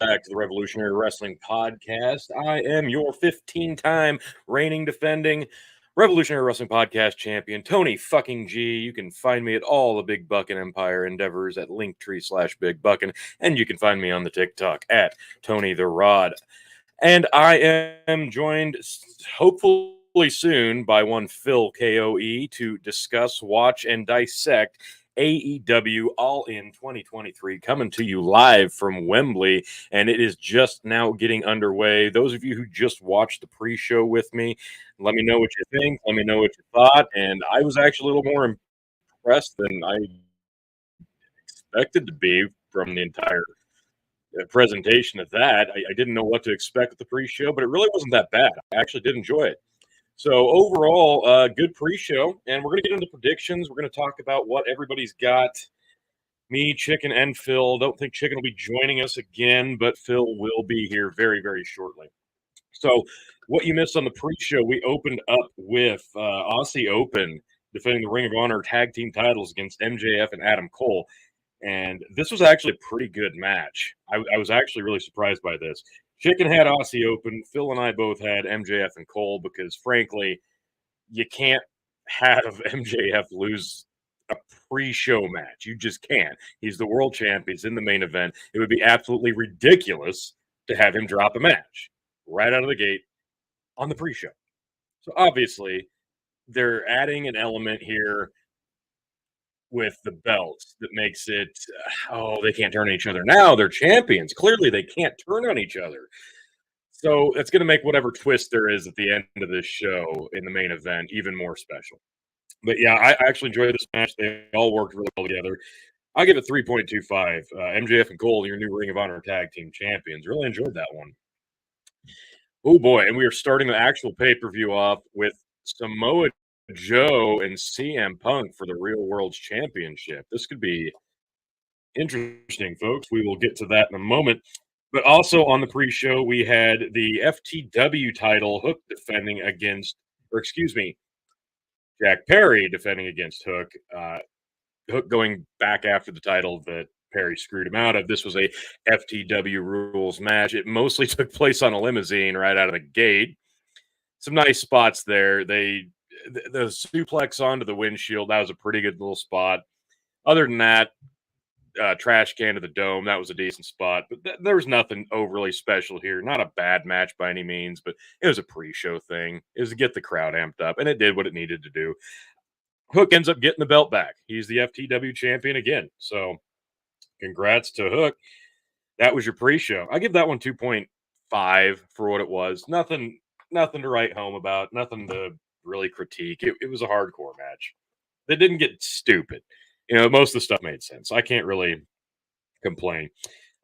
Back to the Revolutionary Wrestling Podcast. I am your 15-time reigning, defending Revolutionary Wrestling Podcast champion, Tony fucking G. You can find me at all the Big Buckin' Empire endeavors at Linktree/Big Buckin', and you can find me on the TikTok at Tony the Rod. And I am joined, hopefully soon, by one Phil KOE to discuss, watch, and dissect AEW All In 2023, coming to you live from Wembley, and it is just now getting underway. Those of you who just watched the pre-show with me, let me know what you think. Let me know what you thought, and I was actually a little more impressed than I expected to be from the entire presentation of that. I didn't know what to expect at the pre-show, but it really wasn't that bad. I actually did enjoy it. So overall, good pre-show, and we're going to get into predictions. We're going to talk about what everybody's got. Me, Chicken, and Phil. Don't think Chicken will be joining us again, but Phil will be here very, very shortly. So what you missed on the pre-show, we opened up with Aussie Open defending the Ring of Honor tag team titles against MJF and Adam Cole. And this was actually a pretty good match. I was actually really surprised by this. Chicken had Aussie Open. Phil and I both had MJF and Cole because, frankly, you can't have MJF lose a pre-show match. You just can't. He's the world champ. He's in the main event. It would be absolutely ridiculous to have him drop a match right out of the gate on the pre-show. So obviously, they're adding an element here with the belts that makes it, they can't turn on each other. Now they're champions. Clearly, they can't turn on each other. So it's going to make whatever twist there is at the end of this show in the main event even more special. But yeah, I actually enjoyed this match. They all worked really well together. I'll give it 3.25. MJF and Cole, your new Ring of Honor tag team champions. Really enjoyed that one. Oh boy, and we are starting the actual pay-per-view off with Samoa Joe and CM Punk for the Real World's Championship. This could be interesting, folks. We will get to that in a moment. But also on the pre-show, we had the FTW title, Hook defending against, Jack Perry defending against Hook. Hook going back after the title that Perry screwed him out of. This was a FTW rules match. It mostly took place on a limousine right out of the gate. Some nice spots there. The suplex onto the windshield, that was a pretty good little spot. Other than that, trash can to the dome, that was a decent spot. But there was nothing overly special here. Not a bad match by any means, but it was a pre-show thing. It was to get the crowd amped up, and it did what it needed to do. Hook ends up getting the belt back. He's the FTW champion again. So congrats to Hook. That was your pre-show. I give that one 2.5 for what it was. Nothing to write home about. Nothing to really critique. It was a hardcore match. They didn't get stupid. Most of the stuff made sense. I can't really complain.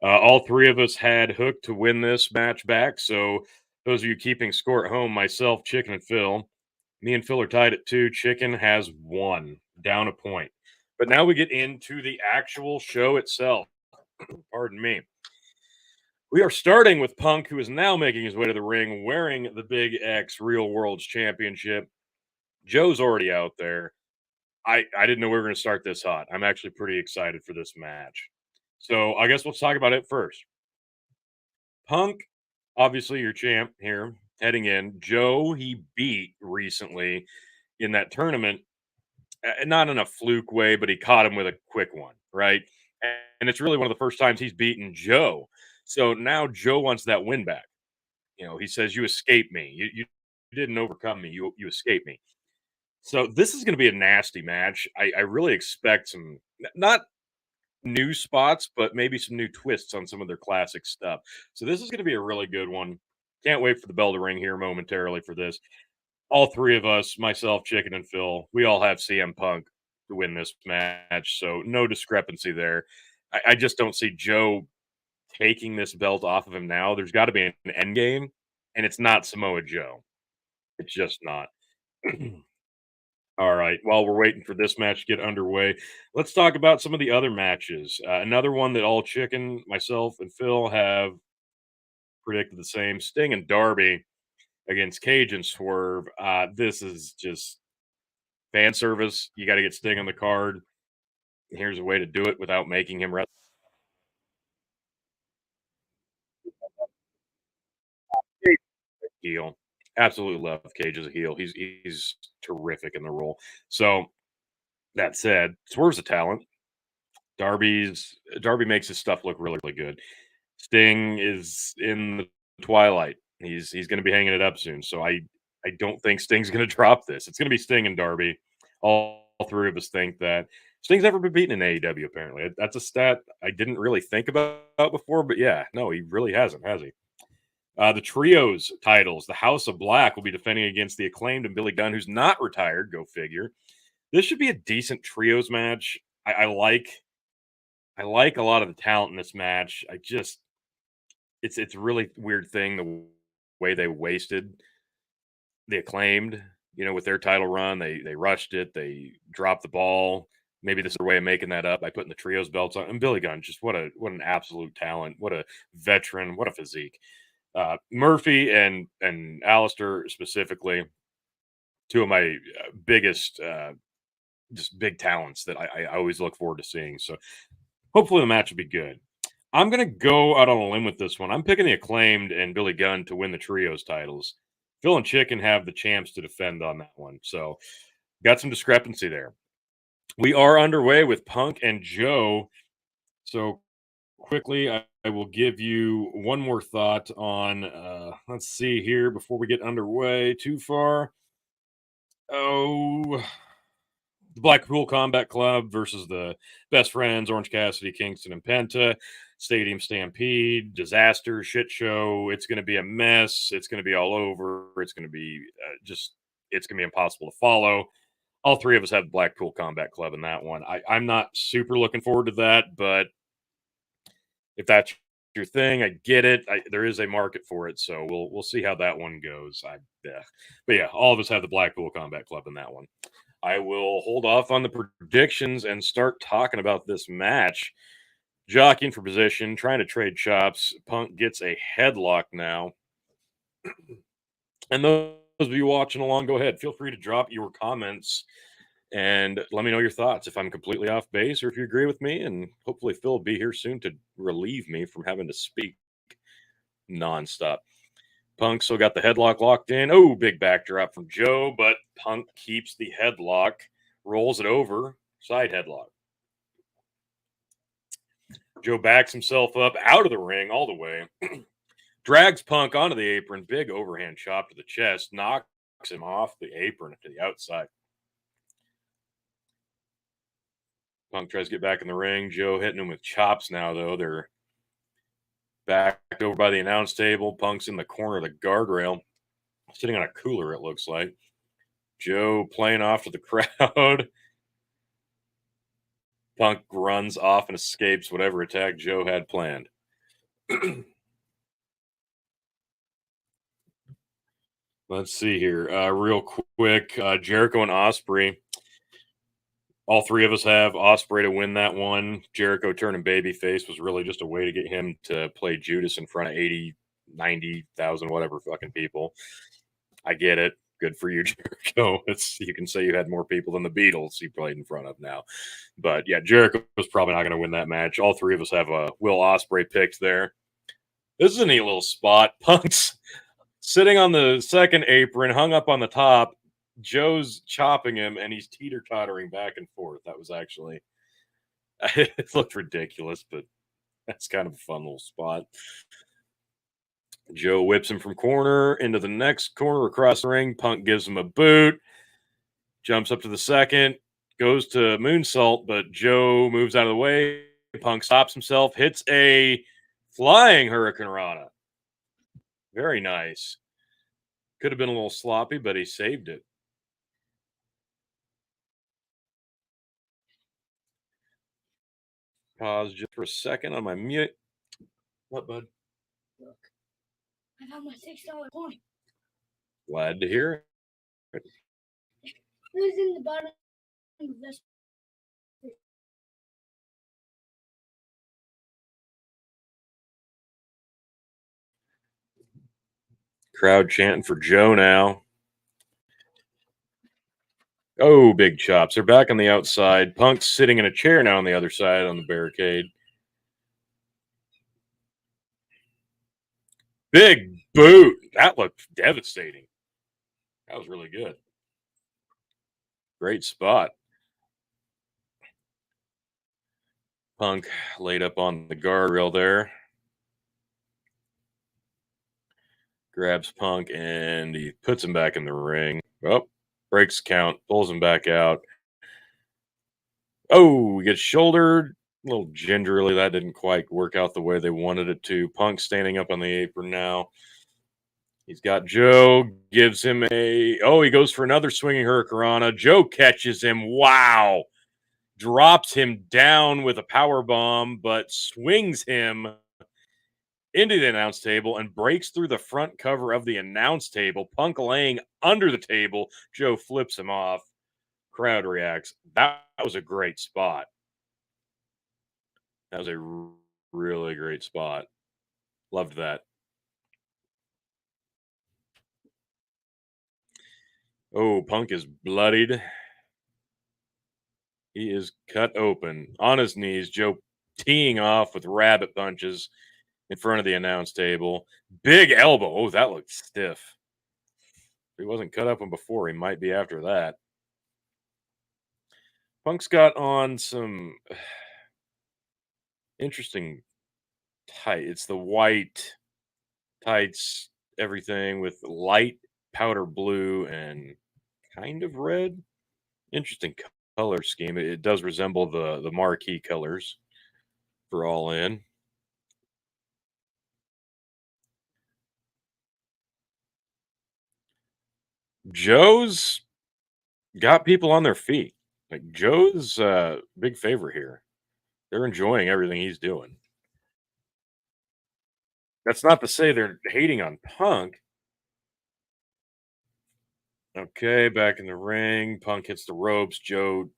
All three of us had Hook to win this match back. So Those of you keeping score at home, myself, Chicken, and Phil. Me and Phil are tied at 2. Chicken has 1, down a point. But now we get into the actual show itself. Pardon me. We are starting with Punk, who is now making his way to the ring wearing the Big X Real World's Championship. Joe's already out there. I didn't know we were going to start this hot. I'm actually pretty excited for this match. So I guess let's talk about it first. Punk, obviously your champ here, heading in. Joe, he beat recently in that tournament, not in a fluke way, but he caught him with a quick one, right? And it's really one of the first times he's beaten Joe. So now Joe wants that win back. He says, "You escaped me. You didn't overcome me. You escaped me." So this is going to be a nasty match. I really expect some not new spots, but maybe some new twists on some of their classic stuff. So this is going to be a really good one. Can't wait for the bell to ring here momentarily for this. All three of us, myself, Chicken, and Phil, we all have CM Punk to win this match. So no discrepancy there. I just don't see Joe taking this belt off of him now. There's got to be an end game, and it's not Samoa Joe. It's just not. All right. While we're waiting for this match to get underway, let's talk about some of the other matches. Another one that all Chicken, myself, and Phil have predicted the same: Sting and Darby against Cage and Swerve. This is just fan service. You got to get Sting on the card. Here's a way to do it without making him heel. Absolutely love Cage as a heel. He's terrific in the role. So that said, Swerve's a talent. Darby makes his stuff look really, really good. Sting is in the twilight. He's going to be hanging it up soon. So I don't think Sting's going to drop this. It's going to be Sting and Darby. All three of us think that Sting's never been beaten in AEW. Apparently, that's a stat I didn't really think about before. But yeah, no, he really hasn't, has he? The trios titles, the House of Black will be defending against the Acclaimed and Billy Gunn, who's not retired. Go figure. This should be a decent trios match. I like a lot of the talent in this match. It's a really weird thing the way they wasted the Acclaimed, with their title run. They rushed it, they dropped the ball. Maybe this is their way of making that up by putting the trios belts on. And Billy Gunn, just what an absolute talent, what a veteran, what a physique. Murphy and Alistair specifically, two of my biggest just big talents that I always look forward to seeing. So hopefully the match will be good. I'm going to go out on a limb with this one. I'm picking the Acclaimed and Billy Gunn to win the trios titles. Phil and Chicken have the champs to defend on that one. So got some discrepancy there. We are underway with Punk and Joe. So quickly, I will give you one more thought on, let's see here before we get underway too far. Oh, the Blackpool Combat Club versus the Best Friends, Orange Cassidy, Kingston, and Penta. Stadium Stampede, disaster, shit show. It's going to be a mess. It's going to be all over. It's going to be it's going to be impossible to follow. All three of us have Blackpool Combat Club in that one. I'm not super looking forward to that, but if that's your thing, I get it. There is a market for it, so we'll see how that one goes. But yeah, all of us have the Blackpool Combat Club in that one. I will hold off on the predictions and start talking about this match. Jockeying for position, trying to trade chops. Punk gets a headlock now. And those of you watching along, go ahead. Feel free to drop your comments and let me know your thoughts if I'm completely off base or if you agree with me. And hopefully Phil will be here soon to relieve me from having to speak nonstop. Punk still got the headlock locked in. Oh, big backdrop from Joe, but Punk keeps the headlock, rolls it over, side headlock. Joe backs himself up out of the ring all the way, drags Punk onto the apron, big overhand chop to the chest, knocks him off the apron to the outside. Punk tries to get back in the ring. Joe hitting him with chops now, though. They're backed over by the announce table. Punk's in the corner of the guardrail, sitting on a cooler, it looks like. Joe playing off to the crowd. Punk runs off and escapes whatever attack Joe had planned. Let's see here. Real quick, Jericho and Osprey. All three of us have Osprey to win that one. Jericho turning babyface was really just a way to get him to play Judas in front of 80, 90,000, whatever fucking people. I get it. Good for you, Jericho. You can say you had more people than the Beatles you played in front of now. But yeah, Jericho was probably not going to win that match. All three of us have a Will Ospreay picked there. This is a neat little spot. Punk's sitting on the second apron, hung up on the top. Joe's chopping him, and he's teeter-tottering back and forth. That was actually it looked ridiculous, but that's kind of a fun little spot. Joe whips him from corner into the next corner across the ring. Punk gives him a boot, jumps up to the second, goes to moonsault, but Joe moves out of the way. Punk stops himself, hits a flying hurricanrana. Very nice. Could have been a little sloppy, but he saved it. Pause just for a second on my mute. What, bud? Look, I found my $6 coin. Glad to hear it. It was in the bottom of this. Crowd chanting for Joe now. Oh, big chops. They're back on the outside. Punk's sitting in a chair now on the other side on the barricade. Big boot. That looked devastating. That was really good. Great spot. Punk laid up on the guardrail there. Grabs Punk and he puts him back in the ring. Oh, breaks count, pulls him back out. Oh, he gets shouldered. A little gingerly. That didn't quite work out the way they wanted it to. Punk standing up on the apron now. He's got Joe, gives him he goes for another swinging hurricanrana. Joe catches him. Wow. Drops him down with a power bomb, but swings him into the announce table and breaks through the front cover of the announce table. Punk laying under the table. Joe flips him off. Crowd reacts. That was a great spot. That was a really great spot. Loved that. Oh, Punk is bloodied. He is cut open on his knees. Joe teeing off with rabbit punches in front of the announce table. Big elbow. Oh, that looked stiff. If he wasn't cut open before, he might be after that. Punk's got on some interesting tight. It's the white tights, everything with light powder blue and kind of red. Interesting color scheme. It does resemble the marquee colors for All In. Joe's got people on their feet. Like Joe's big favorite here. They're enjoying everything he's doing. That's not to say they're hating on Punk. Okay, back in the ring. Punk hits the ropes. Joe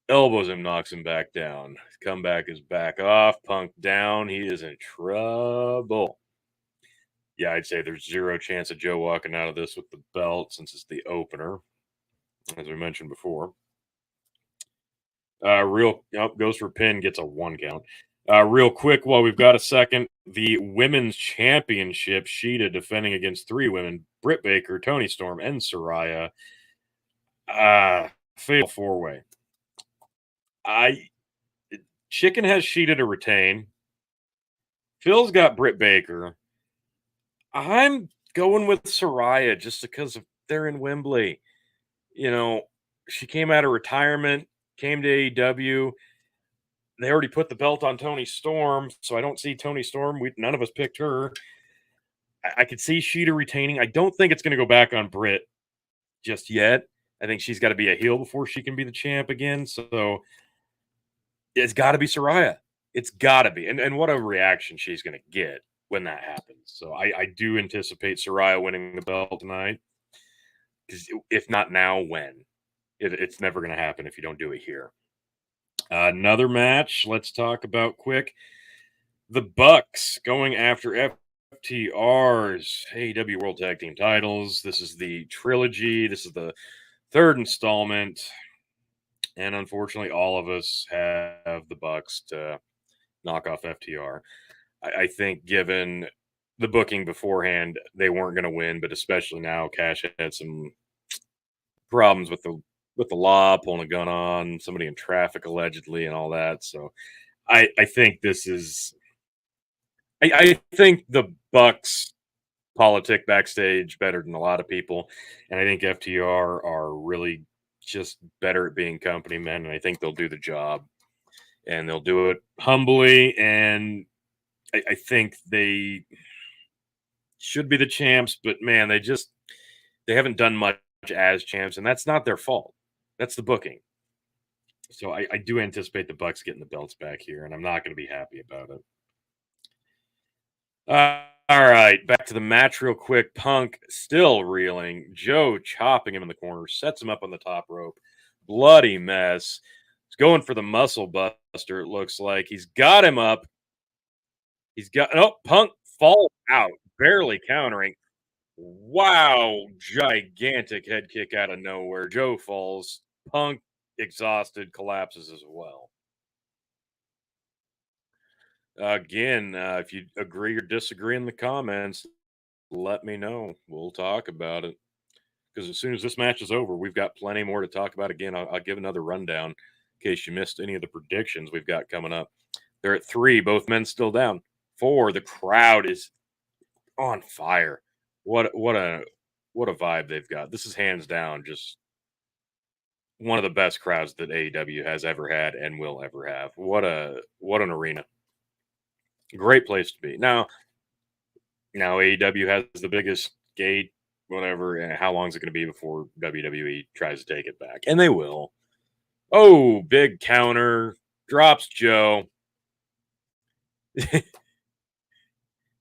elbows him, knocks him back down. Comeback is back off. Punk down. He is in trouble. Yeah, I'd say there's zero chance of Joe walking out of this with the belt since it's the opener, as we mentioned before. Goes for pin, gets a 1 count. Real quick, while we've got a second, the women's championship, Sheeta defending against 3 women: Britt Baker, Toni Storm, and Saraya. Fatal 4-way. Chicken has Sheeta to retain. Phil's got Britt Baker. I'm going with Saraya just because they're in Wembley. You know, she came out of retirement, came to AEW. They already put the belt on Toni Storm, so I don't see Toni Storm. None of us picked her. I could see Sheeta retaining. I don't think it's going to go back on Britt just yet. I think she's got to be a heel before she can be the champ again. So it's got to be Saraya. It's got to be. And what a reaction she's going to get when that happens. So I do anticipate Saraya winning the belt tonight. Because if not now, when? It's never going to happen if you don't do it here. Another match. Let's talk about quick. The Bucks going after FTR's AEW World Tag Team titles. This is the trilogy. This is the third installment, and unfortunately, all of us have the Bucks to knock off FTR. I think, given the booking beforehand, they weren't going to win, but especially now, Cash had some problems with the law, pulling a gun on somebody in traffic allegedly, and all that. So, I think this is. I think the Bucks politic backstage better than a lot of people, and I think FTR are really just better at being company men, and I think they'll do the job, and they'll do it humbly, and I think they should be the champs, but man, they haven't done much as champs, and that's not their fault. That's the booking. So I do anticipate the Bucks getting the belts back here, and I'm not going to be happy about it. All right, back to the match real quick. Punk still reeling. Joe chopping him in the corner, sets him up on the top rope. Bloody mess. He's going for the muscle buster, it looks like. He's got him up. Punk falls out, barely countering. Wow, gigantic head kick out of nowhere. Joe falls. Punk, exhausted, collapses as well. Again, if you agree or disagree in the comments, let me know. We'll talk about it. Because as soon as this match is over, we've got plenty more to talk about. Again, I'll give another rundown in case you missed any of the predictions we've got coming up. They're at 3, both men still down. 4, the crowd is on fire. What a vibe they've got. This is hands down just one of the best crowds that AEW has ever had and will ever have. What an arena. Great place to be. Now AEW has the biggest gate, whatever. And how long is it going to be before WWE tries to take it back? And they will. Oh, big counter. Drops Joe.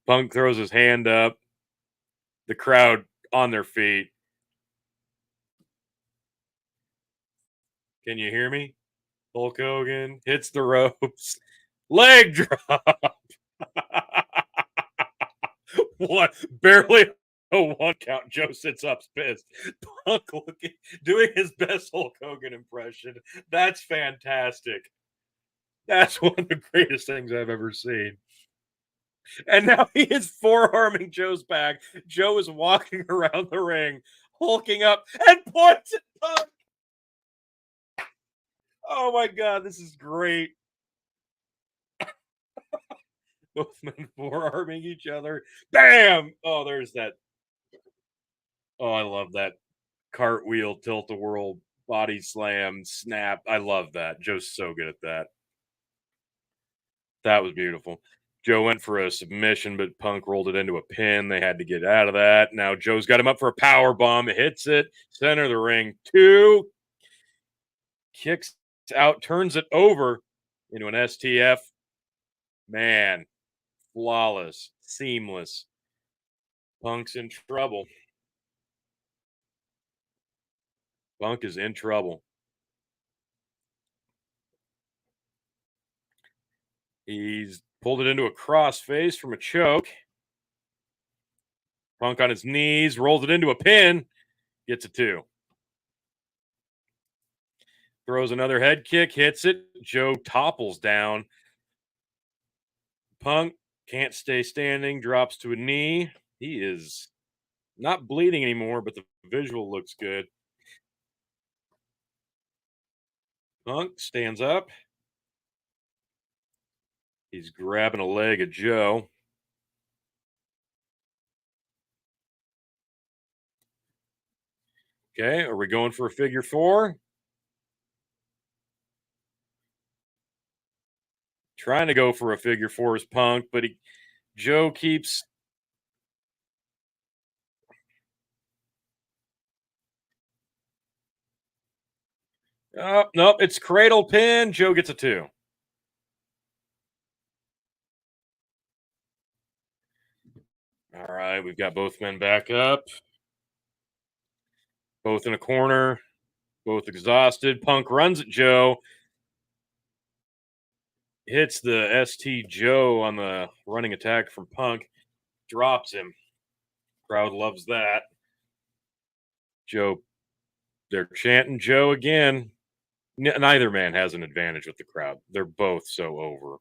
Punk throws his hand up. The crowd on their feet. Can you hear me? Hulk Hogan hits the ropes. Leg drop. What? Barely a 1 count. Joe sits up pissed. Punk doing his best Hulk Hogan impression. That's fantastic. That's one of the greatest things I've ever seen. And now he is forearming Joe's back. Joe is walking around the ring, hulking up, and points at Punk. Oh my God, this is great. Both men forearming each other. Bam! Oh, there's that. Oh, I love that cartwheel, tilt-a-whirl, body slam, snap. I love that. Joe's so good at that. That was beautiful. Joe went for a submission, but Punk rolled it into a pin. They had to get out of that. Now Joe's got him up for a power bomb. Hits it, center of the ring. 2, kicks out, turns it over into an STF. Man, flawless, seamless. Punk's in trouble. Punk is in trouble. He's pulled it into a crossface from a choke. Punk on his knees, rolls it into a pin, gets a 2. Throws another head kick, hits it. Joe topples down. Punk can't stay standing, drops to a knee. He is not bleeding anymore, but the visual looks good. Punk stands up. He's grabbing a leg of Joe. Okay, are we going for a figure 4? Trying to go for a figure 4 is Punk, but Joe keeps. Oh, nope, it's cradle pin. Joe gets a 2. All right, we've got both men back up. Both in a corner, both exhausted. Punk runs at Joe, hits the ST Joe on the running attack from Punk, drops him. Crowd loves that. Joe, they're chanting Joe again. Neither man has an advantage with the crowd. They're both so over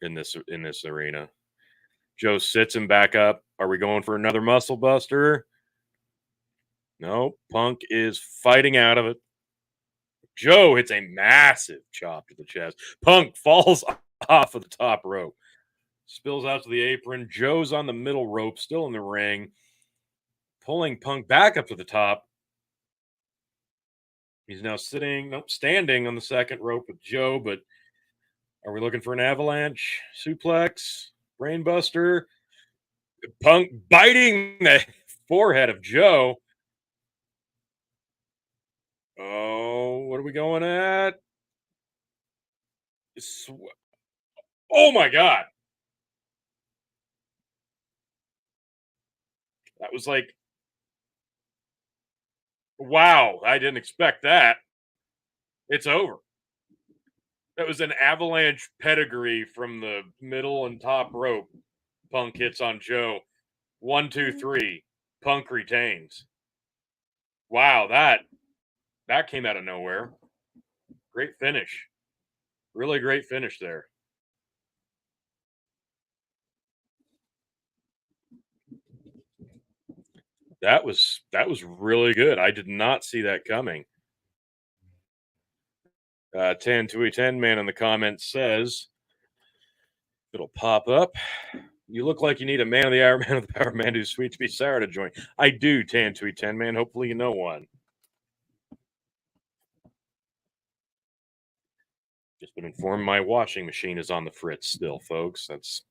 in this arena. Joe sits him back up. Are we going for another muscle buster? No, Punk is fighting out of it. Joe hits a massive chop to the chest. Punk falls off of the top rope, spills out to the apron. Joe's on the middle rope, still in the ring, pulling Punk back up to the top. He's now standing on the second rope with Joe, but are we looking for an avalanche suplex? Brainbuster? Punk biting the forehead of Joe. Oh, what are we going at? Oh my God. That was like, wow. I didn't expect that. It's over. That was an avalanche pedigree from the middle and top rope. Punk hits on Joe. 1, 2, 3. Punk retains. Wow, that came out of nowhere. Great finish. Really great finish there. That was really good. I did not see that coming. 10 to a 10 man in the comments says it'll pop up. You look like you need a man of the hour, man of the power, man who's sweet to be sour to join. I do, Tan to a 10 man. Hopefully you know one. Just been informed my washing machine is on the fritz still, folks. It's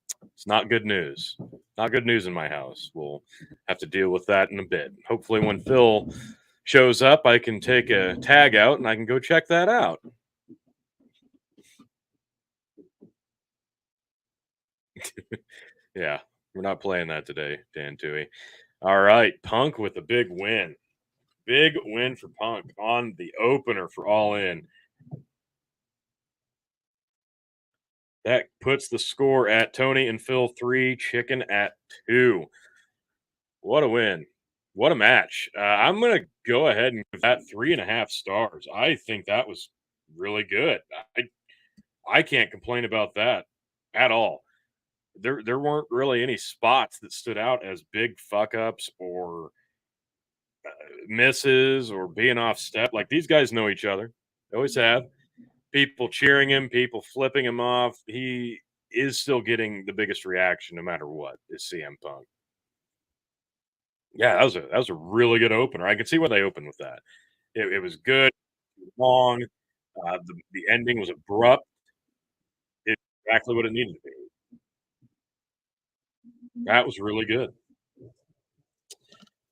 not good news. Not good news in my house. We'll have to deal with that in a bit. Hopefully, when Phil shows up, I can take a tag out and I can go check that out. Yeah, we're not playing that today, Dan Tui. All right, Punk with a big win. Big win for Punk on the opener for All In. That puts the score at Tony and Phil 3, Chicken at 2. What a win. What a match. I'm going to go ahead and give that 3.5 stars. I think that was really good. I can't complain about that at all. There weren't really any spots that stood out as big fuck ups or misses or being off step. Like these guys know each other. They always have. People cheering him, people flipping him off. He is still getting the biggest reaction no matter what, is CM Punk. Yeah, that was a really good opener. I can see why they opened with that. It was good, long. The ending was abrupt. It's exactly what it needed to be. That was really good.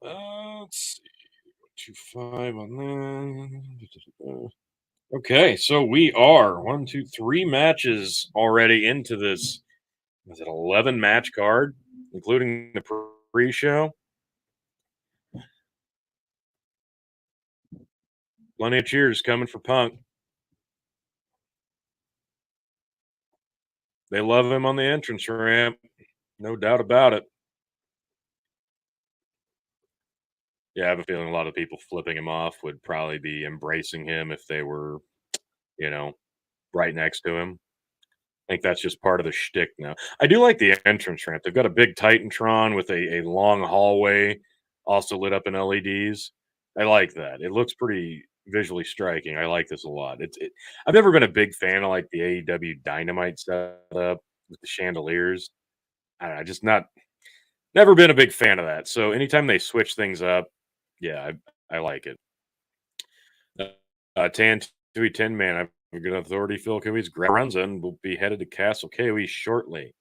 Let's see, 2.5 on that. Okay, so we are 1, 2, 3 matches already into this. Was it 11 match card, including the pre-show? Plenty of cheers coming for Punk. They love him on the entrance ramp, no doubt about it. Yeah, I have a feeling a lot of people flipping him off would probably be embracing him if they were, you know, right next to him. I think that's just part of the shtick now. I do like the entrance ramp. They've got a big Titantron with a long hallway, also lit up in LEDs. I like that. It looks pretty visually striking. I like this a lot. I've never been a big fan of like the AEW Dynamite setup with the chandeliers. I don't know, just not never been a big fan of that. So anytime they switch things up, yeah, I like it. Tan to 10 man. I've got authority. Phil KOE's Granza and will be headed to Castle KOE shortly.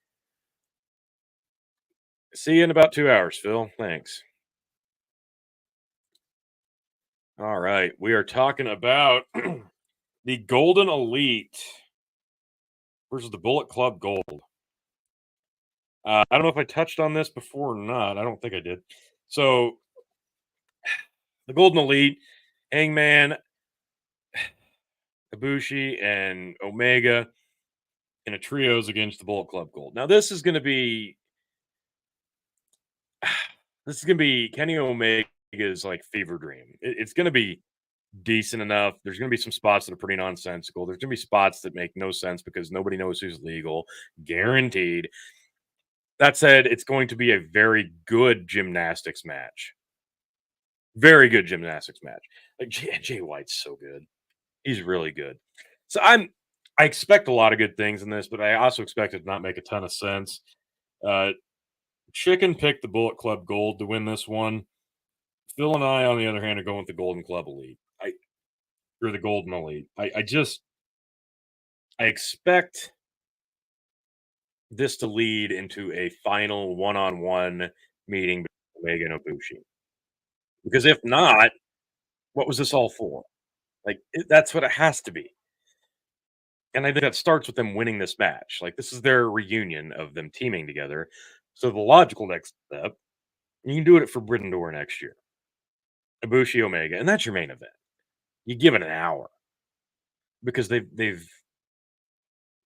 See you in about 2 hours, Phil. Thanks. All right. We are talking about the Golden Elite versus the Bullet Club Gold. I don't know if I touched on this before or not. I don't think I did. So The Golden Elite, Hangman, Ibushi, and Omega in a trios against the Bullet Club Gold. Now this is gonna be Kenny Omega's like fever dream. It's gonna be decent enough. There's gonna be some spots that are pretty nonsensical. There's gonna be spots that make no sense because nobody knows who's legal, guaranteed. That said, it's going to be a very good gymnastics match. Very good gymnastics match. Like Jay White's so good. He's really good. So I expect a lot of good things in this, but I also expect it to not make a ton of sense. Uh, Chicken picked the Bullet Club Gold to win this one. Phil and I, on the other hand, are going with the Golden Club Elite. Or the Golden Elite. I expect this to lead into a final one-on-one meeting between Omega and Ibushi. Because if not, what was this all for? Like that's what it has to be. And I think that starts with them winning this match. Like this is their reunion of them teaming together. So the logical next step, you can do it for Britain Door next year. Ibushi Omega, and that's your main event. You give it an hour because they've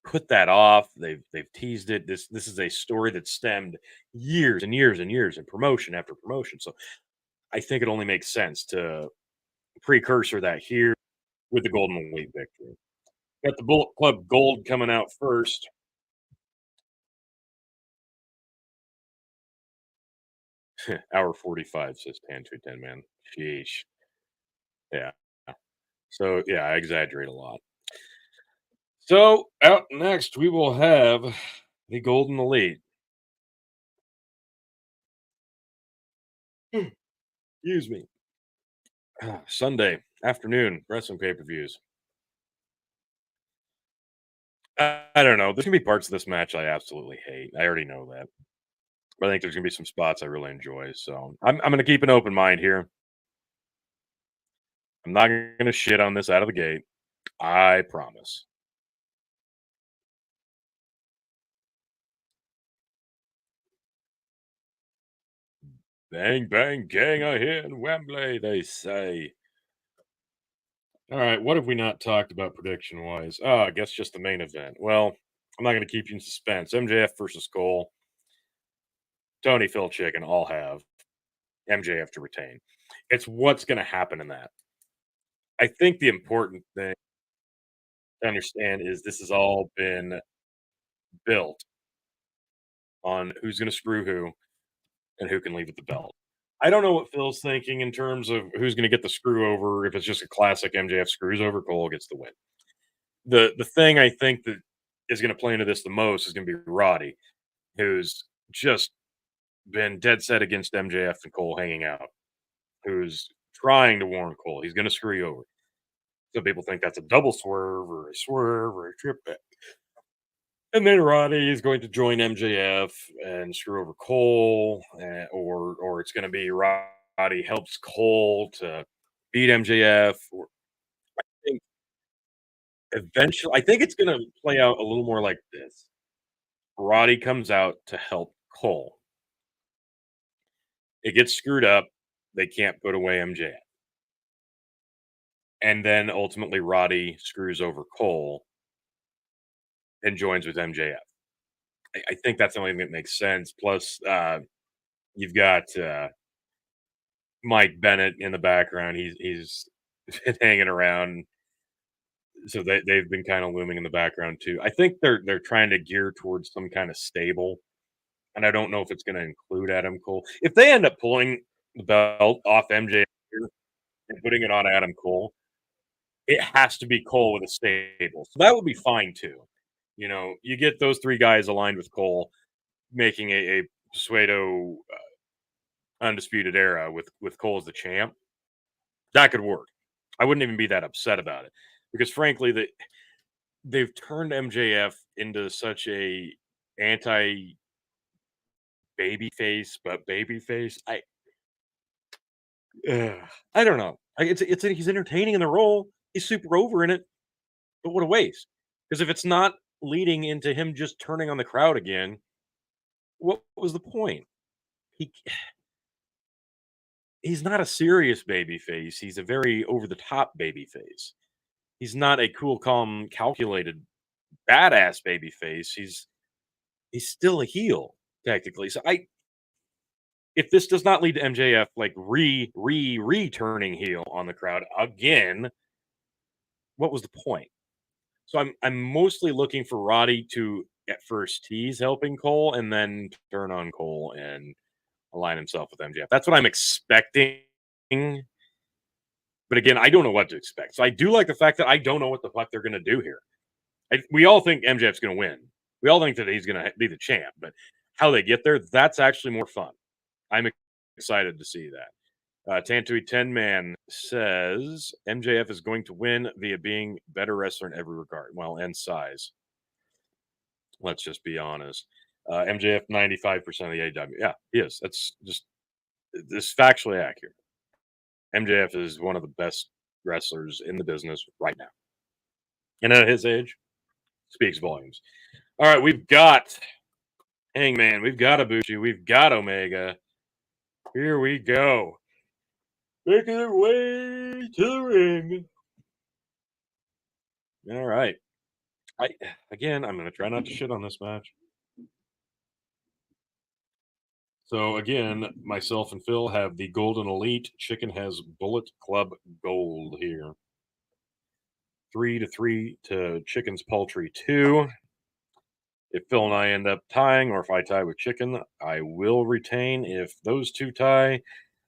put that off. They've teased it. This is a story that stemmed years and years and years in promotion after promotion. So I think it only makes sense to precursor that here with the Golden Elite victory. Got the Bullet Club Gold coming out first. Hour 45 says Tan 210, man. Sheesh. Yeah. So yeah, I exaggerate a lot. So out next we will have the Golden Elite. Excuse me. Sunday afternoon wrestling pay-per-views. I don't know. There's gonna be parts of this match I absolutely hate. I already know that. But I think there's gonna be some spots I really enjoy. So I'm gonna keep an open mind here. I'm not gonna shit on this out of the gate. I promise. Bang bang gang here in Wembley, they say. All right, what have we not talked about prediction wise? Oh, I guess just the main event. Well, I'm not gonna keep you in suspense. MJF versus Cole. Tony Phil Chicken all have MJF to retain. It's what's gonna happen in that. I think the important thing to understand is this has all been built on who's going to screw who and who can leave with the belt. I don't know what Phil's thinking in terms of who's going to get the screw over. If it's just a classic MJF screws over, Cole gets the win. The thing I think that is going to play into this the most is going to be Roddy, who's just been dead set against MJF and Cole hanging out, who's trying to warn Cole he's going to screw you over. Some people think that's a double swerve or a trip back. And then Roddy is going to join MJF and screw over Cole, or it's going to be Roddy helps Cole to beat MJF. Or I think eventually, I think it's going to play out a little more like this. Roddy comes out to help Cole. It gets screwed up. They can't put away MJF. And then ultimately, Roddy screws over Cole and joins with MJF. I think that's the only thing that makes sense. Plus, you've got Mike Bennett in the background. He's been hanging around, so they've been kind of looming in the background too. I think they're trying to gear towards some kind of stable, and I don't know if it's going to include Adam Cole. If they end up pulling the belt off MJ and putting it on Adam Cole, it has to be Cole with a stable. So that would be fine too. You know, you get those three guys aligned with Cole, making a pseudo undisputed era with Cole as the champ. That could work. I wouldn't even be that upset about it because frankly, they've turned MJF into such a anti baby face, but baby face. Ugh, I don't know. He's entertaining in the role. He's super over in it, but what a waste. Because if it's not leading into him just turning on the crowd again, what was the point? He he's not a serious baby face. He's a very over the top baby face. He's not a cool, calm, calculated, badass baby face. He's still a heel technically. So I if this does not lead to MJF like returning heel on the crowd again, what was the point? So I'm mostly looking for Roddy to at first tease helping Cole and then turn on Cole and align himself with MJF. That's what I'm expecting. But again, I don't know what to expect. So I do like the fact that I don't know what the fuck they're going to do here. We all think MJF's going to win. We all think that he's going to be the champ, but how they get there, that's actually more fun. I'm excited to see that. Tantui 10 Man says MJF is going to win via being better wrestler in every regard. Well, and size. Let's just be honest. MJF 95% of the AW. Yeah, he is. That's just this factually accurate. MJF is one of the best wrestlers in the business right now. And at his age, speaks volumes. All right, we've got Hangman, we've got Ibushi, we've got Omega. Here we go. Making their way to the ring. All right. I'm going to try not to shit on this match. So again, myself and Phil have the Golden Elite. Chicken has Bullet Club Gold here. 3-3 to Chicken's Paltry 2. If Phil and I end up tying, or if I tie with Chicken, I will retain. If those two tie,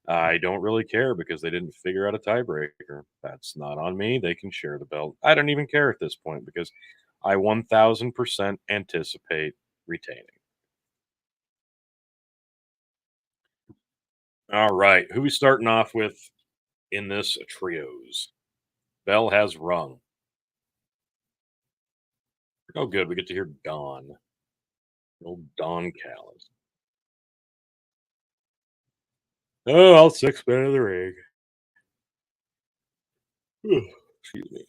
I don't really care because they didn't figure out a tiebreaker. That's not on me. They can share the belt. I don't even care at this point because I 1000% anticipate retaining. All right. Who we starting off with in this trios? Bell has rung. Oh, good. We get to hear Don. Old Don Callis. Oh, I'll 6-man of the ring. Excuse me.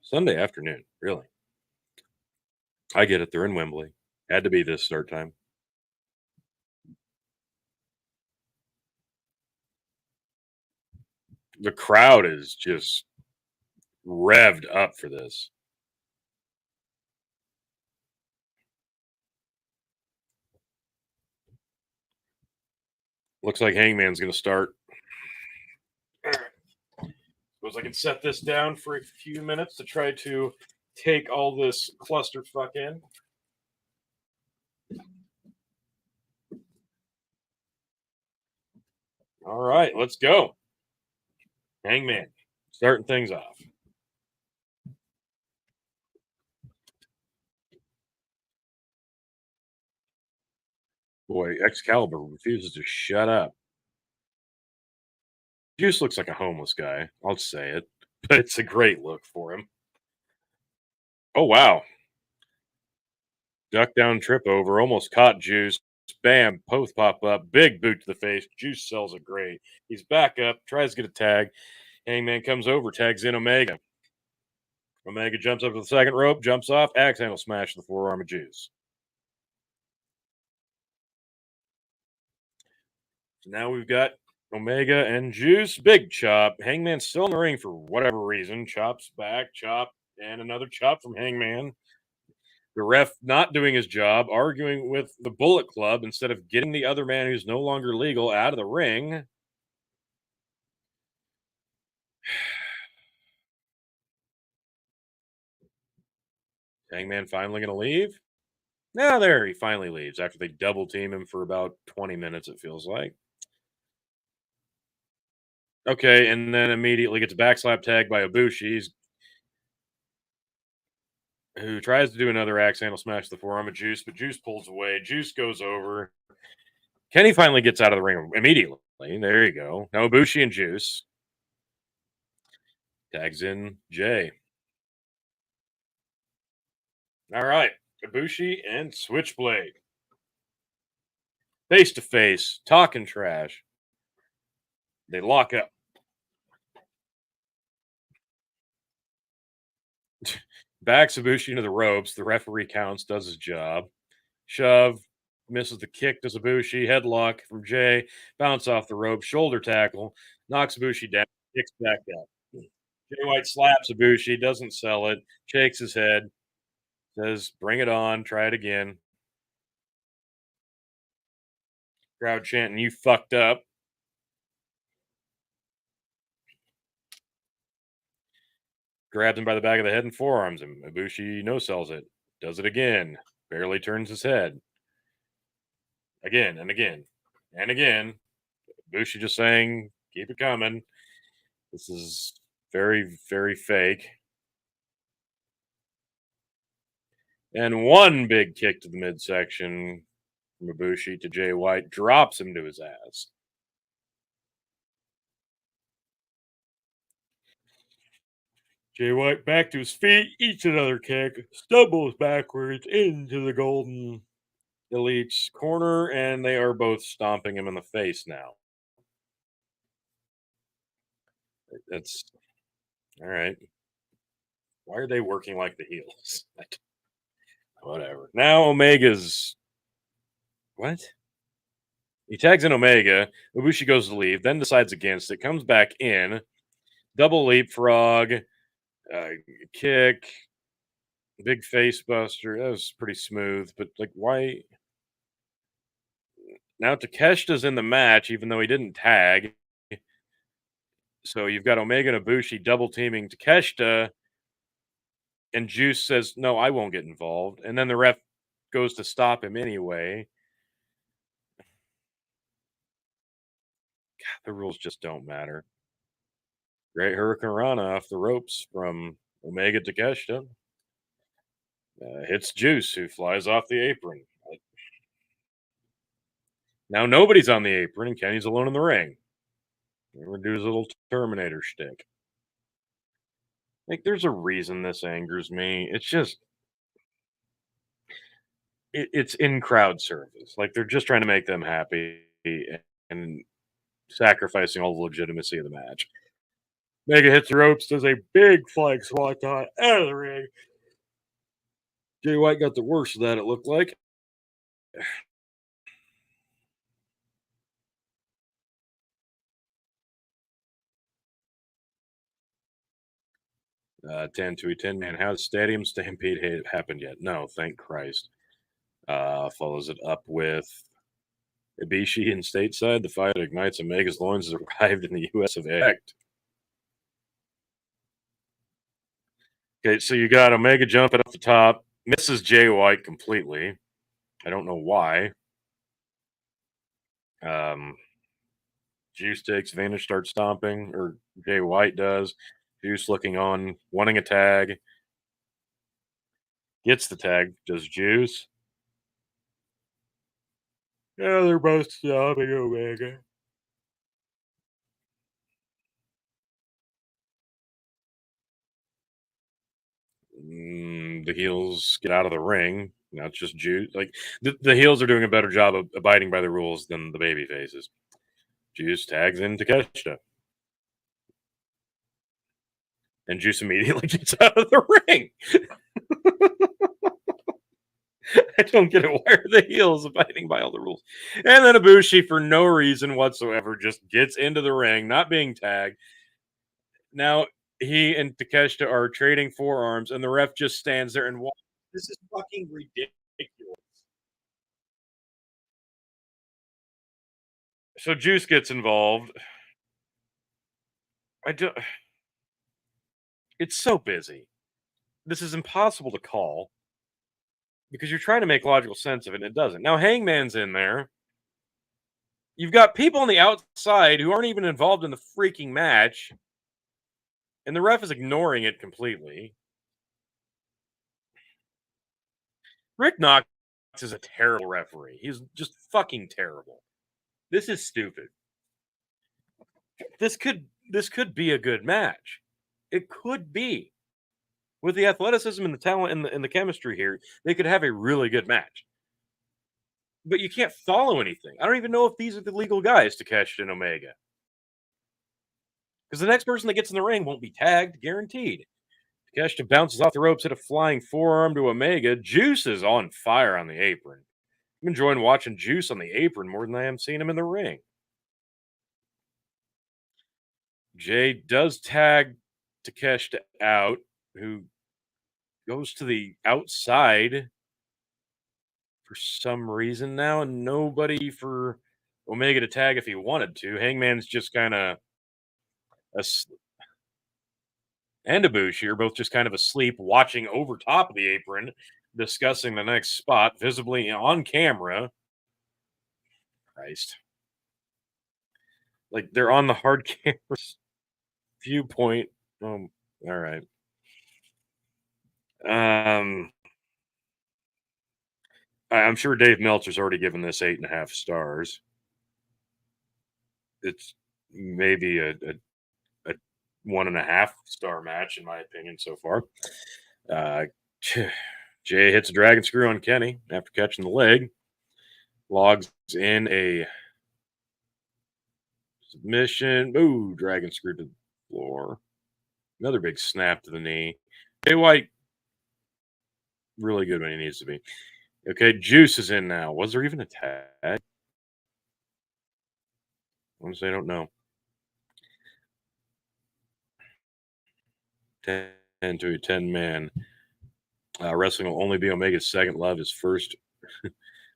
Sunday afternoon, really. I get it. They're in Wembley. Had to be this start time. The crowd is just revved up for this. Looks like Hangman's going to start. All right. Suppose I can set this down for a few minutes to try to take all this clusterfuck in. All right, let's go. Hangman, starting things off. Boy, Excalibur refuses to shut up. Juice looks like a homeless guy. I'll say it, but it's a great look for him. Oh, wow. Duck down, trip over, almost caught Juice. Bam, both pop up. Big boot to the face. Juice sells it great. He's back up, tries to get a tag. Hangman comes over, tags in Omega. Omega jumps up to the second rope, jumps off, axe handle smash to the forearm of Juice. So now we've got Omega and Juice. Big chop. Hangman still in the ring for whatever reason. Chops back, chop, and another chop from Hangman. The ref not doing his job, arguing with the Bullet Club instead of getting the other man who's no longer legal out of the ring. Hangman finally going to leave? Now there, he finally leaves after they double team him for about 20 minutes, it feels like. Okay, and then immediately gets a backslap tag by Ibushi, who tries to do another axe handle smash to the forearm of Juice, but Juice pulls away. Juice goes over. Kenny finally gets out of the ring immediately. There you go. Now Ibushi and Juice. Tags in Jay. All right. Ibushi and Switchblade. Face to face, talking trash. They lock up. Backs Ibushi into the ropes. The referee counts, does his job. Shove. misses the kick to Ibushi, headlock from Jay, bounce off the rope, shoulder tackle, knocks Ibushi down, kicks back up. Jay White slaps Ibushi, doesn't sell it, shakes his head, says, "Bring it on, try it again." Crowd chanting, "You fucked up." Grabs him by the back of the head and forearms him. Ibushi no sells it. Does it again. Barely turns his head. Again and again and again. Ibushi just saying, "Keep it coming." This is very, very fake. And one big kick to the midsection from Ibushi to Jay White drops him to his ass. Jay White back to his feet, eats another kick, stumbles backwards into the Golden Elite's corner, and they are both stomping him in the face now. That's all right. Why are they working like the heels? Whatever. Now Omega's what? He tags in Omega. Ibushi goes to leave, then decides against it, comes back in, double leapfrog, uh, kick, big face buster. That was pretty smooth, but like, why? Now Takeshita's in the match, even though he didn't tag. So you've got Omega and Ibushi double teaming Takeshita, and Juice says, "No, I won't get involved." And then the ref goes to stop him anyway. The rules just don't matter. Great Hurricane Rana off the ropes from Omega Takeshita. Hits Juice, who flies off the apron. Now nobody's on the apron, and Kenny's alone in the ring. We're do his little Terminator shtick. Like, there's a reason this angers me. It's just, it's in crowd service. Like, they're just trying to make them happy and sacrificing all the legitimacy of the match. Mega hits the ropes, does a big flag swanton out of the ring. Jay White got the worst of that, it looked like. 10 to a 10 man house stadium stampede happened yet? No, thank Christ. Follows it up with Ibishi and stateside. The fight ignites Omega's loins has arrived in the US of A. Okay, so you got Omega jumping up the top, misses Jay White completely. I don't know why. Juice takes advantage, starts stomping, or Jay White does. Juice looking on, wanting a tag. Gets the tag. Does Juice? Yeah, they're both stomping Omega. The heels get out of the ring. Now it's just Juice. Like, the heels are doing a better job of abiding by the rules than the baby faces. Juice tags in Takeshita. And Juice immediately gets out of the ring. I don't get it. Why are the heels abiding by all the rules? And then Ibushi, for no reason whatsoever, just gets into the ring, not being tagged. Now he and Takeshita are trading forearms, and the ref just stands there and watches. This is fucking ridiculous. So Juice gets involved. I do. It's so busy. This is impossible to call because you're trying to make logical sense of it, and it doesn't. Now Hangman's in there. You've got people on the outside who aren't even involved in the freaking match, and the ref is ignoring it completely. Rick Knox is a terrible referee. He's just fucking terrible. This is stupid. This could be a good match. It could be. With the athleticism and the talent and the chemistry here, they could have a really good match. But you can't follow anything. I don't even know if these are the legal guys to catch in Omega. Because the next person that gets in the ring won't be tagged, guaranteed. Takeshita bounces off the ropes, hit a flying forearm to Omega. Juice is on fire on the apron. I'm enjoying watching Juice on the apron more than I am seeing him in the ring. Jay does tag Takeshita out, who goes to the outside for some reason now, and nobody for Omega to tag if he wanted to. Hangman's just kind of and Ibushi are both just kind of asleep, watching over top of the apron, discussing the next spot, visibly on camera. Christ, like they're on the hard camera viewpoint. All right. Um, I'm sure Dave Meltzer's already given this 8.5 stars. It's maybe a 1.5 star match in my opinion so far. Uh, Jay hits a dragon screw on Kenny after catching the leg, logs in a submission. Ooh, dragon screw to the floor. Another big snap to the knee. Jay White, really good when he needs to be. Okay, Juice is in now. Was there even a tag? Honestly, I don't know. 10 to a 10 man. Wrestling will only be Omega's second love. His first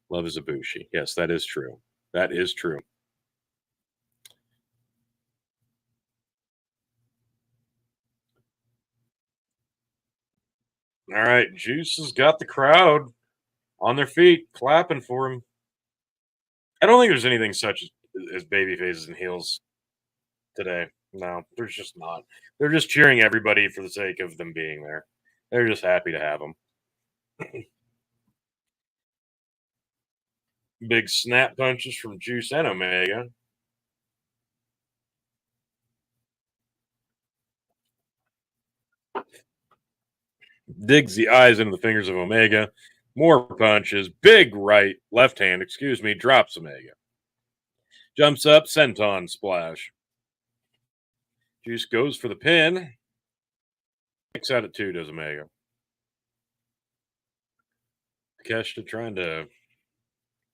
love is Ibushi. Yes, that is true. That is true. All right, Juice has got the crowd on their feet, clapping for him. I don't think there's anything such as baby faces and heels today. No, there's just not. They're just cheering everybody for the sake of them being there. They're just happy to have them. Big snap punches from Juice and Omega. Digs the eyes into the fingers of Omega. More punches. Big right, left hand, excuse me, drops Omega. Jumps up, senton splash. Juice goes for the pin. Kicks out at 2, does Omega. Takeshita trying to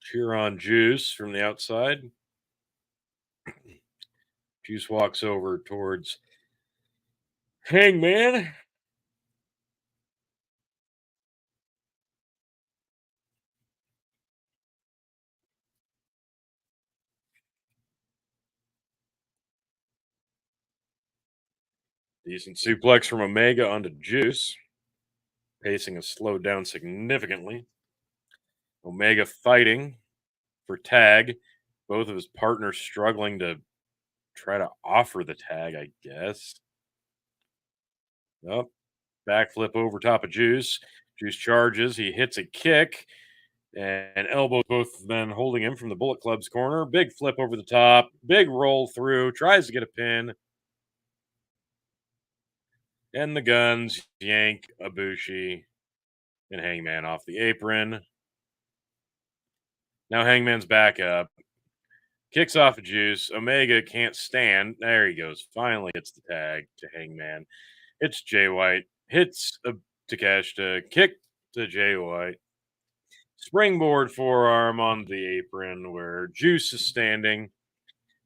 cheer on Juice from the outside. Juice walks over towards Hangman. Decent suplex from Omega onto Juice. Pacing has slowed down significantly. Omega fighting for tag. Both of his partners struggling to try to offer the tag, I guess. Up, backflip over top of Juice. Juice charges. He hits a kick and elbows both men, holding him from the Bullet Club's corner. Big flip over the top. Big roll through. Tries to get a pin. And the Guns yank Ibushi and Hangman off the apron. Now Hangman's back up. Kicks off a Juice. Omega can't stand. There he goes. Finally hits the tag to Hangman. It's Jay White. Hits a Takeshita. Kick to Jay White. Springboard forearm on the apron where Juice is standing.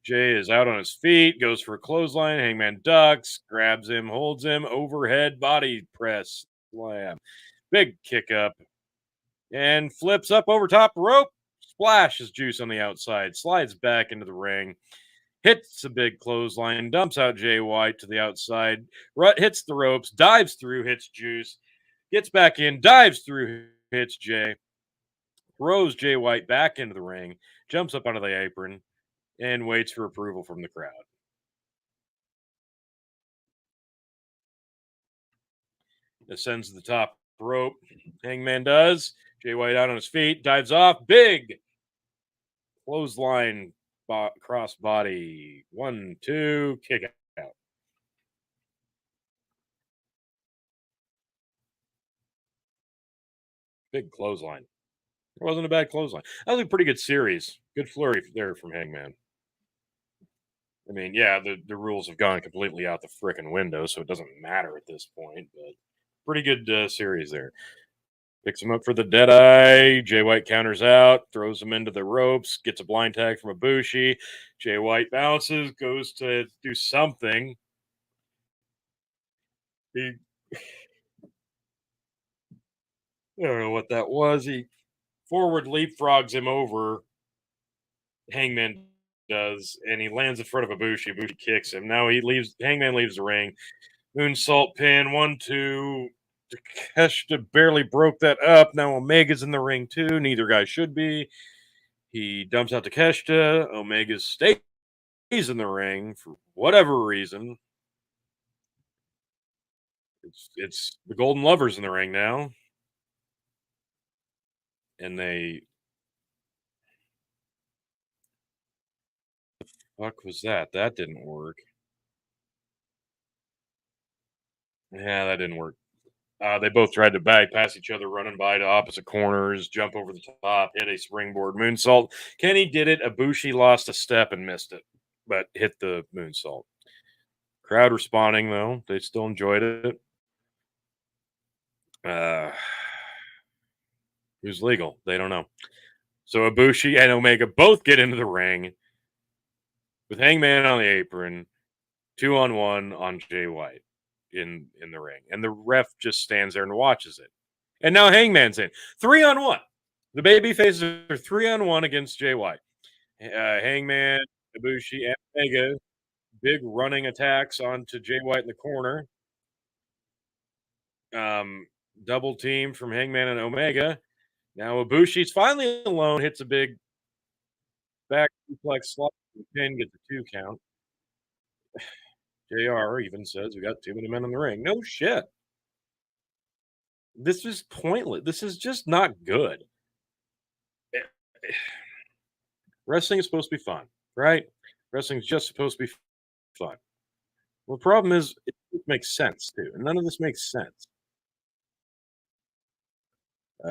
Jay is out on his feet. Goes for a clothesline. Hangman ducks. Grabs him. Holds him. Overhead body press. Slam. Big kick up. And flips up over top rope. Splashes Juice on the outside. Slides back into the ring. Hits a big clothesline, dumps out Jay White to the outside, hits the ropes, dives through, hits Juice, gets back in, dives through, hits Jay, throws Jay White back into the ring, jumps up onto the apron, and waits for approval from the crowd. Ascends to the top rope. Hangman does. Jay White out on his feet, dives off, big clothesline cross body. 1, 2, kick out. Big clothesline. It wasn't a bad clothesline. That was a pretty good series. Good flurry there from Hangman. I mean, yeah, the rules have gone completely out the frickin' window, so it doesn't matter at this point. But pretty good series there. Picks him up for the dead eye. Jay White counters out, throws him into the ropes, gets a blind tag from Ibushi. Jay White bounces, goes to do something. He, I don't know what that was. He forward leapfrogs him over. Hangman does, and he lands in front of Ibushi. Ibushi kicks him. Now he leaves. Hangman leaves the ring. Moonsault pin. 1-2. Takeshita barely broke that up. Now Omega's in the ring too. Neither guy should be. He dumps out Takeshita. Omega stays in the ring for whatever reason. It's the Golden Lovers in the ring now, and they fuck was that? That didn't work. Yeah, that didn't work. They both tried to bypass each other, running by to opposite corners, jump over the top, hit a springboard moonsault. Kenny did it. Ibushi lost a step and missed it, but hit the moonsault. Crowd responding though; they still enjoyed it. Uh, who's legal? They don't know. So Ibushi and Omega both get into the ring with Hangman on the apron, 2-on-1 on Jay White in the ring, and the ref just stands there and watches it. And now Hangman's in 3-on-1. The baby faces are 3-on-1 against Jay White. Hangman, Ibushi, and Omega, big running attacks onto Jay White in the corner. Double team from Hangman and Omega. Now Ibushi's finally alone, hits a big back suplex slot, pin, gets a 2 count. JR even says we got too many men in the ring. No shit. This is pointless. This is just not good. Wrestling is supposed to be fun, right? Wrestling is just supposed to be fun. Well, the problem is it makes sense too, and none of this makes sense.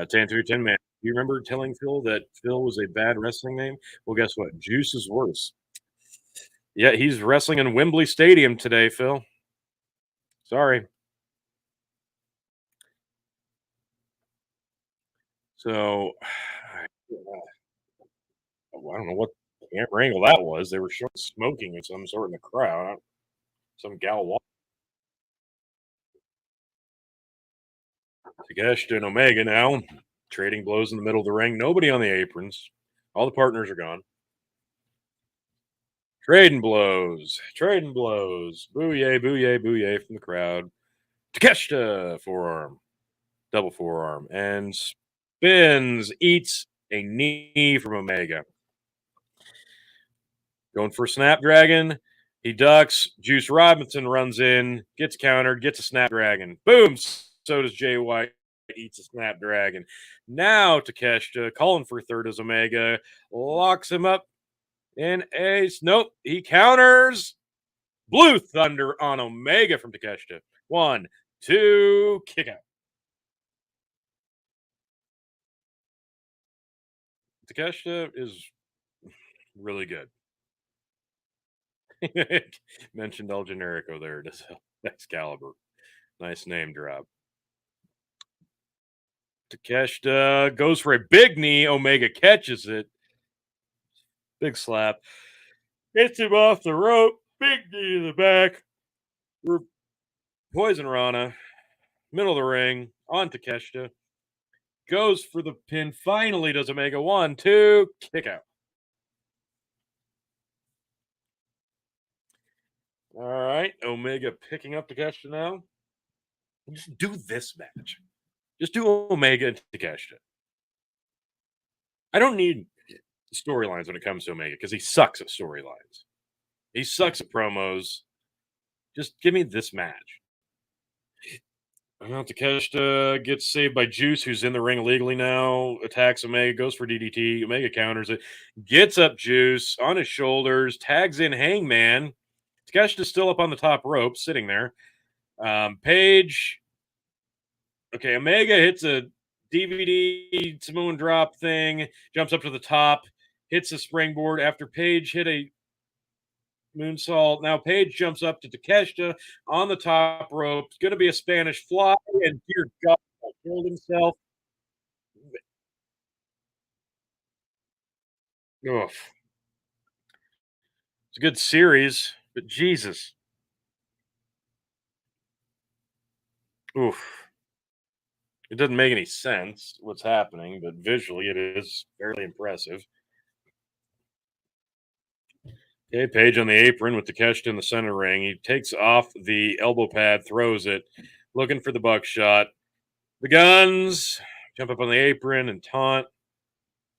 10 through 10 man. Do you remember telling Phil that Phil was a bad wrestling name? Well, guess what? Juice is worse. Yeah, he's wrestling in Wembley Stadium today, Phil. Sorry. So I don't know what wrangle that was. They were showing smoking of some sort in the crowd. Some gal walked. Takeshita and Omega now trading blows in the middle of the ring. Nobody on the aprons. All the partners are gone. Trading blows. Trading blows. Booyah, booyah, booyah from the crowd. Takeshita forearm. Double forearm. And spins. Eats a knee from Omega. Going for a Snapdragon. He ducks. Juice Robinson runs in, gets countered, gets a Snapdragon. Boom! So does Jay White. Eats a Snapdragon. Now Takeshita calling for third as Omega. Locks him up in ace. Nope. He counters. Blue Thunder on Omega from Takeshita. 1, 2, kick out. Takeshita is really good. Mentioned El Generico there to Excalibur. Nice name drop. Takeshita goes for a big knee. Omega catches it. Big slap. Hits him off the rope. Big knee to the back. Poison Rana. Middle of the ring. On Takeshita. Goes for the pin. Finally does Omega. 1, 2, kick out. All right. Omega picking up Takeshita now. Just do this match. Just do Omega and Takeshita. I don't need storylines when it comes to Omega because he sucks at storylines. He sucks at promos. Just give me this match. Takeshita gets saved by Juice, who's in the ring illegally now. Attacks Omega, goes for DDT. Omega counters it. Gets up Juice on his shoulders. Tags in Hangman. Takeshita's still up on the top rope, sitting there. Page. Okay, Omega hits a DVD Samoan drop thing. Jumps up to the top. Hits a springboard after Page hit a moonsault. Now Page jumps up to Takeshita on the top rope. It's going to be a Spanish fly, and dear God, killed himself. Oof. It's a good series, but Jesus. Oof. It doesn't make any sense what's happening, but visually it is fairly impressive. Okay, Page on the apron with Takeshita in the center ring. He takes off the elbow pad, throws it, looking for the buckshot. The Guns jump up on the apron and taunt.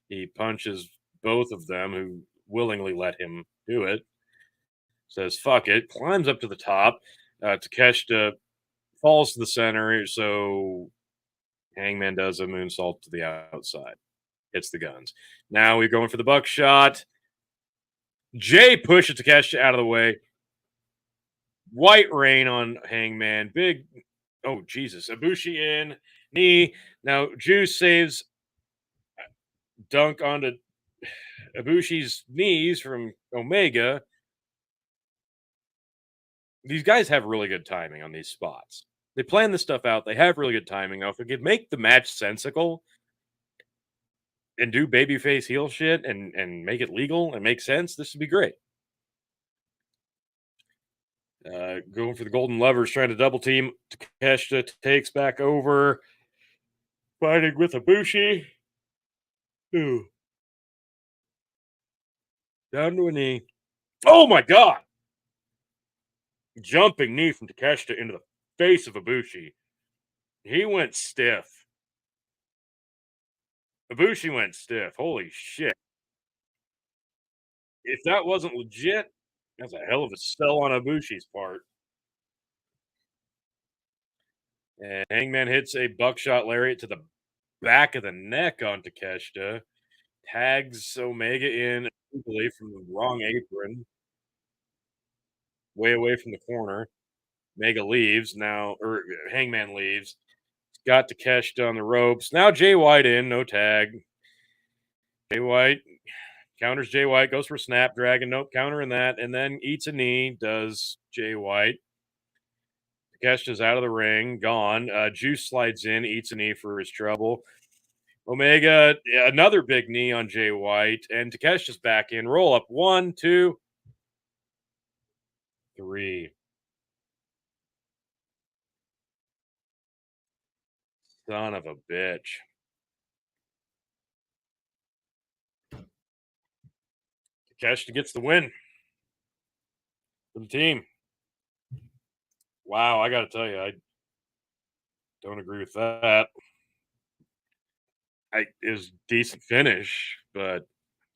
He punches both of them, who willingly let him do it. Says fuck it, climbs up to the top. Takeshita falls to the center, so Hangman does a moonsault to the outside. Hits the Guns. Now we're going for the buckshot. Jay pushes Takeshita out of the way. White rain on Hangman. Big, oh Jesus, Ibushi in knee. Now Juice saves dunk onto Ibushi's knees from Omega. These guys have really good timing on these spots. They plan this stuff out. They have really good timing. Now, if we could make the match sensical and do babyface heel shit and make it legal and make sense, this would be great. Going for the golden levers, trying to double team. Takeshita takes back over, fighting with Ibushi. Ooh. Down to a knee. Oh my god! Jumping knee from Takeshita into the face of Ibushi. He went stiff. Ibushi went stiff. Holy shit. If that wasn't legit, that's a hell of a sell on Ibushi's part. And Hangman hits a buckshot lariat to the back of the neck on Takeshita. Tags Omega in illegally from the wrong apron, way away from the corner. Omega leaves now, or Hangman leaves. Got Takeshita on the ropes. Now Jay White in, no tag. Jay White counters Jay White, goes for Snapdragon, nope, countering that, and then eats a knee, does Jay White. Takeshita's out of the ring, gone. Juice slides in, eats a knee for his trouble. Omega, another big knee on Jay White, and Takeshita's back in. Roll up. 1, 2, 3. Son of a bitch. Takeshita gets the win for the team. Wow, I got to tell you, I don't agree with that. It was a decent finish, but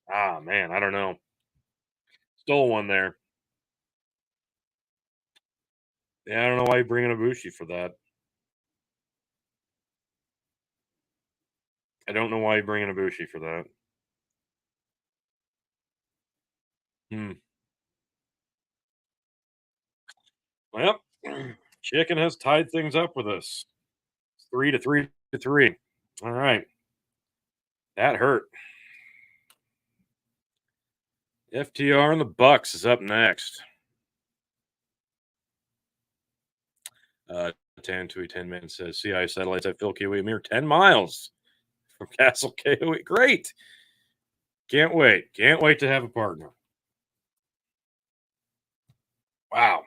man, I don't know. Stole one there. Yeah, I don't know why you bring in Ibushi for that. I don't know why you bring in Ibushi for that. Hmm. Well, Chicken has tied things up with us. 3 to 3. All right. That hurt. FTR and the Bucks is up next. 10 to 10 man says CI satellites at Phil KOE, a mere 10 miles from Castle KOE. Great. Can't wait. Can't wait to have a partner. Wow.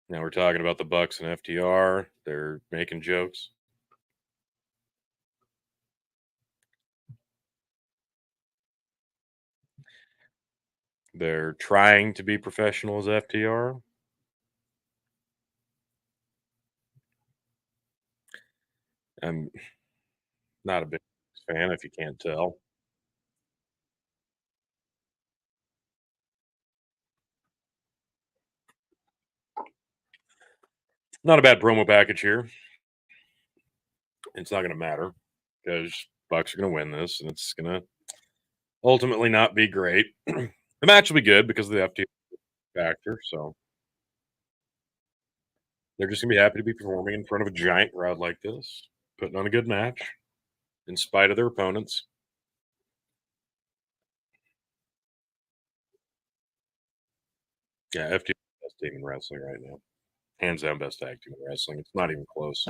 Now we're talking about the Bucks and FTR. They're making jokes. They're trying to be professional as FTR. I'm not a big fan, if you can't tell. Not a bad promo package here. It's not going to matter because Bucks are going to win this, and it's going to ultimately not be great. The match will be good because of the FTR factor, so they're just going to be happy to be performing in front of a giant crowd like this, putting on a good match in spite of their opponents. Yeah, FTR is the best team in wrestling right now. Hands down, best tag team in wrestling. It's not even close.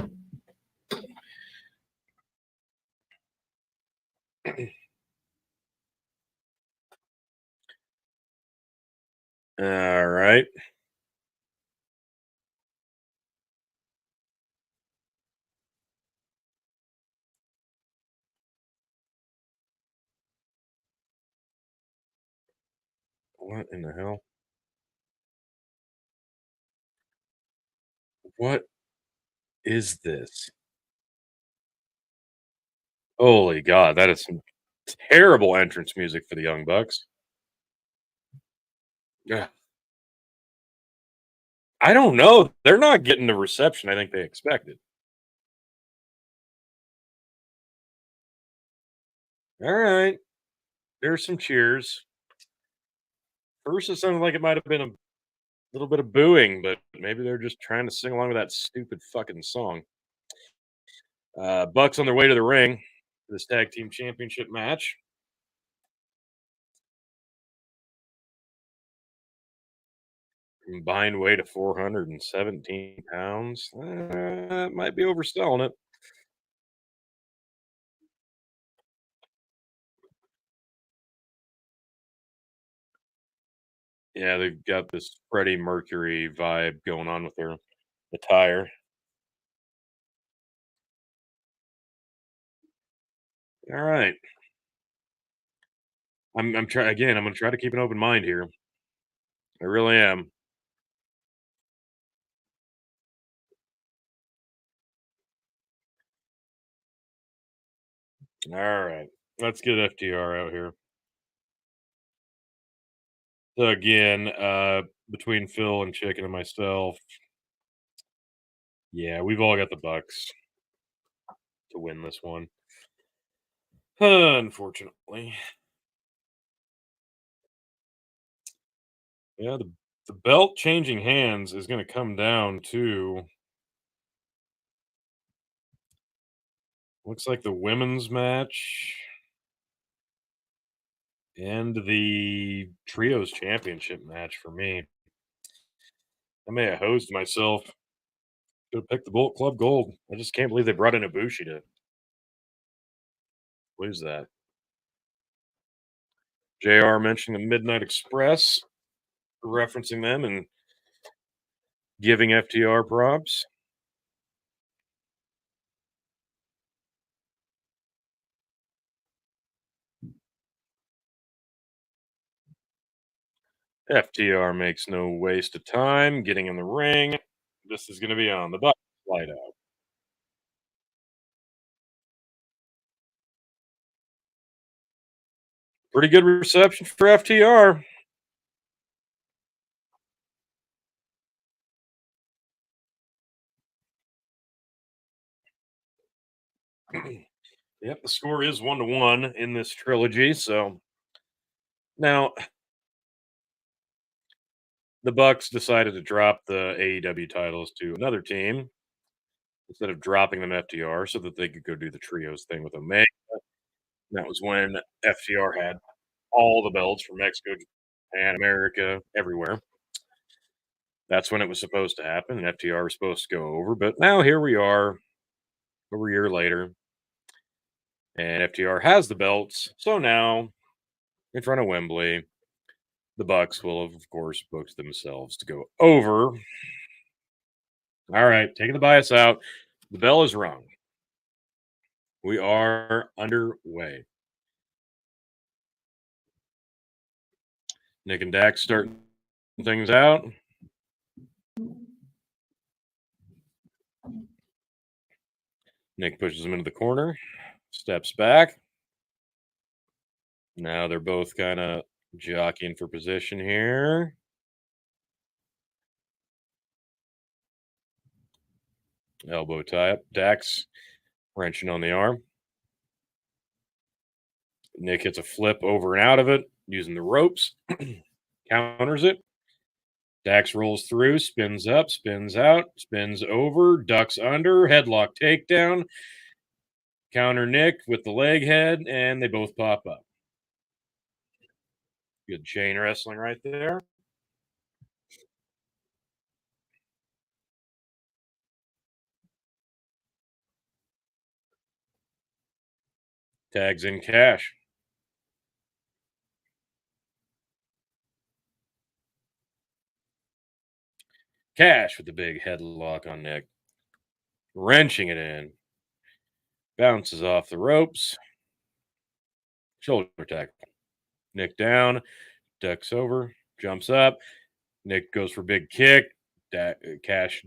All right. What in the hell? What is this? Holy God, that is some terrible entrance music for the Young Bucks. Yeah. I don't know. They're not getting the reception I think they expected. All right. There's some cheers. First, it sounded like it might have been a little bit of booing, but maybe they're just trying to sing along with that stupid fucking song. Bucks on their way to the ring for this tag team championship match. Combined weight of 417 pounds. Might be overselling it. Yeah, they've got this Freddie Mercury vibe going on with their attire. All right. I'm trying again. I'm gonna try to keep an open mind here. I really am. All right. Let's get FTR out here. So again, between Phil and Chicken and myself, yeah, we've all got the Bucks to win this one. Unfortunately. Yeah, the belt changing hands is gonna come down to looks like the women's match and the trios championship match for me. I may have hosed myself. Should have picked the Bullet Club Gold. I just can't believe they brought in Ibushi to lose that. JR mentioning the Midnight Express, referencing them and giving FTR props. FTR makes no waste of time getting in the ring. This is going to be on the butt slide out. Pretty good reception for FTR. Yep, the score is 1-1 in this trilogy. So now the Bucks decided to drop the AEW titles to another team instead of dropping them FTR so that they could go do the trios thing with Omega. That was when FTR had all the belts from Mexico, Japan, America, everywhere. That's when it was supposed to happen, and FTR was supposed to go over. But now here we are, over a year later, and FTR has the belts. So now, in front of Wembley, the Bucks will have, of course, booked themselves to go over. All right, taking the bias out. The bell is rung. We are underway. Nick and Dax starting things out. Nick pushes him into the corner, steps back. Now they're both kind of jockeying for position here. Elbow tie up. Dax wrenching on the arm. Nick hits a flip over and out of it using the ropes. Counters it. Dax rolls through, spins up, spins out, spins over, ducks under, headlock takedown. Counter Nick with the leg head, and they both pop up. Good chain wrestling right there. Tags in Cash. Cash with the big headlock on Nick. Wrenching it in. Bounces off the ropes. Shoulder tackle. Nick down. Ducks over. Jumps up. Nick goes for big kick. Cash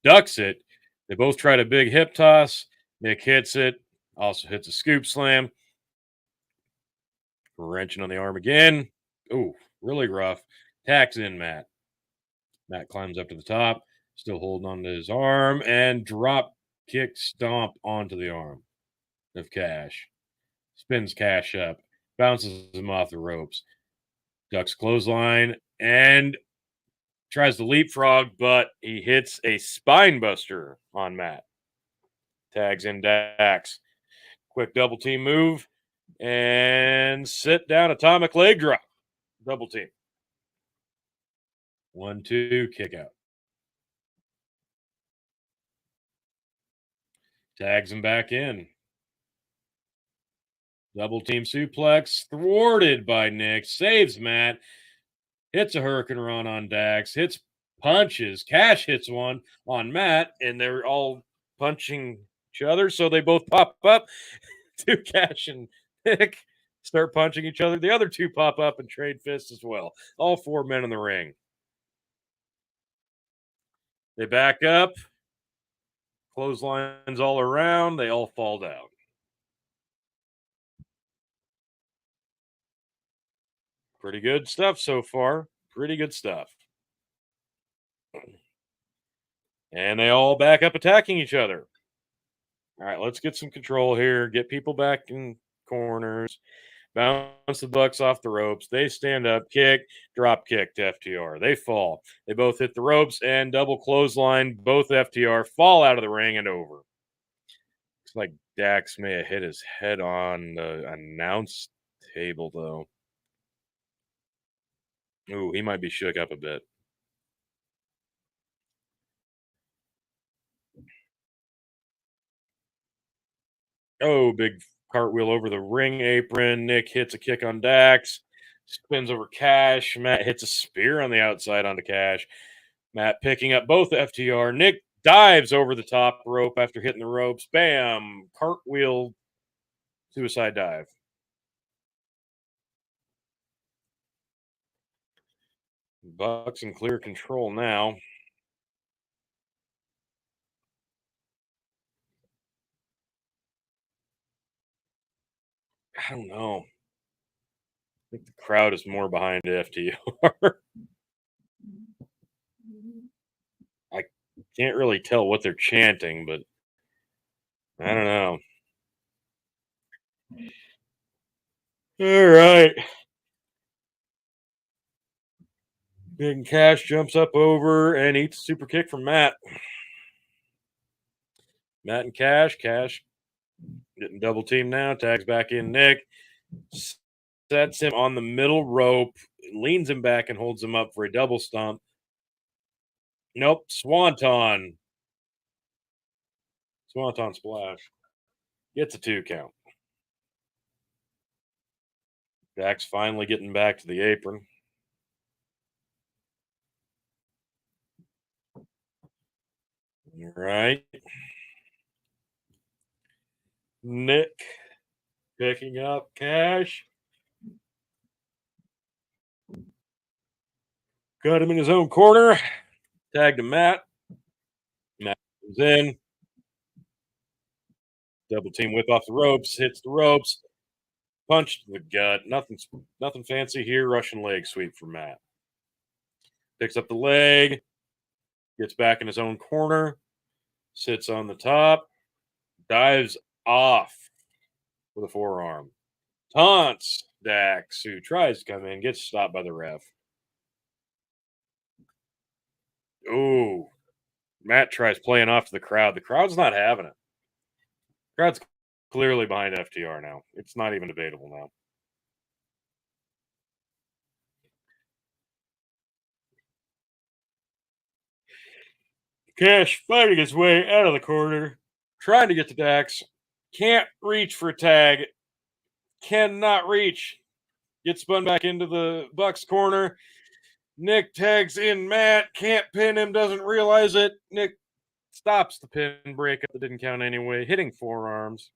ducks it. They both tried a big hip toss. Nick hits it. Also hits a scoop slam. Wrenching on the arm again. Ooh, really rough. Tacks in Matt. Matt climbs up to the top, still holding on to his arm, and drop kick stomp onto the arm of Cash. Spins Cash up, bounces him off the ropes, ducks clothesline, and tries to leapfrog, but he hits a spine buster on Matt. Tags in Dax. Quick double team move and sit down atomic leg drop. Double team. 1-2, kick out. Tags him back in. Double team suplex, thwarted by Nick, saves Matt, hits a Hurricane Run on Dax, hits punches. Cash hits one on Matt, and they're all punching each other, so they both pop up. Two Cash and Nick start punching each other. The other two pop up and trade fists as well. All four men in the ring. They back up, clotheslines all around, they all fall down. Pretty good stuff so far. Pretty good stuff. And they all back up attacking each other. All right, let's get some control here. Get people back in corners. Bounce the Bucks off the ropes. They stand up, kick, drop kick to FTR. They fall. They both hit the ropes and double clothesline. Both FTR fall out of the ring and over. Looks like Dax may have hit his head on the announce table, though. Ooh, he might be shook up a bit. Oh, big cartwheel over the ring apron. Nick hits a kick on Dax. Spins over Cash. Matt hits a spear on the outside onto Cash. Matt picking up both FTR. Nick dives over the top rope after hitting the ropes. Bam! Cartwheel suicide dive. Bucks in clear control now. I don't know. I think the crowd is more behind FTR. I can't really tell what they're chanting, but I don't know. All right. Big Cash jumps up over and eats a super kick from Matt. Matt and Cash. Cash getting double teamed now. Tags back in Nick. Sets him on the middle rope. Leans him back and holds him up for a double stomp. Nope. Swanton. Swanton splash. Gets a 2 count. Dax finally getting back to the apron. All right. Nick picking up Cash. Got him in his own corner. Tagged to Matt. Matt comes in. Double team whip off the ropes. Hits the ropes. Punch to the gut. Nothing fancy here. Russian leg sweep for Matt. Picks up the leg. Gets back in his own corner. Sits on the top. Dives off with a forearm. Taunts Dax, who tries to come in, gets stopped by the ref. Ooh. Matt tries playing off to the crowd. The crowd's not having it. The crowd's clearly behind FTR now. It's not even debatable now. Cash fighting his way out of the corner, trying to get to Dax. Can't reach for tag. Cannot reach. Gets spun back into the Bucks corner. Nick tags in Matt. Can't pin him. Doesn't realize it. Nick stops the pin breakup that didn't count anyway. Hitting forearms.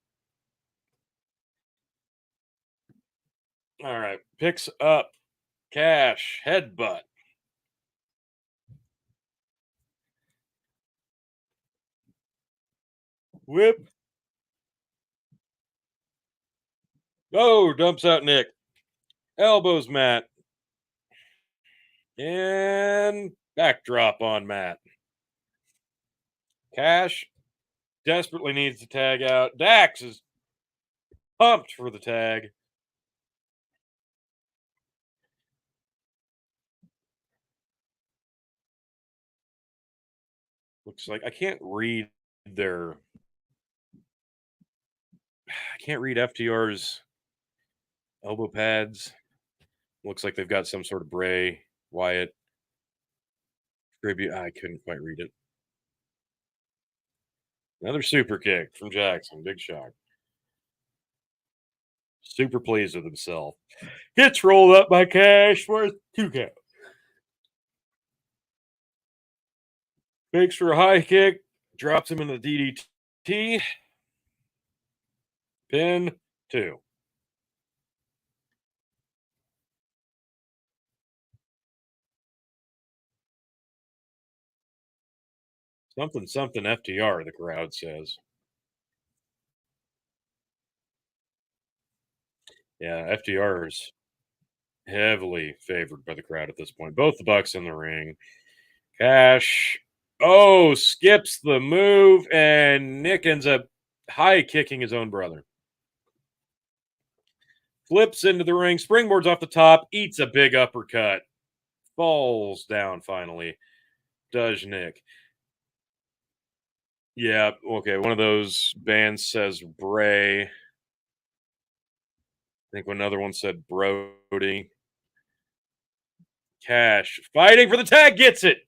All right. Picks up Cash. Headbutt. Whip. Oh, dumps out Nick. Elbows Matt. And backdrop on Matt. Cash desperately needs to tag out. Dax is pumped for the tag. Looks like I can't read their. I can't read FTR's elbow pads. Looks like they've got some sort of Bray Wyatt tribute. I couldn't quite read it. Another super kick from Jackson. Big shock. Super pleased with himself. Gets rolled up by Cash for a 2 count. Fakes for a high kick. Drops him in the DDT. Pin 2. Something, something FTR, the crowd says. Yeah, FTR is heavily favored by the crowd at this point. Both the Bucks in the ring. Cash. Oh, skips the move, and Nick ends up high kicking his own brother. Flips into the ring, springboards off the top, eats a big uppercut. Falls down finally. Does Nick. Yeah, okay. One of those bands says Bray. I think another one said Brody. Cash fighting for the tag, gets it.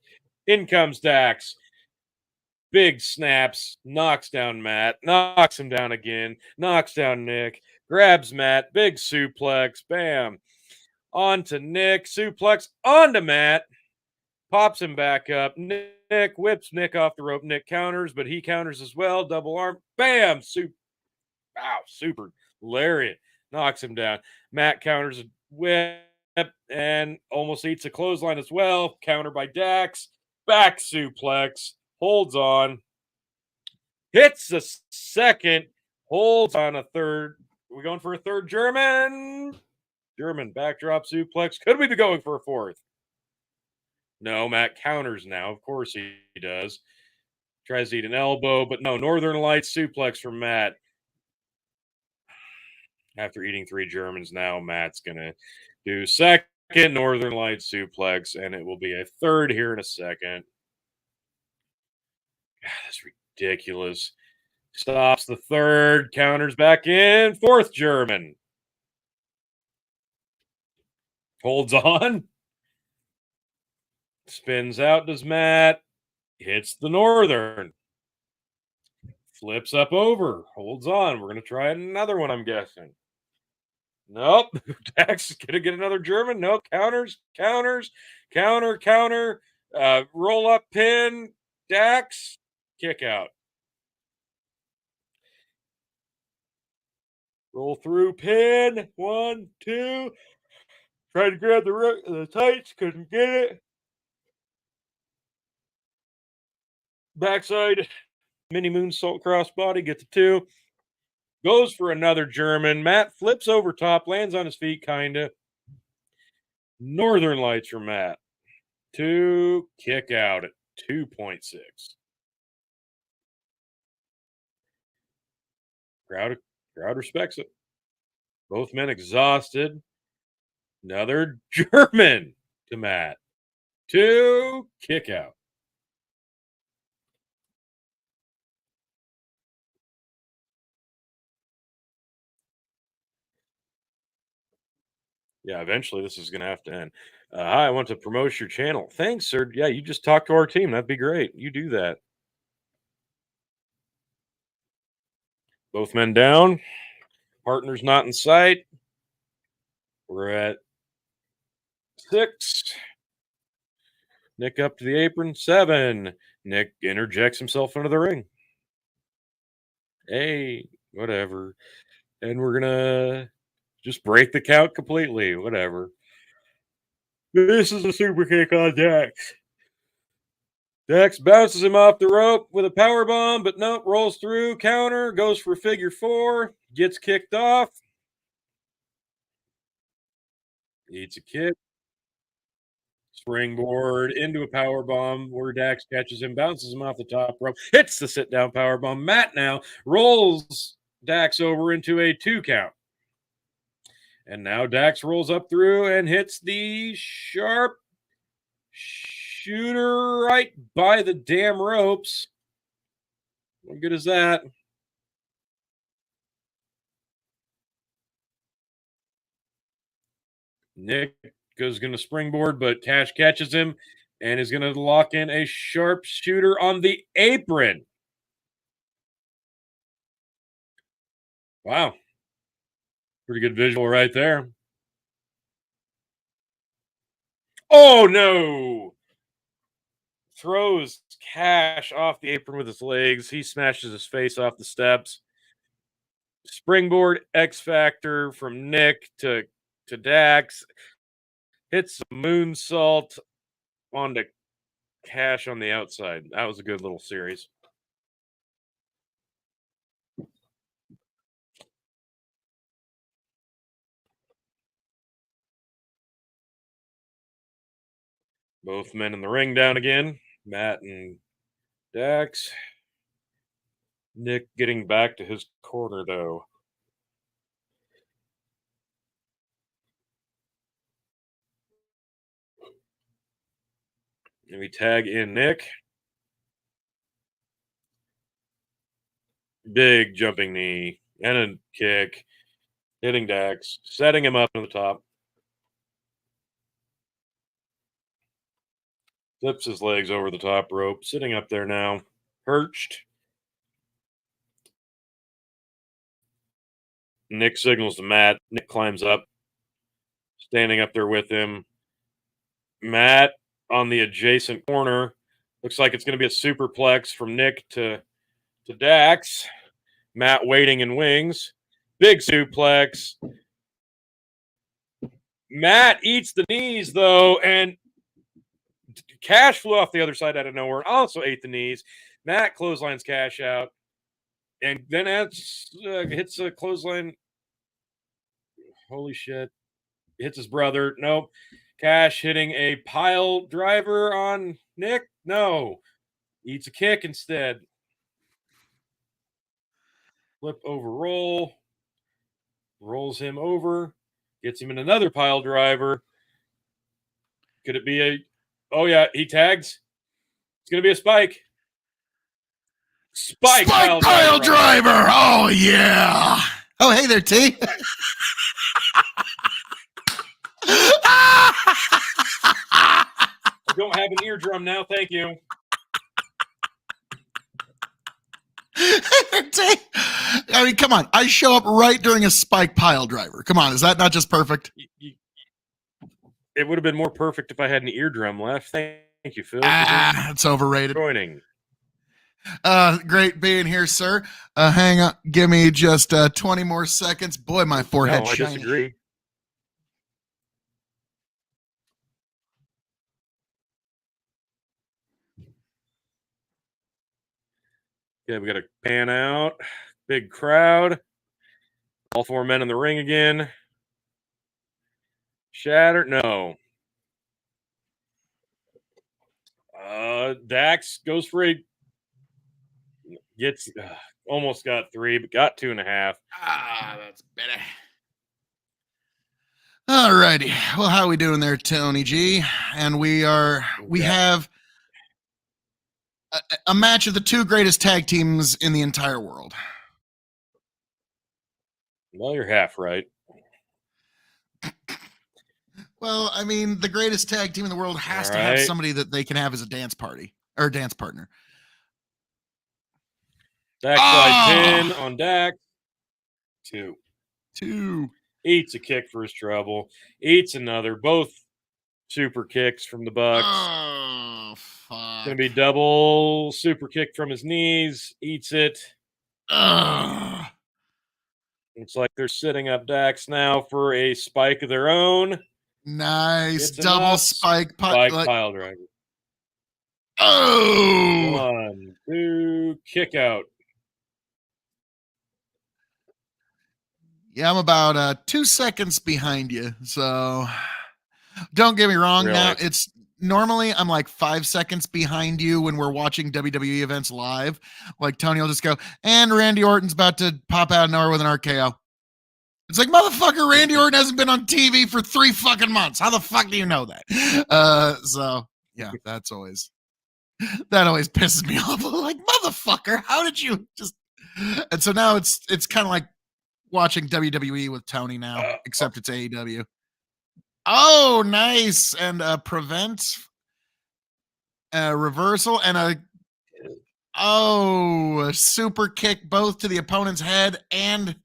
In comes Dax. Big snaps, knocks down Matt, knocks him down again, knocks down Nick, grabs Matt, big suplex, bam. On to Nick, suplex, onto Matt, pops him back up. Nick whips Nick off the rope. Nick counters, but he counters as well. Double arm, bam, super lariat, knocks him down. Matt counters a whip and almost eats a clothesline as well. Counter by Dax, back suplex, holds on, hits a second, holds on a third. Are we going for a third German? German backdrop suplex. Could we be going for a fourth? No, Matt counters now. Of course he does. Tries to eat an elbow, but no. Northern Lights suplex from Matt. After eating 3 Germans, now Matt's going to do second Northern Lights suplex, and it will be a third here in a second. God, that's ridiculous. Stops the third, counters back in, fourth German. Holds on. Spins out, does Matt. Hits the Northern. Flips up over. Holds on. We're going to try another one, I'm guessing. Nope. Dax is going to get another German. Nope. Counters. Counter. Roll up pin. Dax. Kick out. Roll through pin. 1, 2. Tried to grab the tights. Couldn't get it. Backside. Mini moonsault crossbody. Gets a 2. Goes for another German. Matt flips over top. Lands on his feet, kind of. Northern Lights from Matt. 2. Kick out at 2.6. Crowd respects it. Both men exhausted. Another German to Matt. 2. Kick out. Yeah, eventually this is going to have to end. Hi, I want to promote your channel. Thanks, sir. Yeah, you just talk to our team. That'd be great. You do that. Both men down. Partner's not in sight. We're at 6. Nick up to the apron. 7. Nick interjects himself into the ring. Hey, whatever. And we're gonna just break the count completely. Whatever. This is a super kick on Dax. Dax bounces him off the rope with a power bomb, but nope, rolls through, counter, goes for figure 4, gets kicked off. Eats a kick. Springboard into a power bomb where Dax catches him, bounces him off the top rope, hits the sit down power bomb. Matt now rolls Dax over into a 2 count. And now Dax rolls up through and hits the sharp shooter right by the damn ropes. What good is that? Nick is going to springboard, but Cash catches him and is going to lock in a sharp shooter on the apron. Wow. Pretty good visual right there. Oh, no. Throws Cash off the apron with his legs. He smashes his face off the steps. Springboard X Factor from Nick to Dax. Hits a moonsault onto Cash on the outside. That was a good little series. Both men in the ring down again. Matt and Dax. Nick getting back to his corner, though. And we tag in Nick. Big jumping knee and a kick. Hitting Dax. Setting him up on the top. Flips his legs over the top rope. Sitting up there now. Perched. Nick signals to Matt. Nick climbs up. Standing up there with him. Matt on the adjacent corner. Looks like it's going to be a superplex from Nick to Dax. Matt waiting in wings. Big suplex. Matt eats the knees, though, and Cash flew off the other side out of nowhere and also ate the knees. Matt clotheslines Cash out. And then hits a clothesline. Holy shit. Hits his brother. Nope. Cash hitting a pile driver on Nick. No. Eats a kick instead. Flip over roll. Rolls him over. Gets him in another pile driver. Could it be a... Oh, yeah. He tags. It's going to be a spike. Spike pile driver. Oh, yeah. Oh, hey there, T. I don't have an eardrum now. Thank you. I mean, come on. I show up right during a spike pile driver. Come on. Is that not just perfect? It would have been more perfect if I had an eardrum left. Thank you, Phil. It's overrated. Joining. Great being here, sir. Hang on. Give me just 20 more seconds. Boy, my forehead I shiny. disagree. Yeah, we got to pan out. Big crowd. All 4 men in the ring again. Shatter. No. Dax goes for a... Gets... almost got 3, but got 2.5. That's better. All righty. Well, how are we doing there, Tony G? And we have a match of the 2 greatest tag teams in the entire world. Well, you're half right. Well, I mean, the greatest tag team in the world has to have somebody that they can have as a dance party or dance partner. Dax slide pin on Dax. Two. Eats a kick for his trouble. Eats another. Both super kicks from the Bucks. Oh, fuck. Gonna be double super kick from his knees. Eats it. Ugh. Looks like they're sitting up Dax now for a spike of their own. Nice. It's Double enough. spike Pile driver. Oh. 1, 2, kick out. Yeah, I'm about 2 seconds behind you. So don't get me wrong. Really? Now it's normally I'm like 5 seconds behind you when we're watching WWE events live. Like Tony will just go, and Randy Orton's about to pop out of nowhere with an RKO. It's like, motherfucker, Randy Orton hasn't been on TV for 3 fucking months. How the fuck do you know that? So yeah, that always pisses me off. Like, motherfucker, how did you just? And so now it's kind of like watching WWE with Tony now, except it's AEW. Oh, nice. And prevent reversal and a super kick both to the opponent's head and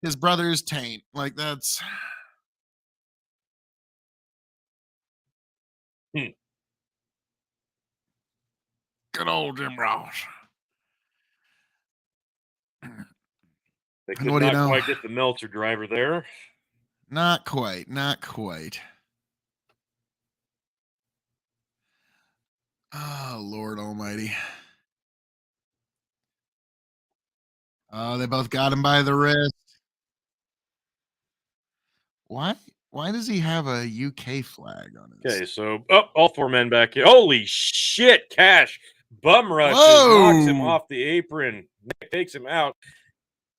his brother's taint. Like, that's good old Jim Ross. They could What do you not know? quite get the Meltzer driver there. Not quite. Not quite. Oh, Lord Almighty. Oh, they both got him by the wrist. Why? Why does he have a UK flag on his? Okay, so all 4 men back here. Holy shit, Cash bum rushes, Whoa! knocks him off the apron. Nick takes him out.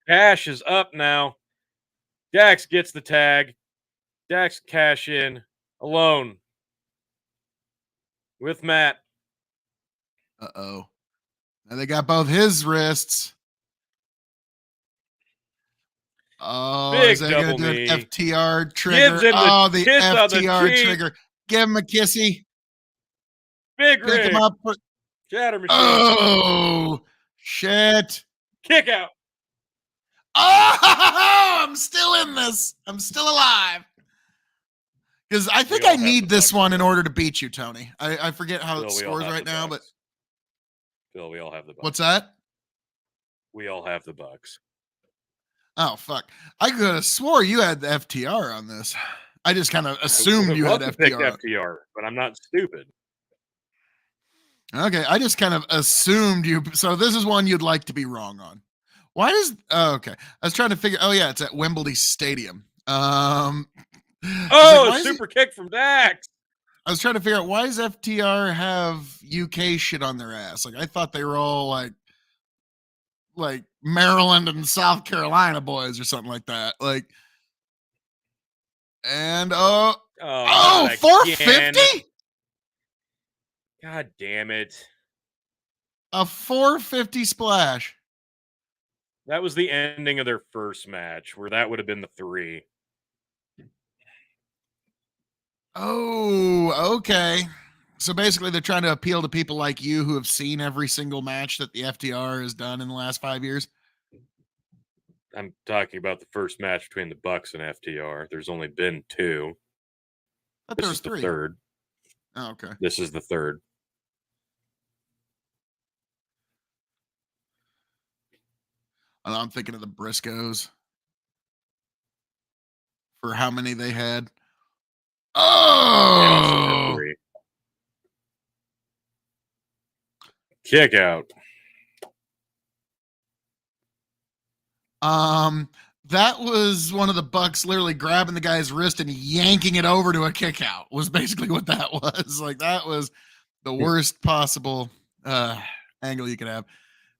Cash is up now. Dax gets the tag. Dax cash in alone with Matt. Uh-oh. Now they got both his wrists. Oh, Big is they gonna double do an knee. FTR trigger? Gives him the kiss on the FTR cheek. trigger. Give him a kissy. Big Pick rig. him up. Chatter machine. Oh, shit. Kick out. Oh, I'm still in this. I'm still alive. Because I think I need this one in order to beat you, Tony. I forget how it scores right now, but Phil, we all have the Bucks. What's that? We all have the Bucks. Oh, fuck. I could have swore you had the FTR on this. I just kind of assumed you had FTR, but I'm not stupid. Okay, I just kind of assumed you. So this is one you'd like to be wrong on. Why does? Oh, okay, I was trying to figure. Oh yeah, it's at Wembley Stadium. Super kick from Dax. I was trying to figure out why does FTR have UK shit on their ass? Like I thought they were all like Maryland and South Carolina boys or something like that. Like, and 450. God damn it. A 450 splash. That was the ending of their first match, where that would have been the 3. Oh, okay. So basically, they're trying to appeal to people like you who have seen every single match that the FTR has done in the last 5 years. I'm talking about the first match between the Bucks and FTR. There's only been 2. This is the 3rd. Oh, okay. This is the 3rd. I'm thinking of the Briscoes for how many they had. Oh, had 3. Kick out. That was one of the Bucks literally grabbing the guy's wrist and yanking it over to a kick out was basically what that was. Like that was the worst possible angle you could have.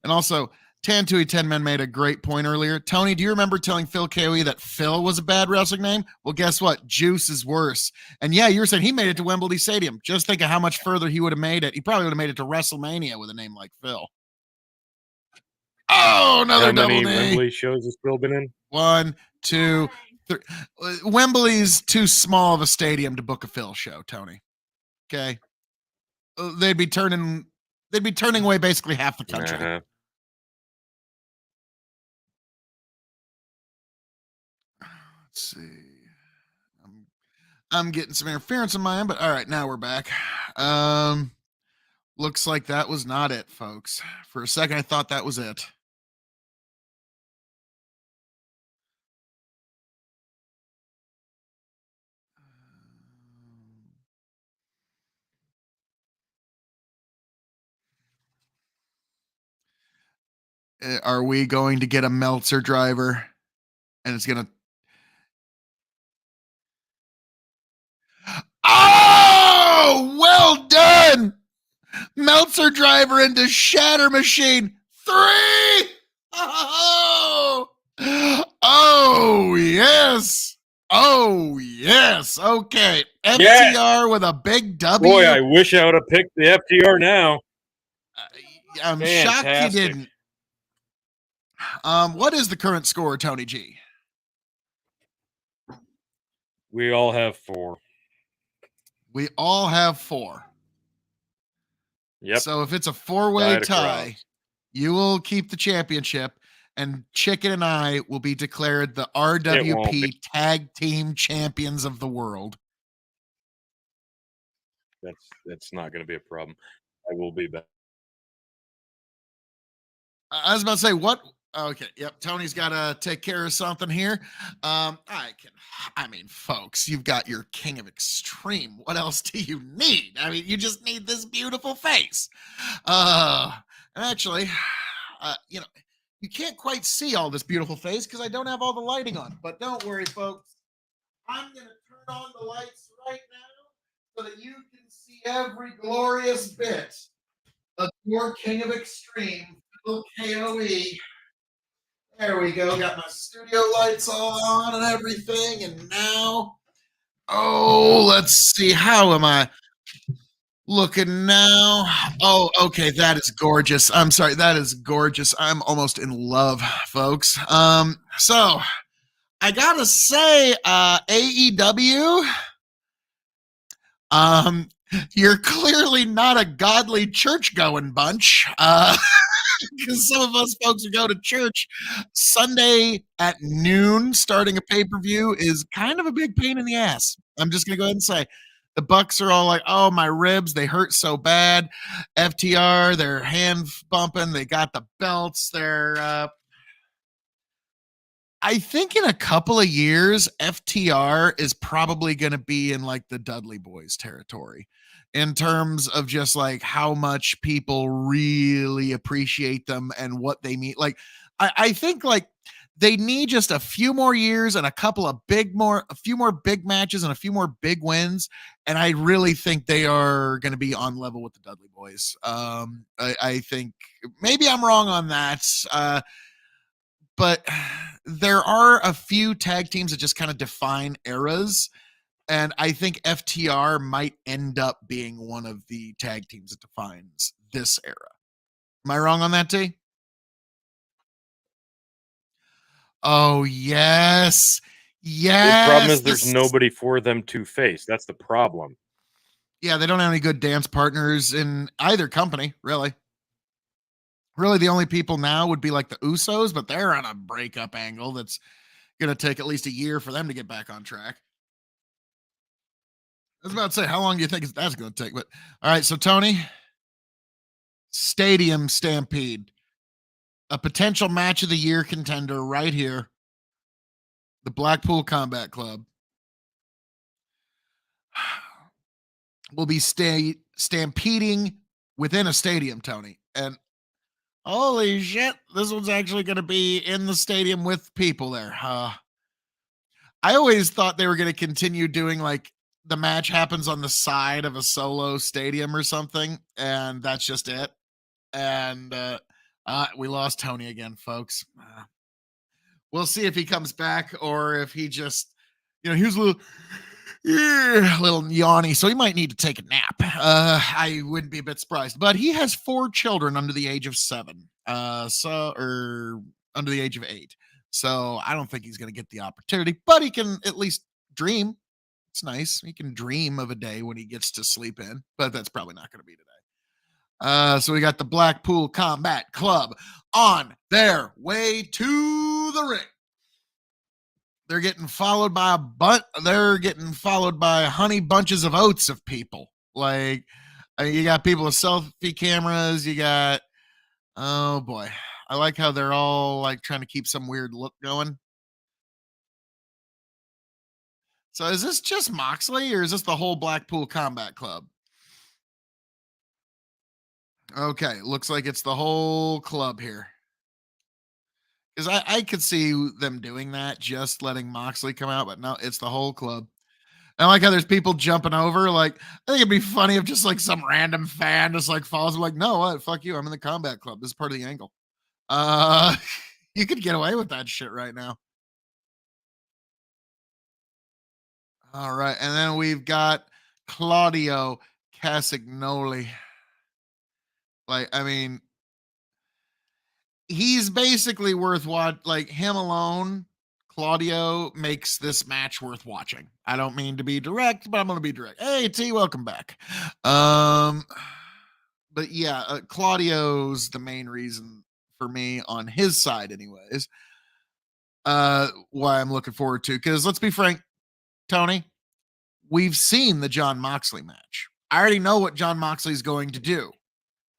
And also, Tantui 10 Men made a great point earlier. Tony, do you remember telling Phil KOE that Phil was a bad wrestling name? Well, guess what? Juice is worse. And yeah, you were saying he made it to Wembley Stadium. Just think of how much further he would have made it. He probably would have made it to WrestleMania with a name like Phil. Oh, another double knee. How many Wembley shows has Phil been in? 1, 2, 3. Wembley's too small of a stadium to book a Phil show, Tony. Okay. They'd be turning away basically half the country. Let's see. I'm getting some interference on my end, but all right, now we're back. Looks like that was not it, folks. For a second, I thought that was it. Are we going to get a Meltzer driver? And it's going to. Oh, well done. Meltzer driver into Shatter Machine 3. Oh, oh yes. Oh, yes. Okay. FTR Yes. with a big W. Boy, I wish I would have picked the FTR now. I'm shocked you didn't. What is the current score, Tony G? We all have 4. We all have 4. Yep. So if it's a 4-way tie, you will keep the championship, and Chicken and I will be declared the RWP Tag Team Champions of the world. That's not going to be a problem. I will be back. I was about to say, what? Okay, yep. Tony's got to take care of something here. I mean, folks, you've got your King of Extreme. What else do you need? I mean, you just need this beautiful face. Actually, you know, you can't quite see all this beautiful face because I don't have all the lighting on. But don't worry, folks. I'm going to turn on the lights right now so that you can see every glorious bit of your King of Extreme, Phil KOE. There we go. Got my studio lights all on and everything. And now, oh, let's see. How am I looking now? Oh, okay. That is gorgeous. I'm sorry. That is gorgeous. I'm almost in love, folks. So I gotta say, AEW, you're clearly not a godly church-going bunch. Because some of us folks who go to church Sunday at noon starting a pay-per-view is kind of a big pain in the ass. I'm just gonna go ahead and say the Bucks are all like, oh, my ribs, they hurt so bad. FTR, they're hand bumping, they got the belts, they're I think in a couple of years, FTR is probably going to be in like the Dudley Boys territory in terms of just like how much people really appreciate them and what they mean. Like, I think like they need just a few more years and a few more big matches and a few more big wins. And I really think they are going to be on level with the Dudley Boys. I think maybe I'm wrong on that. But there are a few tag teams that just kind of define eras. And I think FTR might end up being one of the tag teams that defines this era. Am I wrong on that, T? Oh, yes. Yes. The problem is there's nobody for them to face. That's the problem. Yeah, they don't have any good dance partners in either company, really. Really, the only people now would be like the Usos, but they're on a breakup angle that's going to take at least a year for them to get back on track. I was about to say, how long do you think that's going to take? But all right, so Tony, Stadium Stampede, a potential match of the year contender right here, the Blackpool Combat Club will be stampeding within a stadium, Tony. And holy shit, this one's actually going to be in the stadium with people there. I always thought they were going to continue doing like the match happens on the side of a solo stadium or something, and that's just it. And we lost Tony again, folks. We'll see if he comes back or if he just, he was a little yawny, so he might need to take a nap. I wouldn't be a bit surprised, but he has 4 children under the age of 7, or under the age of 8. So I don't think he's going to get the opportunity, but he can at least dream. It's nice. He can dream of a day when he gets to sleep in, but that's probably not going to be today. So we got the Blackpool Combat Club on their way to the ring. They're getting followed by they're getting followed by honey bunches of oats of people. Like, you got people with selfie cameras. You got, oh boy, I like how they're all like trying to keep some weird look going. So is this just Moxley or is this the whole Blackpool Combat Club? Okay, looks like it's the whole club here. Because I could see them doing that, just letting Moxley come out, but no, it's the whole club. I like how there's people jumping over. Like, I think it'd be funny if just like some random fan just like follows. I'm like, no, what? Fuck you. I'm in the Combat Club. This is part of the angle. You could get away with that shit right now. All right, and then we've got Claudio Castagnoli. Like, I mean, he's basically worth what, like him alone. Claudio makes this match worth watching. I don't mean to be direct, but I'm going to be direct. Hey, T, welcome back. But yeah, Claudio's the main reason for me on his side, anyways. Why I'm looking forward to, because let's be frank, Tony, we've seen the Jon Moxley match. I already know what Jon Moxley's going to do.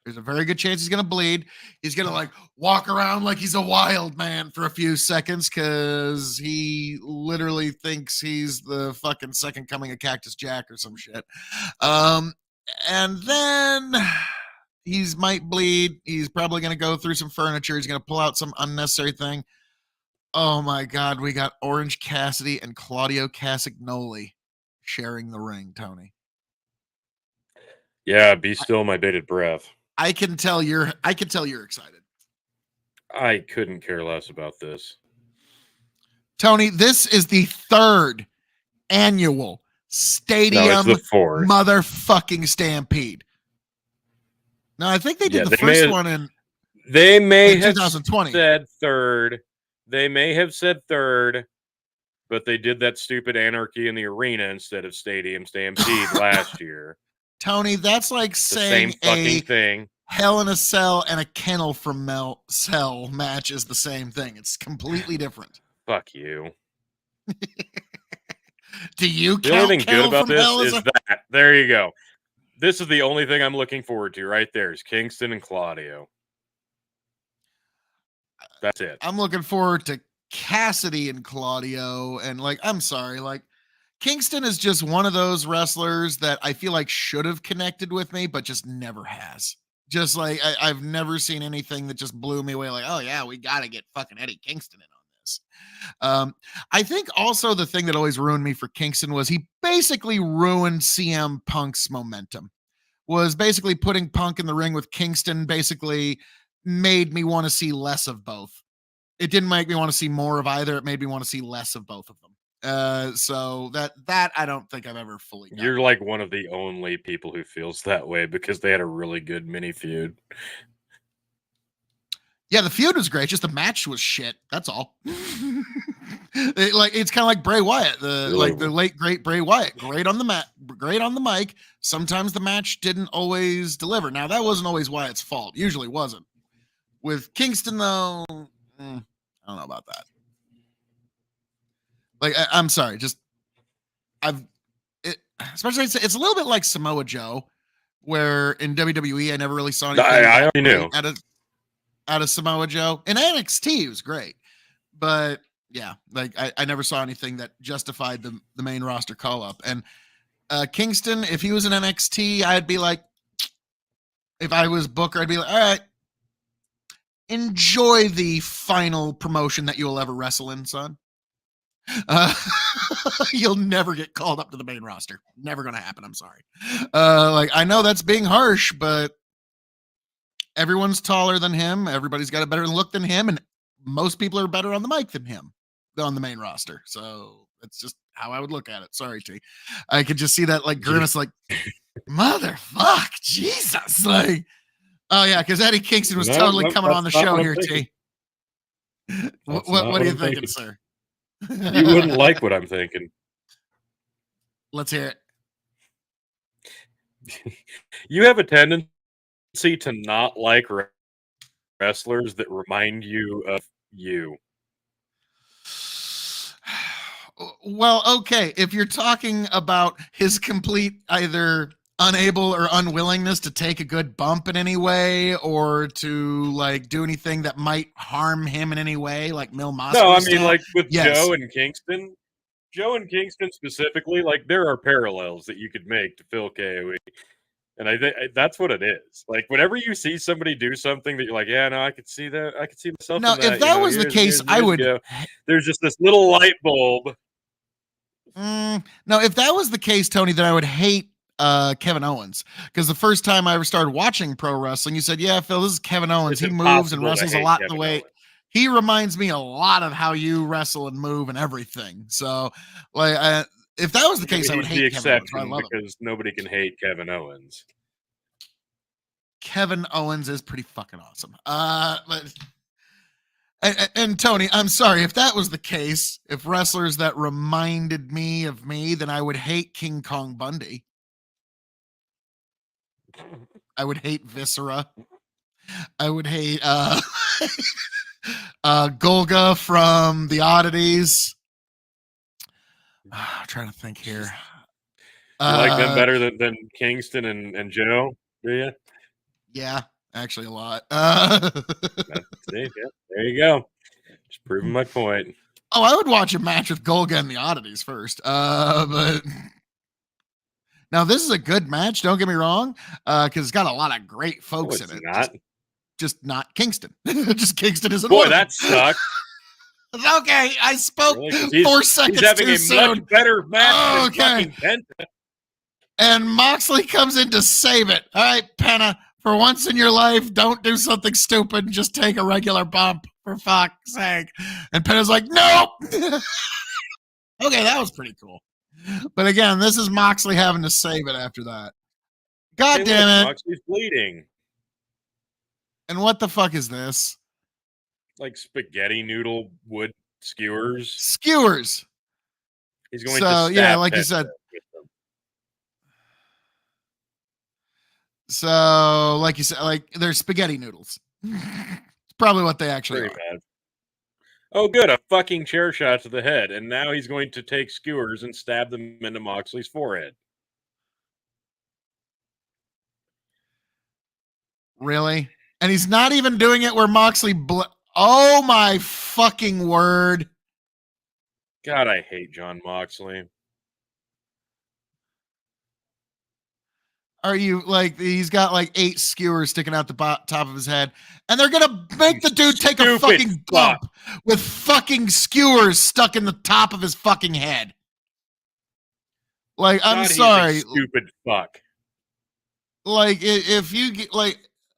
There's a very good chance he's going to bleed. He's going to like walk around like he's a wild man for a few seconds because he literally thinks he's the fucking second coming of Cactus Jack or some shit. And then he's might bleed. He's probably going to go through some furniture. He's going to pull out some unnecessary thing. Oh my God. We got Orange Cassidy and Claudio Castagnoli sharing the ring, Tony. Yeah, be still my bated breath. I can tell you're excited. I couldn't care less about this. Tony, this is the third annual Stadium motherfucking Stampede. No, I think they did the first one in They may have 2020. Said third. They may have said third, but they did that stupid Anarchy in the Arena instead of Stadium Stampede last year. Tony, that's like saying the same fucking thing. Hell in a Cell and a Kennel from Cell match is the same thing. It's completely different. Fuck you. Do you the only thing good about this is that there you go. This is the only thing I'm looking forward to right there is Kingston and Claudio. That's it. I'm looking forward to Cassidy and Claudio, and like, I'm sorry, like Kingston is just one of those wrestlers that I feel like should have connected with me, but just never has. Just like I've never seen anything that just blew me away. Like, oh yeah, we got to get fucking Eddie Kingston in on this. I think also the thing that always ruined me for Kingston was he basically ruined CM Punk's momentum. Was basically putting Punk in the ring with Kingston basically made me want to see less of both. It didn't make me want to see more of either. It made me want to see less of both of them. So that I don't think I've ever fully gotten. You're like one of the only people who feels that way because they had a really good mini feud. Yeah, the feud was great. Just the match was shit. That's all. It's kind of like Bray Wyatt, the late great Bray Wyatt. Great on the mic. Sometimes the match didn't always deliver. Now that wasn't always Wyatt's fault. Usually wasn't. With Kingston though, I don't know about that. Like, I'm sorry, especially it's a little bit like Samoa Joe, where in WWE I never really saw anything. I already knew out of Samoa Joe. In NXT, he was great, but yeah, like I never saw anything that justified the main roster call up. And Kingston, if he was in NXT, I'd be like, if I was Booker, I'd be like, all right, enjoy the final promotion that you will ever wrestle in, son. You'll never get called up to the main roster. Never gonna happen. I'm sorry. Like, I know that's being harsh, but everyone's taller than him. Everybody's got a better look than him, and most people are better on the mic than him on the main roster. So that's just how I would look at it. Sorry, T. I could just see that like grimace, like motherfuck, Jesus, like, oh yeah, because Eddie Kingston was totally coming on the show here, T. What are you thinking, sir? You wouldn't like what I'm thinking. Let's hear it. You have a tendency to not like wrestlers that remind you of you. Well, okay. If you're talking about his complete either unable or unwillingness to take a good bump in any way or to like do anything that might harm him in any way, like Mil No, Moscow I mean, style, like with yes. Joe and Kingston specifically, like there are parallels that you could make to Phil KOE. And I think that's what it is. Like whenever you see somebody do something that you're like, yeah, no, I could see that. I could see myself Now, in if that. that was the case, Years and I years would. ago. There's just this little light bulb. No, if that was the case, Tony, then I would hate Kevin Owens, because the first time I ever started watching pro wrestling, you said, "Yeah, Phil, this is Kevin Owens. It's He moves and impossible to wrestles a hate lot Kevin the way." Owens. He reminds me a lot of how you wrestle and move and everything. So, like, if that was the case, I would He's the hate Kevin Owens. But I exception love him. because nobody can hate Kevin Owens. Kevin Owens is pretty fucking awesome. But and Tony, I'm sorry if that was the case. If wrestlers that reminded me of me, then I would hate King Kong Bundy. I would hate Viscera. I would hate Golga from the Oddities. I'm trying to think here. You like them better than Kingston and Joe, do you? Yeah, actually a lot. See, yeah, there you go. Just proving my point. Oh, I would watch a match with Golga and the Oddities first. But now this is a good match. Don't get me wrong, because it's got a lot of great folks in it. Not. Just not Kingston. Just Kingston isn't Boy, one of that them. sucks. Okay, I spoke Really? 4 seconds he's having too a soon. much better match Okay. than fucking Penta. And Moxley comes in to save it. All right, Penna, for once in your life, don't do something stupid. Just take a regular bump, for fuck's sake. And Penna's like, nope. Okay, that was pretty cool. But again, this is Moxley having to save it after that. God Hey, damn look, it. Moxley's bleeding. And what the fuck is this? Like spaghetti noodle wood skewers. Skewers. He's going to stab yeah, like Penta you said. with them. So, like you said, like they're spaghetti noodles. It's probably what they actually Pretty are. bad. Oh, good. A fucking chair shot to the head. And now he's going to take skewers and stab them into Moxley's forehead. Really? And he's not even doing it where Moxley oh my fucking word. God, I hate John Moxley. Are you like, he's got like 8 skewers sticking out the top of his head, and they're gonna make the dude take a fucking bump with fucking skewers stuck in the top of his fucking head. Like, I'm sorry. Stupid fuck. Like, if you get like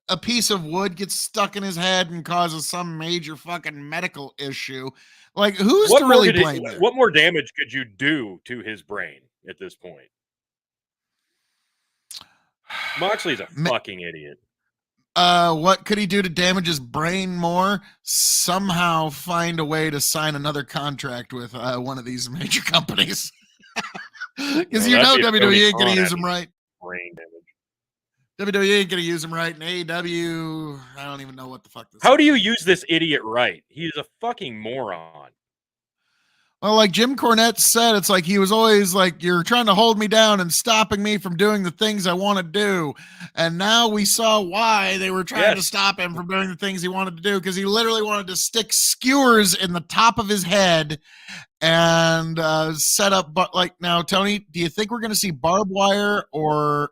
a piece of wood gets stuck in his head and causes some major fucking medical issue, like, who's to really blame there? What more damage could you do to his brain at this point? Moxley's a fucking idiot. What could he do to damage his brain more? Somehow find a way to sign another contract with one of these major companies. Because WWE ain't going to use him right. Brain damage. WWE ain't going to use him right. And AEW, I don't even know what the fuck this How do you use this idiot right? He's a fucking moron. Well, like Jim Cornette said, it's like he was always like, you're trying to hold me down and stopping me from doing the things I want to do. And now we saw why they were trying to stop him from doing the things he wanted to do, because he literally wanted to stick skewers in the top of his head and set up. But like, now, Tony, do you think we're going to see barbed wire or,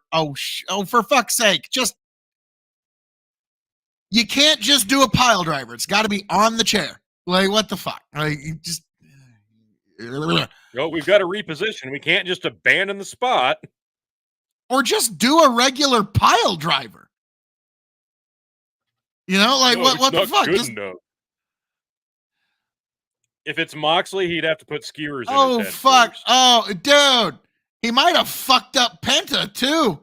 for fuck's sake, just, you can't just do a pile driver. It's got to be on the chair. Like, what the fuck? Like, you just. Well, we've got to reposition. We can't just abandon the spot. Or just do a regular pile driver. You know, like, what the fuck? If it's Moxley, he'd have to put skewers in his head fuck. First. Oh, dude. He might have fucked up Penta, too,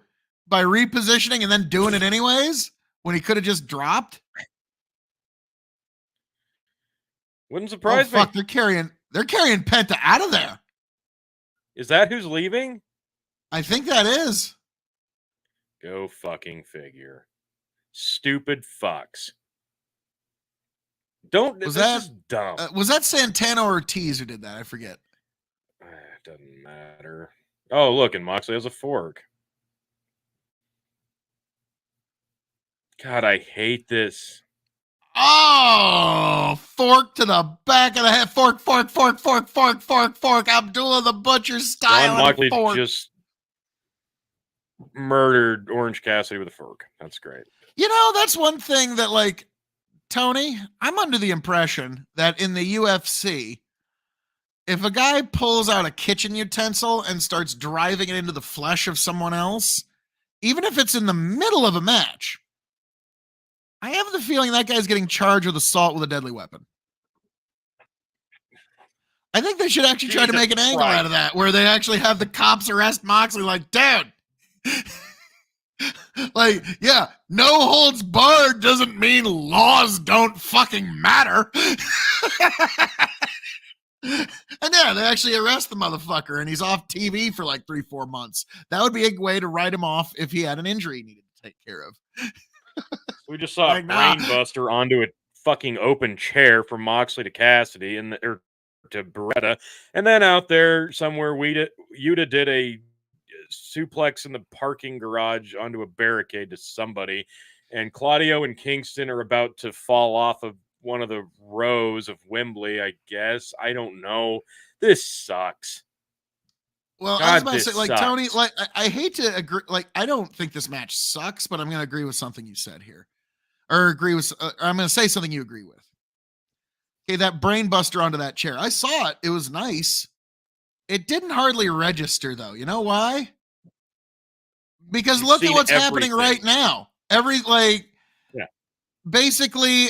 by repositioning and then doing it anyways, when he could have just dropped. Wouldn't surprise me. Fuck, they're carrying Penta out of there. Is that who's leaving? I think that is. Go fucking figure. Stupid fucks. This is dumb. Was that Santana or Ortiz who did that? I forget. Doesn't matter. Oh, look, and Moxley has a fork. God, I hate this. Oh, fork to the back of the head. Fork. Abdullah the Butcher style. Jon Moxley fork. just murdered Orange Cassidy with a fork. That's great. You know, that's one thing that, like, Tony, I'm under the impression that in the UFC, if a guy pulls out a kitchen utensil and starts driving it into the flesh of someone else, even if it's in the middle of a match, I have the feeling that guy's getting charged with assault with a deadly weapon. I think they should actually try to make an angle out of that, where they actually have the cops arrest Moxley like, dude. Like, yeah, no holds barred doesn't mean laws don't fucking matter. And yeah, they actually arrest the motherfucker and he's off TV for like 3-4 months. That would be a way to write him off if he had an injury he needed to take care of. We just saw a brainbuster onto a fucking open chair from Moxley to Cassidy or to Beretta, and then out there somewhere, Yuta did a suplex in the parking garage onto a barricade to somebody, and Claudio and Kingston are about to fall off of one of the rows of Wembley, I guess. I don't know. This sucks. Well, God, I was about to say, like, sucks. Tony, like, I hate to agree. Like, I don't think this match sucks, but I'm going to agree with something you said here. Or agree with, I'm going to say something you agree with. Okay, that brain buster onto that chair. I saw it. It was nice. It didn't hardly register, though. You know why? Because look at what's happening right now. Basically,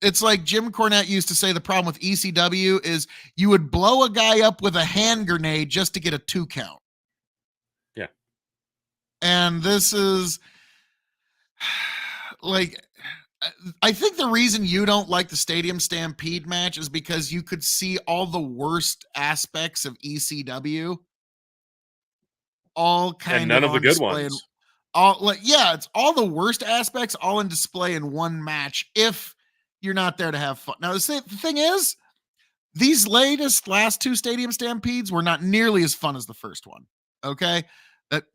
it's like Jim Cornette used to say, the problem with ECW is you would blow a guy up with a hand grenade just to get a 2 count. Yeah. And this is like, I think the reason you don't like the Stadium Stampede match is because you could see all the worst aspects of ECW. All kind and none of the good ones. It's all the worst aspects all in display in one match if you're not there to have fun. Now, the thing is, these last 2 Stadium Stampedes were not nearly as fun as the first one. Okay?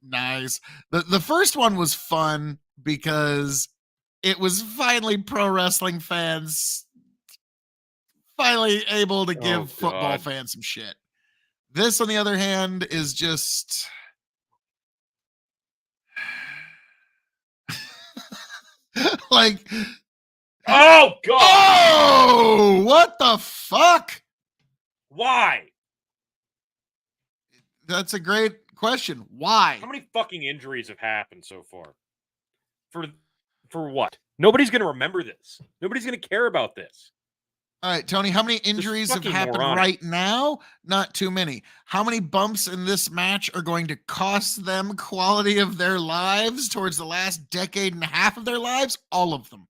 Nice. The first one was fun because it was finally pro wrestling fans finally able to give football fans some shit. This, on the other hand, is just... like, oh god, oh, what the fuck? Why? That's a great question. Why? How many fucking injuries have happened so far? For what? Nobody's gonna remember this. Nobody's gonna care about this. All right, Tony, how many injuries have happened right now? Not too many. How many bumps in this match are going to cost them quality of their lives towards the last decade and a half of their lives? All of them.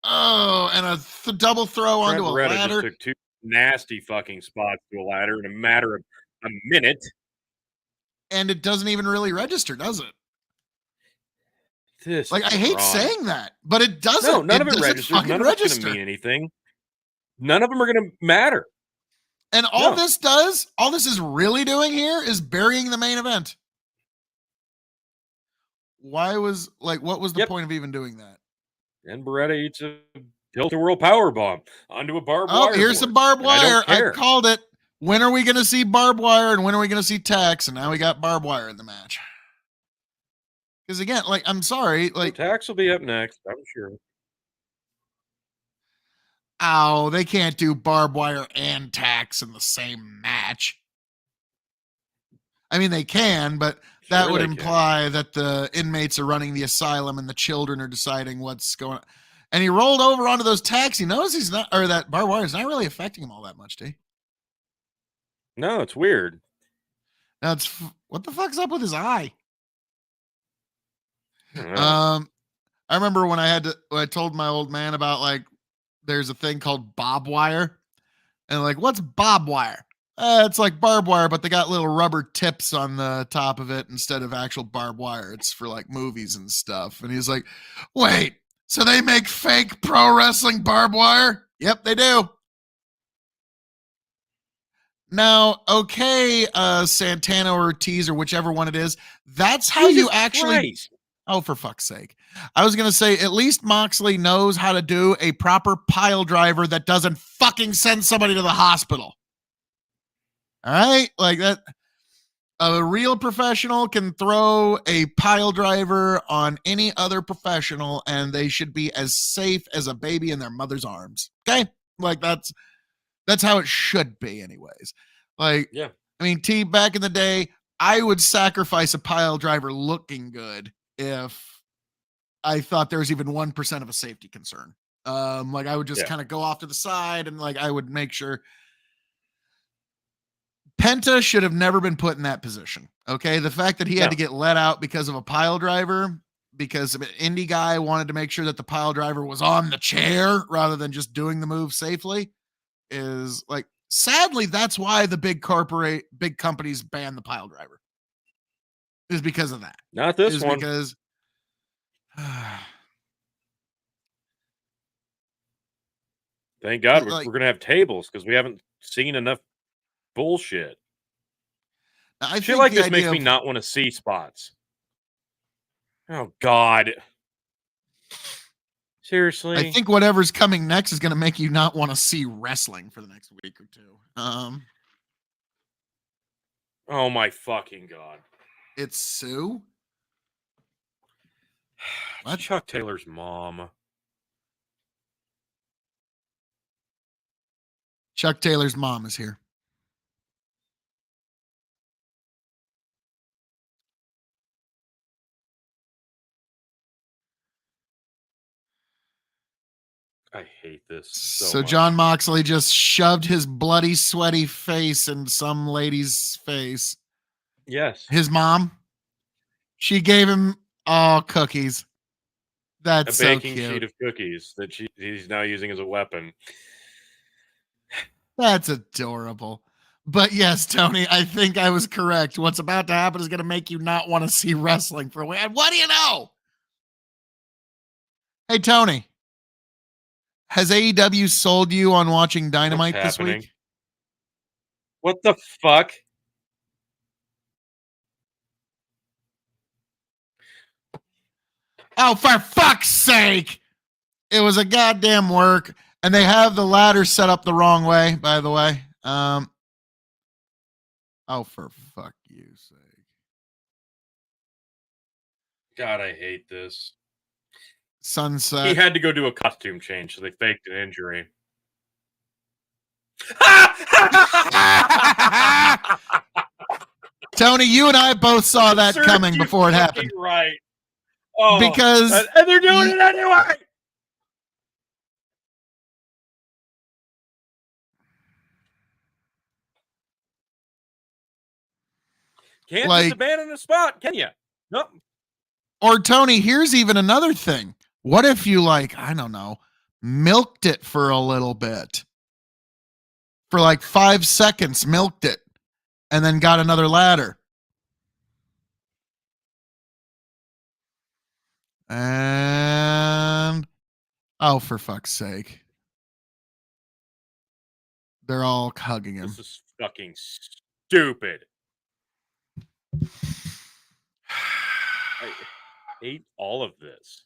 Oh, and a double throw onto a ladder. Just took 2 nasty fucking spots to a ladder in a matter of a minute. And it doesn't even really register, does it? This I hate saying that, but it doesn't. No, none of it registers. None of it's going to mean anything. None of them are going to matter. And all this is really doing here is burying the main event. What was the point of even doing that? And Beretta eats a tilt-a-whirl power bomb onto a barbed wire. Oh, here's some barbed wire. I called it. When are we going to see barbed wire and when are we going to see Tax? And now we got barbed wire in the match. Because again, I'm sorry, Tax will be up next, I'm sure. Oh, they can't do barbed wire and Tax in the same match. I mean, they can, but that would imply that the inmates are running the asylum and the children are deciding what's going on. And he rolled over onto those Tax. He knows he's not, or that barbed wire is not really affecting him all that much, D. No, it's weird. Now what the fuck's up with his eye? I remember when I told my old man about there's a thing called bob wire, and what's bob wire? It's like barbed wire, but they got little rubber tips on the top of it instead of actual barbed wire. It's for movies and stuff. And he's like, wait, so they make fake pro wrestling barbed wire? Yep, they do. Now, okay, Santana or Ortiz or whichever one it is, that's how Jesus you actually. Christ. Oh, for fuck's sake. I was going to say, at least Moxley knows how to do a proper pile driver that doesn't fucking send somebody to the hospital. All right? Like that. A real professional can throw a pile driver on any other professional, and they should be as safe as a baby in their mother's arms. Okay? Like that's how it should be, anyways. Like, Yeah. I mean, T, back in the day, I would sacrifice a pile driver looking good if I thought there was even 1% of a safety concern. Like I would just kind of go off to the side and like I would make sure. Penta should have never been put in that position. Okay. The fact that he had to get let out because of a pile driver, because an indie guy wanted to make sure that the pile driver was on the chair rather than just doing the move safely, is like, sadly, that's why the big companies ban the pile driver. Is because of that. Not this is one. Because thank God we're going to have tables because we haven't seen enough bullshit. I Shit like this makes me not want to see spots. Oh, God. Seriously? I think whatever's coming next is going to make you not want to see wrestling for the next week or two. Oh, my fucking God. It's Sue? What? Chuck Taylor's mom. Chuck Taylor's mom is here. I hate this so So much. John Moxley just shoved his bloody, sweaty face in some lady's face. Yes. His mom. She gave him cookies. That's a baking so cute. sheet of cookies that he's now using as a weapon. That's adorable. But yes, Tony, I think I was correct. What's about to happen is going to make you not want to see wrestling for a while. What do you know? Hey, Tony, has AEW sold you on watching Dynamite this week? What the fuck? Oh, for fuck's sake! It was a goddamn work, and they have the ladder set up the wrong way, by the way. Oh, for fuck you sake. God, I hate this. Sunset. He had to go do a costume change, so they faked an injury. Tony, you and I both saw that coming before it happened. Right. Oh, because and they're doing it anyway. Can't just abandon a spot, can you? Nope. Or Tony, here's even another thing. What if you I don't know, milked it for a little bit? For 5 seconds, milked it, and then got another ladder. And oh, for fuck's sake. They're all hugging him. This is fucking stupid. I hate all of this.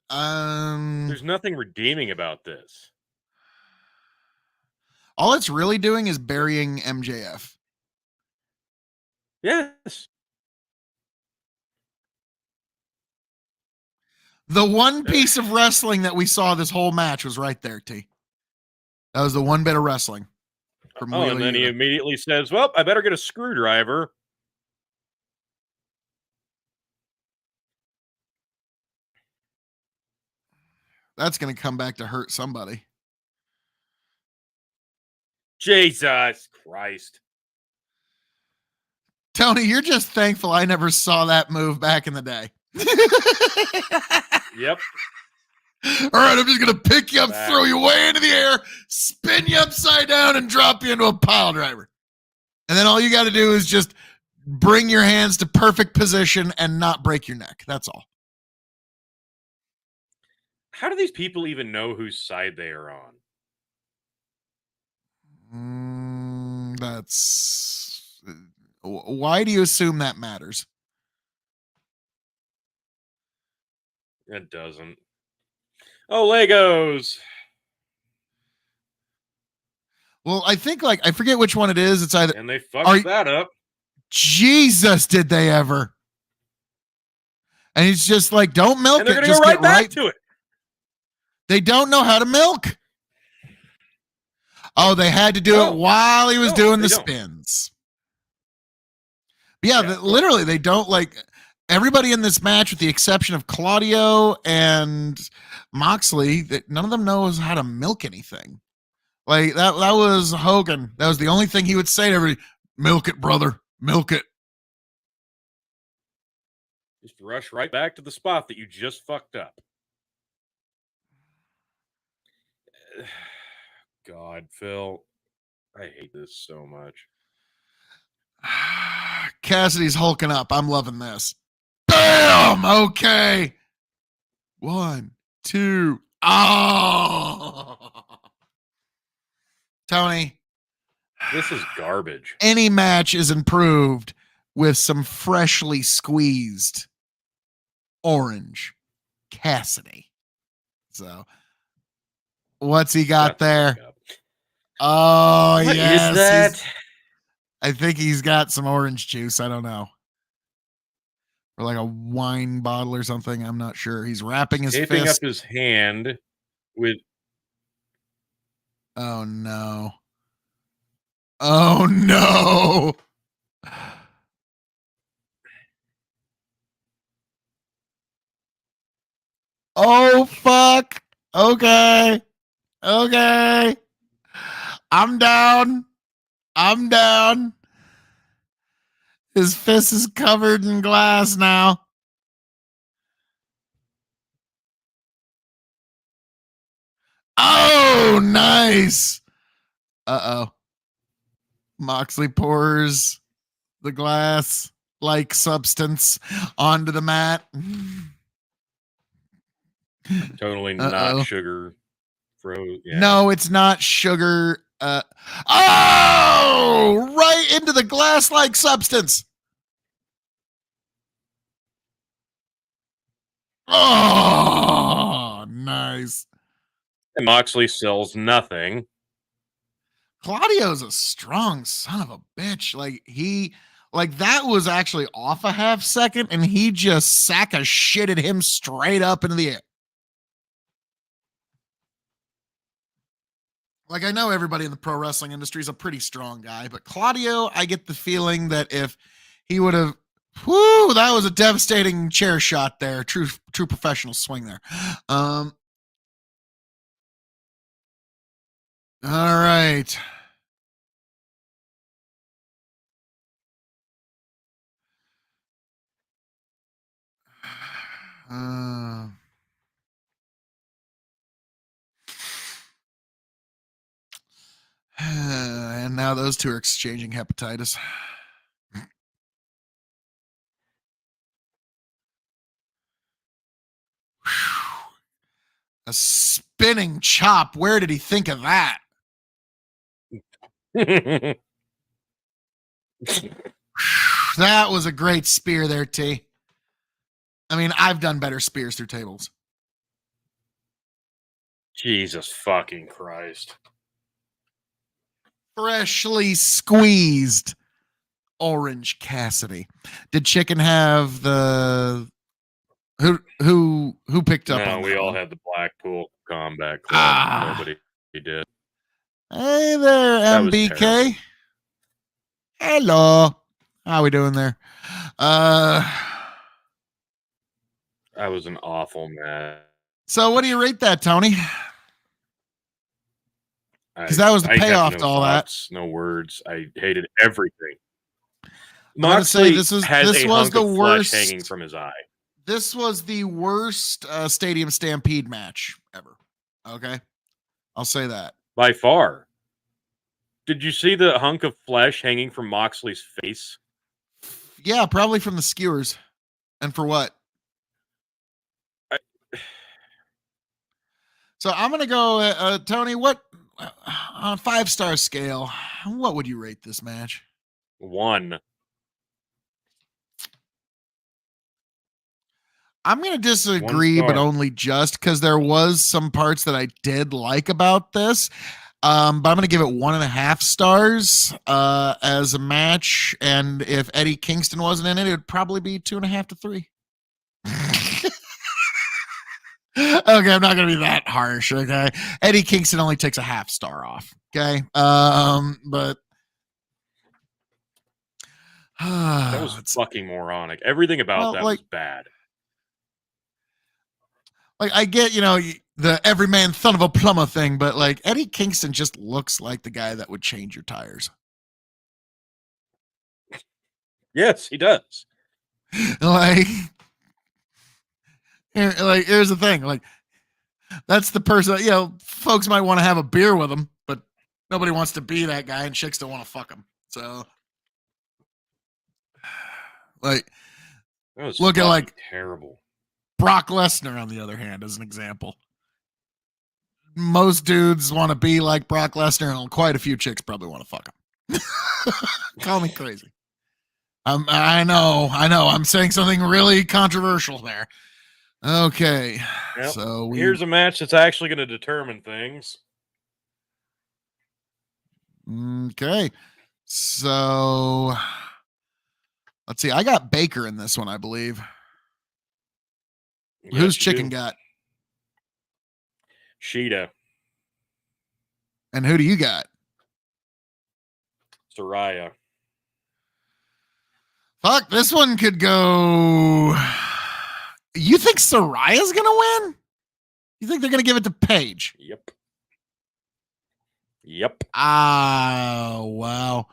There's nothing redeeming about this. All it's really doing is burying MJF. Yes. The one piece of wrestling that we saw this whole match was right there, T. That was the one bit of wrestling. From and then he immediately says, well, I better get a screwdriver. That's going to come back to hurt somebody. Jesus Christ. Tony, you're just thankful I never saw that move back in the day. Yep. All right, I'm just going to pick you up, throw you way into the air, spin you upside down, and drop you into a pile driver. And then all you got to do is just bring your hands to perfect position and not break your neck. That's all. How do these people even know whose side they are on? That's why do you assume that matters? It doesn't. Oh, Legos. Well, I think I forget which one it is. It's either And they fucked that up. Jesus, did they ever? And he's just like, don't milk And they're it. gonna Just go right get back to it. They don't know how to milk. Oh, they had to do it while he was doing the spins. Yeah, literally, they don't everybody in this match, with the exception of Claudio and Moxley, that none of them knows how to milk anything. Like that was Hogan. That was the only thing he would say to everybody: "Milk it, brother, milk it." Just rush right back to the spot that you just fucked up. God, Phil, I hate this so much. Cassidy's hulking up. I'm loving this. Bam! Okay. 1, 2. Oh! Tony. This is garbage. Any match is improved with some freshly squeezed Orange Cassidy. So, what's he got there? Oh, what yes. Is that? I think he's got some orange juice. I don't know. Or like a wine bottle or something. I'm not sure. He's wrapping his Taping fist up his hand with. Oh, no. Oh, no. Oh, fuck. Okay. Okay. I'm down. I'm down. His fist is covered in glass now. Oh, nice. Uh-oh. Moxley pours the glass like substance onto the mat. Totally not sugar. Yeah. No, it's not sugar. Oh, right into the glass-like substance. Oh, nice. And Moxley sells nothing. Claudio's a strong son of a bitch. That was actually off a half second, and he just sack of shitted him straight up into the air. Like, I know everybody in the pro wrestling industry is a pretty strong guy, but Claudio, I get the feeling that if he would have, that was a devastating chair shot there. True professional swing there. All right. And now those two are exchanging hepatitis. A spinning chop. Where did he think of that? That was a great spear there, T. I mean, I've done better spears through tables. Jesus fucking Christ. Freshly squeezed Orange Cassidy. Did Chicken have the who picked up on that? No, we all had the Blackpool Combat Club. Nobody did. Hey there, MBK. Hello. How we doing there? That was an awful match. So what do you rate that, Tony? Because that was the payoff to all that. No words. I hated everything. Moxley has a hunk of flesh hanging from his eye. This was the worst Stadium Stampede match ever. Okay? I'll say that. By far. Did you see the hunk of flesh hanging from Moxley's face? Yeah, probably from the skewers. And for what? So I'm going to go, Tony, what on a 5-star scale, what would you rate this match? 1. I'm going to disagree, but only just because there was some parts that I did like about this. But I'm going to give it 1.5 stars as a match. And if Eddie Kingston wasn't in it, it would probably be 2.5 to 3. Okay, I'm not going to be that harsh. Okay, Eddie Kingston only takes a 0.5 star off. Okay, but that was fucking moronic. Everything about that was bad. Like, I get, the everyman son of a plumber thing, but like Eddie Kingston just looks like the guy that would change your tires. Yes, he does. Here's the thing. Like, that's the person that, folks might want to have a beer with him, but nobody wants to be that guy, and chicks don't want to fuck him. So, like, look at like terrible. Brock Lesnar, on the other hand, as an example. Most dudes want to be like Brock Lesnar, and quite a few chicks probably want to fuck him. Call me crazy. I know. I'm saying something really controversial there. Okay. Yep. So here's a match that's actually going to determine things. Okay. So let's see. I got Baker in this one, I believe. Yes, who's Chicken got? Sheeta. And who do you got? Saraya. Fuck, this one could go. You think Saraya's gonna win? You think they're gonna give it to Paige? Yep. Oh, wow.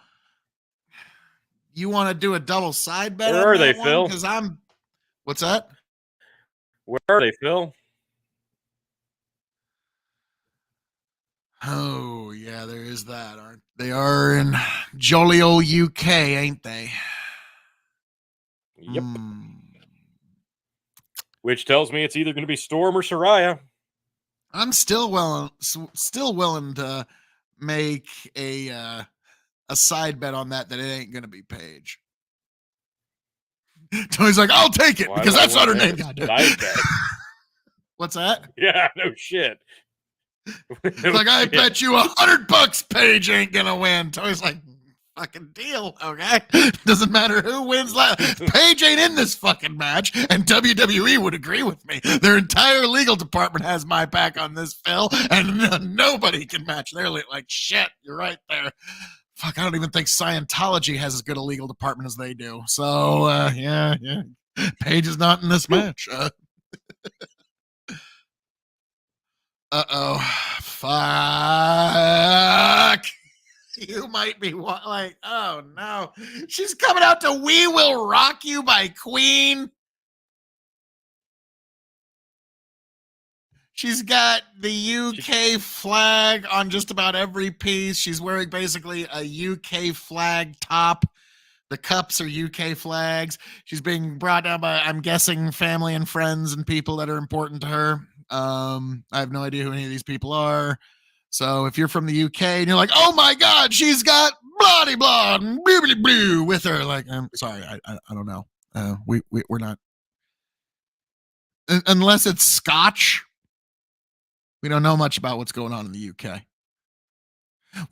You want to do a double side bet? Where are they, Phil? Because What's that? Where are they, Phil? Oh, yeah, there is that, aren't they? Are in jolly old UK, ain't they? Yep. Which tells me it's either going to be Storm or Saraya. I'm still willing to make a side bet on that it ain't going to be Paige. Tony's like, I'll take it because that's not her name. What's that? Yeah, no shit. Like, I bet you $100 Paige ain't gonna win. Tony's like, fucking deal, okay? Doesn't matter who wins last. Paige ain't in this fucking match, and WWE would agree with me. Their entire legal department has my back on this, Phil, and nobody can match their like, shit, you're right there. Fuck, I don't even think Scientology has as good a legal department as they do. So, yeah. Paige is not in this match. Uh-oh. Fuck. You might be like, oh, no. She's coming out to We Will Rock You by Queen. She's got the UK flag on just about every piece. She's wearing basically a UK flag top. The cups are UK flags. She's being brought down by, I'm guessing, family and friends and people that are important to her. I have no idea who any of these people are. So if you're from the UK and you're like, oh my God, she's got bloody blah and blue with her. Like, I'm sorry, I don't know. We're not, unless it's Scotch. We don't know much about what's going on in the UK.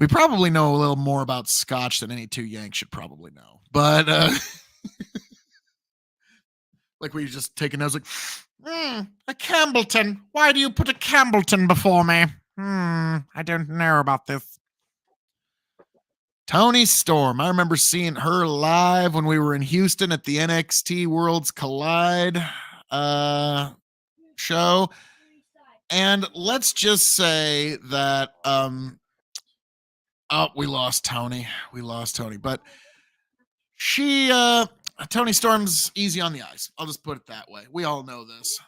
We probably know a little more about Scotch than any two Yanks should probably know. But like we just take a nose like, a Campbellton. Why do you put a Campbellton before me? I don't know about this. Toni Storm. I remember seeing her live when we were in Houston at the NXT Worlds Collide show. And let's just say that we lost Toni. But she Toni Storm's easy on the eyes. I'll just put it that way. We all know this.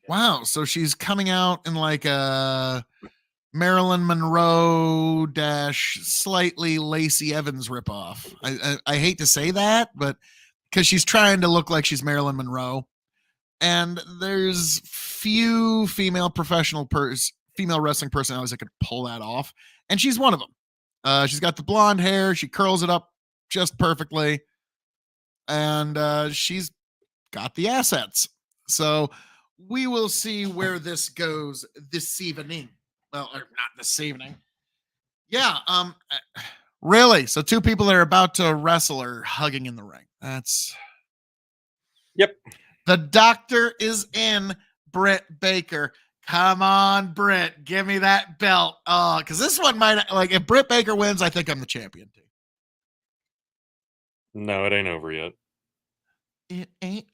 Wow, so she's coming out in like a Marilyn Monroe - slightly Lacey Evans ripoff. I hate to say that, but because she's trying to look like she's Marilyn Monroe. And there's few female professional female wrestling personalities that could pull that off, and she's one of them. She's got the blonde hair. She curls it up just perfectly, and she's got the assets. So we will see where this goes this evening. Well, or not this evening. Yeah. Really. So two people that are about to wrestle are hugging in the ring. That's. Yep. The doctor is in. Britt Baker. Come on, Britt. Give me that belt. Oh, because this one might, like, if Britt Baker wins, I think I'm the champion too. No, it ain't over yet. It ain't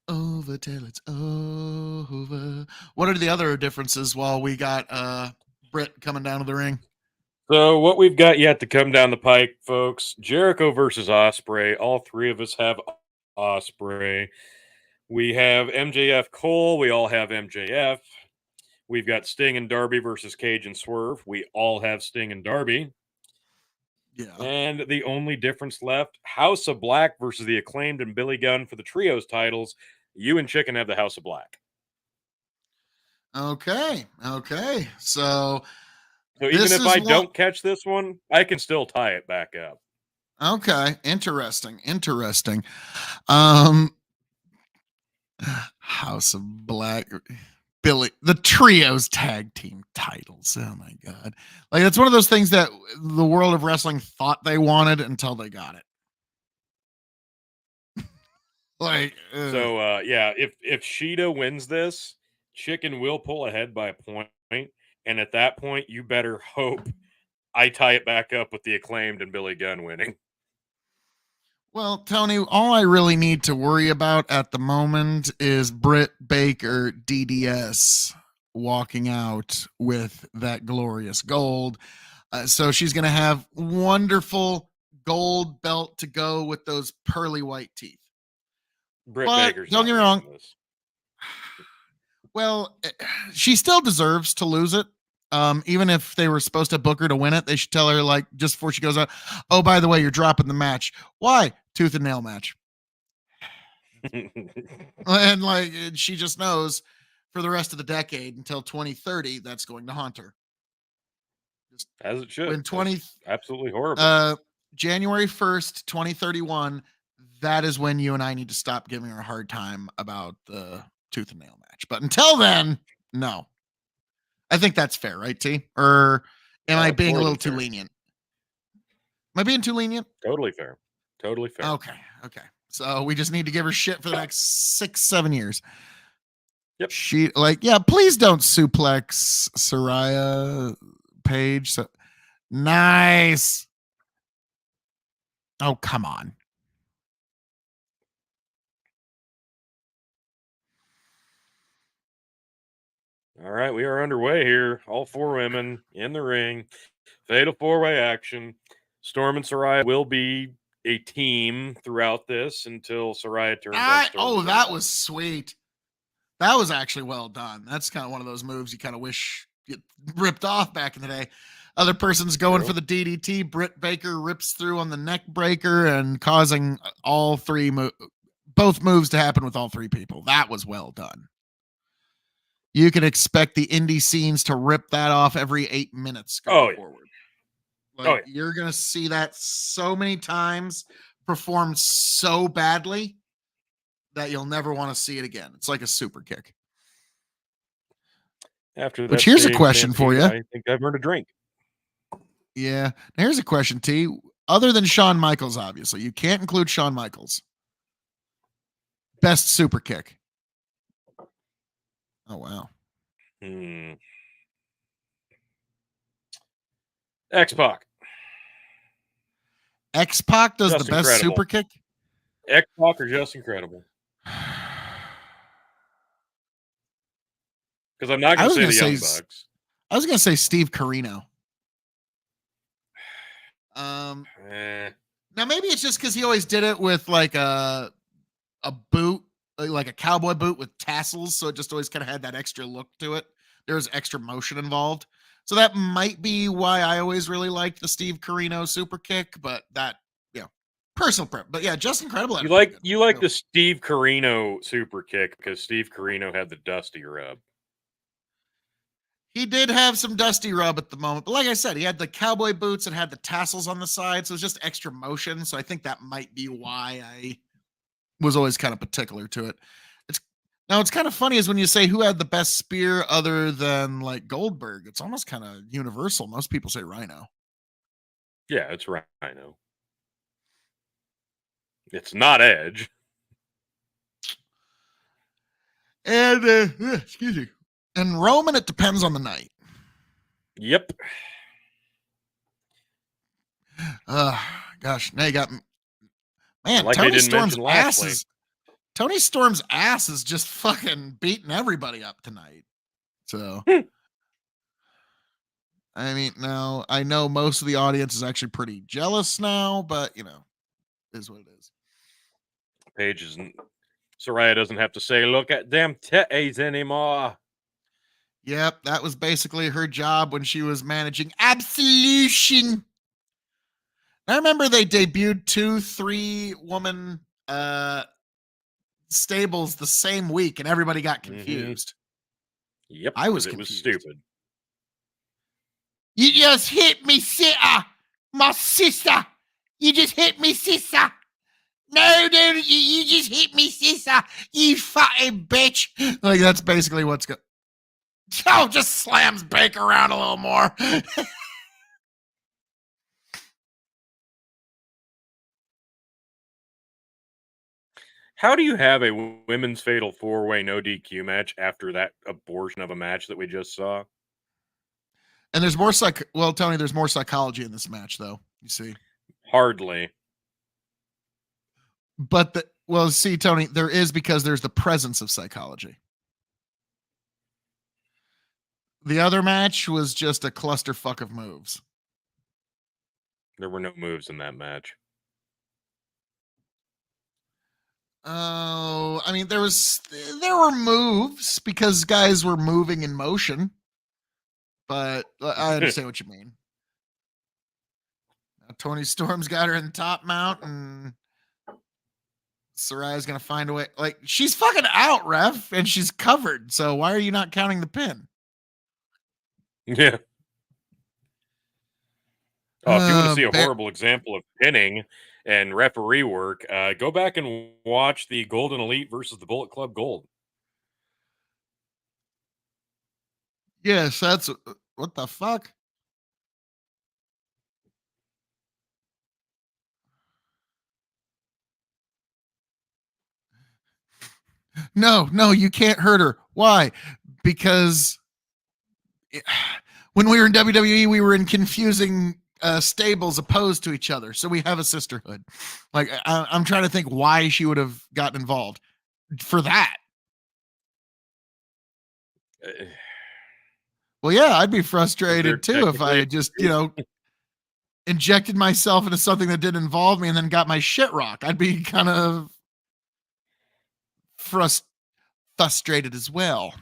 over till it's over. What are the other differences while we got Britt coming down to the ring? So what we've got yet to come down the pike, folks, Jericho versus Ospreay. All three of us have Ospreay. We have MJF Cole. We all have MJF. We've got Sting and Darby versus Cage and Swerve. We all have Sting and Darby. Yeah. And the only difference left, House of Black versus the Acclaimed and Billy Gunn for the trios titles. You and Chicken have the House of Black. Okay. So even if I don't catch this one, I can still tie it back up. Okay. Interesting. House of Black. Billy, the trios tag team titles. Oh my God. Like, it's one of those things that the world of wrestling thought they wanted until they got it. Like, so if Sheeta wins this, Chicken will pull ahead by a point, and at that point, you better hope I tie it back up with the Acclaimed and Billy Gunn winning. Well, Tony, all I really need to worry about at the moment is Britt Baker DDS walking out with that glorious gold. So she's going to have wonderful gold belt to go with those pearly white teeth. Britt Baker's don't get me wrong. Well, she still deserves to lose it. Even if they were supposed to book her to win it, they should tell her, like, just before she goes out, oh, by the way, you're dropping the match. Why? Tooth and nail match. And like, she just knows for the rest of the decade until 2030, that's going to haunt her. Just as it should. When absolutely horrible. January 1st, 2031, that is when you and I need to stop giving her a hard time about the tooth and nail match. But until then, no. I think that's fair, right, T? Or am I being a little too lenient? Am I being too lenient? Totally fair. Okay. So we just need to give her shit for the next 6-7 years. Yep. She, like, yeah, please don't suplex Saraya Page. So nice. Oh, come on. All right, we are underway here. All four women in the ring. Fatal four-way action. Storm and Saraya will be a team throughout this until Saraya turns on Storm. That was sweet. That was actually well done. That's kind of one of those moves you kind of wish you ripped off back in the day. Other person's going for the DDT. Britt Baker rips through on the neck breaker and causing both moves to happen with all three people. That was well done. You can expect the indie scenes to rip that off every 8 minutes going forward. Like, you're going to see that so many times performed so badly that you'll never want to see it again. It's like a super kick. After that, which here's a question for you. I think I've earned a drink. Yeah. Now here's a question, T. Other than Shawn Michaels, obviously, you can't include Shawn Michaels. Best super kick. Oh, wow. X-Pac. X-Pac does Just the best incredible. super kick? X-Pac or Just Incredible? Because I'm not going to say the Young Bucks. I was going to say Steve Corino. Now, maybe it's just because he always did it with like a boot, like a cowboy boot with tassels, so it just always kind of had that extra look to it. There was extra motion involved. So that might be why I always really liked the Steve Corino super kick, but that, personal prep. But yeah, just incredible. You like the Steve Corino super kick because Steve Corino had the Dusty rub. He did have some dusty rub at the moment, but like I said, he had the cowboy boots and had the tassels on the side, so it was just extra motion. So I think that might be why I was always kind of particular to it. It's kind of funny is when you say who had the best spear other than like Goldberg, it's almost kind of universal. Most people say Rhino. Yeah, it's Rhino. It's not Edge. And excuse me. And Roman, it depends on the night. Yep. Gosh, now you got man. Like Tony they didn't Storm's mention ass Lashley. is Tony Storm's ass is just fucking beating everybody up tonight. So, I mean, now I know most of the audience is actually pretty jealous now, but you know, it is what it is. Paige isn't. Saraya doesn't have to say, "Look at them titties" anymore. Yep, that was basically her job when she was managing Absolution. I remember they debuted 2-3 woman stables the same week, and everybody got confused. Yep, I was it confused. was stupid. You just hit me, sister, my sister. You just hit me, sister. No, you just hit me, sister. You fucking bitch. Like that's basically what's going. Oh, just slams Baker around a little more. How do you have a women's fatal 4-way no DQ match after that abortion of a match that we just saw? And there's more Tony, there's more psychology in this match, though. You see, Hardly. But see, Tony, there is because there's the presence of psychology. The other match was just a clusterfuck of moves. There were no moves in that match. Oh, I mean, there were moves because guys were moving in motion, but I understand what you mean. Now, Tony Storm's got her in the top mount, and Saraya's gonna find a way. Like she's fucking out, ref, and she's covered. So why are you not counting the pin? Yeah. Oh, if you want to see a horrible example of pinning and referee work, go back and watch the Golden Elite versus the Bullet Club Gold. Yes, that's what the fuck. No, you can't hurt her. Why? Because when we were in WWE, we were in confusing stables opposed to each other. So we have a sisterhood. Like, I'm trying to think why she would have gotten involved for that. Well, yeah, I'd be frustrated too if I just, injected myself into something that didn't involve me and then got my shit rocked. I'd be kind of frustrated as well.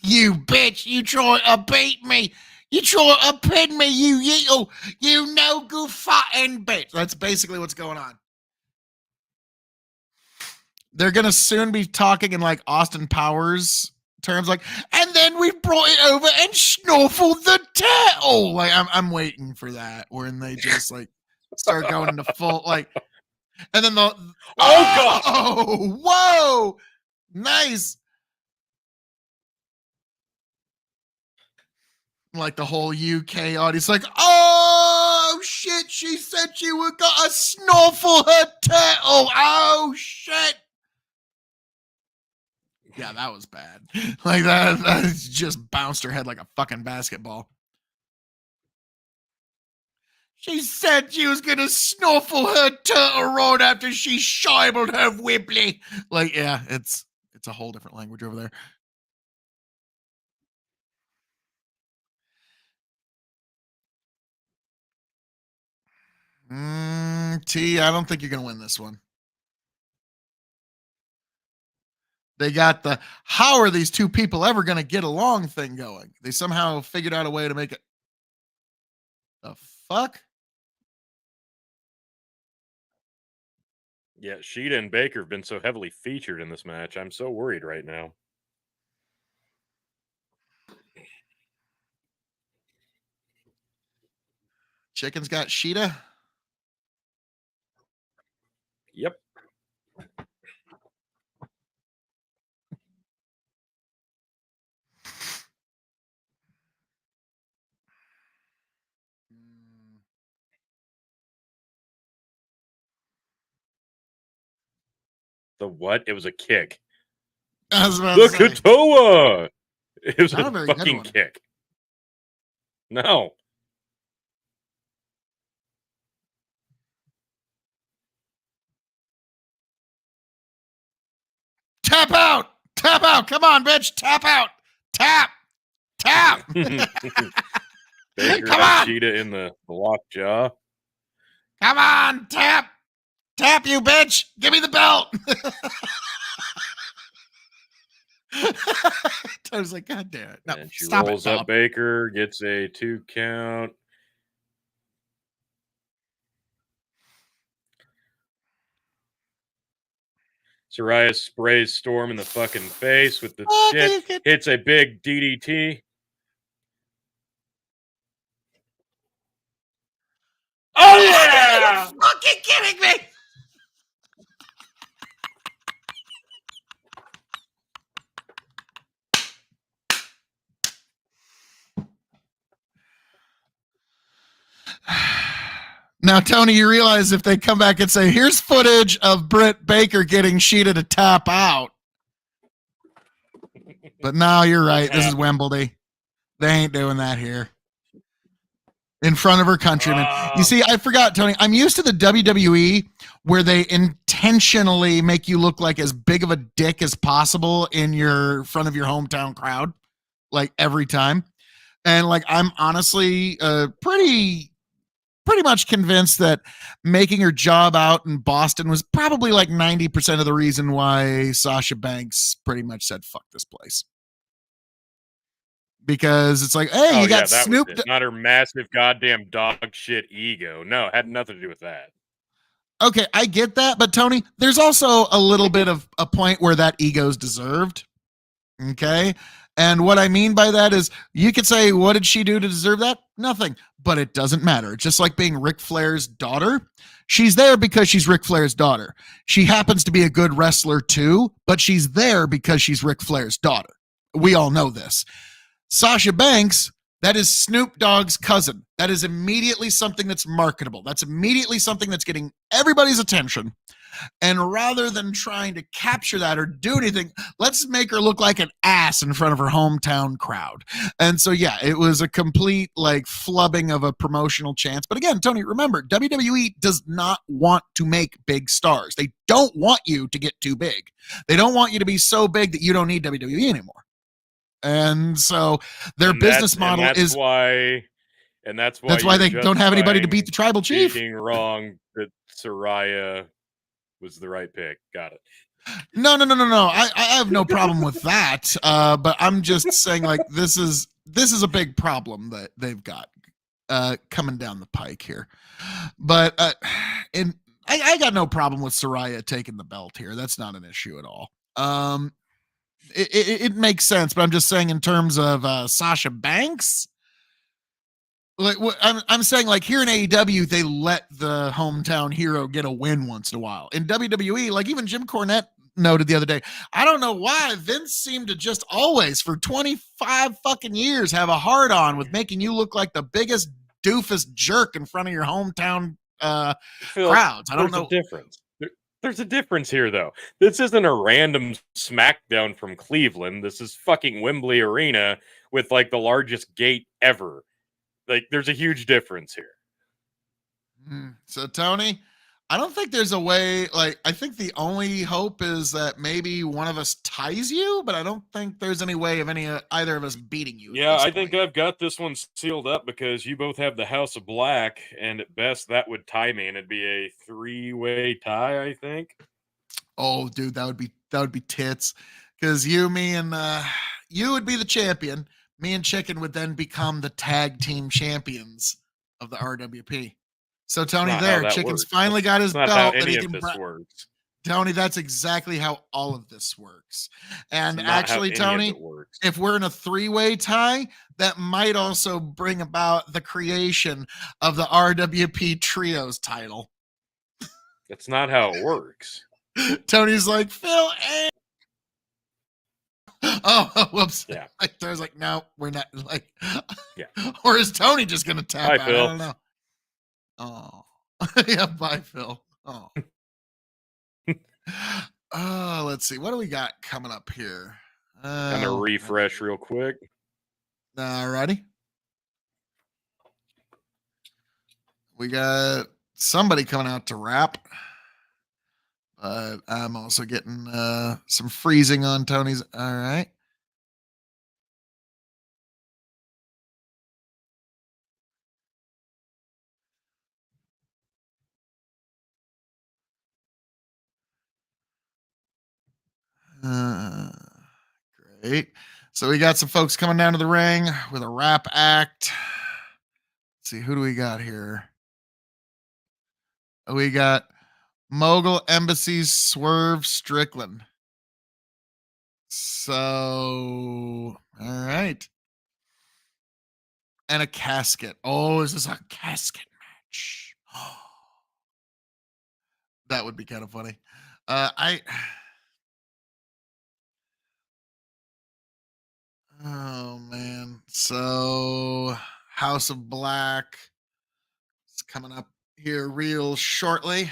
You bitch, you try to beat me. You try to pin me, you no good fucking bitch. That's basically what's going on. They're going to soon be talking in like Austin Powers terms, like, and then we brought it over and snorkeled the turtle. Like, I'm waiting for that when they just like start going into full, like, and then God! Oh, whoa, nice. Like the whole UK audience, like, oh shit, she said she would got a snorkel her turtle. Oh shit. Yeah, that was bad. Like that just bounced her head like a fucking basketball. She said she was gonna snorkel her turtle rod after she shibled her Wembley. Like, yeah, it's a whole different language over there. T, I don't think you're gonna win this one. They got the how are these two people ever gonna get along thing going. They somehow figured out a way to make it. The fuck? Yeah, Sheeta and Baker have been so heavily featured in this match. I'm so worried right now. Chicken's got Sheeta. Yep. The what? It was a kick. I was about The to say. Katoa! It was Not a a very good fucking one. kick. No. Tap out! Tap out! Come on, bitch! Tap out! Tap! Tap! Baker Come had on! Sheeta in the locked jaw. Come on! Tap! Tap, you bitch! Give me the belt! I was like, God damn it. No, And she stop rolls it, up Baker, gets a 2 count. Saraya sprays Storm in the fucking face with the shit. Hits a big DDT. Oh yeah! Are you fucking kidding me? Now, Tony, you realize if they come back and say, here's footage of Britt Baker getting Sheeta to tap out. But no, you're right. This is Wembley. They ain't doing that here. In front of her countrymen. You see, I forgot, Tony. I'm used to the WWE where they intentionally make you look like as big of a dick as possible in your front of your hometown crowd, like every time. And like, I'm honestly pretty much convinced that making her job out in Boston was probably like 90% of the reason why Sasha Banks pretty much said, fuck this place. Because it's like, hey, you got Snoop. Not her massive goddamn dog shit ego. No, it had nothing to do with that. Okay, I get that. But Tony, there's also a little bit of a point where that ego's deserved. Okay. And what I mean by that is you could say, what did she do to deserve that? Nothing. But it doesn't matter. Just like being Ric Flair's daughter. She's there because she's Ric Flair's daughter. She happens to be a good wrestler too, but she's there because she's Ric Flair's daughter. We all know this. Sasha Banks, that is Snoop Dogg's cousin. That is immediately something that's marketable. That's immediately something that's getting everybody's attention. And rather than trying to capture that or do anything, let's make her look like an ass in front of her hometown crowd. And so, yeah, it was a complete like flubbing of a promotional chance. But again, Tony, remember, WWE does not want to make big stars. They don't want you to get too big. They don't want you to be so big that you don't need WWE anymore. And so their business model is why they don't have anybody to beat the tribal chief. Being wrong that Saraya was the right pick. Got it. No. I have no problem with that. But I'm just saying, like, this is a big problem that they've got coming down the pike here. But I got no problem with Saraya taking the belt here. That's not an issue at all. It makes sense, but I'm just saying in terms of Sasha Banks, like I'm saying, like here in AEW, they let the hometown hero get a win once in a while. In WWE, like even Jim Cornette noted the other day, I don't know why Vince seemed to just always for 25 fucking years have a hard on with making you look like the biggest doofus jerk in front of your hometown crowds. I don't know. There's a difference here, though. This isn't a random SmackDown from Cleveland. This is fucking Wembley Arena with, like, the largest gate ever. Like, there's a huge difference here. So, Tony, I don't think there's a way, like, I think the only hope is that maybe one of us ties you, but I don't think there's any way of either of us beating you. Yeah, I think I've got this one sealed up because you both have the House of Black, and at best that would tie me, and it'd be a 3-way tie, I think. Oh, dude, that would be tits. Because you, me, and you would be the champion. Me and Chicken would then become the tag team champions of the RWP. So Tony, Chicken's finally got his belt that he can. This works. Tony, that's exactly how all of this works. And It's not how actually, any of Tony, it works. if we're in a three-way tie, that might also bring about the creation of the RWP Trios title. That's not how it works. Tony's like, Phil, oh, whoops. Yeah. Like, there's like, no, we're not. Like, Yeah. Or is Tony just going to tap Bye, out? Phil. I don't know. Oh, yeah, bye, Phil. Oh. Let's see. What do we got coming up here? I'm going to refresh real quick. Alrighty. We got somebody coming out to rap. But I'm also getting some freezing on Tony's. All right. Great. So we got some folks coming down to the ring with a rap act. Let's see, who do we got here? We got Mogul Embassy's Swerve Strickland. So, all right. And a casket. Oh, is this a casket match? That would be kind of funny. Oh man. So House of Black is coming up here real shortly.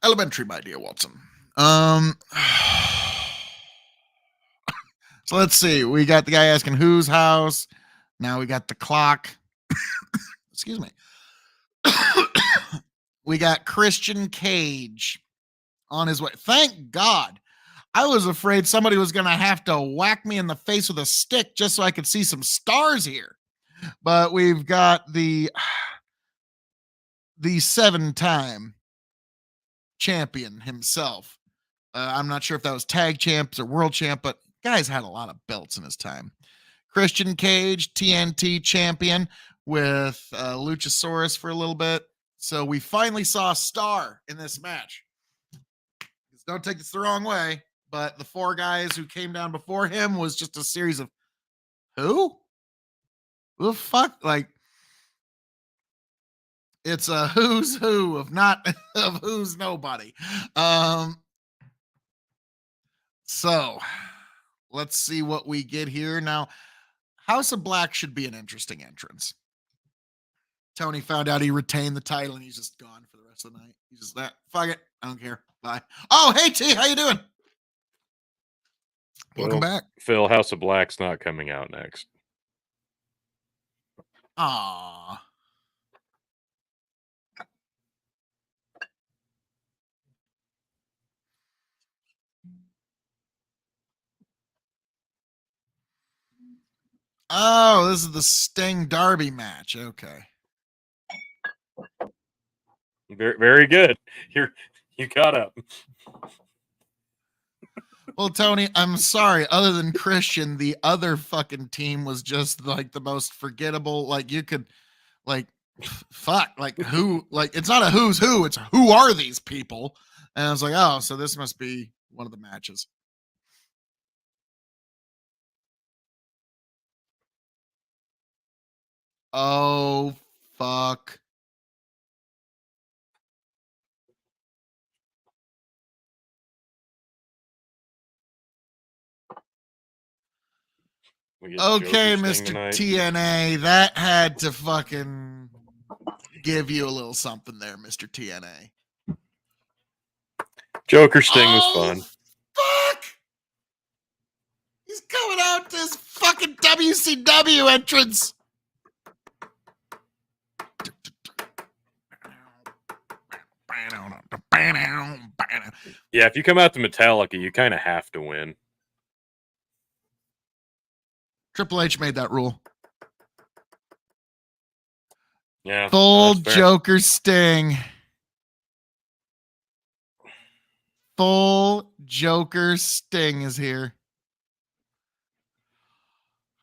Elementary, my dear Watson. So let's see. We got the guy asking whose house. Now we got the clock. Excuse me. We got Christian Cage on his way. Thank God. I was afraid somebody was going to have to whack me in the face with a stick just so I could see some stars here. But we've got the 7-time champion himself. I'm not sure if that was tag champs or world champ, but guy's had a lot of belts in his time. Christian Cage, TNT champion with Luchasaurus for a little bit. So we finally saw a star in this match. Don't take this the wrong way, but the 4 guys who came down before him was just a series of who? Who the fuck? Like, it's a who's who of not of who's nobody. So let's see what we get here. Now, House of Black should be an interesting entrance. Tony found out he retained the title and he's just gone for the rest of the night. He's just that. Fuck it. I don't care. Bye. Oh, hey T, how you doing? Welcome back. Phil, House of Black's not coming out next. Aww. Oh, this is the Sting Darby match. Okay. Very, very good. You caught up. Well, Tony, I'm sorry. Other than Christian, the other fucking team was just like the most forgettable. Like you could, like, fuck, like who? Like it's not a who's who. It's who are these people? And I was like, oh, so this must be one of the matches. Oh, fuck. Okay, Mr. TNA, that had to fucking give you a little something there, Mr. TNA. Joker Sting was fun. Fuck! He's coming out this fucking WCW entrance. Yeah, if you come out to Metallica, you kind of have to win. Triple H made that rule. Yeah. Full Joker Sting. Full Joker Sting is here.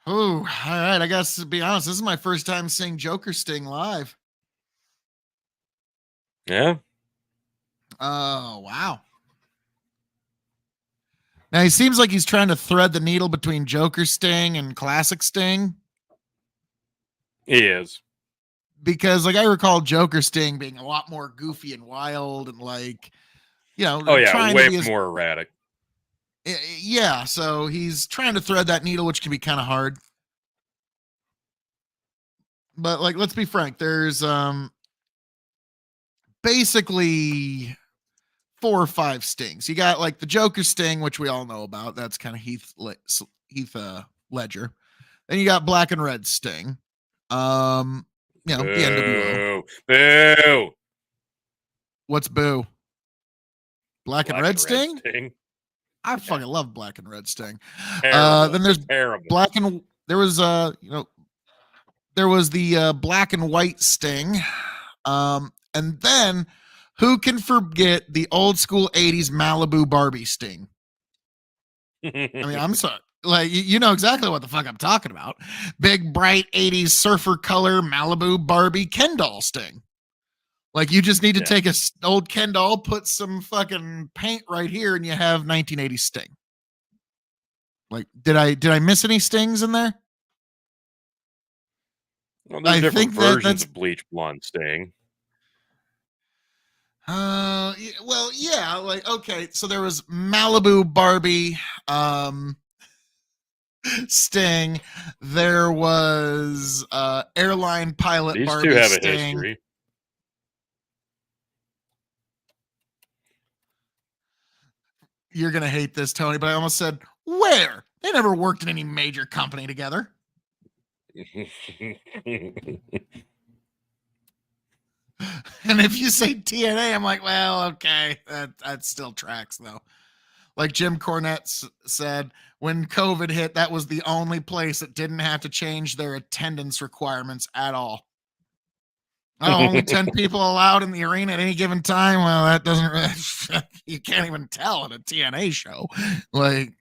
Oh, all right. I guess to be honest, this is my first time seeing Joker Sting live. Yeah. Oh, wow. Now he seems like he's trying to thread the needle between Joker Sting and classic Sting. He is. Because like I recall Joker Sting being a lot more goofy and wild and like, Oh yeah, trying to way be as more erratic. yeah, so he's trying to thread that needle, which can be kind of hard. But like, let's be frank, there's basically 4 or 5 Stings. You got like the Joker Sting, which we all know about. That's kind of Heath Ledger. Then you got Black and Red Sting. The NWO. Boo. What's boo? Black and Red Sting? I fucking love Black and Red Sting. Terrible. Then there's terrible. there was there was the Black and White Sting. And then who can forget the old school 80s Malibu Barbie Sting? I mean, I'm sorry. Like, you know exactly what the fuck I'm talking about. Big, bright 80s surfer color Malibu Barbie Ken doll Sting. Like, you just need to take a old Ken doll, put some fucking paint right here, and you have 1980s Sting. Like, did I miss any Stings in there? Well, there's different versions of Bleach Blonde Sting. Well, yeah, like, okay, so there was Malibu Barbie, Sting. There was airline pilot These Barbie two have Sting. a history. You're gonna hate this, Tony, but I almost said where? They never worked in any major company together. And if you say TNA, I'm like, well, okay, that still tracks though. Like Jim Cornette said, when COVID hit, that was the only place that didn't have to change their attendance requirements at all. Oh, only 10 people allowed in the arena at any given time. Well, that doesn't really, you can't even tell at a TNA show. Like,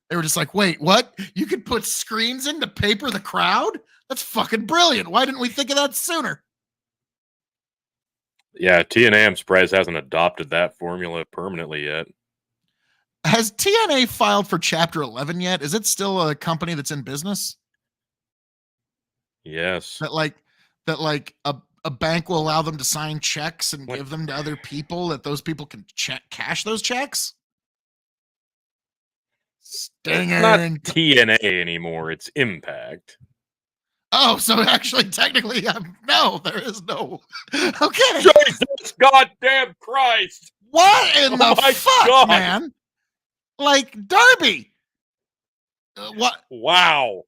they were just like, wait, what? You could put screens in to paper the crowd? That's fucking brilliant. Why didn't we think of that sooner? Yeah, TNA, I'm surprised hasn't adopted that formula permanently yet. Has TNA filed for Chapter 11 yet? Is it still a company that's in business? Yes. That a bank will allow them to sign checks and give them to other people that those people can cash those checks? Stinger. It's not TNA anymore. It's Impact. Oh, so actually, technically, no, there is no. Okay. Jesus goddamn Christ! What in the fuck, God. Man? Like Darby. What? Wow.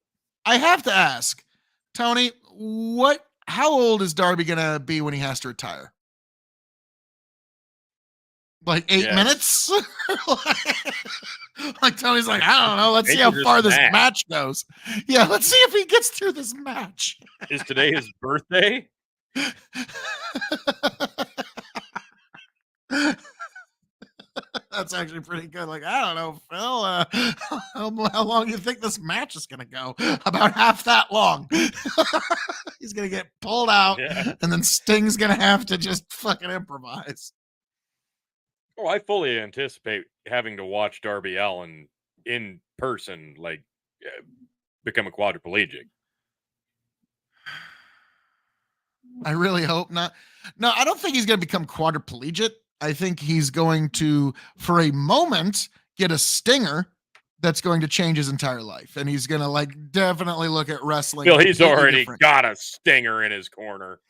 I have to ask, Tony. How old is Darby gonna be when he has to retire? Like 8 minutes? Like Tony's like, I don't know. Let's see how far this match goes. Yeah, let's see if he gets through this match. Is today his birthday? That's actually pretty good. Like, I don't know, Phil. How long do you think this match is going to go? About half that long. He's going to get pulled out, and then Sting's going to have to just fucking improvise. Oh, I fully anticipate having to watch Darby Allin in person, like, become a quadriplegic. I really hope not. No, I don't think he's going to become quadriplegic. I think he's going to, for a moment, get a stinger that's going to change his entire life. And he's going to, like, definitely look at wrestling. Phil, he's already got a stinger in his corner.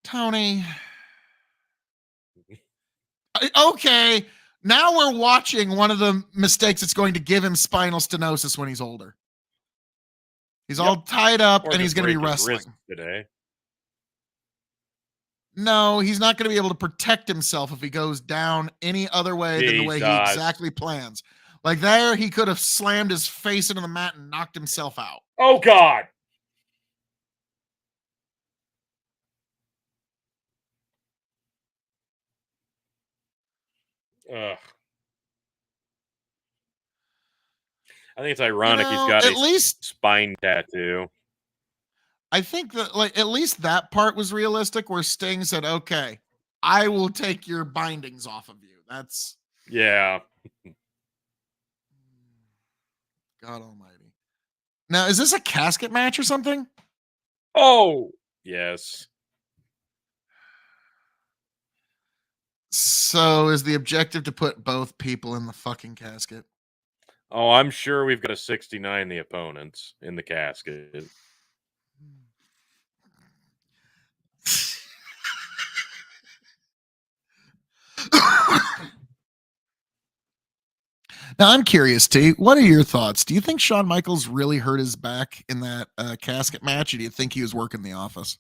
Tony. Okay. Now we're watching one of the mistakes that's going to give him spinal stenosis when he's older. He's all tied up and he's going to be wrestling today. No, he's not going to be able to protect himself if he goes down any other way than the way he exactly plans. Like there, he could have slammed his face into the mat and knocked himself out. Oh, God. Ugh. I think it's ironic he's got at a least spine tattoo. I think that like at least that part was realistic where Sting said, "Okay, I will take your bindings off of you." That's Yeah. God almighty. Now, is this a casket match or something? Oh, yes. So is the objective to put both people in the fucking casket? Oh, I'm sure we've got a 69 the opponents in the casket. Now, I'm curious, T. What are your thoughts? Do you think Shawn Michaels really hurt his back in that casket match, or do you think he was working the office?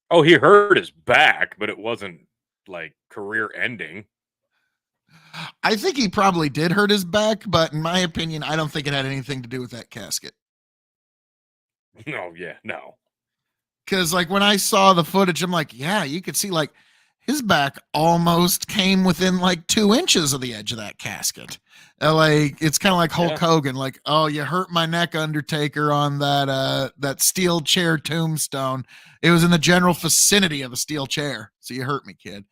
Oh, he hurt his back, but it wasn't like career ending. I think he probably did hurt his back, but in my opinion, I don't think it had anything to do with that casket. No, yeah, no. Because, like, when I saw the footage, I'm like, yeah, you could see, like, his back almost came within like 2 inches of the edge of that casket. Like it's kind of like Hulk Hogan, like, oh, you hurt my neck, Undertaker, on that steel chair tombstone. It was in the general vicinity of a steel chair, so you hurt me, kid.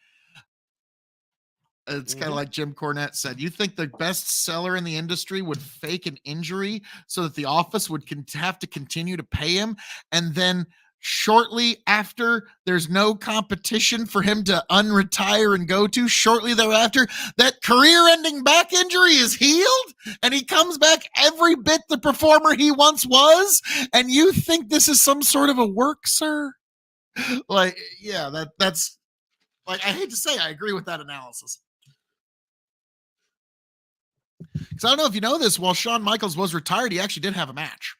It's kind of like Jim Cornette said. You think the best seller in the industry would fake an injury so that the office would have to continue to pay him, and then shortly after there's no competition for him to unretire and go to, shortly thereafter that career-ending back injury is healed and he comes back every bit the performer he once was, and you think this is some sort of a work, sir? Like, yeah, that's like, I hate to say I agree with that analysis. Because I don't know if you know this, while Shawn Michaels was retired, he actually did have a match.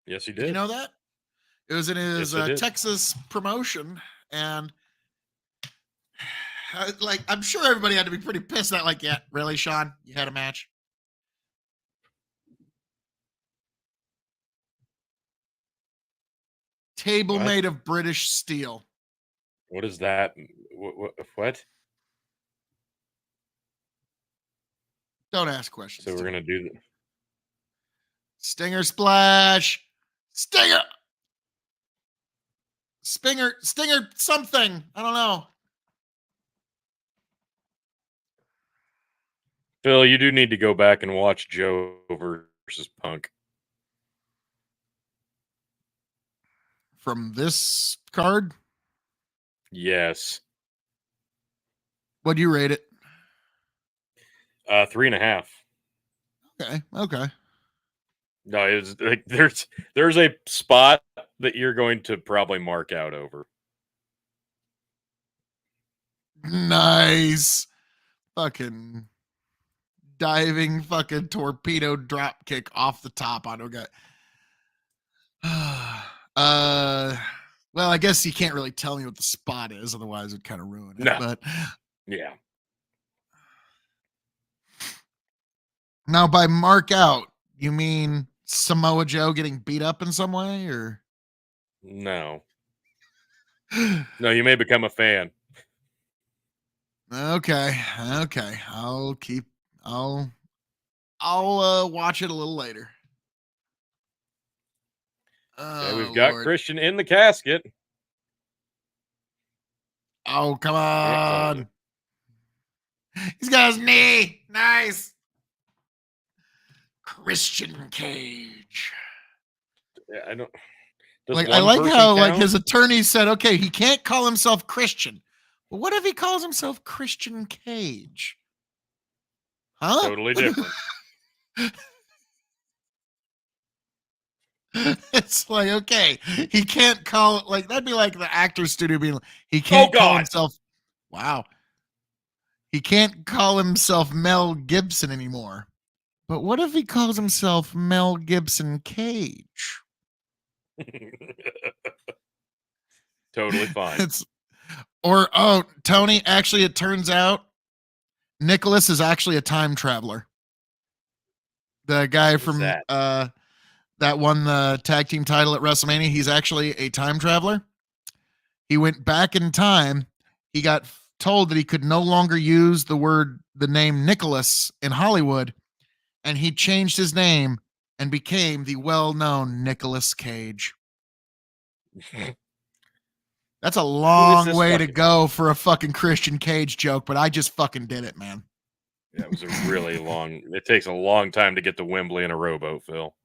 Yes, he did. Did you know that? It was in his Texas promotion, and like, I'm sure everybody had to be pretty pissed that, like, yeah, really, Shawn, you had a match. Table made of British steel. What is that? What? Don't ask questions. So we're gonna do the Stinger splash. Stinger something. I don't know. Phil, you do need to go back and watch Joe versus Punk. From this card? Yes. What'd you rate it? 3.5. Okay. No, it's like there's a spot that you're going to probably mark out over. Nice. Fucking diving fucking torpedo drop kick off the top on a guy. Well, I guess you can't really tell me what the spot is, otherwise it'd kind of ruin it. No. But yeah. Now, by mark out, you mean Samoa Joe getting beat up in some way, or no? No, you may become a fan. Okay. I'll watch it a little later. Okay, we've got Lord. Christian in the casket. Oh, come on. He's got his knee. Nice. Christian Cage. Yeah, I don't. Like, I like how like his attorney said, okay, he can't call himself Christian. But what if he calls himself Christian Cage? Huh? Totally different. It's like, okay, he can't call it, like, that'd be like the actor studio being like, he can't call himself. Wow. He can't call himself Mel Gibson anymore. But what if he calls himself Mel Gibson Cage? Totally fine. Tony, actually, it turns out Nicholas is actually a time traveler. The guy from that won the tag team title at WrestleMania, he's actually a time traveler. He went back in time. He got told that he could no longer use the name Nicholas in Hollywood. and he changed his name and became the well-known Nicolas Cage. That's a long way to go for a fucking Christian Cage joke, but I just fucking did it, man. Yeah, it was a really long. It takes a long time to get to Wembley in a rowboat, Phil.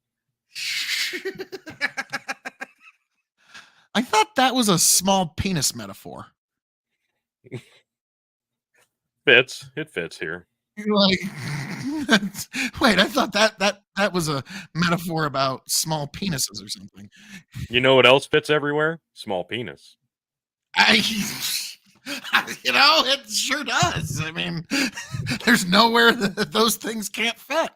I thought that was a small penis metaphor. It fits here. Like, wait, I thought that was a metaphor about small penises or something. You know what else fits everywhere? Small penis. It sure does. I mean, there's nowhere that those things can't fit.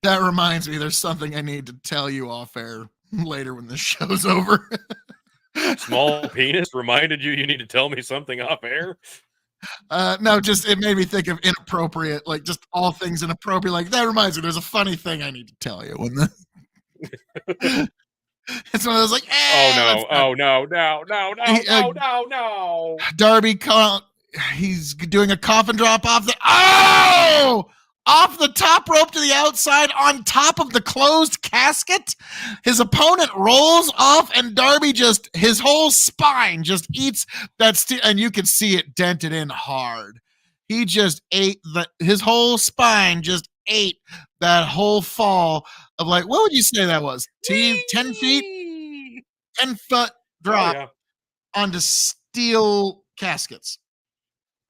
That reminds me, there's something I need to tell you off air later when the show's over. Small penis reminded you need to tell me something off air? No, just it made me think of inappropriate, like just all things inappropriate. Like that reminds me, there's a funny thing I need to tell you. When it's one of those like, oh no. Darby, he's doing a coffin drop off off the top rope to the outside on top of the closed casket. His opponent rolls off and Darby his whole spine just eats that and you can see it dented in hard. He just ate his whole spine just ate that whole fall of like, what would you say that was? 10 feet? 10-foot drop onto steel caskets.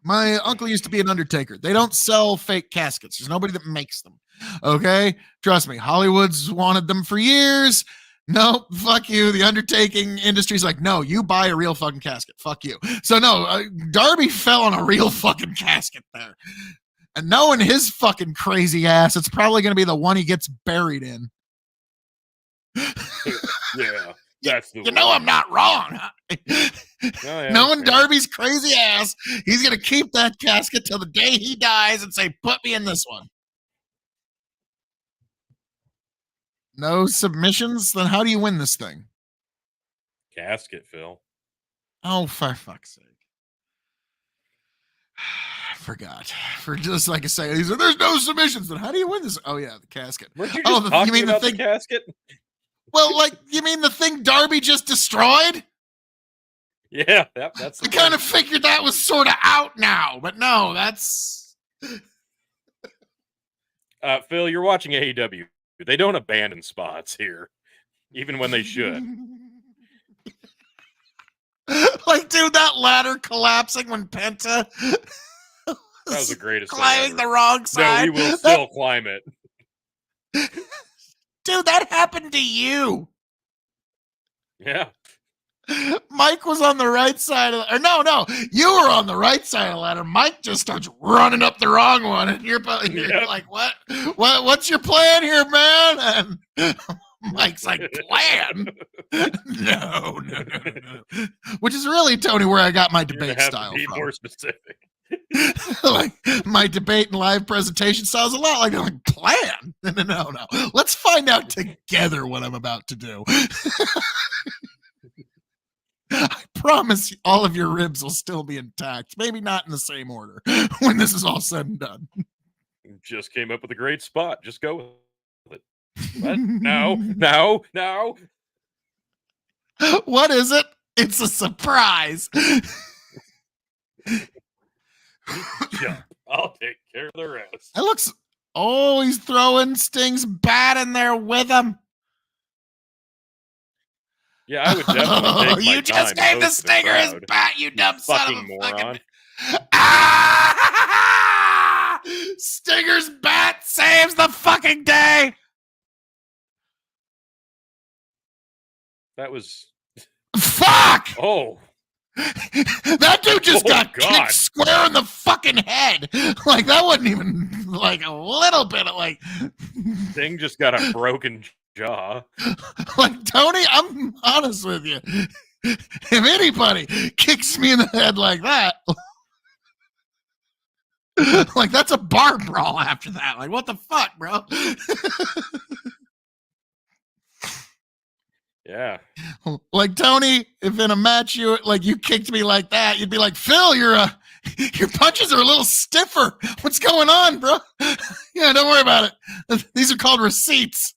My uncle used to be an undertaker. They don't sell fake caskets. There's nobody that makes them. Okay? Trust me. Hollywood's wanted them for years. No, fuck you. The undertaking industry's like, no, you buy a real fucking casket. Fuck you. So no, Darby fell on a real fucking casket there. And knowing his fucking crazy ass, it's probably going to be the one he gets buried in. Yeah. That's the I'm not wrong. Knowing Darby's crazy ass, he's going to keep that casket till the day he dies and say, put me in this one. No submissions? Then how do you win this thing? Casket, Phil. Oh, for fuck's sake. I forgot. For just like I say, he said, there's no submissions. Then how do you win this? Oh, yeah, the casket. Weren't you just talking about the casket? Well, like, you mean the thing Darby just destroyed? Yeah, that's. I kind of figured that was sort of out now, but no, that's. Phil, you're watching AEW. They don't abandon spots here, even when they should. Like, dude, that ladder collapsing when Penta. That was the greatest thing climbing the wrong side. No, he will still climb it. Dude, that happened to you. Yeah. Mike was on the right side of no, you were on the right side of the ladder. Mike just starts running up the wrong one, and you're like, what's your plan here, man? And Mike's like, plan? No. Which is really, Tony, where I got my debate style be from. More specific. Like my debate and live presentation style's a lot like plan. No. Let's find out together what I'm about to do. I promise all of your ribs will still be intact. Maybe not in the same order when this is all said and done. Just came up with a great spot. Just go with it. What? No. What is it? It's a surprise. Jump. I'll take care of the rest. It looks. Oh, he's throwing Sting's bat in there with him. Yeah, I would definitely take my you just gave the Stinger his bat, you dumb son of a moron. Stinger's bat saves the fucking day. That was. Fuck! Oh. That dude just got kicked square in the fucking head. Like, that wasn't even like a little bit of like. Thing just got a broken jaw. Like, Tony, I'm honest with you. If anybody kicks me in the head like that, like, that's a bar brawl after that. Like, what the fuck, bro? Yeah. Like Tony, if in a match you kicked me like that, you'd be like, Phil, your punches are a little stiffer. What's going on, bro? Yeah, don't worry about it. These are called receipts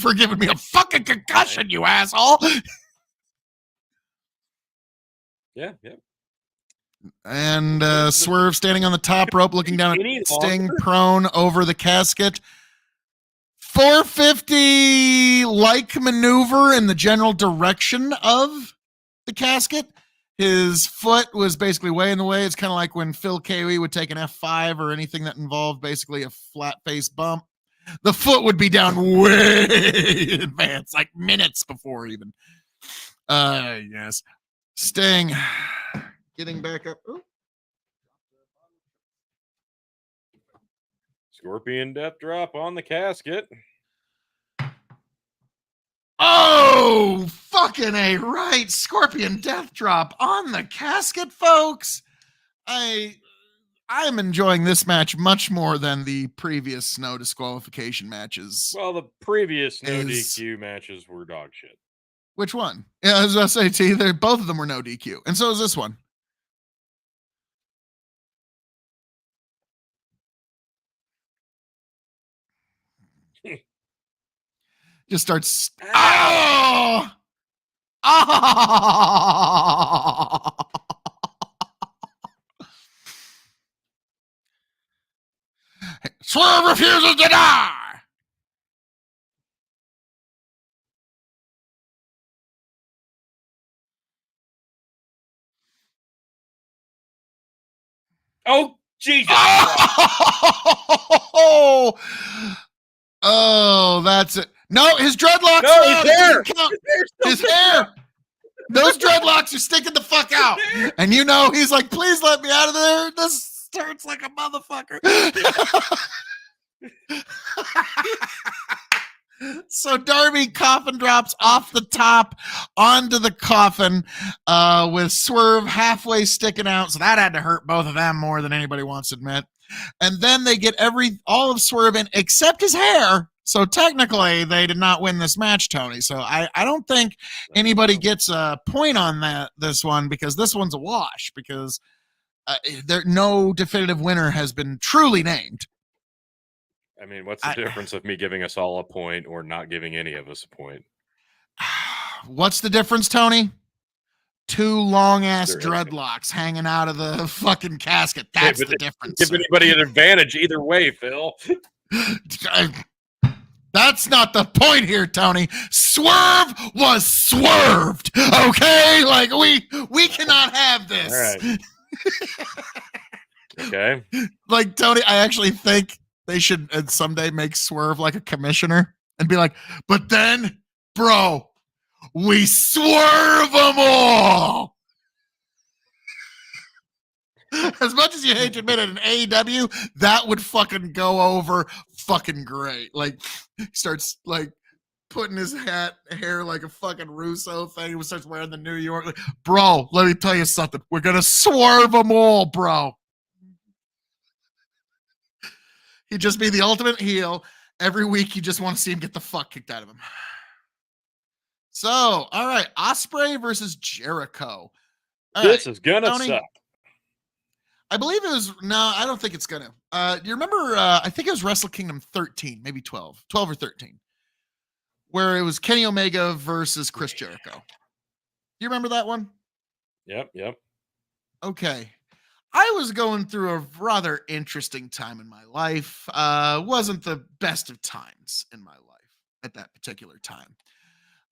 for giving me a fucking concussion, you asshole. Yeah, yeah. And Swerve standing on the top rope, looking down at Sting prone over the casket. 450 like maneuver in the general direction of the casket. His foot was basically way in the way. It's kind of like when Phil KOE would take an F5 or anything that involved basically a flat face bump. The foot would be down way in advance, like minutes before even. Yes. Sting getting back up. Ooh. Scorpion death drop on the casket. Oh, fucking A right. Scorpion death drop on the casket, folks. I'm enjoying this match much more than the previous no disqualification matches. Well, the previous no DQ matches were dog shit. Which one? Yeah, as I say to you, both of them were no DQ. And so is this one. Just starts. Oh! Oh! Swerve refuses to die. Oh, Jesus. Oh, that's it. No, his dreadlocks. No, his hair. His hair. Those dreadlocks are sticking the fuck out. And you know, he's like, please let me out of there. This hurts like a motherfucker. So Darby coffin drops off the top onto the coffin with Swerve halfway sticking out. So that had to hurt both of them more than anybody wants to admit. And then they get all of Swerve in except his hair. So technically they did not win this match, Tony. So I don't think anybody gets a point on this one, because this one's a wash, because no definitive winner has been truly named. I mean, what's the difference of me giving us all a point or not giving any of us a point? What's the difference, Tony? 2 long-ass dreadlocks hanging out of the fucking casket. That's the difference. Give anybody an advantage either way, Phil. That's not the point here, Tony. Swerve was swerved, okay? Like, we cannot have this. All right. Okay. Like, Tony, I actually think they should someday make Swerve like a commissioner and be like, but then, bro, we swerve them all. As much as you hate to admit it, in AEW, that would fucking go over fucking great. Like, he starts like putting his hair like a fucking Russo thing. He starts wearing the New York. Like, bro, let me tell you something. We're gonna swerve them all, bro. He'd just be the ultimate heel. Every week, you just want to see him get the fuck kicked out of him. So, all right, Ospreay versus Jericho. This is gonna suck. I believe it was, no, I don't think it's gonna. You remember, I think it was Wrestle Kingdom 13, maybe 12 or 13, where it was Kenny Omega versus Chris Jericho. You remember that one? Yep. Okay. I was going through a rather interesting time in my life. Wasn't the best of times in my life at that particular time.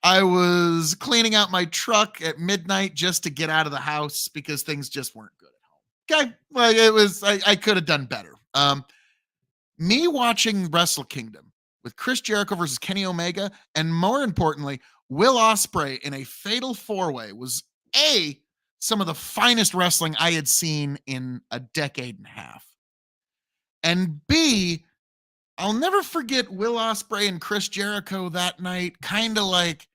I was cleaning out my truck at midnight just to get out of the house because things just weren't good at home. Okay. Well, it was, I could have done better. Me watching Wrestle Kingdom with Chris Jericho versus Kenny Omega, and more importantly, Will Ospreay in a fatal 4-way was some of the finest wrestling I had seen in a decade and a half. And B, I'll never forget Will Ospreay and Chris Jericho that night, kind of like,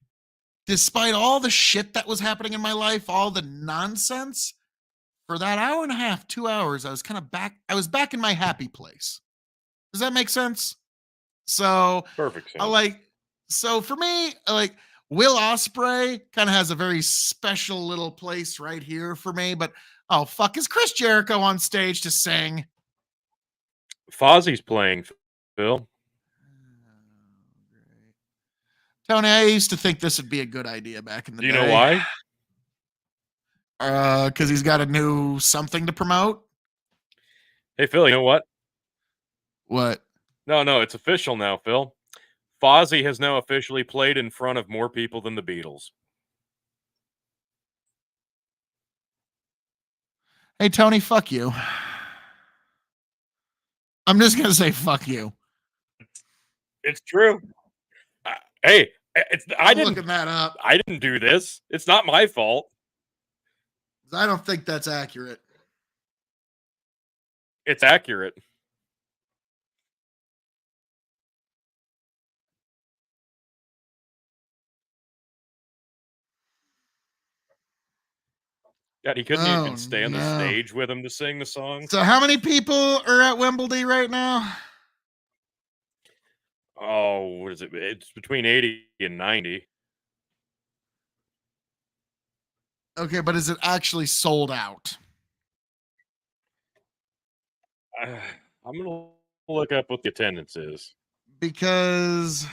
despite all the shit that was happening in my life, all the nonsense, for that hour and a half, 2 hours, I was kind of back. I was back in my happy place. Does that make sense? So perfect sense. So for me, like, Will Ospreay kind of has a very special little place right here for me, but oh fuck, is Chris Jericho on stage to sing? Fozzie's playing, Phil. Tony, I used to think this would be a good idea back in the day. Do you know why? Because he's got a new something to promote. Hey, Phil, you know what? What? No, it's official now, Phil. Fozzie has now officially played in front of more people than the Beatles. Hey, Tony, fuck you. I'm just going to say fuck you. It's true. Hey, I didn't looking that up. I didn't do this. It's not my fault. I don't think that's accurate. It's accurate. God, he couldn't even stay on the stage with him to sing the song. So how many people are at Wembley right now? Oh, what is it? It's between 80 and 90. Okay, but is it actually sold out? I'm going to look up what the attendance is. Because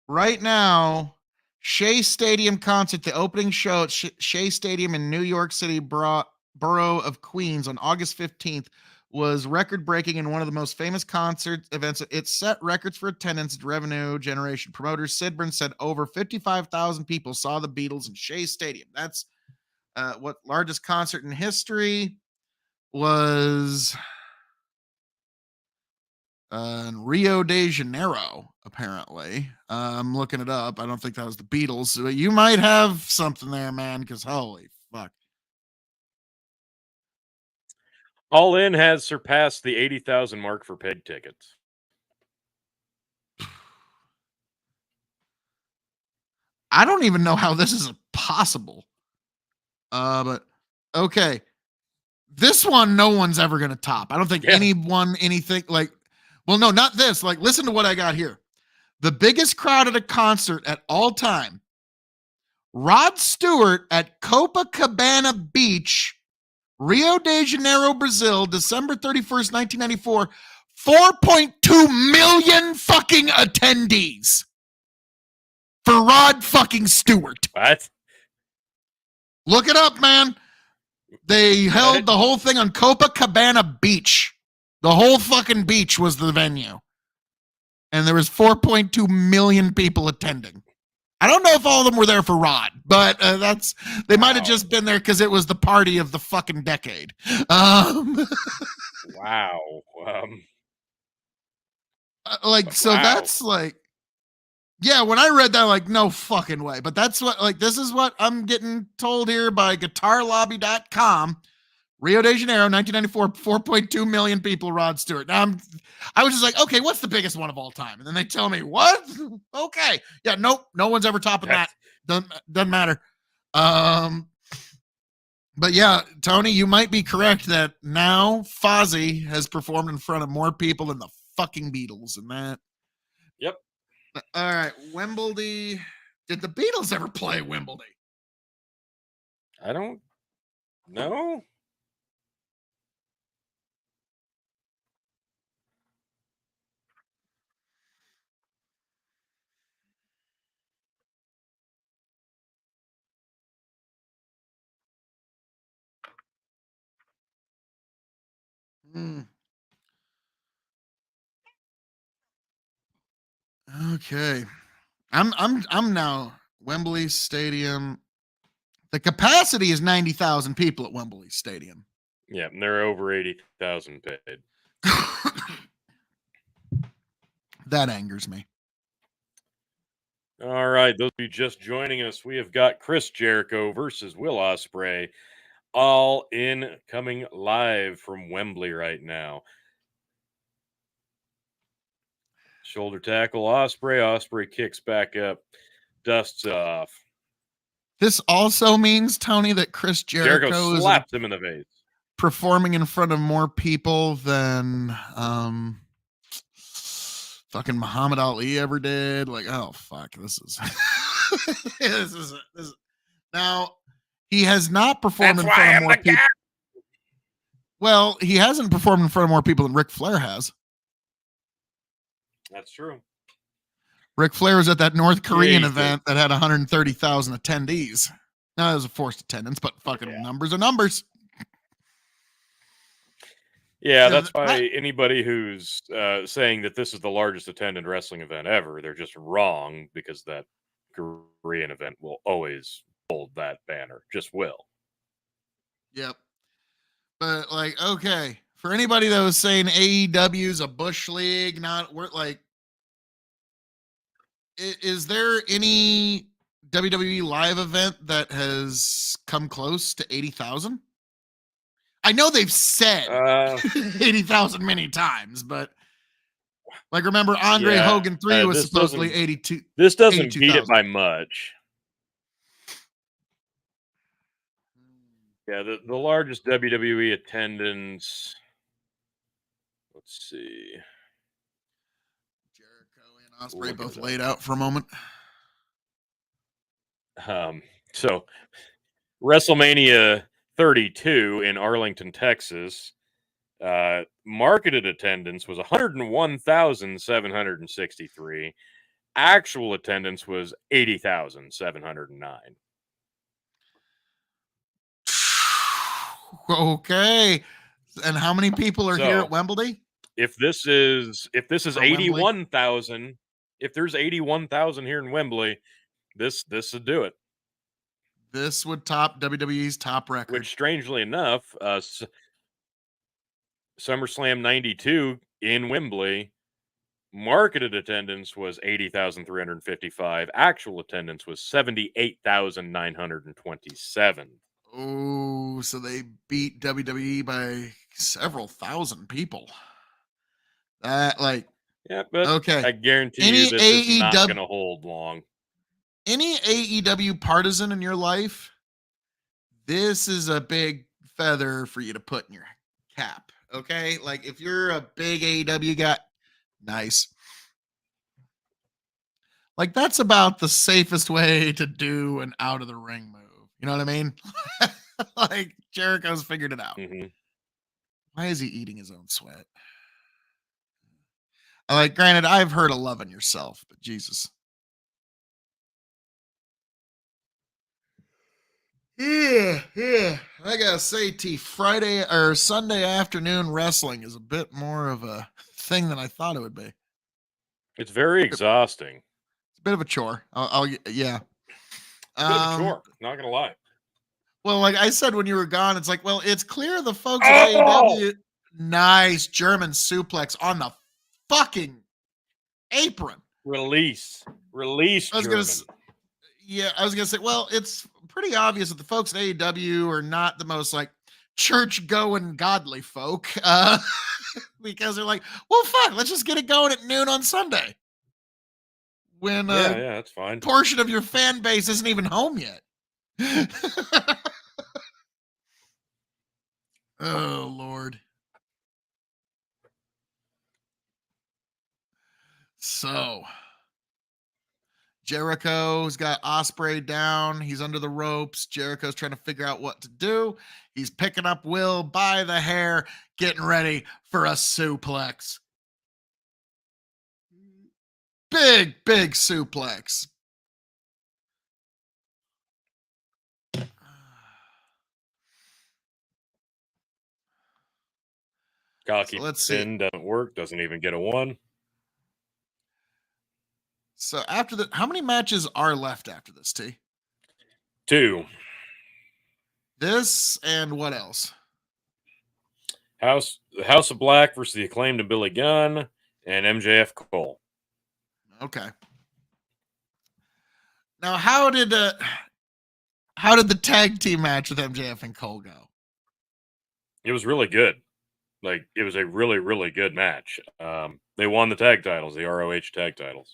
right now, Shea Stadium concert, the opening show at Shea Stadium in New York City, Borough of Queens on August 15th was record-breaking in one of the most famous concert events. It set records for attendance and revenue generation. Promoter Sidburn said over 55,000 people saw the Beatles in Shea Stadium. That's what largest concert in history was in Rio de Janeiro, apparently. I'm looking it up. I don't think that was the Beatles. So you might have something there, man, because holy fuck. All In has surpassed the 80,000 mark for paid tickets. I don't even know how this is possible. But okay. This one, no one's ever going to top. I don't think anything like, well, no, not this. Like, listen to what I got here. The biggest crowd at a concert at all time. Rod Stewart at Copacabana Beach, Rio de Janeiro, Brazil, December 31st, 1994. 4.2 million fucking attendees for Rod fucking Stewart. What? Look it up, man. They held the whole thing on Copacabana Beach. The whole fucking beach was the venue. And there was 4.2 million people attending. I don't know if all of them were there for Rod, but they might have just been there because it was the party of the fucking decade. Wow. That's like, yeah, when I read that, like, no fucking way. But that's what, like, this is what I'm getting told here by guitarlobby.com. Rio de Janeiro, 1994, 4.2 million people, Rod Stewart. Now I was just like, okay, what's the biggest one of all time? And then they tell me, what? Okay. Yeah, nope. No one's ever topping that. Doesn't matter. But yeah, Tony, you might be correct that now Fozzie has performed in front of more people than the fucking Beatles. And that. Yep. All right. Wembley. Did the Beatles ever play Wembley? I don't know. Okay. I'm now Wembley Stadium. The capacity is 90,000 people at Wembley Stadium. Yeah, and they're over 80,000 paid. That angers me. All right, those of you just joining us, we have got Chris Jericho versus Will Ospreay. All In, coming live from Wembley right now. Shoulder tackle, Ospreay kicks back up, dusts off. This also means, Tony, that Chris Jericho slaps him in the face, performing in front of more people than fucking Muhammad Ali ever did. Like, oh fuck, this is this is now he has not performed That's in why front of I'm more the people. guy. Well, he hasn't performed in front of more people than Ric Flair has. That's true. Ric Flair was at that North Korean he's event that had 130,000 attendees. Now it was a forced attendance, but fucking numbers are numbers. Yeah, that's why anybody who's saying that this is the largest attended wrestling event ever, they're just wrong, because that Korean event will always hold that banner. Just will. Yep. But like, okay, for anybody that was saying AEW is a bush league, not we're like, is there any WWE live event that has come close to 80,000? I know they've said 80,000 many times, but like, remember Andre Hogan 3 was supposedly 82. This doesn't beat it by much. Yeah, the largest WWE attendance. Let's see. Jericho and Ospreay both laid out for a moment. So WrestleMania 32 in Arlington, Texas, marketed attendance was 101,763. Actual attendance was 80,709. Okay. And how many people are here at Wembley? If this is 81,000, if there's 81,000 here in Wembley, this would do it. This would top WWE's top record. Which, strangely enough, SummerSlam 92 in Wembley, marketed attendance was 80,355. Actual attendance was 78,927. Oh, so they beat WWE by several thousand people. That, like, yeah, but okay. I guarantee you this is not going to hold long. Any AEW partisan in your life, this is a big feather for you to put in your cap. Okay, like if you're a big AEW guy, nice. Like, that's about the safest way to do an out of the ring move. You know what I mean? Like, Jericho's figured it out. Mm-hmm. Why is he eating his own sweat? Like, granted, I've heard of loving yourself, but Jesus. Yeah. I gotta say, T, Friday or Sunday afternoon wrestling is a bit more of a thing than I thought it would be. It's very exhausting. It's a bit of a chore. Yeah. It's a bit of a chore, not gonna lie. Well, like I said when you were gone, it's like, well, it's clear the folks at AEW. Nice German suplex on the fucking apron. Release. I was gonna say, well, it's pretty obvious that the folks at AEW are not the most like church going godly folk, because they're like, well, fuck, let's just get it going at noon on Sunday. When that's fine. Portion of your fan base isn't even home yet. Oh Lord. So Jericho's got Ospreay down. He's under the ropes. Jericho's trying to figure out what to do. He's picking up Will by the hair, getting ready for a suplex. Big suplex. Cocky pin doesn't work. Doesn't even get a 1. So after how many matches are left after this, T? 2. This and what else? House of Black versus the Acclaimed and Billy Gunn and MJF Cole. Okay. Now, how did the tag team match with MJF and Cole go? It was really good. Like, it was a really, really good match. They won the tag titles, the ROH tag titles.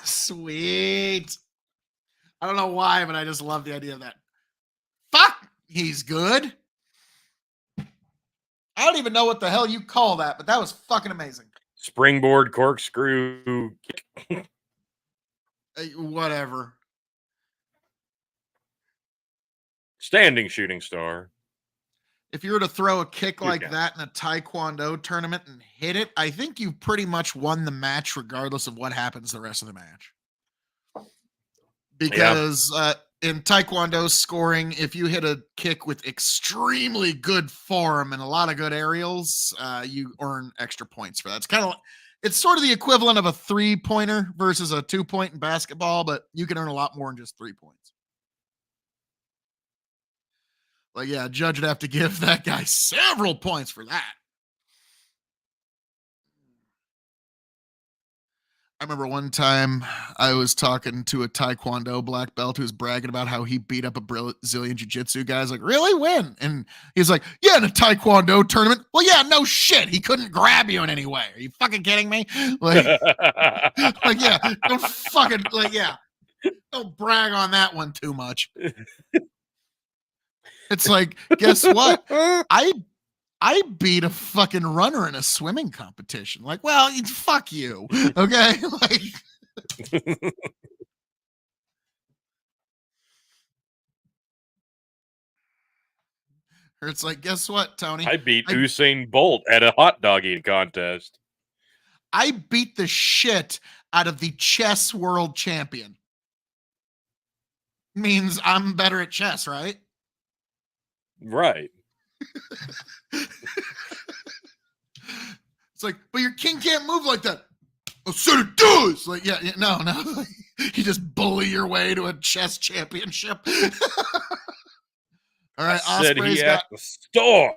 Sweet. I don't know why, but I just love the idea of that. Fuck, he's good. I don't even know what the hell you call that, but that was fucking amazing. Springboard corkscrew. Whatever. Standing shooting star. If you were to throw a kick Two like count. that in a Taekwondo tournament and hit it, I think you've pretty much won the match regardless of what happens the rest of the match. Because in Taekwondo scoring, if you hit a kick with extremely good form and a lot of good aerials, you earn extra points for that. It's sort of the equivalent of a 3-pointer versus a 2-point in basketball, but you can earn a lot more than just 3 points. Like, yeah, a judge would have to give that guy several points for that. I remember one time I was talking to a Taekwondo black belt who was bragging about how he beat up a Brazilian jiu-jitsu guy. I was like, really? When? And he's like, yeah, in a Taekwondo tournament. Well, yeah, no shit. He couldn't grab you in any way. Are you fucking kidding me? Like, yeah, don't fucking, yeah. Don't brag on that one too much. It's like, guess what? I beat a fucking runner in a swimming competition. Like, well, fuck you. Okay. Like, or it's like, guess what, Tony? I beat Usain Bolt at a hot dog eating contest. I beat the shit out of the chess world champion. Means I'm better at chess, right? Right. It's like, but your king can't move like that. Oh, so it does. Like, yeah, no. You just bully your way to a chess championship. All right, I said he at the store.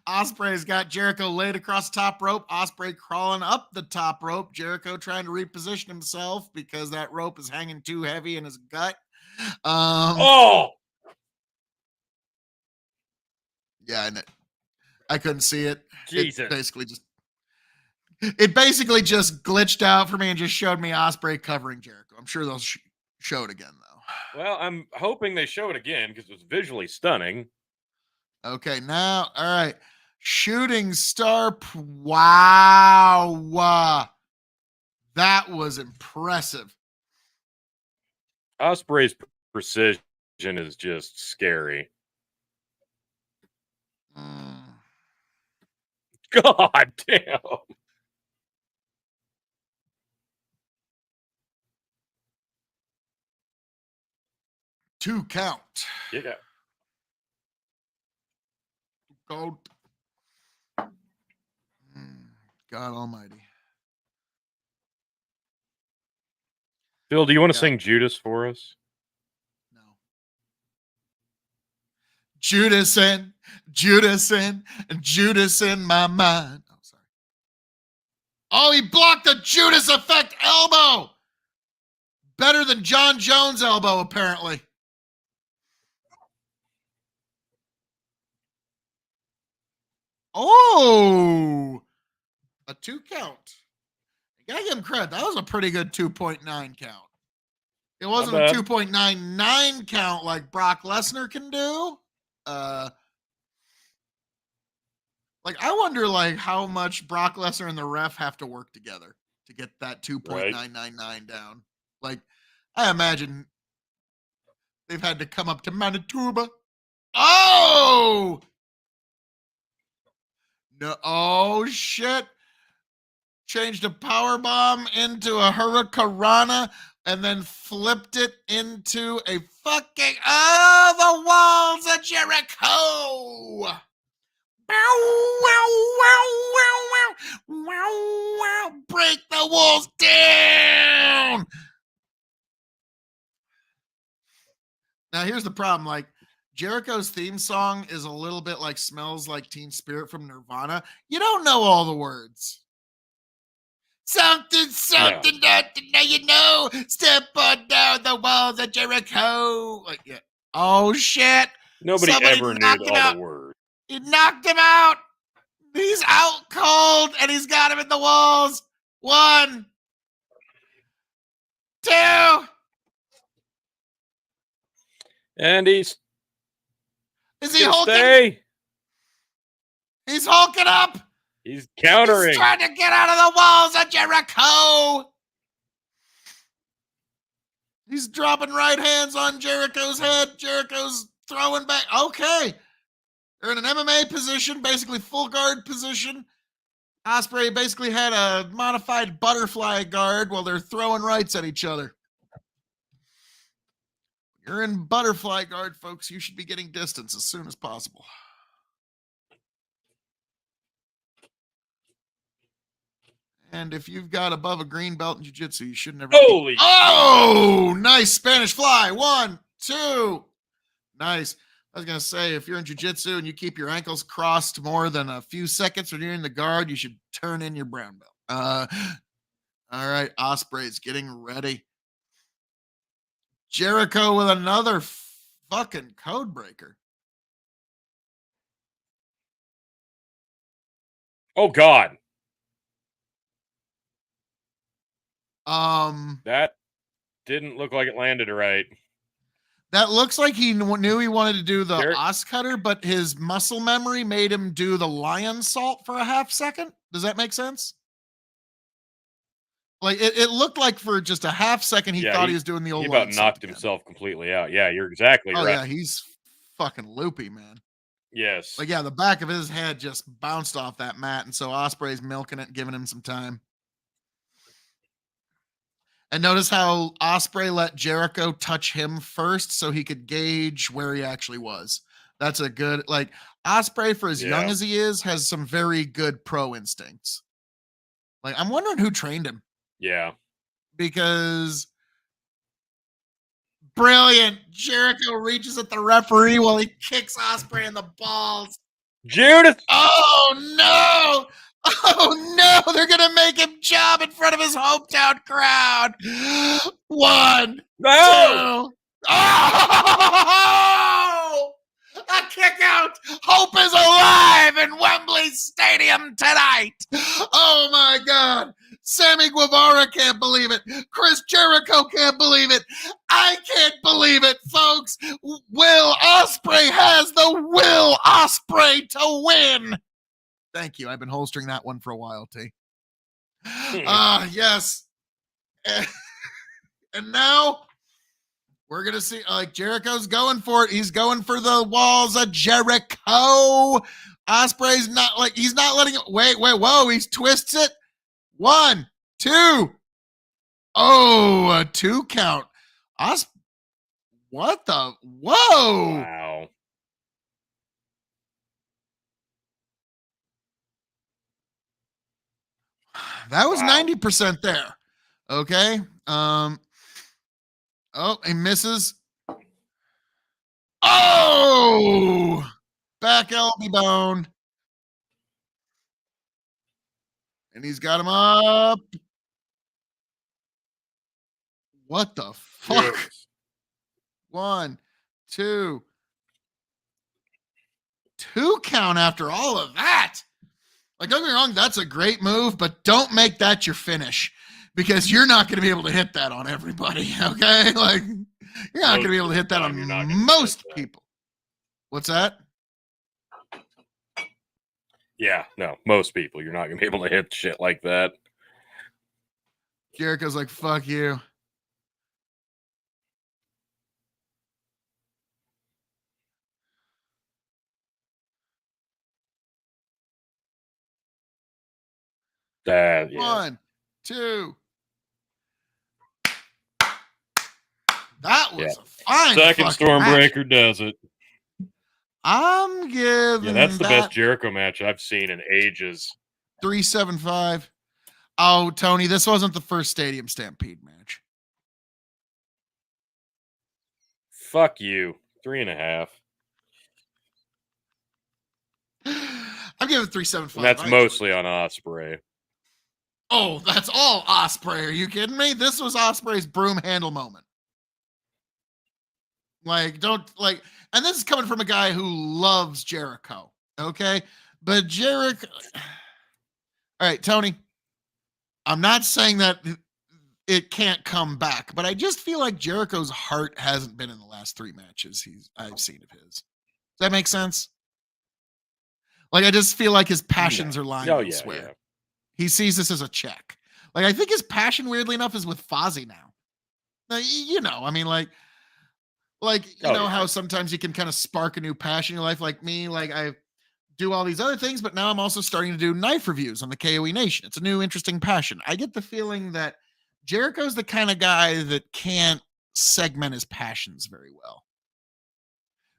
Ospreay's got Jericho laid across the top rope. Ospreay crawling up the top rope. Jericho trying to reposition himself because that rope is hanging too heavy in his gut. Yeah, I couldn't see it. Jesus. It basically just glitched out for me and just showed me Ospreay covering Jericho. I'm sure they'll show it again, though. Well, I'm hoping they show it again because it's visually stunning. Okay, now, all right. Shooting star. Wow. That was impressive. Ospreay's precision is just scary. God damn. 2 count. Yeah. God almighty. Phil, do you want to sing Judas for us? No. Judas in my mind. Oh, sorry. Oh, he blocked the Judas effect elbow. Better than John Jones' elbow, apparently. Oh, a 2 count. You gotta give him credit. That was a pretty good 2.9 count. It wasn't a 2.99 count like Brock Lesnar can do. Like, I wonder, like, how much Brock Lesnar and the ref have to work together to get that 2.999 down. Like, I imagine they've had to come up to Manitoba. Oh! No, oh, shit. Changed a power bomb into a hurricanrana and then flipped it into a fucking the walls of Jericho. Break the walls down. Now here's the problem. Like, Jericho's theme song is a little bit like Smells Like Teen Spirit from Nirvana. You don't know all the words. Something, now you know. Step on down the walls of Jericho. Like, yeah. Oh, shit. Somebody ever knew all the words. He knocked him out. He's out cold, and he's got him in the walls. 1, 2. And he's... Is he holding? Stay. He's hulking up. He's countering. He's trying to get out of the walls of Jericho. He's dropping right hands on Jericho's head. Jericho's throwing back. Okay. They're in an MMA position, basically full guard position. Ospreay basically had a modified butterfly guard while they're throwing rights at each other. You're in butterfly guard, folks. You should be getting distance as soon as possible. And if you've got above a green belt in jiu-jitsu, you should never. Holy! Oh, nice Spanish fly. 1, 2. Nice. I was going to say, if you're in jiu-jitsu and you keep your ankles crossed more than a few seconds when you're in the guard, you should turn in your brown belt. All right, Ospreay's getting ready. Jericho with another fucking code breaker. Oh, God. That didn't look like it landed right. That looks like he knew he wanted to do the Os cutter, but his muscle memory made him do the lion salt for a half second. Does that make sense? Like it looked like for just a half second he thought he was doing the old. He about knocked himself completely out. Yeah, you're exactly right. Oh yeah, he's fucking loopy, man. Yes. Like yeah, the back of his head just bounced off that mat, and so Ospreay's milking it, giving him some time. And notice how Ospreay let Jericho touch him first so he could gauge where he actually was. That's a good, like, Ospreay, for as young as he is, has some very good pro instincts. Like, I'm wondering who trained him. Yeah. Because, brilliant. Jericho reaches at the referee while he kicks Ospreay in the balls. Judith! Oh, no! Oh no, they're gonna make him job in front of his hometown crowd. 1, no! 2. Oh! A kick out. Hope is alive in Wembley Stadium tonight. Oh my God. Sammy Guevara can't believe it. Chris Jericho can't believe it. I can't believe it, folks. Will Ospreay has the Will Ospreay to win. Thank you. I've been holstering that one for a while, T. Yes. And now we're going to see, like, Jericho's going for it. He's going for the walls of Jericho. Ospreay's not, like, he's not letting it. Wait, whoa. He twists it. 1, 2. Oh, a 2 count. What the? Whoa. Wow. That was 90% there. Okay. Oh, he misses. Oh, back elbow bone. And he's got him up. What the fuck? Yes. 1, 2. 2 count after all of that. Like, don't get me wrong, that's a great move, but don't make that your finish because you're not going to be able to hit that on everybody, okay? Like, you're not going to be able to hit that on most people. What's that? Yeah, no, most people. You're not going to be able to hit shit like that. Jericho's like, fuck you. Yeah. 1, 2. That was a fine second Stormbreaker does it. I'm giving that's the best Jericho match I've seen in ages. 375. Oh, Tony, this wasn't the first Stadium Stampede match. Fuck you. 3.5. I'm giving 375. And that's mostly on Ospreay. Oh, that's all Ospreay. Are you kidding me? This was Ospreay's broom handle moment. Like, and this is coming from a guy who loves Jericho. Okay. But Jericho. All right, Tony. I'm not saying that it can't come back, but I just feel like Jericho's heart hasn't been in the last 3 matches I've seen of his. Does that make sense? Like, I just feel like his passions are lying Oh, elsewhere. yeah. He sees this as a check. Like, I think his passion, weirdly enough, is with Fozzy now. Like, you know, I mean, like you Oh, know yeah. how sometimes you can kind of spark a new passion in your life, like me. Like, I do all these other things, but now I'm also starting to do knife reviews on the KOE Nation. It's a new, interesting passion. I get the feeling that Jericho's the kind of guy that can't segment his passions very well.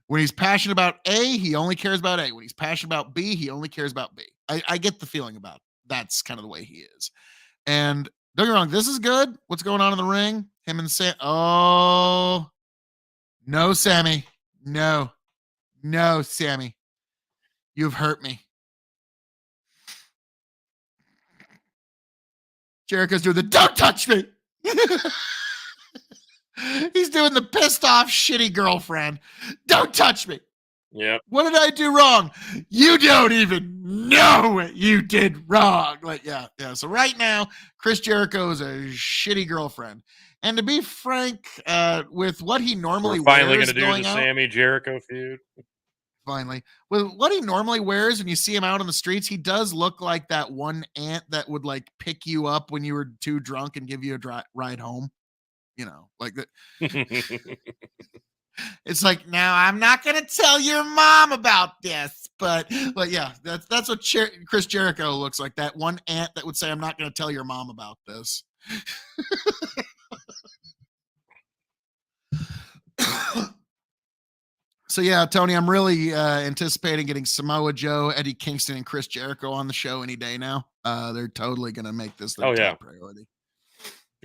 When he's passionate about A, he only cares about A. When he's passionate about B, he only cares about B. I get the feeling about it. That's kind of the way he is. And don't get me wrong, this is good. What's going on in the ring? Him and Sam. Oh, no, Sammy. No, no, Sammy. You've hurt me. Jericho's doing the don't touch me. He's doing the pissed off, shitty girlfriend. Don't touch me. Yep. What did I do wrong? You don't even know what you did wrong. Like, yeah. So right now, Chris Jericho is a shitty girlfriend. And to be frank, with what he normally We're finally wears going to do the out, Sammy Jericho feud. finally, with what he normally wears, when you see him out on the streets, he does look like that one aunt that would like pick you up when you were too drunk and give you a ride home. You know, like that. It's like, now I'm not gonna tell your mom about this, but yeah, that's what Chris Jericho looks like. That one aunt that would say, "I'm not gonna tell your mom about this." So yeah, Tony, I'm really anticipating getting Samoa Joe, Eddie Kingston, and Chris Jericho on the show any day now. They're totally gonna make this their top priority.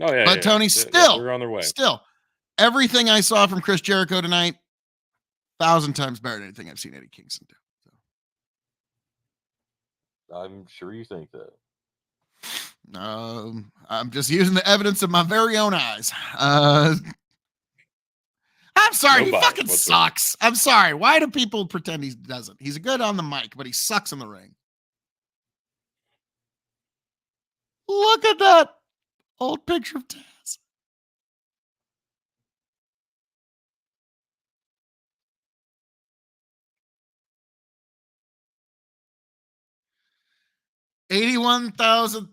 Oh yeah. But Tony, they're on their way. Still, everything I saw from Chris Jericho tonight, 1,000 times better than anything I've seen Eddie Kingston do. So. I'm sure you think that. I'm just using the evidence of my very own eyes. I'm sorry, he fucking sucks. I'm sorry. Why do people pretend he doesn't? He's good on the mic, but he sucks in the ring. Look at that old picture of Taz. $81,000.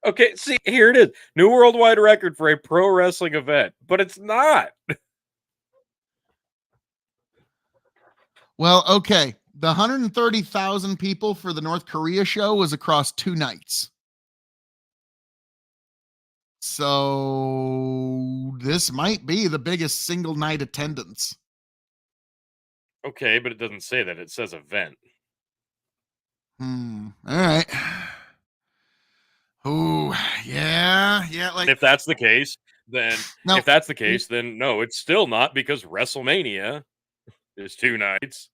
Okay, see, here it is. New worldwide record for a pro wrestling event, but it's not. Well, okay. The 130,000 people for the North Korea show was across 2 nights. So this might be the biggest single night attendance. Okay, but it doesn't say that. It says event. All right. Oh, yeah. Like, if that's the case, then no, it's still not, because WrestleMania is 2 nights.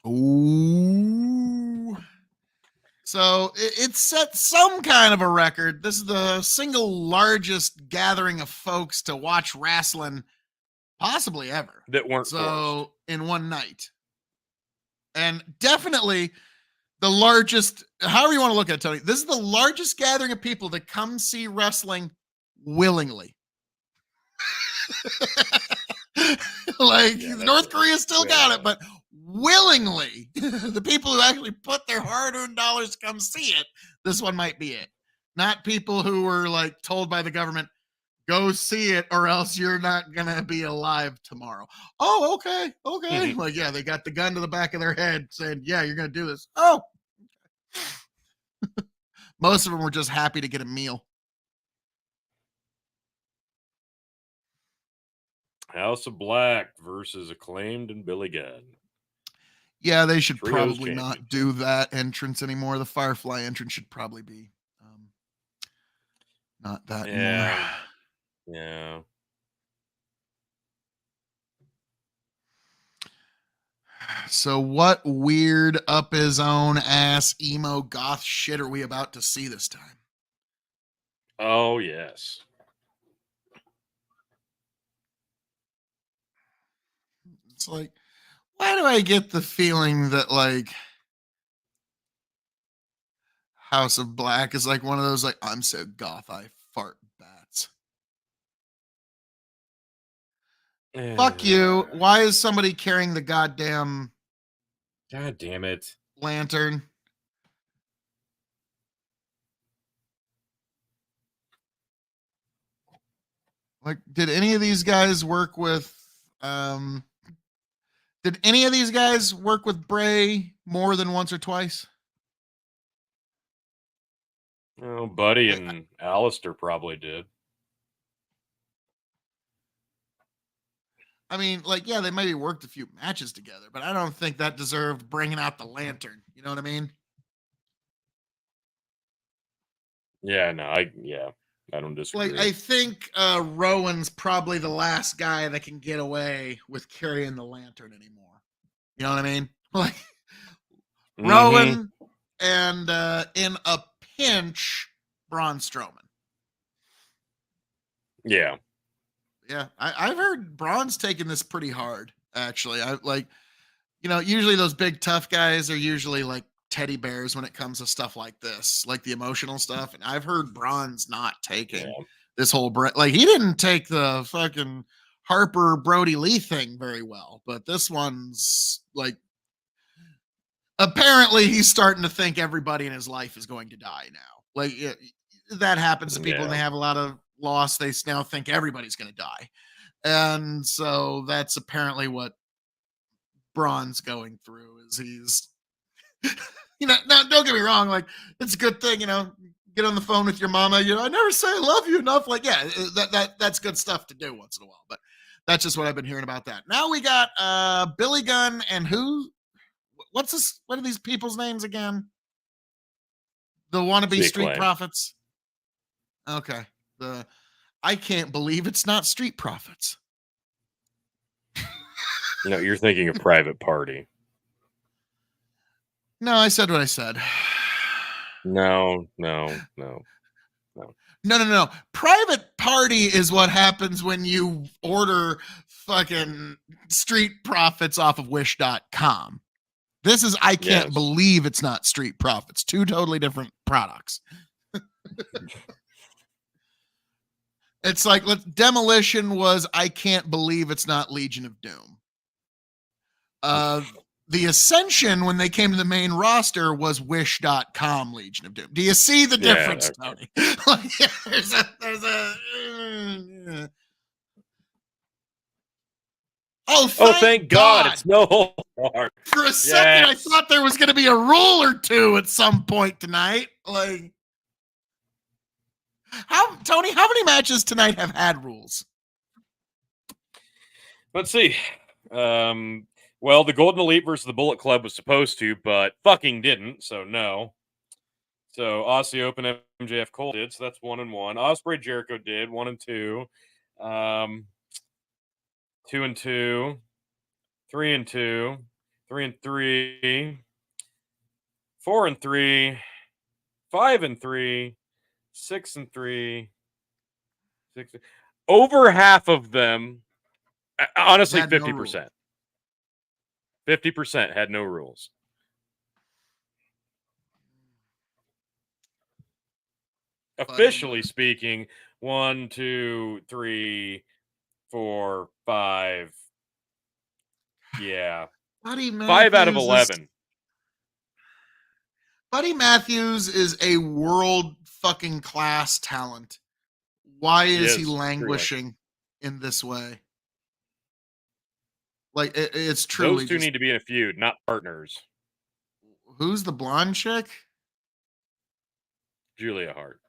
Ooh. So it set some kind of a record. This is the single largest gathering of folks to watch wrestling possibly ever. That weren't forced. In one night. And definitely the largest, however you want to look at it, Tony, this is the largest gathering of people that come see wrestling willingly. Like, North Korea still got it, but willingly, the people who actually put their hard-earned dollars to come see it, this one might be it. Not people who were like told by the government, go see it or else you're not gonna be alive tomorrow. Oh, okay. Mm-hmm. Like, yeah, they got the gun to the back of their head saying, yeah, you're gonna do this. Oh. Most of them were just happy to get a meal. House of Black versus Acclaimed and Billy Gunn. Yeah, they should probably not do that entrance anymore. The Firefly entrance should probably be not that anymore. Yeah. So what weird up his own ass emo goth shit are we about to see this time? Oh, yes. It's like, why do I get the feeling that like House of Black is like one of those like, I'm so goth I fart bats. Fuck you. Why is somebody carrying the goddamn God damn it. lantern? Like, did any of these guys work with did any of these guys work with Bray more than once or twice? Oh, Buddy Like, and Alistair probably did. I mean, like, yeah, they maybe worked a few matches together, but I don't think that deserved bringing out the lantern. You know what I mean? Yeah, no, I don't Like, disagree. I think Rowan's probably the last guy that can get away with carrying the lantern anymore. You know what I mean? Like, Mm-hmm. Rowan and in a pinch, Braun Strowman. Yeah. Yeah, I've heard Braun's taking this pretty hard. Actually, I like, usually those big tough guys are usually like teddy bears when it comes to stuff like this, like the emotional stuff. And I've heard Braun's not taking Yeah. this whole like he didn't take the fucking Harper Brody Lee thing very well, but this one's like apparently he's starting to think everybody in his life is going to die now. Like that happens to people when Yeah. they have a lot of loss. They now think everybody's going to die. And so that's apparently what Braun's going through is he's now don't get me wrong, like it's a good thing, get on the phone with your mama, I never say I love you enough. Like, yeah, that's good stuff to do once in a while. But that's just what I've been hearing about that. Now we got Billy Gunn and what are these people's names again? The wannabe Big street claim. profits. Okay. I can't believe it's not street profits. No, you're thinking of Private Party. No, I said what I said. No. No. Private party is what happens when you order fucking street profits off of wish.com. This is, I can't Yes. believe it's not street profits. Two totally different products. It's like demolition was, I can't believe it's not Legion of Doom. The Ascension, when they came to the main roster, was wish.com Legion of Doom. Do you see the difference, Okay. Tony? Like, Thank God. It's no holds barred. For a second, I Yes. thought there was going to be a rule or two at some point tonight. Like, Tony, how many matches tonight have had rules? Let's see. Well, the Golden Elite versus the Bullet Club was supposed to, but fucking didn't, so no. So Aussie Open MJF Cole did, so that's 1-1. Ospreay Jericho did 1-2. 2-2. 3-2. 3-3. 4-3. 5-3. 6-3. 6. Over half of them, honestly, 50%. 50% had no rules. Officially speaking, 1, 2, 3, 4, 5. Yeah. 5 out of 11. Buddy Matthews is a world fucking class talent. Why is he languishing in this way? Like, it's truly those two need to be in a feud, not partners. Who's the blonde chick? Julia Hart.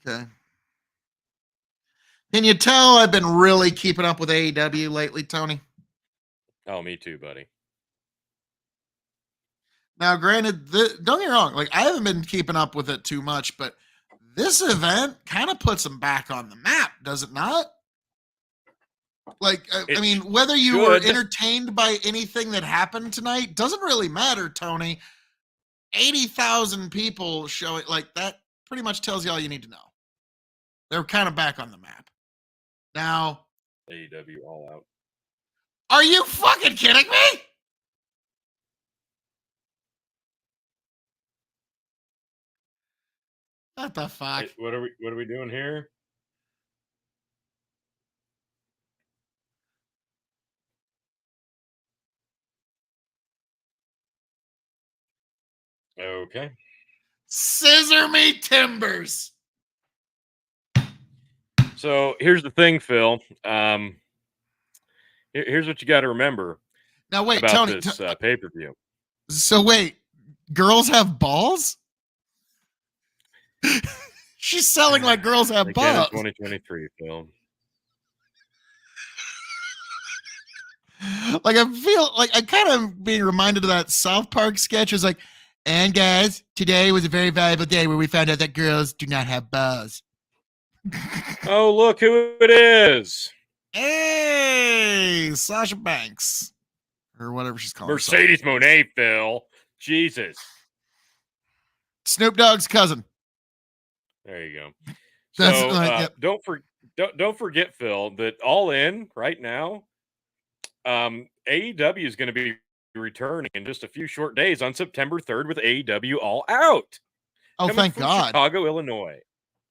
Okay. Can you tell I've been really keeping up with AEW lately, Tony? Oh, me too, buddy. Now, granted, don't get me wrong, like I haven't been keeping up with it too much, but this event kind of puts them back on the map, does it not? Like, I mean, whether you were entertained by anything that happened tonight doesn't really matter, Tony. 80,000 people showing, like, that pretty much tells you all you need to know. They're kind of back on the map. Now, AEW All Out. Are you fucking kidding me? What the fuck? What are we doing here? Okay. Scissor me timbers. So here's the thing, Phil. Here's what you got to remember Now wait, about Tony. this pay-per-view. So wait, girls have balls? She's selling like girls have Again in balls. 2023, Phil. Like I feel like I kind of being reminded of that South Park sketch. Is like, and guys, today was a very valuable day where we found out that girls do not have balls. Oh, look who it is. Hey, Sasha Banks. Or whatever she's called. Mercedes Moné, Phil. Jesus. Snoop Dogg's cousin. There you go. That's So yep. don't forget, Phil, that All In right now, AEW is going to be returning in just a few short days on September 3rd with AEW All Out. Oh, thank God. Chicago, Illinois.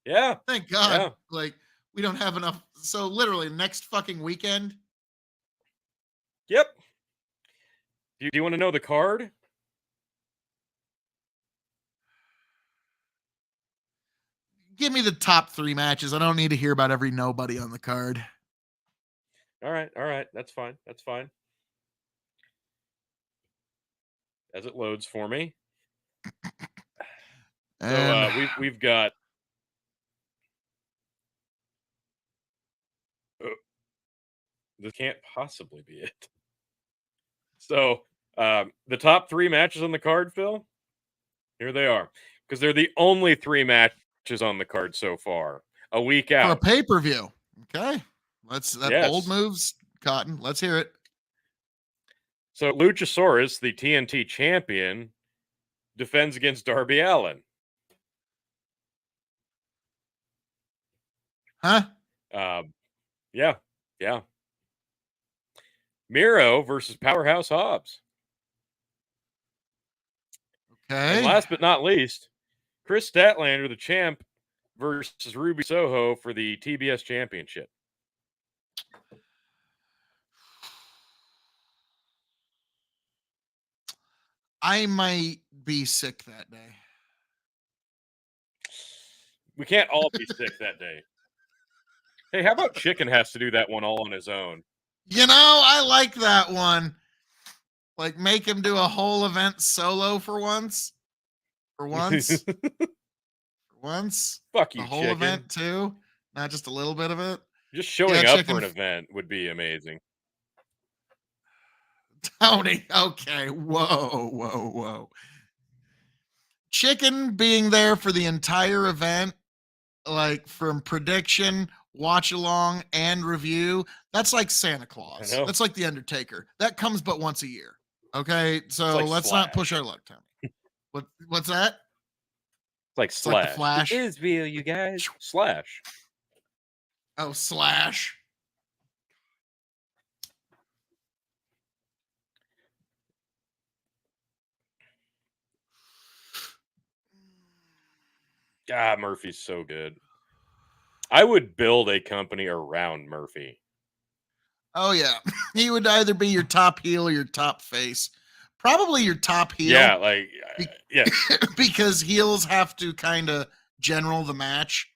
Yeah. Thank God. Yeah. Like, we don't have enough. So literally next fucking weekend. Yep. Do you want to know the card? Give me the top 3 matches. I don't need to hear about every nobody on the card. All right. That's fine. As it loads for me. So we've got this can't possibly be it. So the top 3 matches on the card, Phil, here they are. Because they're the only 3 matches on the card so far. A week out. For a pay-per-view. Okay. Bold moves, Cotton. Let's hear it. So Luchasaurus, the TNT champion, defends against Darby Allin. Huh? Yeah. Miro versus Powerhouse Hobbs. Okay. And last but not least, Chris Statlander, the champ, versus Ruby Soho for the TBS championship. I might be sick that day. We can't all be sick that day. Hey, how about Chicken has to do that one all on his own? You know, I like that one. Like, make him do a whole event solo for once. For once. Fuck you, the whole Chicken. event too, not just a little bit of it. Just showing up for an event would be amazing. Tony, okay, whoa. Chicken being there for the entire event, like from prediction, watch along, and review, that's like Santa Claus. That's like the Undertaker. That comes but once a year. Okay, so let's not push our luck, Tony. What's that? Like Slash. Like the Flash. It is real, you guys. Slash. Oh, Slash. God, Murphy's so good. I would build a company around Murphy. Oh, yeah. He would either be your top heel or your top face. Probably your top heel. Yeah, yeah. Because heels have to kind of general the match.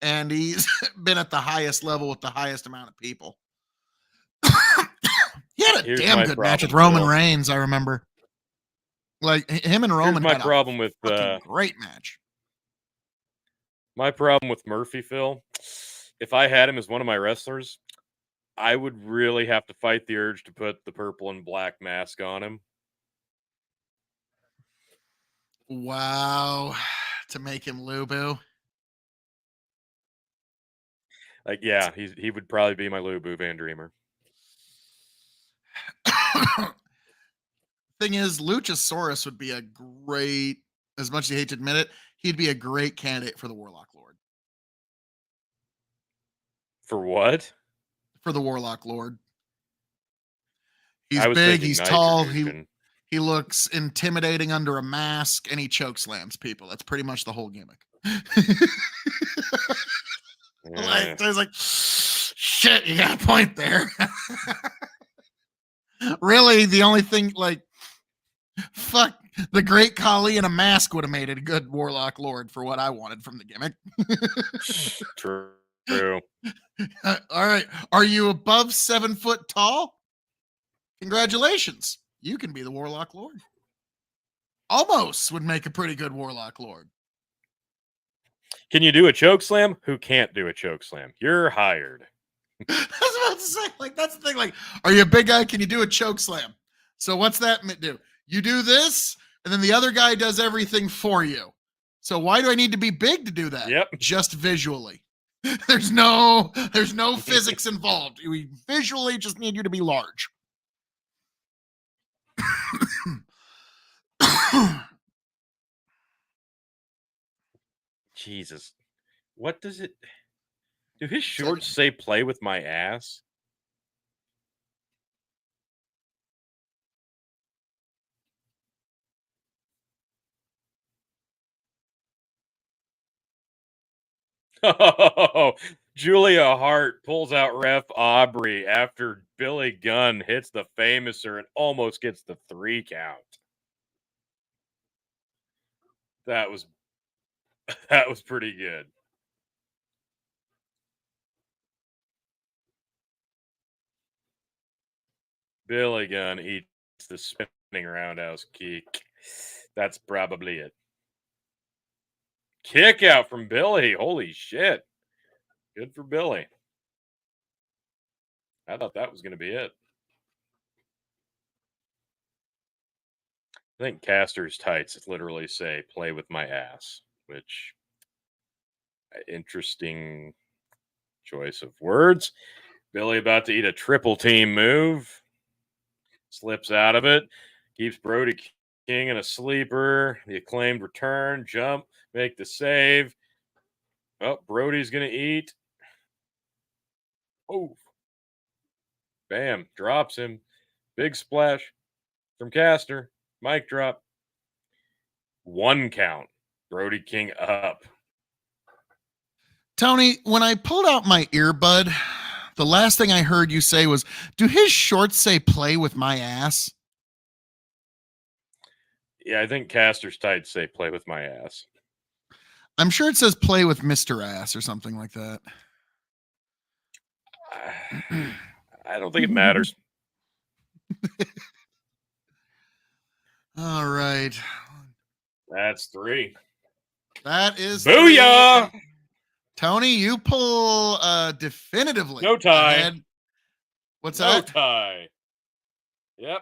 And he's been at the highest level with the highest amount of people. He had a damn good match with Roman Reigns, I remember. Like, him and Roman had a great match. My problem with Murphy, Phil, if I had him as one of my wrestlers, I would really have to fight the urge to put the purple and black mask on him. Wow. To make him Lubu. Like, yeah, he would probably be my Lubu Van Dreamer. Thing is, Luchasaurus would be a great, as much as you hate to admit it, he'd be a great candidate for the Warlock Lord. For what? For the Warlock Lord. He's big, he's tall, he looks intimidating under a mask, and he chokeslams people. That's pretty much the whole gimmick. Like, I was like, shit, you got a point there. Really, the only thing, like, fuck, The Great Khali in a mask would have made it a good Warlock Lord for what I wanted from the gimmick. True. All right. Are you above 7 foot tall? Congratulations. You can be the Warlock Lord. Almost would make a pretty good Warlock Lord. Can you do a choke slam? Who can't do a choke slam? You're hired. I was about to say, like, that's the thing. Like, are you a big guy? Can you do a choke slam? So what's that do? You do this, and then the other guy does everything for you. So why do I need to be big to do that? Yep. Just visually. There's no physics involved. We visually just need you to be large. Jesus. What does it... Do his shorts say play with my ass? Oh, Julia Hart pulls out Ref Aubrey after Billy Gunn hits the Famouser and almost gets the 3 count. That was pretty good. Billy Gunn eats the spinning roundhouse kick. That's probably it. Kick out from Billy. Holy shit. Good for Billy. I thought that was going to be it. I think Caster's tights literally say play with my ass, which interesting choice of words. Billy about to eat a triple team move. Slips out of it. Keeps Brody King in a sleeper. The Acclaimed return. Jump. Make the save. Oh, Brody's going to eat. Oh. Bam. Drops him. Big splash from Caster. Mic drop. 1 count. Brody King up. Tony, when I pulled out my earbud, the last thing I heard you say was, do his shorts say play with my ass? Yeah, I think Caster's tights say play with my ass. I'm sure it says play with Mr. Ass or something like that. I don't think it matters. All right. That's 3. That is Booyah! 3. Tony, you pull definitively. No tie. Ahead. What's no that? No tie. Yep.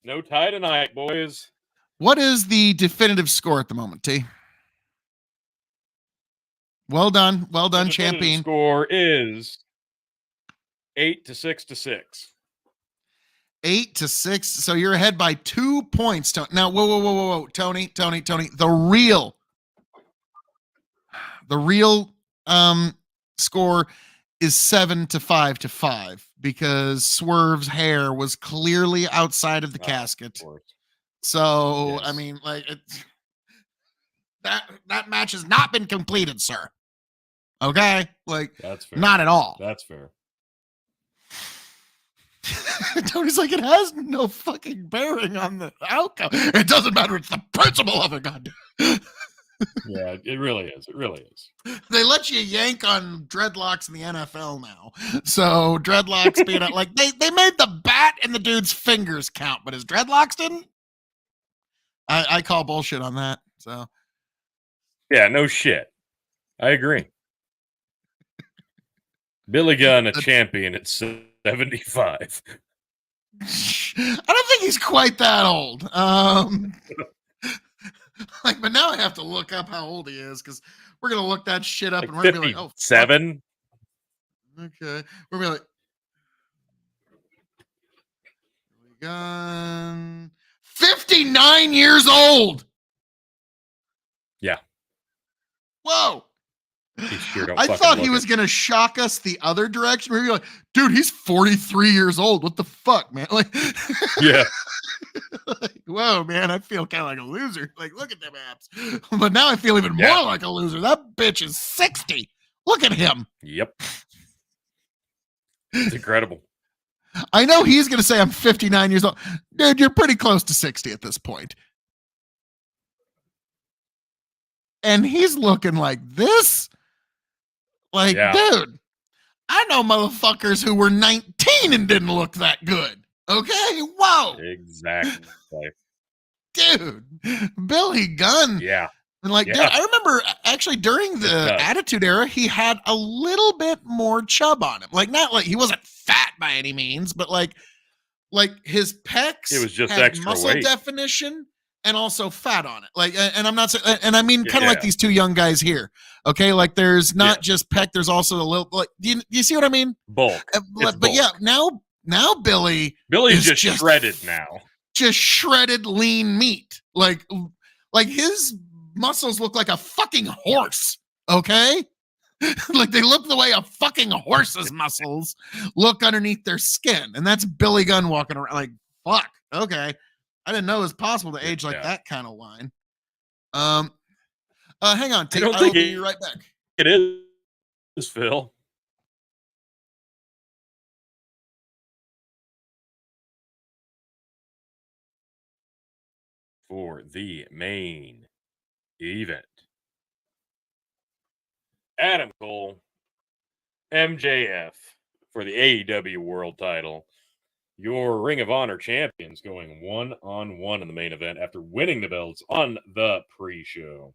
No tie tonight, boys. What is the definitive score at the moment, T? Well done. Well done, champion. Score is 8-6-6. 8-6. So you're ahead by 2 points. Now, whoa. Tony. The real score is 7-5 because Swerve's hair was clearly outside of the casket. So, yes. I mean, like that match has not been completed, sir. Okay? Like, that's fair. Not at all. That's fair. Tony's like, it has no fucking bearing on the outcome. It doesn't matter. It's the principle of it, God. Yeah, it really is. It really is. They let you yank on dreadlocks in the NFL now. So dreadlocks being like they made the bat and the dude's fingers count, but his dreadlocks didn't. I call bullshit on that. So yeah, no shit. I agree. Billy Gunn, a champion at 75. I don't think he's quite that old. Like, but now I have to look up how old he is because we're gonna look that shit up like and we're gonna be like, oh, 7. Okay, we're gonna be like, Gun 59 years old. Yeah. Whoa. Sure I thought he was going to shock us the other direction. We're like, dude, he's 43 years old. What the fuck, man? Like, yeah. Like, whoa, man, I feel kind of like a loser. Like, look at them abs. But now I feel even more like a loser. That bitch is 60. Look at him. Yep. It's incredible. I know he's going to say I'm 59 years old. Dude, you're pretty close to 60 at this point. And he's looking like this. Like, dude, I know motherfuckers who were 19 and didn't look that good. Okay? Whoa. Exactly. Dude, Billy Gunn. Yeah. And like, dude, I remember actually during the Attitude Era, he had a little bit more chub on him. Like, not like he wasn't fat by any means, but like his pecs, it was just had extra muscle weight. Definition and also fat on it. Like, and I'm not saying, and I mean, kind of like these two young guys here. Okay, like there's not just pec, there's also a little. Like, do you see what I mean? Bulk. But bulk. Yeah, now Billy's just shredded now. Just shredded lean meat. Like his muscles look like a fucking horse. Okay. Like they look the way a fucking horse's muscles look underneath their skin. And that's Billy Gunn walking around like, fuck. Okay. I didn't know it was possible to age like that kind of line. Hang on. I will be right back. It is, Phil. For the main event, Adam Cole, MJF for the AEW World Title. Your Ring of Honor champions going 1-on-1 in the main event after winning the belts on the pre-show.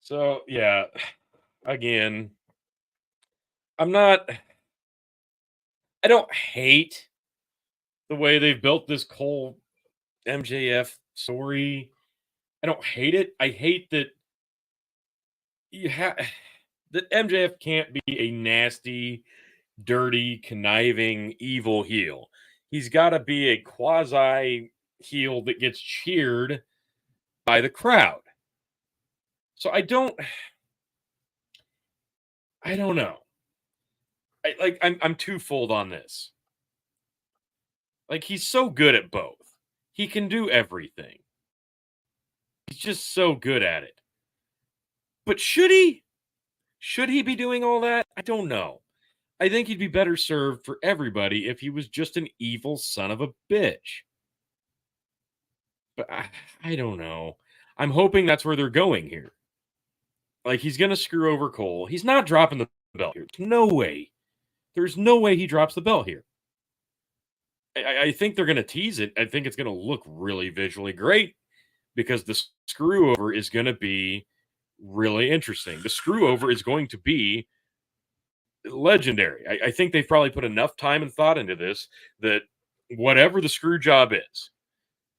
So, yeah, again, I don't hate the way they've built this Cole MJF story. I don't hate it. I hate that that MJF can't be a nasty, dirty, conniving, evil heel. He's got to be a quasi heel that gets cheered by the crowd. So I don't know. I'm twofold on this. Like, he's so good at both. He can do everything. He's just so good at it. But should he? Should he be doing all that? I don't know. I think he'd be better served for everybody if he was just an evil son of a bitch. But I don't know. I'm hoping that's where they're going here. Like, he's going to screw over Cole. He's not dropping the belt here. No way. There's no way he drops the belt here. I think they're going to tease it. I think it's going to look really visually great because the screw over is going to be really interesting. The screw over is going to be legendary. I think they've probably put enough time and thought into this that whatever the screw job is,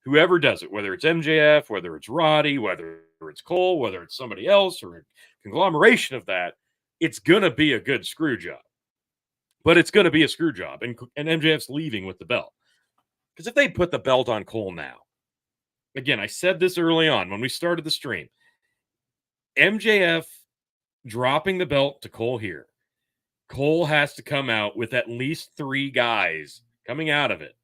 whoever does it, whether it's MJF, whether it's Roddy, whether it's Cole, whether it's somebody else or a conglomeration of that, it's going to be a good screw job. But it's going to be a screw job, and MJF's leaving with the belt. Because if they put the belt on Cole now, again, I said this early on when we started the stream, MJF dropping the belt to Cole here, Cole has to come out with at least 3 guys coming out of it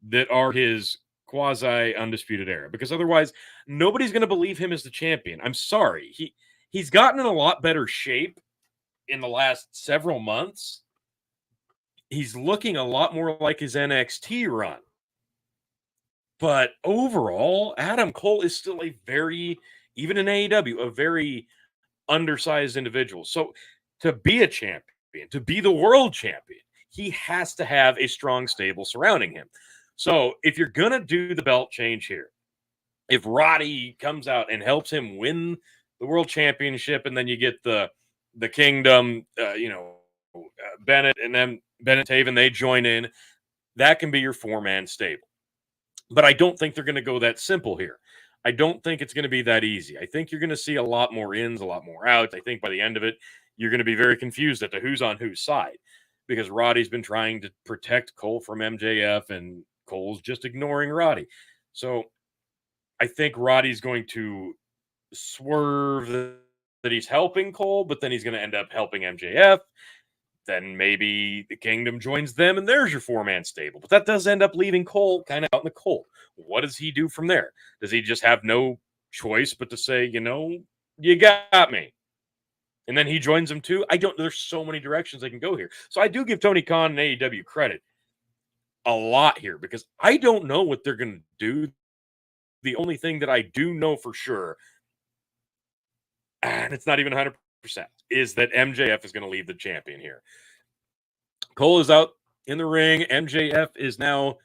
that are his quasi-undisputed era. Because otherwise, nobody's going to believe him as the champion. I'm sorry. He's gotten in a lot better shape in the last several months. He's looking a lot more like his NXT run. But overall, Adam Cole is still a very, even in AEW, a very undersized individual. So to be a champion, to be the world champion, he has to have a strong stable surrounding him. So if you're going to do the belt change here, if Roddy comes out and helps him win the world championship, and then you get the Kingdom, Bennett and then Bennett Taven, they join in, that can be your 4-man stable. But I don't think they're going to go that simple here. I don't think it's going to be that easy. I think you're going to see a lot more ins, a lot more outs. I think by the end of it, you're going to be very confused as to who's on whose side, because Roddy's been trying to protect Cole from MJF, and Cole's just ignoring Roddy. So I think Roddy's going to swerve that he's helping Cole, but then he's going to end up helping MJF. then maybe the Kingdom joins them and there's your four-man stable. But that does end up leaving Cole kind of out in the cold. What does he do from there? Does he just have no choice but to say, you got me? And then he joins them too? There's so many directions they can go here. So I do give Tony Khan and AEW credit a lot here because I don't know what they're going to do. The only thing that I do know for sure, and it's not even 100%, is that MJF is going to leave the champion here. Cole is out in the ring. MJF is now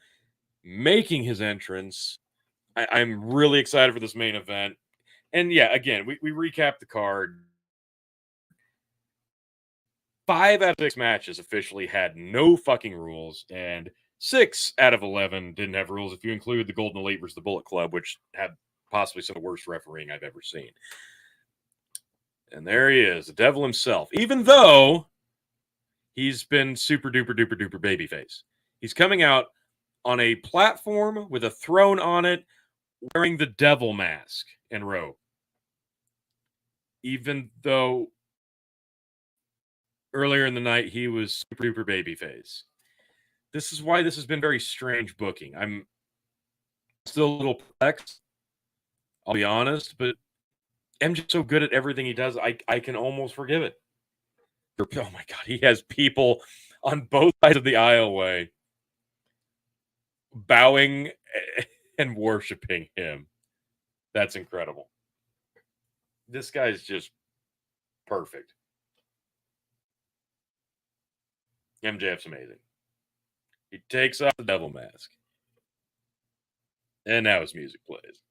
making his entrance. I'm really excited for this main event. And yeah, again, we recap the card. 5 out of 6 matches officially had no fucking rules, and 6 out of 11 didn't have rules if you include the Golden Elite versus the Bullet Club, which had possibly some of the worst refereeing I've ever seen. And there he is, the devil himself, even though he's been super duper duper duper babyface. He's coming out on a platform with a throne on it, wearing the devil mask and robe. Even though earlier in the night he was super duper babyface. This is why this has been very strange booking. I'm still a little perplexed, I'll be honest, but MJ's so good at everything he does, I can almost forgive it. Oh my God, he has people on both sides of the aisleway bowing and worshiping him. That's incredible. This guy's just perfect. MJF's amazing. He takes off the devil mask. And now his music plays.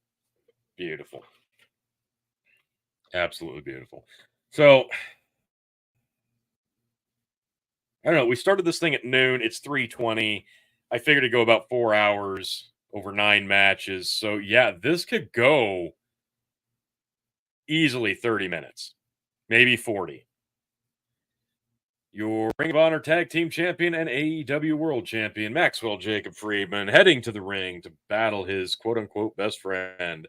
Beautiful. Absolutely beautiful. So, I don't know. We started this thing at noon. It's 3:20. I figured it'd go about 4 hours over 9 matches. So, yeah, this could go easily 30 minutes, maybe 40. Your Ring of Honor Tag Team Champion and AEW World Champion, Maxwell Jacob Friedman, heading to the ring to battle his quote-unquote best friend,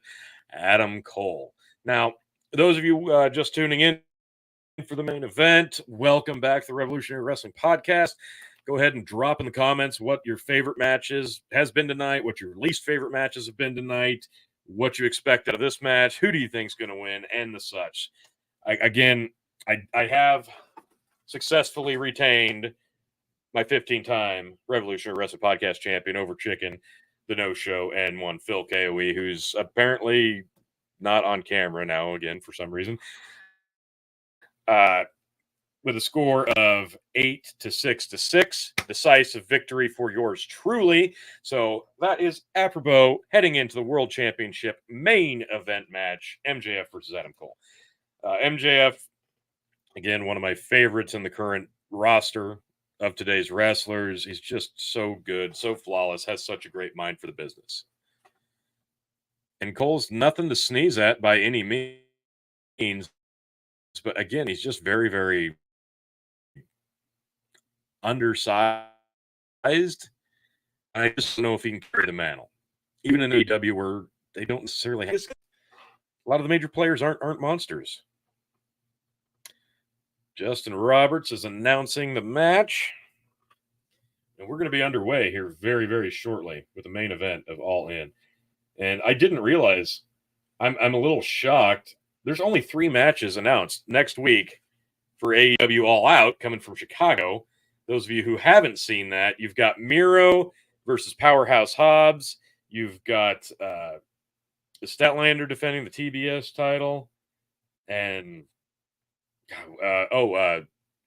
Adam Cole. Now, those of you just tuning in for the main event, welcome back to the Revolutionary Wrestling Podcast. Go ahead and drop in the comments what your favorite matches has been tonight, what your least favorite matches have been tonight, what you expect out of this match, who do you think is going to win, and the such. I have successfully retained my 15-time Revolutionary Wrestling Podcast champion over Chicken, the No-Show, and one Phil KOE, who's apparently not on camera now again for some reason. With a score of 8-6-6, decisive victory for yours truly. So that is apropos heading into the World Championship main event match, MJF versus Adam Cole. MJF, again, one of my favorites in the current roster of today's wrestlers. He's just so good, so flawless, has such a great mind for the business. And Cole's nothing to sneeze at by any means. But again, he's just very, very undersized. I just don't know if he can carry the mantle. Even in AEW, where they don't necessarily have a lot of the major players aren't monsters. Justin Roberts is announcing the match. And we're going to be underway here very, very shortly with the main event of All In. And I didn't realize, I'm a little shocked. There's only 3 matches announced next week for AEW All Out coming from Chicago. Those of you who haven't seen that, you've got Miro versus Powerhouse Hobbs. You've got Statlander defending the TBS title. And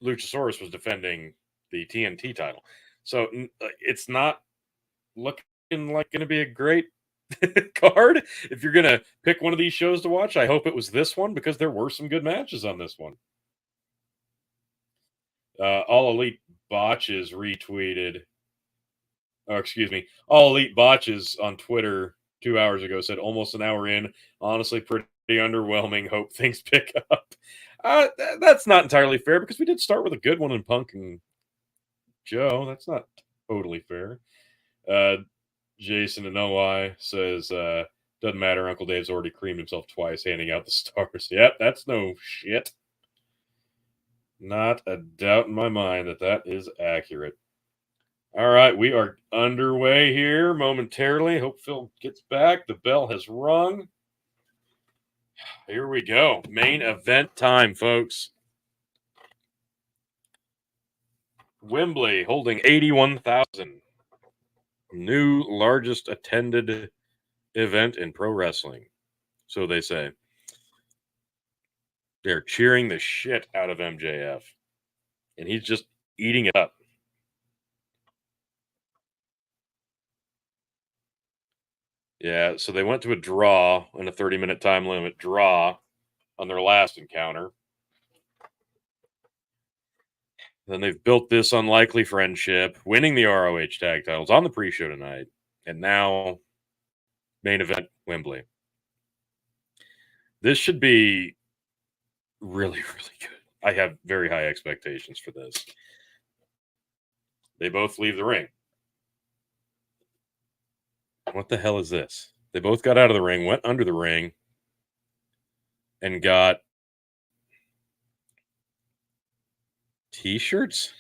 Luchasaurus was defending the TNT title. So it's not looking like going to be a great card. If you're going to pick one of these shows to watch, I hope it was this one because there were some good matches on this one. All Elite Botches retweeted. Oh, excuse me. All Elite Botches on Twitter 2 hours ago said almost an hour in. Honestly, pretty underwhelming. Hope things pick up. That's not entirely fair because we did start with a good one in Punk and Joe. That's not totally fair. Jason and OI says, doesn't matter. Uncle Dave's already creamed himself twice handing out the stars. Yep, that's no shit. Not a doubt in my mind that that is accurate. All right, we are underway here momentarily. Hope Phil gets back. The bell has rung. Here we go. Main event time, folks. Wembley holding 81,000. New largest attended event in pro wrestling. So they say. They're cheering the shit out of MJF. And he's just eating it up. Yeah, so they went to a draw in a 30-minute time limit draw on their last encounter. Then they've built this unlikely friendship, winning the ROH tag titles on the pre-show tonight. And now, main event, Wembley. This should be really, really good. I have very high expectations for this. They both leave the ring. What the hell is this? They both got out of the ring, went under the ring, and got t-shirts?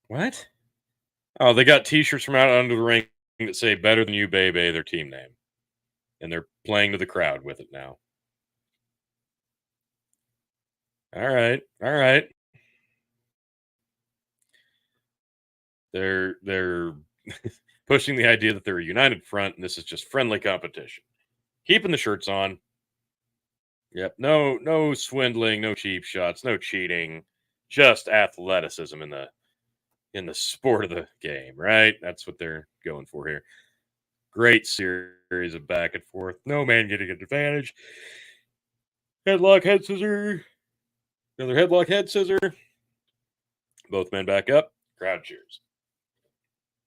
What? Oh, they got t-shirts from out under the ring that say "Better Than You, Baby," their team name. And they're playing to the crowd with it now. All right. All right. They're pushing the idea that they're a united front and this is just friendly competition. Keeping the shirts on. Yep. No swindling, no cheap shots, no cheating. Just athleticism in the sport of the game, right? That's what they're going for here. Great series of back and forth. No man getting an advantage. Headlock, head scissor. Another headlock, head scissor. Both men back up. Crowd cheers.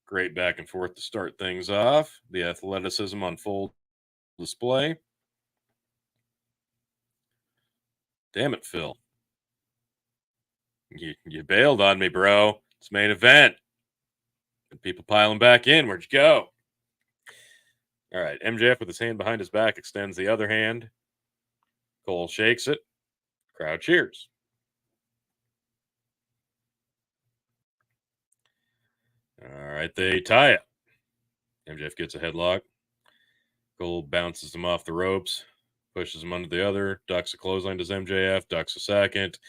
Great back and forth to start things off. The athleticism on full display. Damn it, Phil. You bailed on me, bro. It's main event. And people piling back in. Where'd you go? All right. MJF with his hand behind his back extends the other hand. Cole shakes it. Crowd cheers. All right. They tie it. MJF gets a headlock. Cole bounces him off the ropes. Pushes him under the other. Ducks a clothesline. Does MJF. Ducks a second.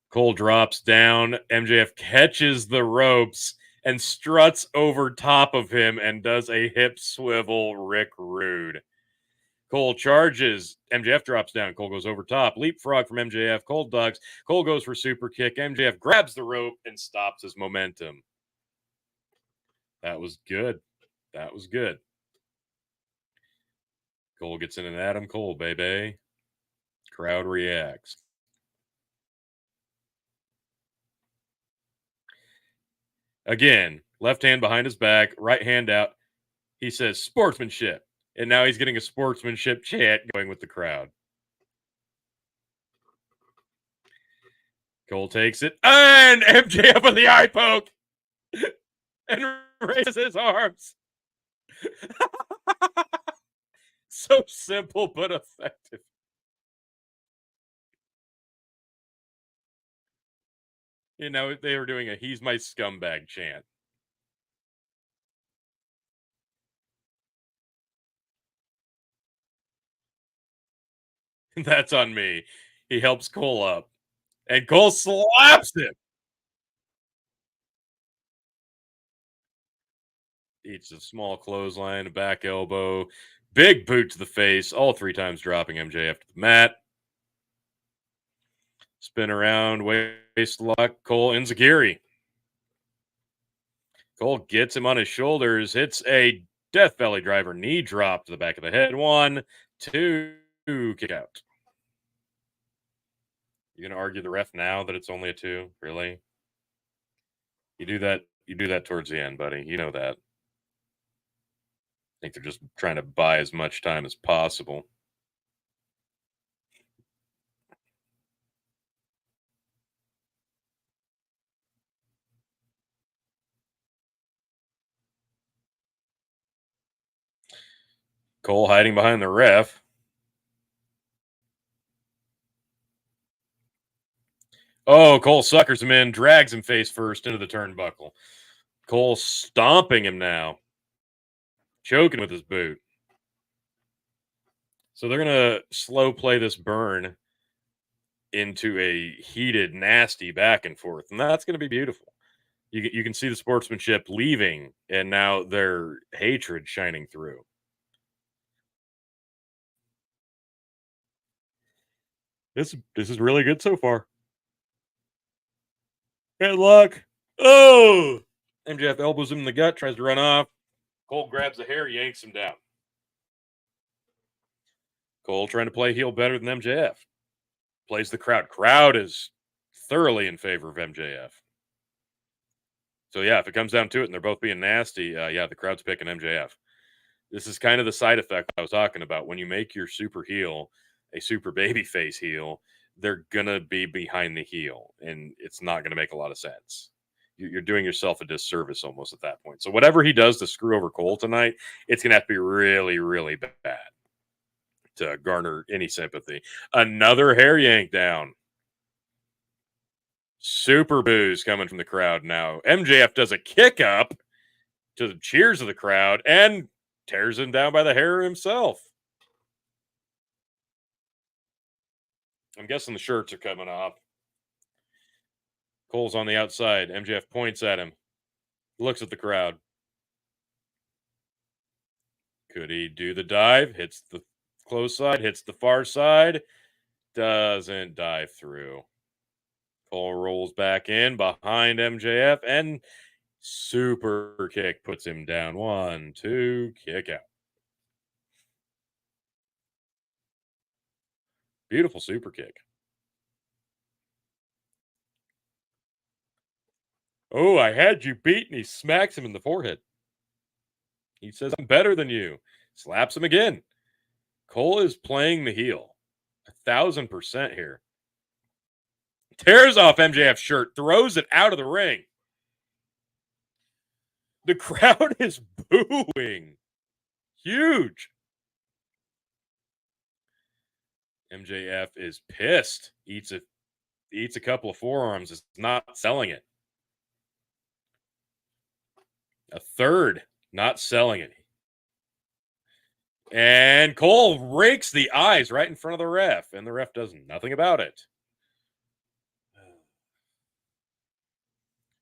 Cole drops down. MJF catches the ropes and struts over top of him and does a hip swivel Rick Rude. Cole charges. MJF drops down. Cole goes over top. Leapfrog from MJF. Cole ducks. Cole goes for super kick. MJF grabs the rope and stops his momentum. That was good. That was good. Cole gets in an Adam Cole, baby. Crowd reacts. Again, left hand behind his back, right hand out. He says sportsmanship. And now he's getting a sportsmanship chant going with the crowd. Cole takes it. And MJF with the eye poke. And raises his arms. So simple but effective. You know, they were doing a "he's my scumbag" chant. That's on me. He helps Cole up. And Cole slaps him. Eats a small clothesline, a back elbow, big boot to the face, all 3 times dropping MJF to the mat. Spin around, waist lock, Cole Enziguri. Cole gets him on his shoulders, hits a Death Valley driver knee drop to the back of the head. 1, 2, kick out. You gonna argue the ref now that it's only a 2? Really? You do that towards the end, buddy. You know that. I think they're just trying to buy as much time as possible. Cole hiding behind the ref. Oh, Cole suckers him in, drags him face first into the turnbuckle. Cole stomping him now. Choking with his boot. So they're going to slow play this burn into a heated, nasty back and forth. And that's going to be beautiful. You can see the sportsmanship leaving and now their hatred shining through. This is really good so far. Good luck. Oh! MJF elbows him in the gut, tries to run off. Cole grabs the hair, yanks him down. Cole trying to play heel better than MJF. Plays the crowd. Crowd is thoroughly in favor of MJF. So yeah, if it comes down to it and they're both being nasty, the crowd's picking MJF. This is kind of the side effect I was talking about. When you make your super heel a super baby face heel, they're gonna be behind the heel, and it's not gonna make a lot of sense. You're doing yourself a disservice almost at that point. So whatever he does to screw over Cole tonight, it's gonna have to be really, really bad to garner any sympathy. Another hair yank down. Super boos coming from the crowd now. MJF does a kick up to the cheers of the crowd and tears him down by the hair himself. I'm guessing the shirts are coming off. Cole's on the outside. MJF points at him. Looks at the crowd. Could he do the dive? Hits the close side, hits the far side. Doesn't dive through. Cole rolls back in behind MJF and super kick puts him down. 1, 2, kick out. Beautiful super kick. Oh, I had you beat, and he smacks him in the forehead. He says, I'm better than you. Slaps him again. Cole is playing the heel. 1,000% here. Tears off MJF's shirt, throws it out of the ring. The crowd is booing. Huge. MJF is pissed. Eats a couple of forearms. Is not selling it. A third, not selling it. And Cole rakes the eyes right in front of the ref, and the ref does nothing about it.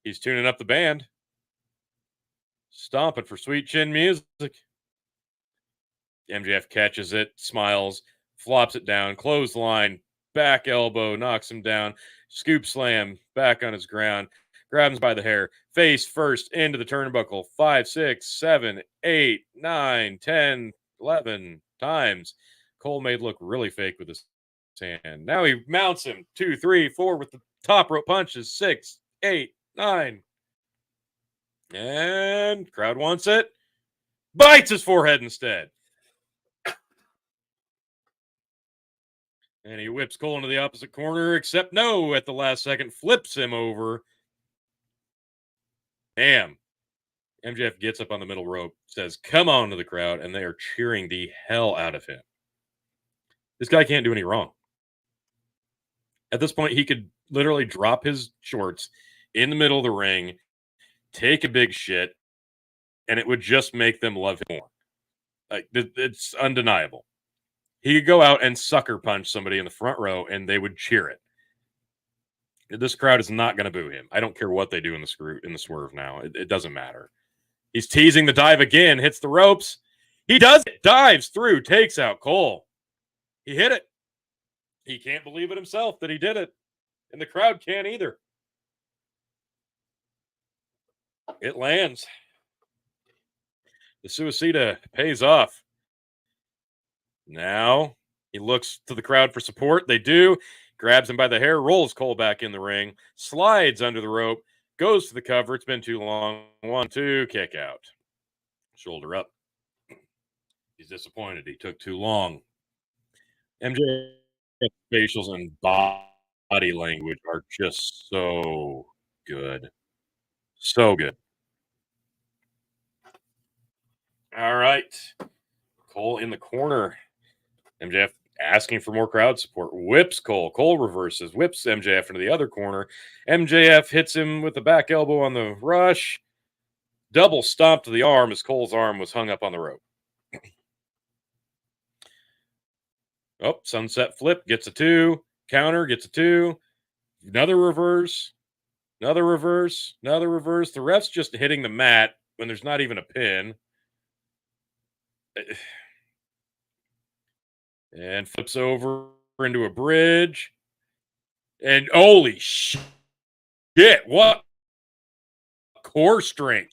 He's tuning up the band. Stomping for sweet chin music. MJF catches it, smiles, flops it down, clothesline, back elbow, knocks him down, scoop slam, back on his ground, grabs him by the hair, face first into the turnbuckle, 5, 6, 7, 8, 9, 10, 11 times. Cole made look really fake with his hand. Now he mounts him, 2, 3, 4 with the top rope punches, 6, 8, 9. And crowd wants it. Bites his forehead instead. And he whips Cole into the opposite corner, except no, at the last second, flips him over. Damn. MJF gets up on the middle rope, says, come on to the crowd, and they are cheering the hell out of him. This guy can't do any wrong. At this point, he could literally drop his shorts in the middle of the ring, take a big shit, and it would just make them love him more. Like, it's undeniable. He could go out and sucker punch somebody in the front row, and they would cheer it. This crowd is not going to boo him. I don't care what they do in the swerve now. It doesn't matter. He's teasing the dive again, hits the ropes. He does it, dives through, takes out Cole. He hit it. He can't believe it himself that he did it. And the crowd can't either. It lands. The Suicida pays off. Now he looks to the crowd for support. They do. Grabs him by the hair, rolls Cole back in the ring, slides under the rope, goes to the cover. It's been too long. 1, 2, kick out. Shoulder up. He's disappointed. He took too long. MJ facials and body language are just so good. So good. All right. Cole in the corner. MJF asking for more crowd support. Whips Cole. Cole reverses, whips MJF into the other corner. MJF hits him with the back elbow on the rush. Double stomp to the arm as Cole's arm was hung up on the rope. Oh, sunset flip, gets a 2. Counter, gets a 2. Another reverse. Another reverse. Another reverse. The ref's just hitting the mat when there's not even a pin. And flips over into a bridge. And holy shit, what core strength.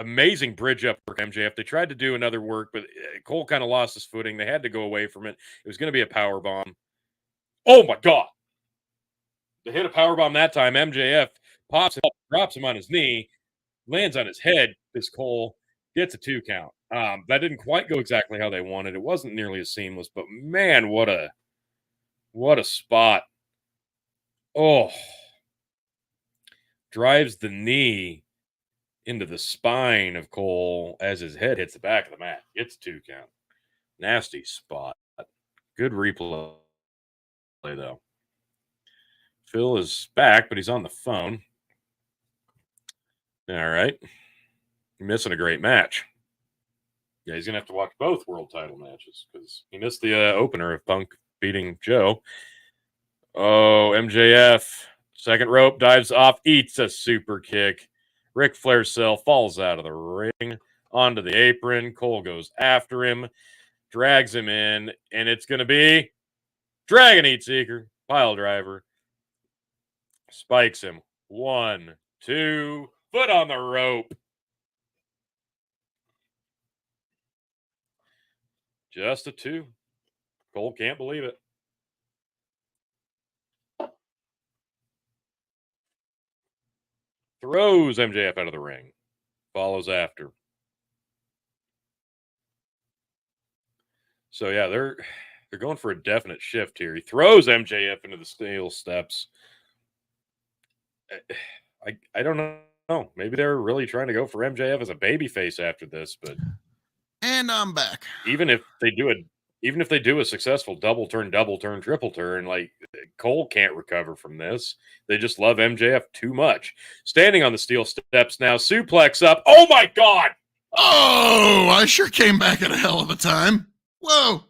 Amazing bridge up for MJF. They tried to do another work, but Cole kind of lost his footing. They had to go away from it. It was going to be a power bomb. Oh my God. They hit a power bomb that time. MJF pops him up, drops him on his knee, lands on his head. This Cole gets a 2 count. That didn't quite go exactly how they wanted. It wasn't nearly as seamless, but man, what a spot. Oh, drives the knee into the spine of Cole as his head hits the back of the mat. Gets a 2 count. Nasty spot. Good replay, though. Phil is back, but he's on the phone. All right. You're missing a great match. Yeah, he's going to have to watch both world title matches because he missed the opener of Punk beating Joe. Oh, MJF. Second rope, dives off, eats a super kick. Ric Flair cell falls out of the ring onto the apron. Cole goes after him, drags him in, and it's going to be Dragon Heat Seeker, pile driver. Spikes him. 1, 2, foot on the rope. Just a 2. Cole can't believe it. Throws MJF out of the ring. Follows after. So yeah, they're going for a definite shift here. He throws MJF into the steel steps. I don't know. Maybe they're really trying to go for MJF as a babyface after this, but And I'm back. even if they do a successful double turn, triple turn, like Cole can't recover from this. They just love MJF too much. Standing on the steel steps now, suplex up. Oh my God! Oh, I sure came back at a hell of a time. Whoa.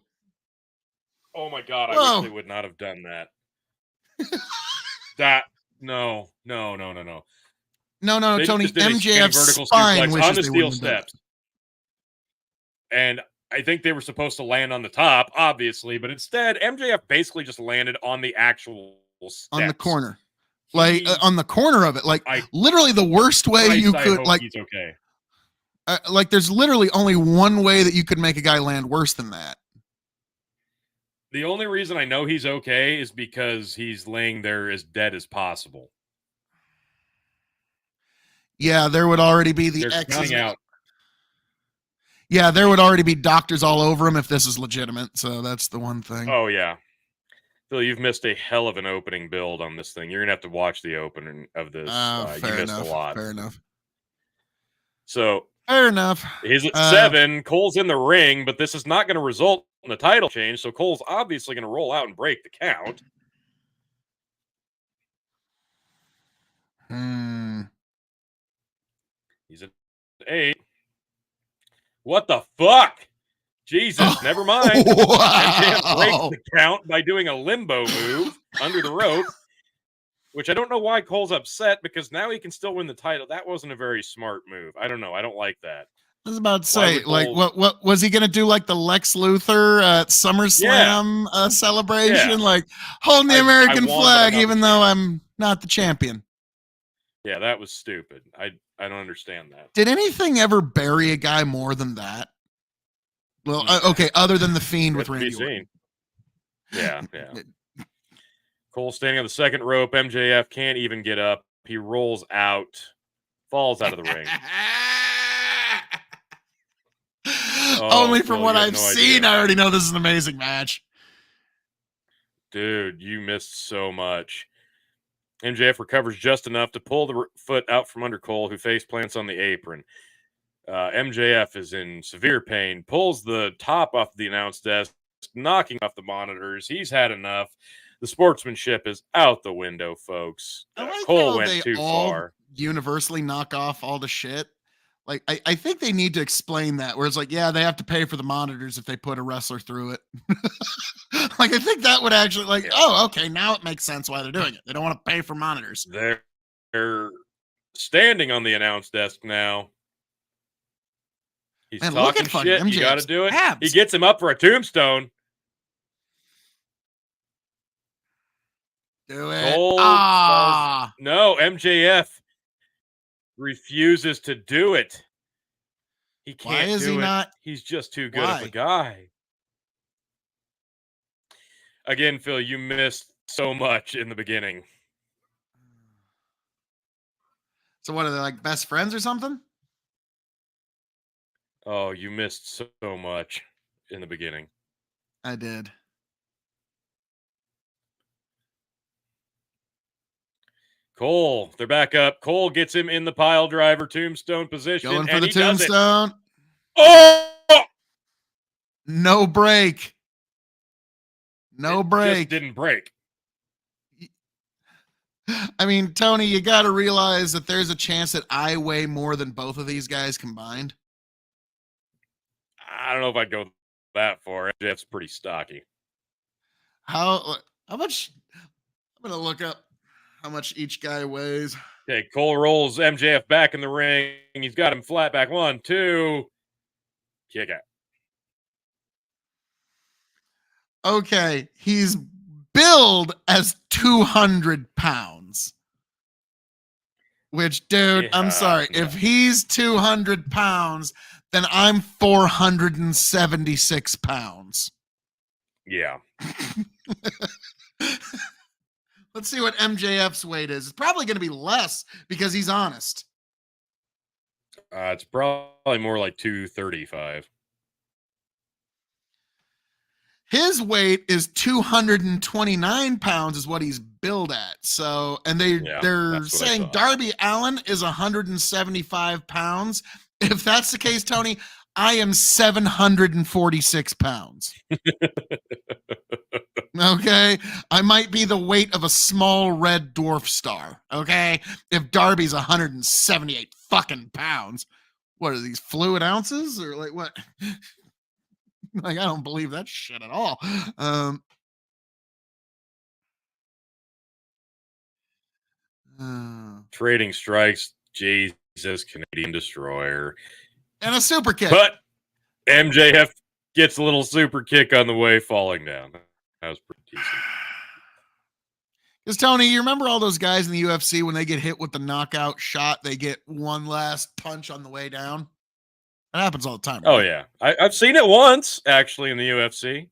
Oh my God, I wish they would not have done that. No, Tony. MJF's vertical spine suplex on the steel steps. And I think they were supposed to land on the top, obviously, but instead, MJF basically just landed on the actual steps. On the corner. On the corner of it. Literally the worst way you could. He's okay. There's literally only one way that you could make a guy land worse than that. The only reason I know he's okay is because he's laying there as dead as possible. Yeah, there would already be the X's out. Yeah, there would already be doctors all over him if this is legitimate. So that's the one thing. Oh, yeah. Phil, you've missed a hell of an opening build on this thing. You're going to have to watch the opening of this. You missed a lot. Fair enough. So, fair enough. He's at 7. Cole's in the ring, but this is not going to result in a title change. So Cole's obviously going to roll out and break the count. He's at 8. What the fuck? Jesus, never mind. Wow. MJF breaks the count by doing a limbo move under the rope, which I don't know why Cole's upset because now he can still win the title. That wasn't a very smart move. I don't know. I don't like that. I was about to say, what was he going to do? Like the Lex Luthor at SummerSlam celebration, like holding the American flag, even though I'm not the champion. Yeah, that was stupid. I don't understand that. Did anything ever bury a guy more than that? Well, okay, other than the Fiend with Randy Orton. Yeah. Cole standing on the second rope. MJF can't even get up. He rolls out, falls out of the ring. Only from what I've seen, I already know this is an amazing match. Dude, you missed so much. MJF recovers just enough to pull the foot out from under Cole, who face plants on the apron. MJF is in severe pain, pulls the top off the announce desk, knocking off the monitors. He's had enough. The sportsmanship is out the window, folks. I like Cole how went they too all far. universally knock off all the shit. Like, I think they need to explain that, where it's like, yeah, they have to pay for the monitors if they put a wrestler through it. Like, I think that would actually, like, oh, okay, now it makes sense why they're doing it. They don't want to pay for monitors. They're standing on the announce desk now. He's Man, look talking at fucking shit. You got to MJF's do it. abs. He gets him up for a tombstone. Do it. Cole falls. No, MJF refuses to do it. He can't Why is do he it. not? He's just too good Why? of a guy. Again, Phil, you missed so much in the beginning. So what are they, like best friends or something? Oh, you missed so much in the beginning. I did. Cole, they're back up. Cole gets him in the pile driver tombstone position. Going for and the he does it. tombstone. Oh! No break. No It break. just didn't break. I mean, Tony, you got to realize that there's a chance that I weigh more than both of these guys combined. I don't know if I'd go that far. Jeff's pretty stocky. How much? I'm going to look up how much each guy weighs. Okay, Cole rolls MJF back in the ring. He's got him flat back. 1, 2. Kick out. Okay, he's billed as 200 pounds. Which, dude, I'm sorry. No. If he's 200 pounds, then I'm 476 pounds. Yeah. Let's see what MJF's weight is. It's probably going to be less because he's honest. It's probably more like 235. His weight is 229 pounds is what he's billed at. So, and they're saying Darby Allin is 175 pounds. If that's the case, Tony, I am 746 pounds. Okay. I might be the weight of a small red dwarf star. Okay. If Darby's 178 fucking pounds, what are these fluid ounces or like what? Like, I don't believe that shit at all. Trading strikes, Jesus, Canadian Destroyer. And a super kick. But MJF gets a little super kick on the way, falling down. That was pretty decent. Because, Tony, you remember all those guys in the UFC when they get hit with the knockout shot, they get one last punch on the way down? That happens all the time. Right? Oh, yeah. I've seen it once, actually, in the UFC.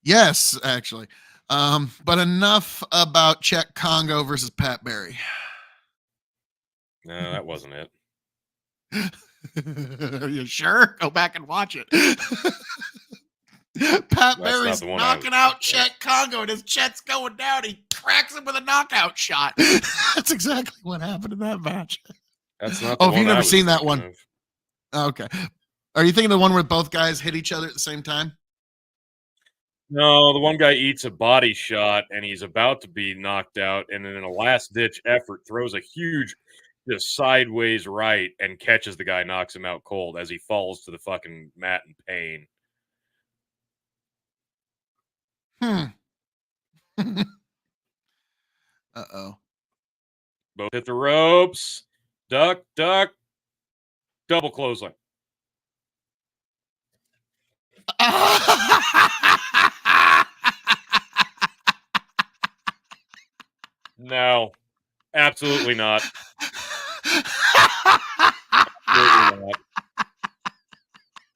Yes, actually. But enough about Czech Congo versus Pat Barry. No, that wasn't it. Are you sure? Go back and watch it. Pat Barry's knocking out Czech Congo, and his Chet's going down. He cracks him with a knockout shot. That's exactly what happened in that match. That's not the one. If you've never seen that one. Of. Okay. Are you thinking the one where both guys hit each other at the same time? No, the one guy eats a body shot, and he's about to be knocked out, and then in a last-ditch effort, throws a huge just sideways right and catches the guy, knocks him out cold as he falls to the fucking mat in pain. Uh-oh. Both hit the ropes. Duck, duck. Double clothesline. No, absolutely not. Absolutely not.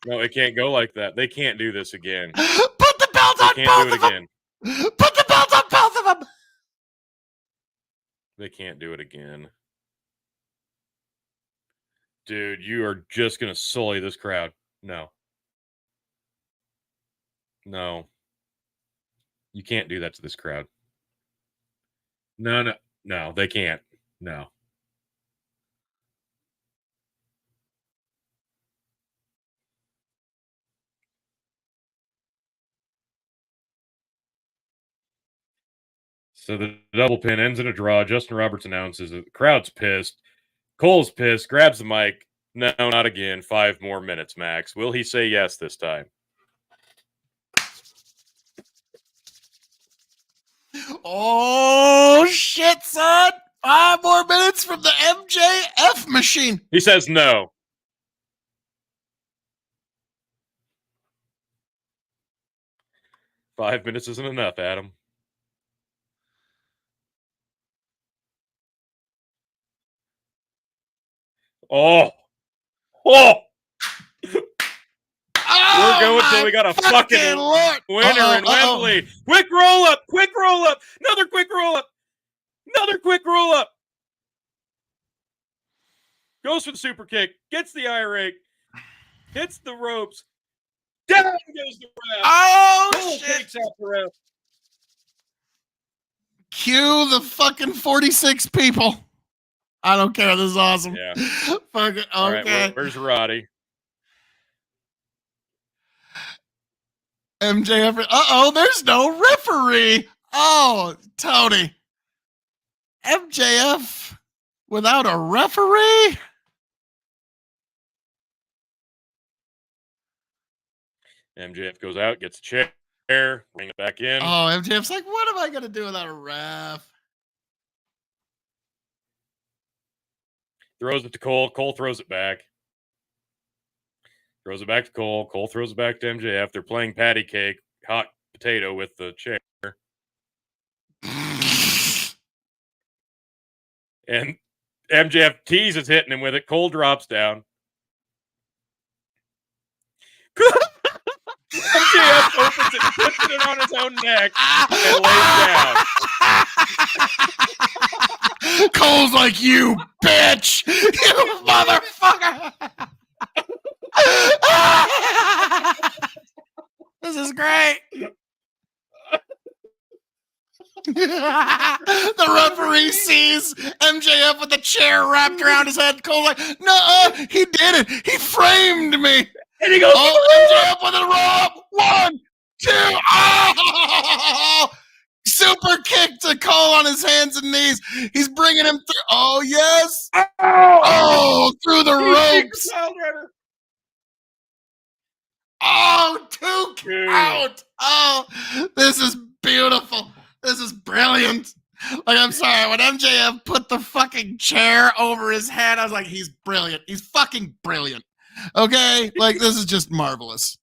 No, it can't go like that. They can't do this again. Put the belt on both of them. Put the belt on both of them. They can't do it again. Dude, you are just going to sully this crowd. No. No. You can't do that to this crowd. No, they can't. No. So the double pin ends in a draw. Justin Roberts announces that the crowd's pissed. Cole's pissed, grabs the mic. No, not again. 5 more minutes, Max. Will he say yes this time? Oh, shit, son. 5 more minutes from the MJF machine. He says no. Five minutes isn't enough, Adam. Oh. We're going till we got a fucking Lord. winner in Wembley. Quick roll up. Another quick roll up. Goes for the super kick. Gets the eye rake. Hits the ropes. Down goes the ref. Oh, Cole shit. takes out the ref. Cue the fucking 46 people. I don't care. This is awesome. Yeah. Fuck it. Okay. All right, where's Roddy? MJF. There's no referee. Oh, Tony. MJF without a referee? MJF goes out, gets a chair, bring it back in. Oh, MJF's like, what am I going to do without a ref? Throws it to Cole. Cole throws it back. Throws it back to Cole. Cole throws it back to MJF. They're playing patty cake, hot potato with the chair. And MJF teases hitting him with it. Cole drops down. MJF opens it, puts it on his own neck, and lays down. Cole's like, you bitch! You motherfucker! This is great. The referee sees MJF with the chair wrapped around his head. Cole's like, no, he did it. He framed me. And he goes, MJF with a roll. 1, 2. Oh! Super kick to Cole on his hands and knees. He's bringing him through. Oh, yes. Oh, through the ropes. Oh, 2 count. Oh, this is beautiful. This is brilliant. Like, I'm sorry. When MJF put the fucking chair over his head, I was like, he's brilliant. He's fucking brilliant. Okay? Like, this is just marvelous.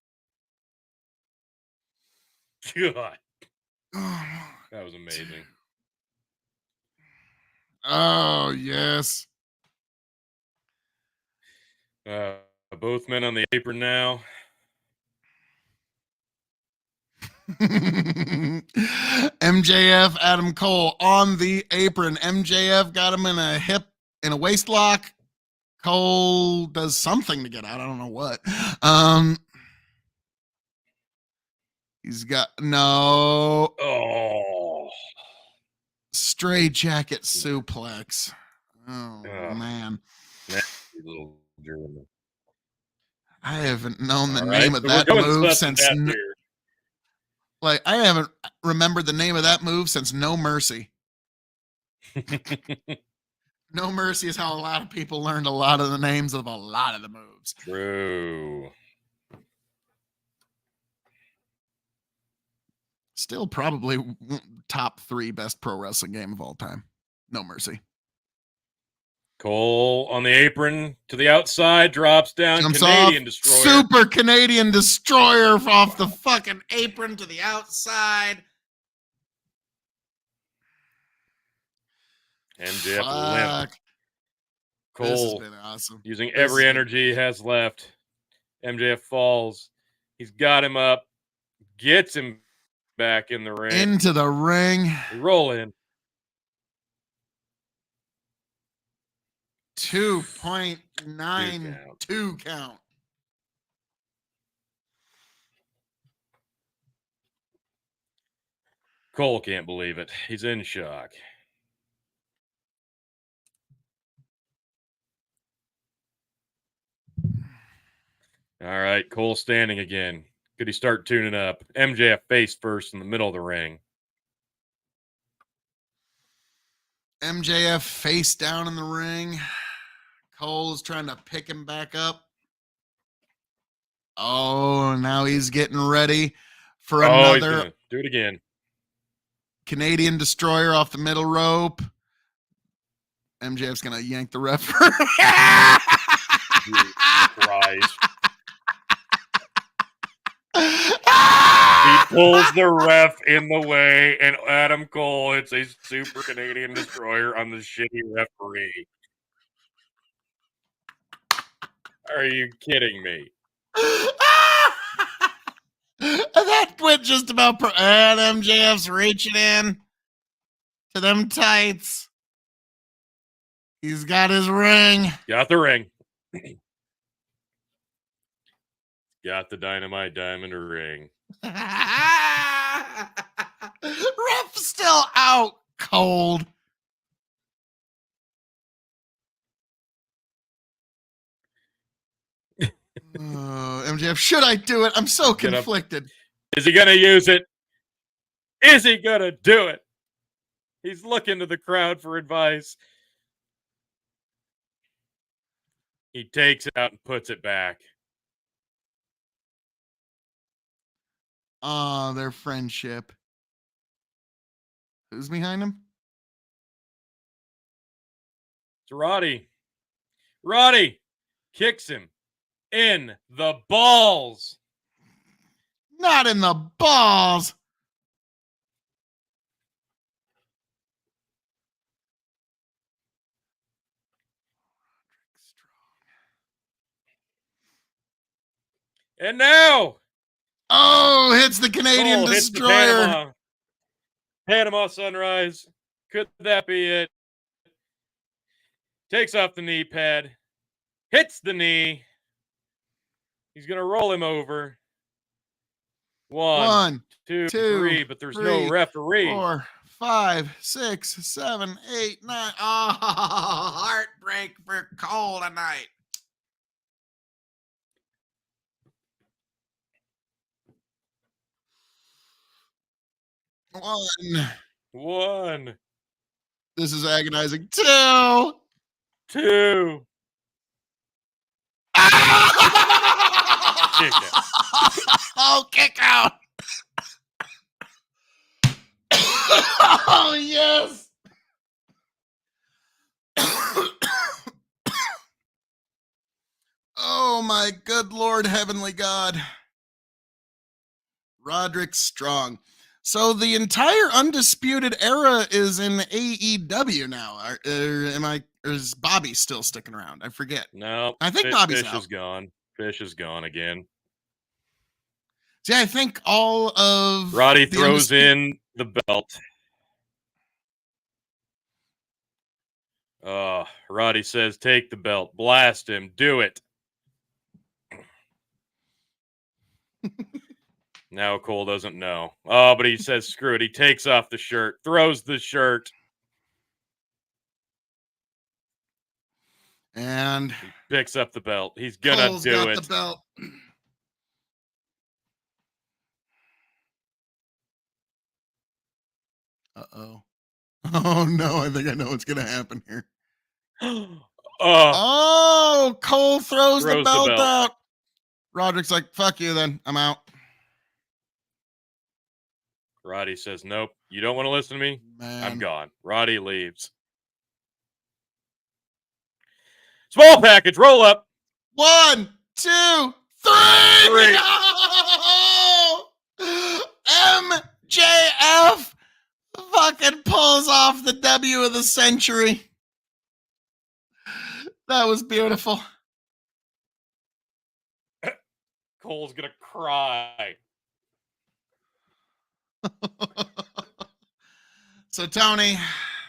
God. That was amazing. Oh, yes. Both men on the apron now. MJF, Adam Cole on the apron. MJF got him in a waist lock. Cole does something to get out. I don't know what. He's got no. Oh. Straight jacket suplex. Oh, man. Nasty little German. I haven't known the name of that move since. Like, I haven't remembered the name of that move since No Mercy. No Mercy is how a lot of people learned a lot of the names of a lot of the moves. True. Still probably top 3 best pro wrestling game of all time. No Mercy. Cole on the apron to the outside, drops down. Jumps Canadian off, Destroyer. Super Canadian Destroyer off the fucking apron to the outside. MJF limp. Cole awesome. Using every energy he has left. MJF falls. He's got him up. Gets him back in the ring. Into the ring. Roll in. 2.92 count. Cole can't believe it. He's in shock. All right, Cole standing again. Could he start tuning up? MJF face first in the middle of the ring. MJF face down in the ring. Cole's trying to pick him back up. Oh, now he's getting ready for Oh, he's another gonna do it again. Canadian Destroyer off the middle rope. MJF's gonna yank the ref. Christ. He pulls the ref in the way, and Adam Cole hits a super Canadian Destroyer on the shitty referee. Are you kidding me? That went just about. And MJF's reaching in to them tights. He's got his ring. Got the ring. Got the dynamite diamond ring. Ref still out cold. MJF, should I do it? I'm so conflicted. Is he gonna use it? Is he gonna do it? He's looking to the crowd for advice. He takes it out and puts it back. Oh, their friendship. Who's behind him? It's Roddy. Roddy kicks him in the balls. Not in the balls. And now, oh, hits the Canadian Cole hits the Destroyer. Panama Sunrise. Could that be it? Takes off the knee pad. Hits the knee. He's going to roll him over. One, two, three, but there's no referee. 4, 5, 6, 7, 8, 9. Oh, heartbreak for Cole tonight. One. This is agonizing. 2. Oh, kick out. Oh, yes. Oh, my good Lord, heavenly God. Roderick Strong. So the entire Undisputed Era is in AEW now. Or is Bobby still sticking around? I forget. No. I think Bobby's Fish out. is gone. Fish is gone again. See, I think all of Roddy throws in the belt. Roddy says, take the belt. Blast him. Do it. Now Cole doesn't know. Oh, but he says, screw it. He takes off the shirt. Throws the shirt. And he picks up the belt. He's gonna Cole's do got it. The belt. Uh-oh. Oh, no. I think I know what's going to happen here. Oh, Cole throws the belt out. Roderick's like, fuck you then. I'm out. Roddy says, nope. You don't want to listen to me? Man. I'm gone. Roddy leaves. Small package. Roll up. 1, 2, 3. MJF fucking pulls off the W of the century. That was beautiful. Cole's gonna cry. So Tony,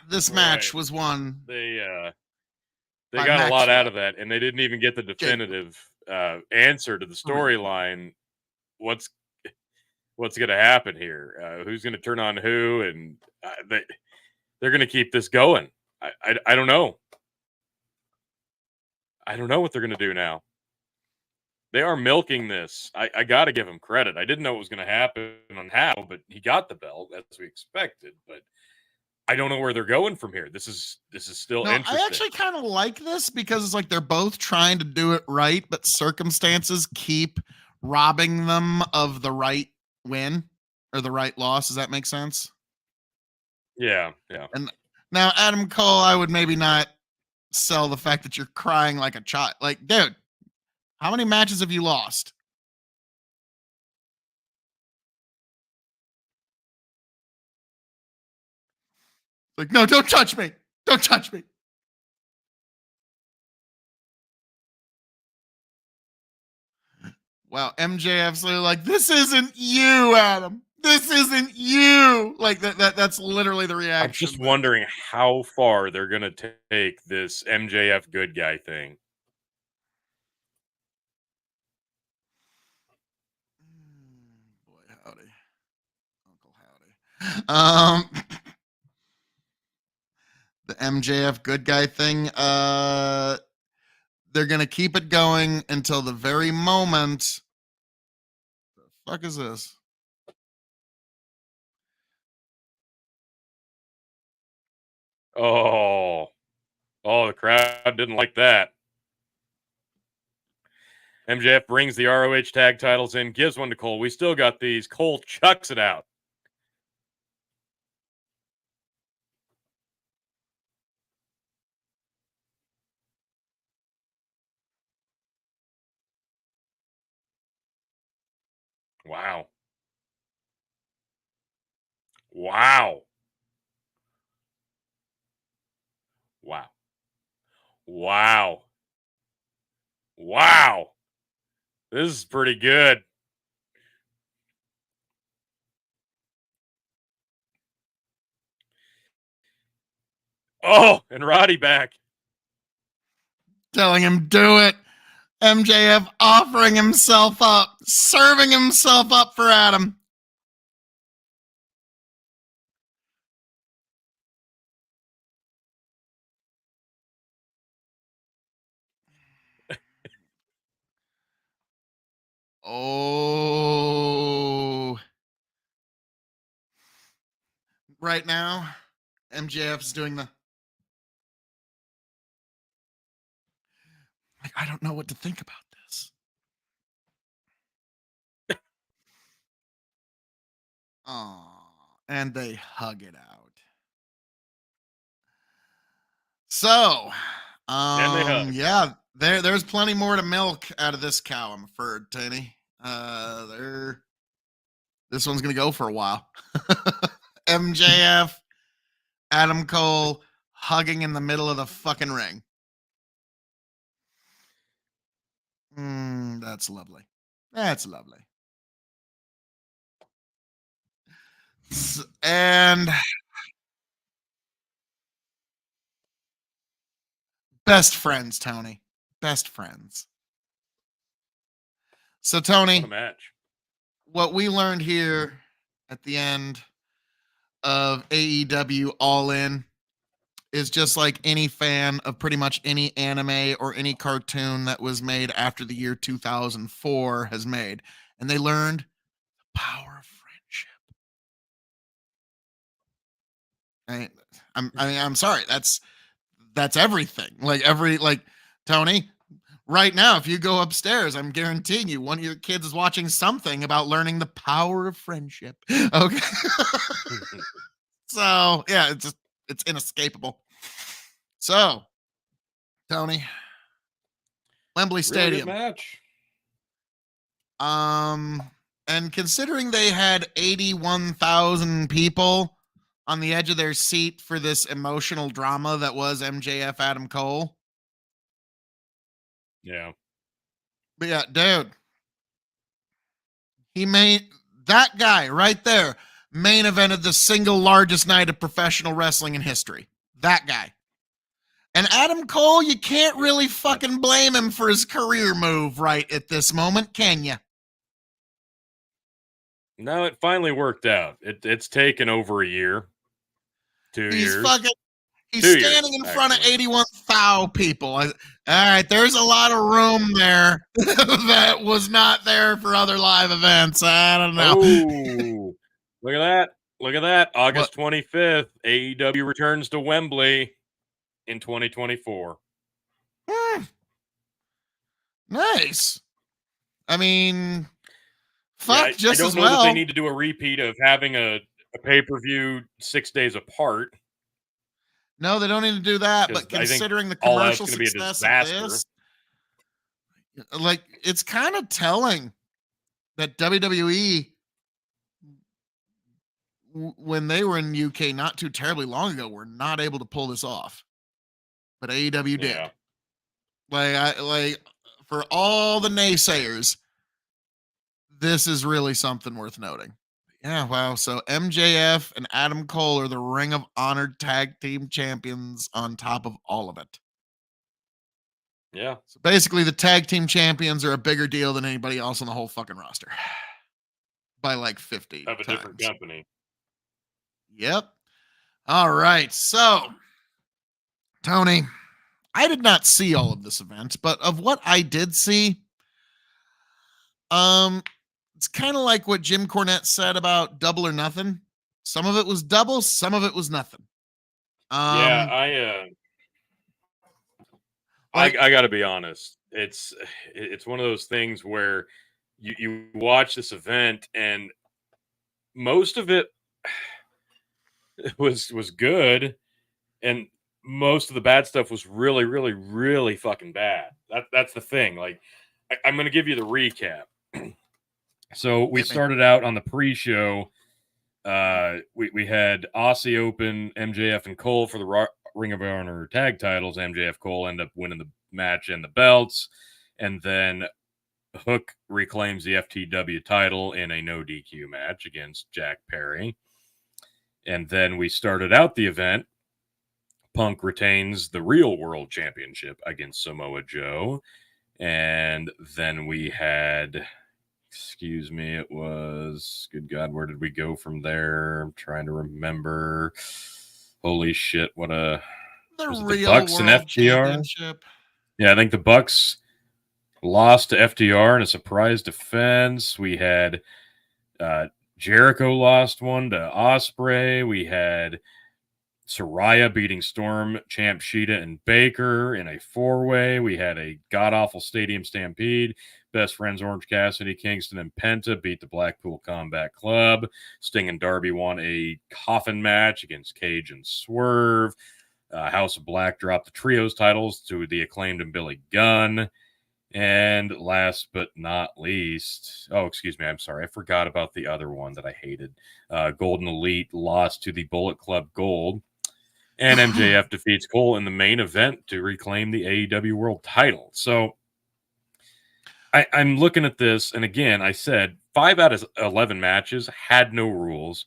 this match was won. They got a lot out of that, and they didn't even get the definitive answer to the storyline. What's going to happen here? Who's going to turn on who? And they're going to keep this going. I don't know. I don't know what they're going to do now. They are milking this. I got to give him credit. I didn't know it was going to happen on how, but he got the belt as we expected. But I don't know where they're going from here. This is still No, interesting. I actually kind of like this because it's like they're both trying to do it right, but circumstances keep robbing them of the right win or the right loss. Does that make sense? Yeah. And now, Adam Cole, I would maybe not sell the fact that you're crying like a child. Like, dude, how many matches have you lost? Like, no, don't touch me. Don't touch me. Wow, MJF's like, this isn't you, Adam. This isn't you. Like that's literally the reaction. I'm just wondering how far they're gonna take this MJF good guy thing. Boy, howdy, Uncle Howdy. The MJF good guy thing. They're gonna keep it going until the very moment. The fuck is this? Oh, the crowd didn't like that. MJF brings the ROH tag titles in, gives one to Cole. We still got these. Cole chucks it out. Wow. Wow. Wow. Wow. Wow. This is pretty good. Oh, and Roddy back. Telling him, do it. MJF offering himself up, serving himself up for Adam. Oh. Right now, MJF's doing the. Like, I don't know what to think about this. Oh, and they hug it out. So, And they hug. yeah, there's plenty more to milk out of this cow, I'm afraid, Tony. This one's gonna go for a while. MJF, Adam Cole hugging in the middle of the fucking ring. That's lovely. That's lovely. And best friends, Tony. Best friends. So, Tony, What a match. What we learned here at the end of AEW All In is just like any fan of pretty much any anime or any cartoon that was made after the year 2004 has made. And they learned the power of friendship. I'm sorry. That's everything. Like Tony, right now, if you go upstairs, I'm guaranteeing you one of your kids is watching something about learning the power of friendship. Okay. So yeah, it's inescapable. So, Tony, Wembley Stadium. Really good match. And considering they had 81,000 people on the edge of their seat for this emotional drama that was MJF Adam Cole. Yeah. But yeah, dude, he made that guy right there main evented the single largest night of professional wrestling in history. That guy. And Adam Cole, you can't really fucking blame him for his career move right at this moment, can you? No, it finally worked out. It's taken over a year. 2 years. He's standing in front of 81,000 people. All right, there's a lot of room there that was not there for other live events. I don't know. Oh, look at that. Look at that. August 25th, AEW returns to Wembley in 2024. Nice. I mean, fuck, Yeah, just I don't as know well. that they need to do a repeat of having a pay-per-view 6 days apart. No, they don't need to do that. But considering the commercial success of this, like, it's kind of telling that WWE, when they were in UK not too terribly long ago, were not able to pull this off. But AEW did. Yeah. Like for all the naysayers, this is really something worth noting. Yeah, wow. So MJF and Adam Cole are the Ring of Honor tag team champions on top of all of it. Yeah. So basically, the tag team champions are a bigger deal than anybody else on the whole fucking roster by like 50 Of a times. different company. Yep. All right. So, Tony, I did not see all of this event, but of what I did see, it's kind of like what Jim Cornette said about Double or Nothing. Some of it was double, some of it was nothing. Yeah, I got to be honest. It's one of those things where you watch this event and most of it was good, and most of the bad stuff was really, really, really fucking bad. That's the thing. Like, I'm going to give you the recap. So we started out on the pre-show. We had Aussie Open, MJF and Cole for the Ring of Honor tag titles. MJF Cole end up winning the match and the belts, and then Hook reclaims the FTW title in a no DQ match against Jack Perry. And then we started out the event. Punk retains the real world championship against Samoa Joe. And then we had, excuse me, it was, good God, where did we go from there? I'm trying to remember. Holy shit, what a... The Bucks and FTR? Yeah, I think the Bucks lost to FTR in a surprise defense. We had Jericho lost one to Ospreay. We had Saraya beating Storm, Champ, Sheeta, and Baker in a four-way. We had a god-awful stadium stampede. Best friends Orange Cassidy, Kingston, and Penta beat the Blackpool Combat Club. Sting and Darby won a coffin match against Cage and Swerve. House of Black dropped the trios titles to the Acclaimed and Billy Gunn. And last but not least, oh, excuse me, I'm sorry. I forgot about the other one that I hated. Golden Elite lost to the Bullet Club Gold. And MJF defeats Cole in the main event to reclaim the AEW World title. So I'm looking at this, and again, I said 5 out of 11 matches had no rules.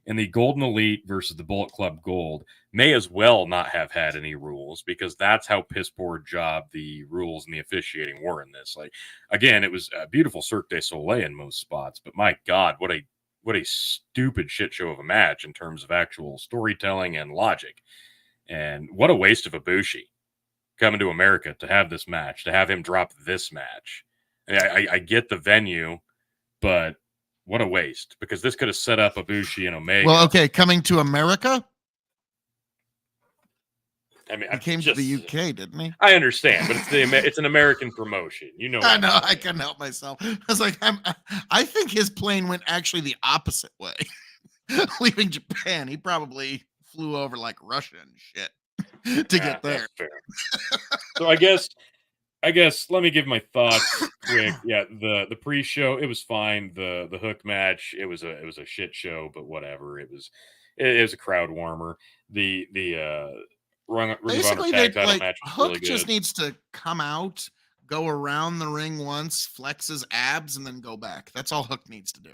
And the Golden Elite versus the Bullet Club Gold may as well not have had any rules, because that's how piss poor job the rules and the officiating were in this. Like, again, it was a beautiful Cirque du Soleil in most spots, but my God, what a stupid shit show of a match in terms of actual storytelling and logic. And what a waste of Ibushi coming to America to have this match, to have him drop this match. I get the venue, but what a waste, because this could have set up Ibushi and Omega. Well, okay, coming to America? I mean, he came to the UK, didn't he? I understand, but it's an American promotion. You know. I know. I couldn't help myself. I was like, I think his plane went actually the opposite way. Leaving Japan, he probably flew over like Russia and shit to get there. Fair. So I guess let me give my thoughts quick. Yeah, the pre-show, it was fine. The Hook match, it was a shit show, but whatever. It was a crowd warmer. The Ring of Honor tag title match was Hook really good. just needs to come out, go around the ring once, flex his abs, and then go back. That's all Hook needs to do.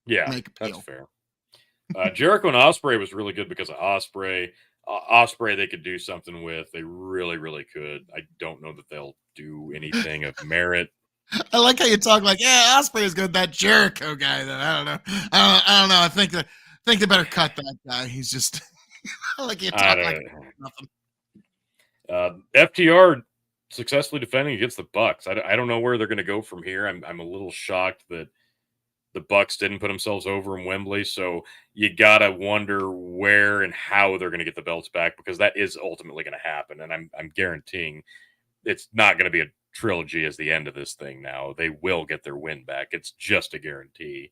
Yeah, that's fair. Jericho and Ospreay was really good because of Ospreay. Ospreay they could do something with. They really, really could. I don't know that they'll do anything of merit. I like how you talk like, yeah, Ospreay is good. That Jericho guy, then I don't know. I don't know. I think they better cut that guy. He's just like you talk like nothing. FTR successfully defending against the Bucks. I don't know where they're going to go from here. I'm a little shocked that The Bucks didn't put themselves over in Wembley, so you gotta wonder where and how they're going to get the belts back, because that is ultimately going to happen, and I'm guaranteeing it's not going to be a trilogy as the end of this thing. Now they will get their win back. It's just a guarantee.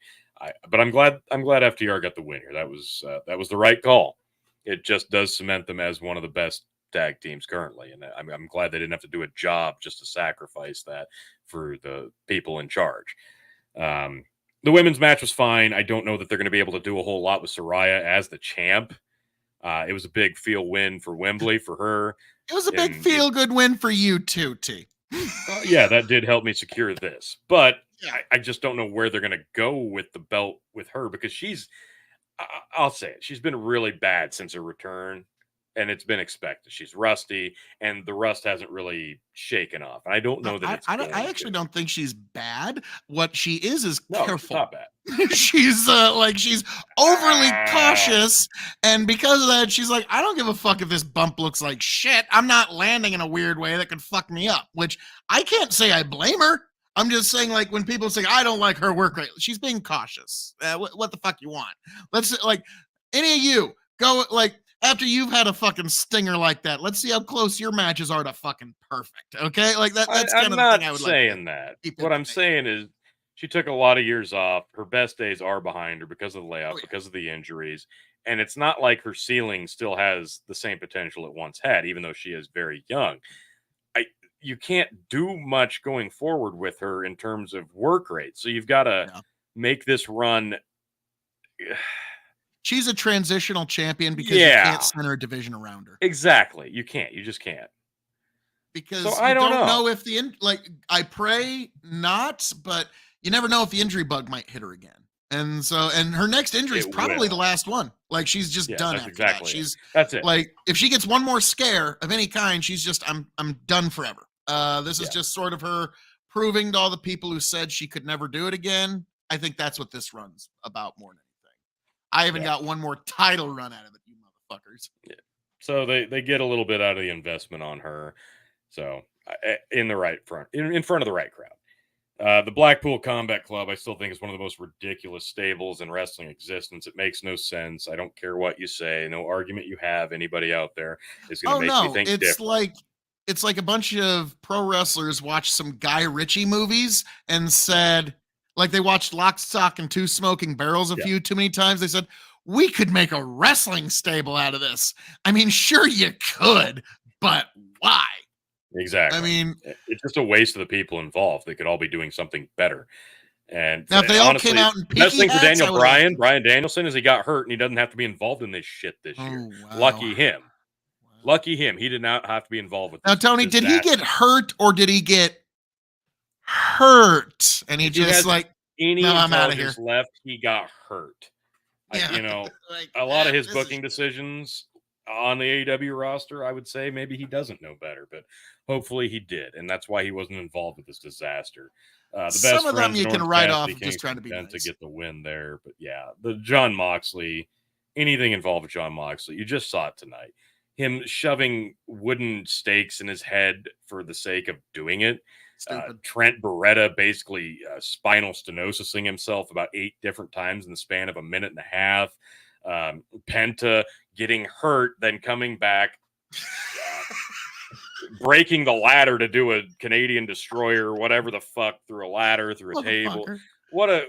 But I'm glad FTR got the win here. That was the right call. It just does cement them as one of the best tag teams currently, and I'm glad they didn't have to do a job just to sacrifice that for the people in charge. The women's match was fine. I don't know that they're going to be able to do a whole lot with Saraya as the champ. It was a big feel win for Wembley for her. It was a big feel-good win for you too, T. Yeah, that did help me secure this. But I just don't know where they're going to go with the belt with her, because I'll say it, she's been really bad since her return, and it's been expected. She's rusty, and the rust hasn't really shaken off. And I don't know that I actually don't think she's bad. What she is careful. She's not bad. She's she's overly cautious, and because of that, she's like, I don't give a fuck if this bump looks like shit. I'm not landing in a weird way that could fuck me up, which I can't say I blame her. I'm just saying, like, when people say I don't like her work rate, she's being cautious. What the fuck you want? Let's, like, any of you go, like, after you've had a fucking stinger like that, let's see how close your matches are to fucking perfect. Okay, like that's kind of the thing I would like. I'm not saying that. What I'm saying is, she took a lot of years off. Her best days are behind her because of the layoff, because of the injuries, and it's not like her ceiling still has the same potential it once had, even though she is very young. You can't do much going forward with her in terms of work rate, so you've got to make this run. She's a transitional champion because you can't center a division around her. Exactly. You can't. You just can't. Because so I don't know if I pray not, but you never know if the injury bug might hit her again. And so, and her next injury is probably the last one. Like, she's just done after that. That's it. Like, if she gets one more scare of any kind, she's just, I'm done forever. This is just sort of her proving to all the people who said she could never do it again. I think that's what this run's about more than anything. I haven't got one more title run out of it, you motherfuckers. Yeah. So they get a little bit out of the investment on her. So in the right front, in front of the right crowd. The Blackpool Combat Club, I still think, is one of the most ridiculous stables in wrestling existence. It makes no sense. I don't care what you say. No argument you have, anybody out there is going to make me think different. It's like a bunch of pro wrestlers watched some Guy Ritchie movies and said, like, they watched Lock, Stock, and Two Smoking Barrels too many times. They said, we could make a wrestling stable out of this. I mean, sure you could, but why? Exactly. I mean, it's just a waste of the people involved. They could all be doing something better. And now, if they honestly, all came out in peaky best thing for hats, Brian Danielson, is he got hurt and he doesn't have to be involved in this shit this year. Wow. Lucky him. Lucky him. He did not have to be involved with this. Now, Tony, did he get hurt or did he get hurt? And he just like, I'm out of here. Left, he got hurt. A lot of his booking decisions on the AEW roster, I would say maybe he doesn't know better, but hopefully he did, and that's why he wasn't involved with this disaster. The best some of them you can write off just trying to be nice. To get the win there, but the John Moxley, anything involved with John Moxley, you just saw it tonight. Him shoving wooden stakes in his head for the sake of doing it. Trent Beretta basically spinal stenosising himself about 8 different times in the span of a minute and a half. Penta getting hurt, then coming back, breaking the ladder to do a Canadian destroyer, whatever the fuck, through a ladder, through a table.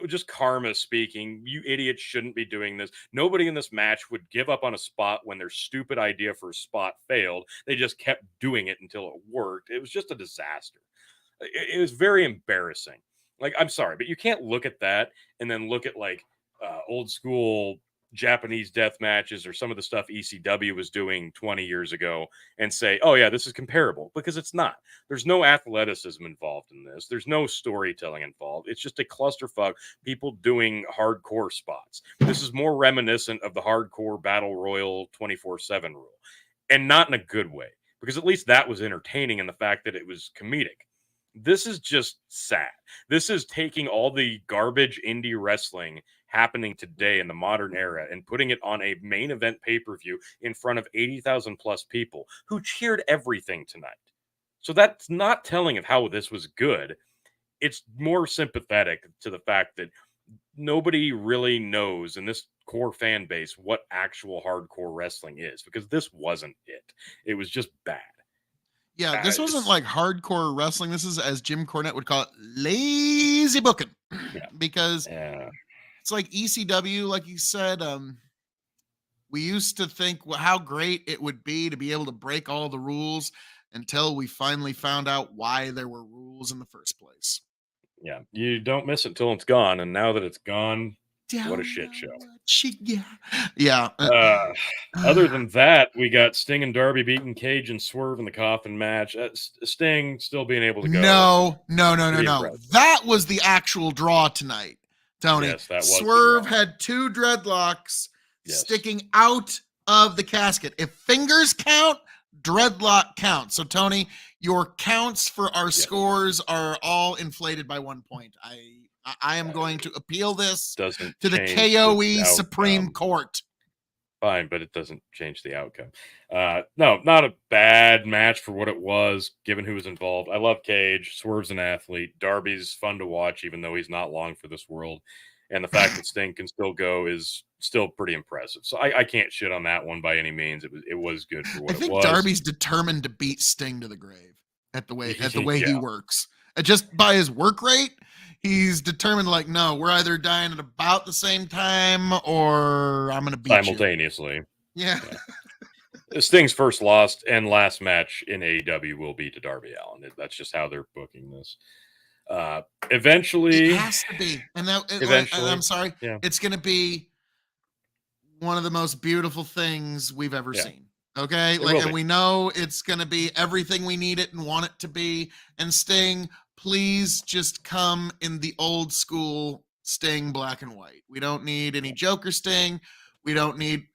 Just karma speaking. You idiots shouldn't be doing this. Nobody in this match would give up on a spot when their stupid idea for a spot failed. They just kept doing it until it worked. It was just a disaster. It was very embarrassing. Like, I'm sorry, but you can't look at that and then look at like old school Japanese death matches or some of the stuff ECW was doing 20 years ago and say, oh yeah, this is comparable, because it's not. There's no athleticism involved in this. There's no storytelling involved. It's just a clusterfuck, people doing hardcore spots. This is more reminiscent of the hardcore battle royal 24/7 rule, and not in a good way, because at least that was entertaining in the fact that it was comedic. This is just sad. This is taking all the garbage indie wrestling happening today in the modern era and putting it on a main event pay-per-view in front of 80,000 plus people who cheered everything tonight. So that's not telling of how this was good. It's more sympathetic to the fact that nobody really knows in this core fan base what actual hardcore wrestling is, because this wasn't it. It was just bad. Yeah, this wasn't like hardcore wrestling. This is, as Jim Cornette would call it, lazy booking. Yeah. Because Yeah. it's like ECW, like you said. We used to think how great it would be to be able to break all the rules until we finally found out why there were rules in the first place. Yeah. You don't miss it till it's gone. And now that it's gone, what a Don't shit know show. what she got. Yeah. Other than that, we got Sting and Darby beating Cage and Swerve in the coffin match. Sting still being able to go. No. Impressive. That was the actual draw tonight, Tony. Yes, that was the Swerve draw. had two dreadlocks Yes. sticking out of the casket. If fingers count, dreadlock counts. So, Tony, your counts for our scores are all inflated by 1 point. I am going to appeal this to the KOE Supreme Court. Fine, but it doesn't change the outcome. No, not a bad match for what it was, given who was involved. I love Cage. Swerve's an athlete. Darby's fun to watch, even though he's not long for this world. And the fact that Sting can still go is still pretty impressive. So I can't shit on that one by any means. It was good for what it was. I think Darby's determined to beat Sting to the grave at the way he works. Just by his work rate, he's determined, like, no, we're either dying at about the same time or I'm going to beat simultaneously. You. Yeah. Sting's first loss and last match in AEW will be to Darby Allin. That's just how they're booking this. Eventually, it has to be, and I'm sorry, it's going to be one of the most beautiful things we've ever seen. Okay, and we know it's going to be everything we need it and want it to be. And Sting, please just come in the old school Sting black and white. We don't need any Joker Sting. We don't need.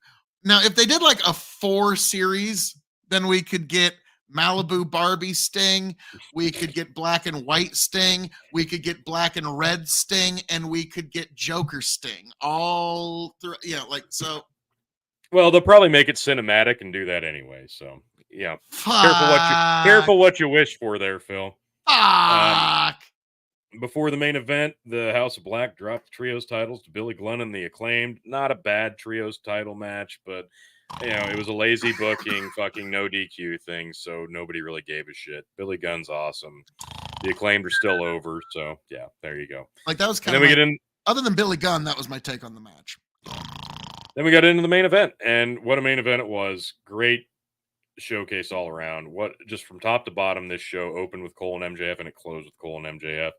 Now, if they did like a 4 series, then we could get Malibu Barbie Sting, we could get black and white Sting, we could get black and red Sting, and we could get Joker Sting all through. So. Well, they'll probably make it cinematic and do that anyway. So careful what you wish for there, Phil. Before the main event, the House of Black dropped the trios titles to Billy Gunn and the Acclaimed. Not a bad trios title match, but it was a lazy booking, fucking no DQ thing, so nobody really gave a shit. Billy Gunn's awesome. The Acclaimed are still over, so yeah, there you go. Like that was kind of other than Billy Gunn, that was my take on the match. Then we got into the main event, and what a main event it was. Great showcase all around. What, just from top to bottom, this show opened with Cole and MJF and it closed with Cole and MJF.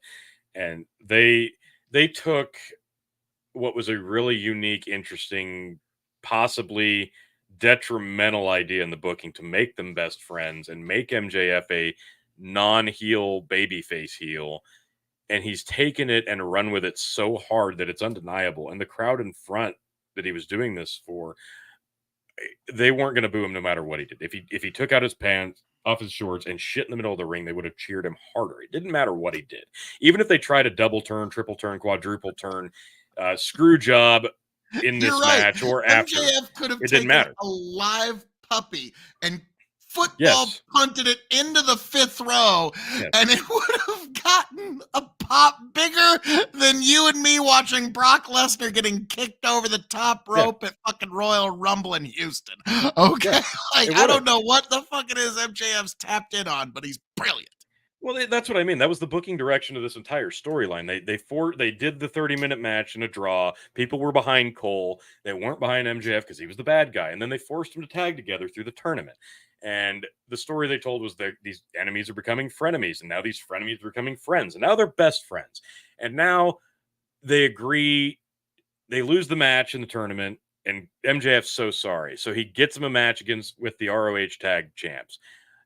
And they took what was a really unique, interesting, possibly detrimental idea in the booking to make them best friends and make MJF a non-heel babyface heel. And he's taken it and run with it so hard that it's undeniable. And the crowd in front that he was doing this for, they weren't going to boo him no matter what he did. If he took out his pants, off his shorts, and shit in the middle of the ring, they would have cheered him harder. It didn't matter what he did. Even if they tried a double turn, triple turn, quadruple turn, screw job in this match or after, MJF could have taken a live puppy and football punted it into the 5th row, and it would have gotten a pop bigger than you and me watching Brock Lesnar getting kicked over the top rope at fucking Royal Rumble in Houston. Okay, I don't know what the fuck it is MJF's tapped in on, but he's brilliant. Well, that's what I mean. That was the booking direction of this entire storyline. They did the 30-minute match in a draw. People were behind Cole. They weren't behind MJF because he was the bad guy. And then they forced them to tag together through the tournament. And the story they told was that these enemies are becoming frenemies. And now these frenemies are becoming friends. And now they're best friends. And now they agree. They lose the match in the tournament. And MJF's so sorry. So he gets him a match with the ROH tag champs.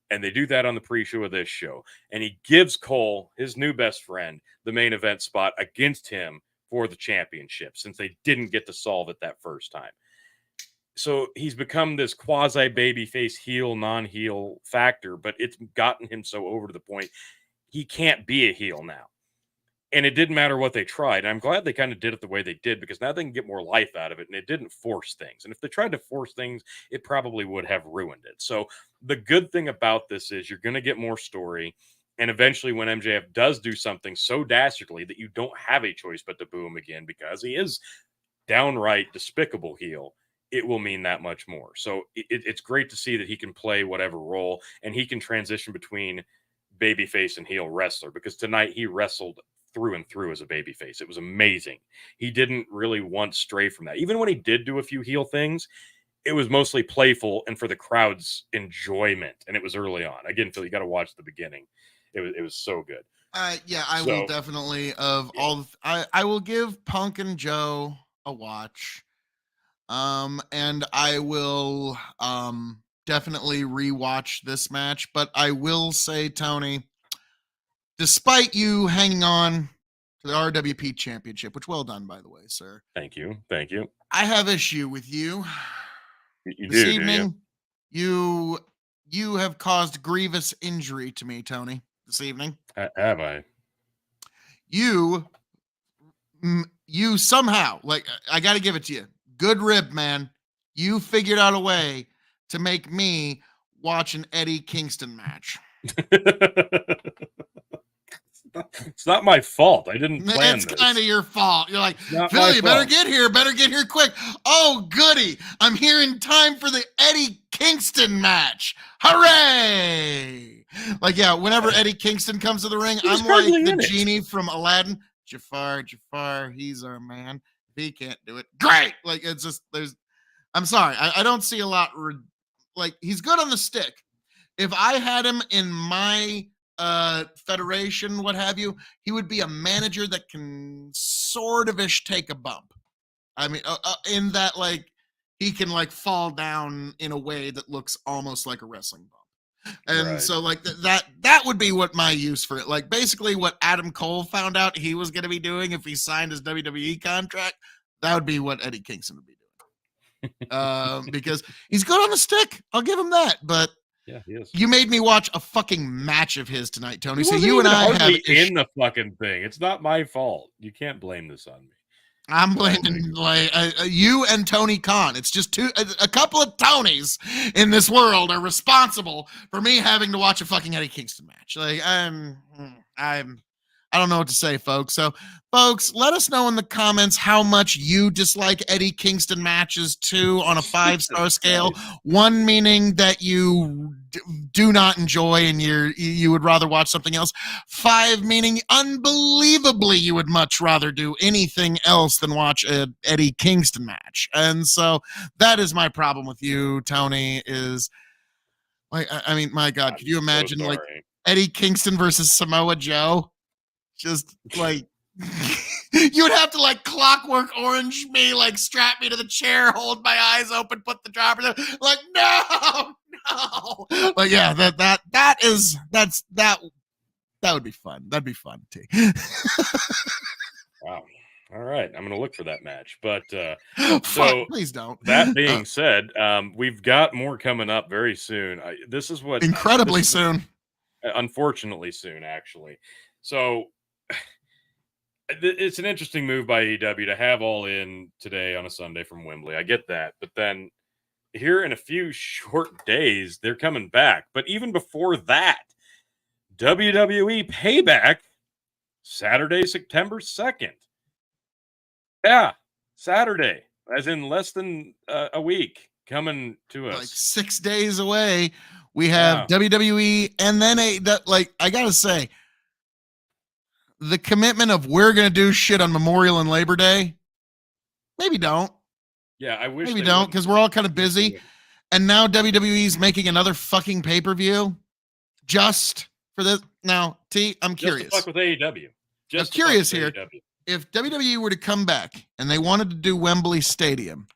And they do that on the pre-show of this show. And he gives Cole, his new best friend, the main event spot against him for the championship, since they didn't get to solve it that first time. So he's become this quasi-babyface heel, non-heel factor, but it's gotten him so over to the point he can't be a heel now. And it didn't matter what they tried. And I'm glad they kind of did it the way they did, because now they can get more life out of it, and it didn't force things. And if they tried to force things, it probably would have ruined it. So the good thing about this is you're going to get more story. And eventually, when MJF does do something so dastardly that you don't have a choice but to boo him again because he is downright despicable heel, it will mean that much more. So it's great to see that he can play whatever role and he can transition between babyface and heel wrestler, because tonight he wrestled through and through as a babyface. It was amazing. He didn't really once stray from that. Even when he did do a few heel things, it was mostly playful and for the crowd's enjoyment. And it was early on. Again, Phil, you got to watch the beginning. It was so good. Yeah, I will definitely I will give Punk and Joe a watch. And I will definitely rewatch this match, but I will say, Tony, despite you hanging on to the RWP championship, which well done, by the way, sir. Thank you. I have issue with you. You this do, evening, do you? You have caused grievous injury to me, Tony, this evening. Have I? You somehow, like, I got to give it to you. Good rib, man. You figured out a way to make me watch an Eddie Kingston match. It's not my fault. I didn't plan this. It's kind of your fault. You're like, Phil, you better get here quick. Oh, goody. I'm here in time for the Eddie Kingston match. Hooray! Like, yeah, whenever Eddie Kingston comes to the ring, I'm like the genie from Aladdin. Jafar, he's our man. If he can't do it, great. Like, it's just, I'm sorry. I don't see a lot. Like, he's good on the stick. If I had him in my federation, what have you, he would be a manager that can sort of ish take a bump. I mean, in that, like, he can like fall down in a way that looks almost like a wrestling bump. And so like that would be what my use for it. Like, basically what Adam Cole found out he was going to be doing if he signed his WWE contract, that would be what Eddie Kingston would be doing. Because he's good on the stick. I'll give him that. But yeah, he is. You made me watch a fucking match of his tonight, Tony. So you and I have in the fucking thing. It's not my fault. You can't blame this on me. I'm blaming like you and Tony Khan. It's just a couple of Tonys in this world are responsible for me having to watch a fucking Eddie Kingston match. Like, I don't know what to say, folks. So, folks, let us know in the comments how much you dislike Eddie Kingston matches too, on a 5-star scale. 1 meaning that you do not enjoy and you would rather watch something else. 5 meaning unbelievably you would much rather do anything else than watch a Eddie Kingston match. And so that is my problem with you, Tony, is like, I mean, my God, could you imagine like Eddie Kingston versus Samoa Joe? Just like you would have to like Clockwork Orange me, like strap me to the chair, hold my eyes open, put the dropper there. Like, no. Like, yeah, that would be fun. That'd be fun, T. Wow. All right, I'm gonna look for that match. But so please don't. That being said, we've got more coming up very soon. This is what incredibly soon. Unfortunately soon, actually. So it's an interesting move by AEW to have All In today on a Sunday from Wembley. I get that. But then here in a few short days, they're coming back. But even before that, WWE Payback, Saturday, September 2nd. Yeah, Saturday, as in less than a week, coming to us. Like 6 days away, we have WWE, and then I gotta say, the commitment of we're going to do shit on Memorial and Labor Day, maybe don't. Yeah, I wish maybe don't, because we're all kind of busy. And now WWE's making another fucking pay-per-view just for this. Now, T, I'm curious. Just to fuck with AEW. I'm curious here. AEW. If WWE were to come back and they wanted to do Wembley Stadium,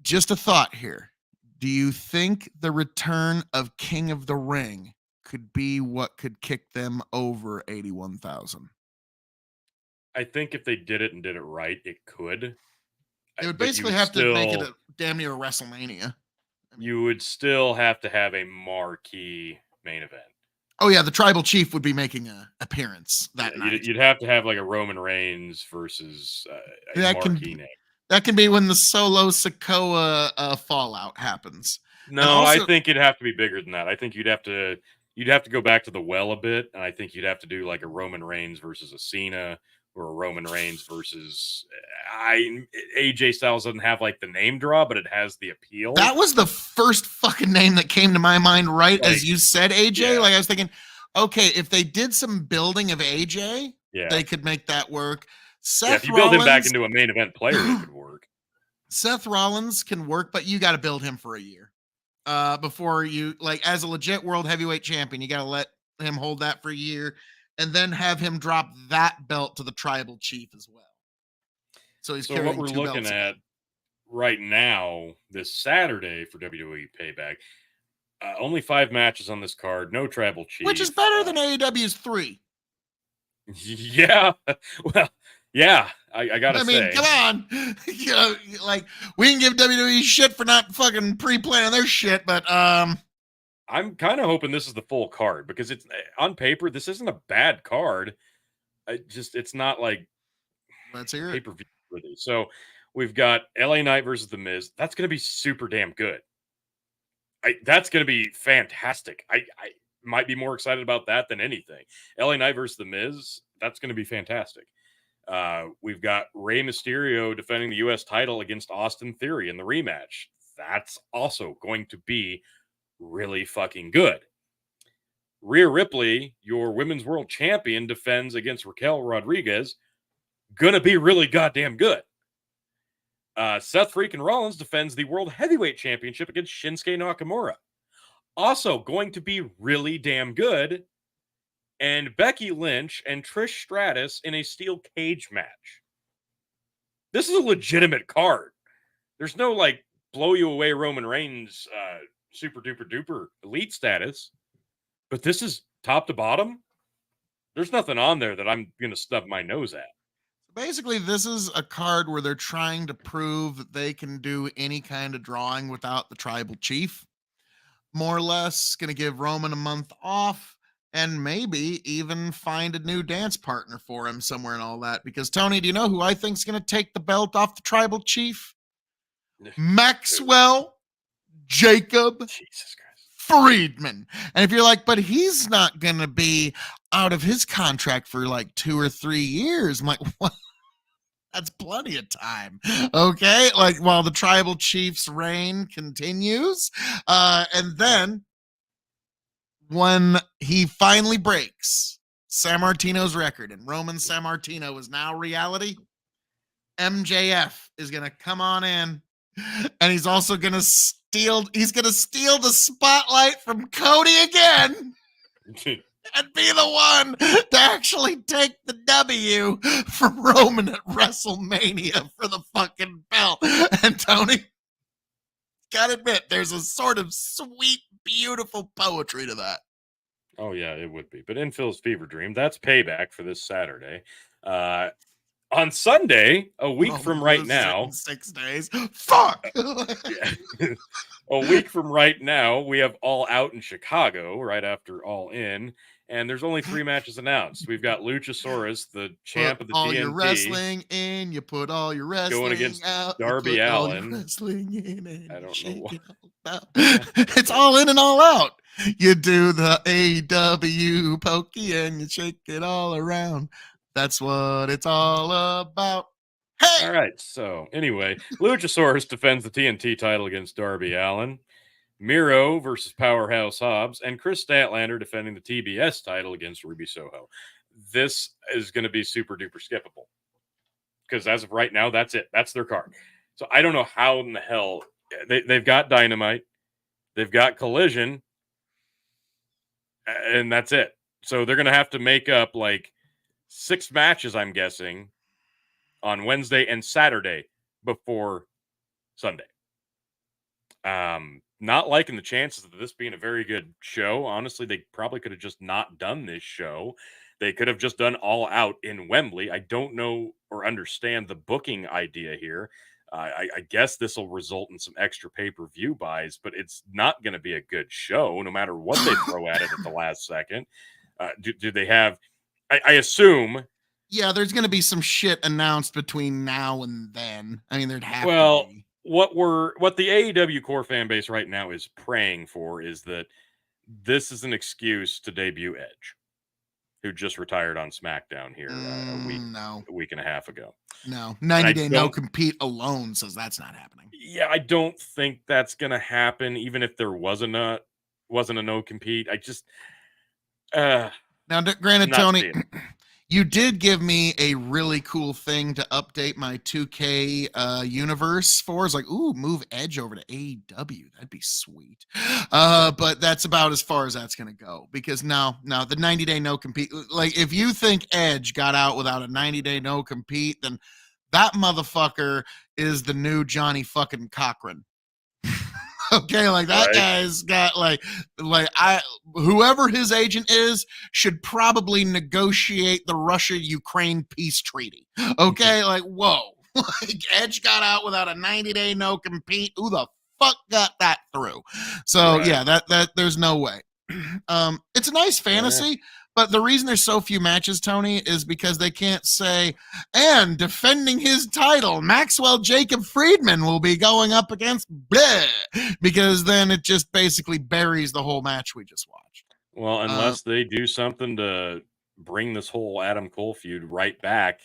just a thought here. Do you think the return of King of the Ring could be what could kick them over 81,000? I think if they did it and did it right, it could. They would basically have to make it a damn near a WrestleMania. You would still have to have a marquee main event. Oh yeah, the Tribal Chief would be making an appearance that night. You'd have to have like a Roman Reigns versus a marquee name. That can be when the Solo Sikoa fallout happens. No, I think it'd have to be bigger than that. I think you'd have to you'd have to go back to the well a bit, and I think you'd have to do like a Roman Reigns versus a Cena, or a Roman Reigns versus AJ Styles doesn't have like the name draw, but it has the appeal. That was the first fucking name that came to my mind right as you said AJ. Yeah. Like I was thinking, okay, if they did some building of AJ, they could make that work. If you build him back into a main event player, it could work. Seth Rollins can work, but you got to build him for a year before you, like, as a legit world heavyweight champion, you got to let him hold that for a year and then have him drop that belt to the tribal chief as well. So he's carrying what we're two looking belts at right now, this Saturday for WWE Payback, only 5 matches on this card, no tribal chief, which is better than AEW's 3. Yeah, well, yeah, I gotta say. I mean, come on, you know, like we can give WWE shit for not fucking pre-planning their shit, but I'm kind of hoping this is the full card because it's on paper. This isn't a bad card. It's not like let's hear it. Pay-per-view worthy. So we've got LA Knight versus The Miz. That's going to be super damn good. That's going to be fantastic. I might be more excited about that than anything. LA Knight versus The Miz. That's going to be fantastic. We've got Rey Mysterio defending the U.S. title against Austin Theory in the rematch. That's also going to be really fucking good. Rhea Ripley, your women's world champion, defends against Raquel Rodriguez. Gonna be really goddamn good. Seth freaking Rollins defends the world heavyweight championship against Shinsuke Nakamura. Also going to be really damn good. And Becky Lynch and Trish Stratus in a steel cage match. This is a legitimate card. There's no like blow you away Roman Reigns super duper duper elite status. But this is top to bottom. There's nothing on there that I'm going to stub my nose at. Basically, this is a card where they're trying to prove that they can do any kind of drawing without the tribal chief. More or less going to give Roman a month off and maybe even find a new dance partner for him somewhere and all that. Because, Tony, do you know who I think is going to take the belt off the tribal chief? Maxwell Jacob Jesus Christ. Friedman. And if you're like, but he's not going to be out of his contract for like 2 or 3 years. I'm like, what? That's plenty of time. Okay. Like while the tribal chief's reign continues. And then when he finally breaks Sammartino's record and Roman Sammartino is now reality, MJF is going to come on in and he's also going to steal the spotlight from Cody again. And be the one to actually take the W from Roman at WrestleMania for the fucking belt. And Tony, gotta admit, there's a sort of sweet, beautiful poetry to that. Oh, yeah, it would be. But in Phil's fever dream, that's Payback for this Saturday. On Sunday, a week from right now. 6 days. Fuck! A week from right now, we have All Out in Chicago, right after All In. And there's only 3 matches announced. We've got Luchasaurus, the champ of the TNT. All your wrestling in, you put all your wrestling going against out, Darby you put Allin. All your wrestling in and I don't shake know it all out. It's all in and all out. You do the AW pokey and you shake it all around. That's what it's all about. Hey! All right. So anyway, Luchasaurus defends the TNT title against Darby Allin. Miro versus Powerhouse Hobbs, and Chris Statlander defending the TBS title against Ruby Soho. This is going to be super duper skippable because as of right now, that's it. That's their card. So I don't know how in the hell they've got Dynamite, they've got Collision, and that's it. So they're going to have to make up like 6 matches, I'm guessing, on Wednesday and Saturday before Sunday. Not liking the chances of this being a very good show. Honestly, they probably could have just not done this show. They could have just done All Out in Wembley. I don't know or understand the booking idea here. I guess this will result in some extra pay-per-view buys, but it's not going to be a good show no matter what they throw at it at the last second. Do they have... I assume... Yeah, there's going to be some shit announced between now and then. I mean, there'd have to be. What the AEW core fan base right now is praying for is that this is an excuse to debut Edge, who just retired on SmackDown here a week and a half ago. No, 90-day no compete alone says that's not happening. Yeah, I don't think that's gonna happen, even if there wasn't a no compete. I just now, granted, Tony, you did give me a really cool thing to update my 2K universe for. It's like, ooh, move Edge over to AEW. That'd be sweet. But that's about as far as that's going to go. Because now the 90-day no compete, like if you think Edge got out without a 90-day no compete, then that motherfucker is the new Johnny fucking Cochran. Okay, like that guy's got whoever his agent is should probably negotiate the Russia-Ukraine peace treaty. Okay, like whoa, like Edge got out without a 90-day no compete. Who the fuck got that through? So yeah, that there's no way. It's a nice fantasy. But the reason there's so few matches, Tony, is because they can't say, and defending his title, Maxwell Jacob Friedman will be going up against bleh, because then it just basically buries the whole match we just watched. Well, unless they do something to bring this whole Adam Cole feud right back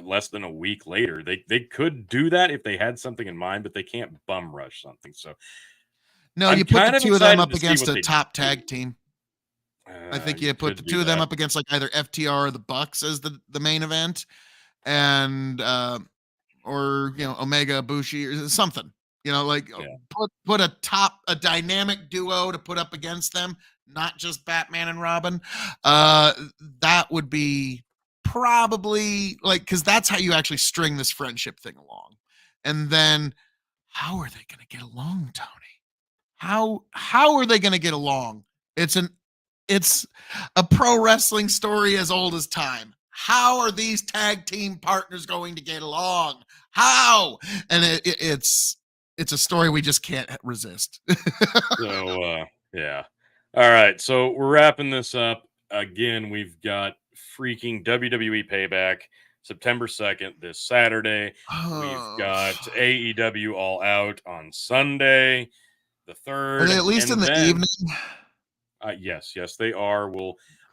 less than a week later. They could do that if they had something in mind, but they can't bum rush something. So no, you put the two of them up against a top tag team. I think you put the two of them up against like either FTR or the Bucks as the main event, and or Omega Ibushi or something. Like put a dynamic duo to put up against them, not just Batman and Robin. That would be probably because that's how you actually string this friendship thing along. And then how are they going to get along, Tony? How are they going to get along? It's a pro wrestling story as old as time. How are these tag team partners going to get along? How? And it's a story we just can't resist. So, yeah. All right. So we're wrapping this up. Again, we've got freaking WWE Payback September 2nd, this Saturday. We've got AEW All Out on Sunday, the 3rd. Are they at least in the evening? Yes, they are.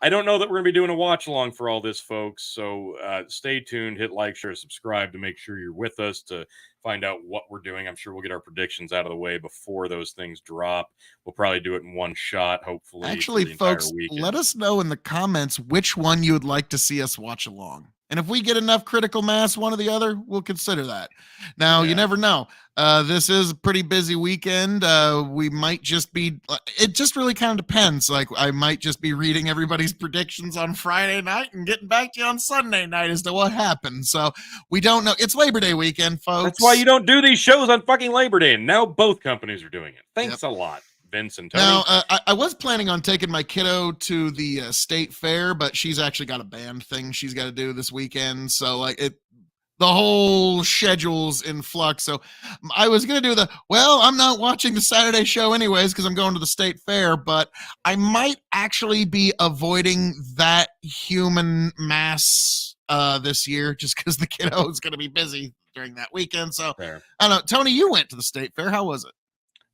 I don't know that we're going to be doing a watch along for all this, folks. So stay tuned, hit like, share, subscribe to make sure you're with us to find out what we're doing. I'm sure we'll get our predictions out of the way before those things drop. We'll probably do it in one shot, hopefully. Actually, folks, let us know in the comments which one you would like to see us watch along. And if we get enough critical mass, one or the other, we'll consider that. Now, you never know. This is a pretty busy weekend. We might just be, it just really kind of depends. Like, I might just be reading everybody's predictions on Friday night and getting back to you on Sunday night as to what happened. So we don't know. It's Labor Day weekend, folks. That's why you don't do these shows on fucking Labor Day. And now both companies are doing it. Thanks a lot, Vince and Tony. Now, I was planning on taking my kiddo to the state fair, but she's actually got a band thing she's got to do this weekend. So the whole schedule's in flux. So I was going to do I'm not watching the Saturday show anyways because I'm going to the state fair, but I might actually be avoiding that human mass this year just because the kiddo is going to be busy during that weekend. So I don't know. Tony, you went to the state fair. How was it?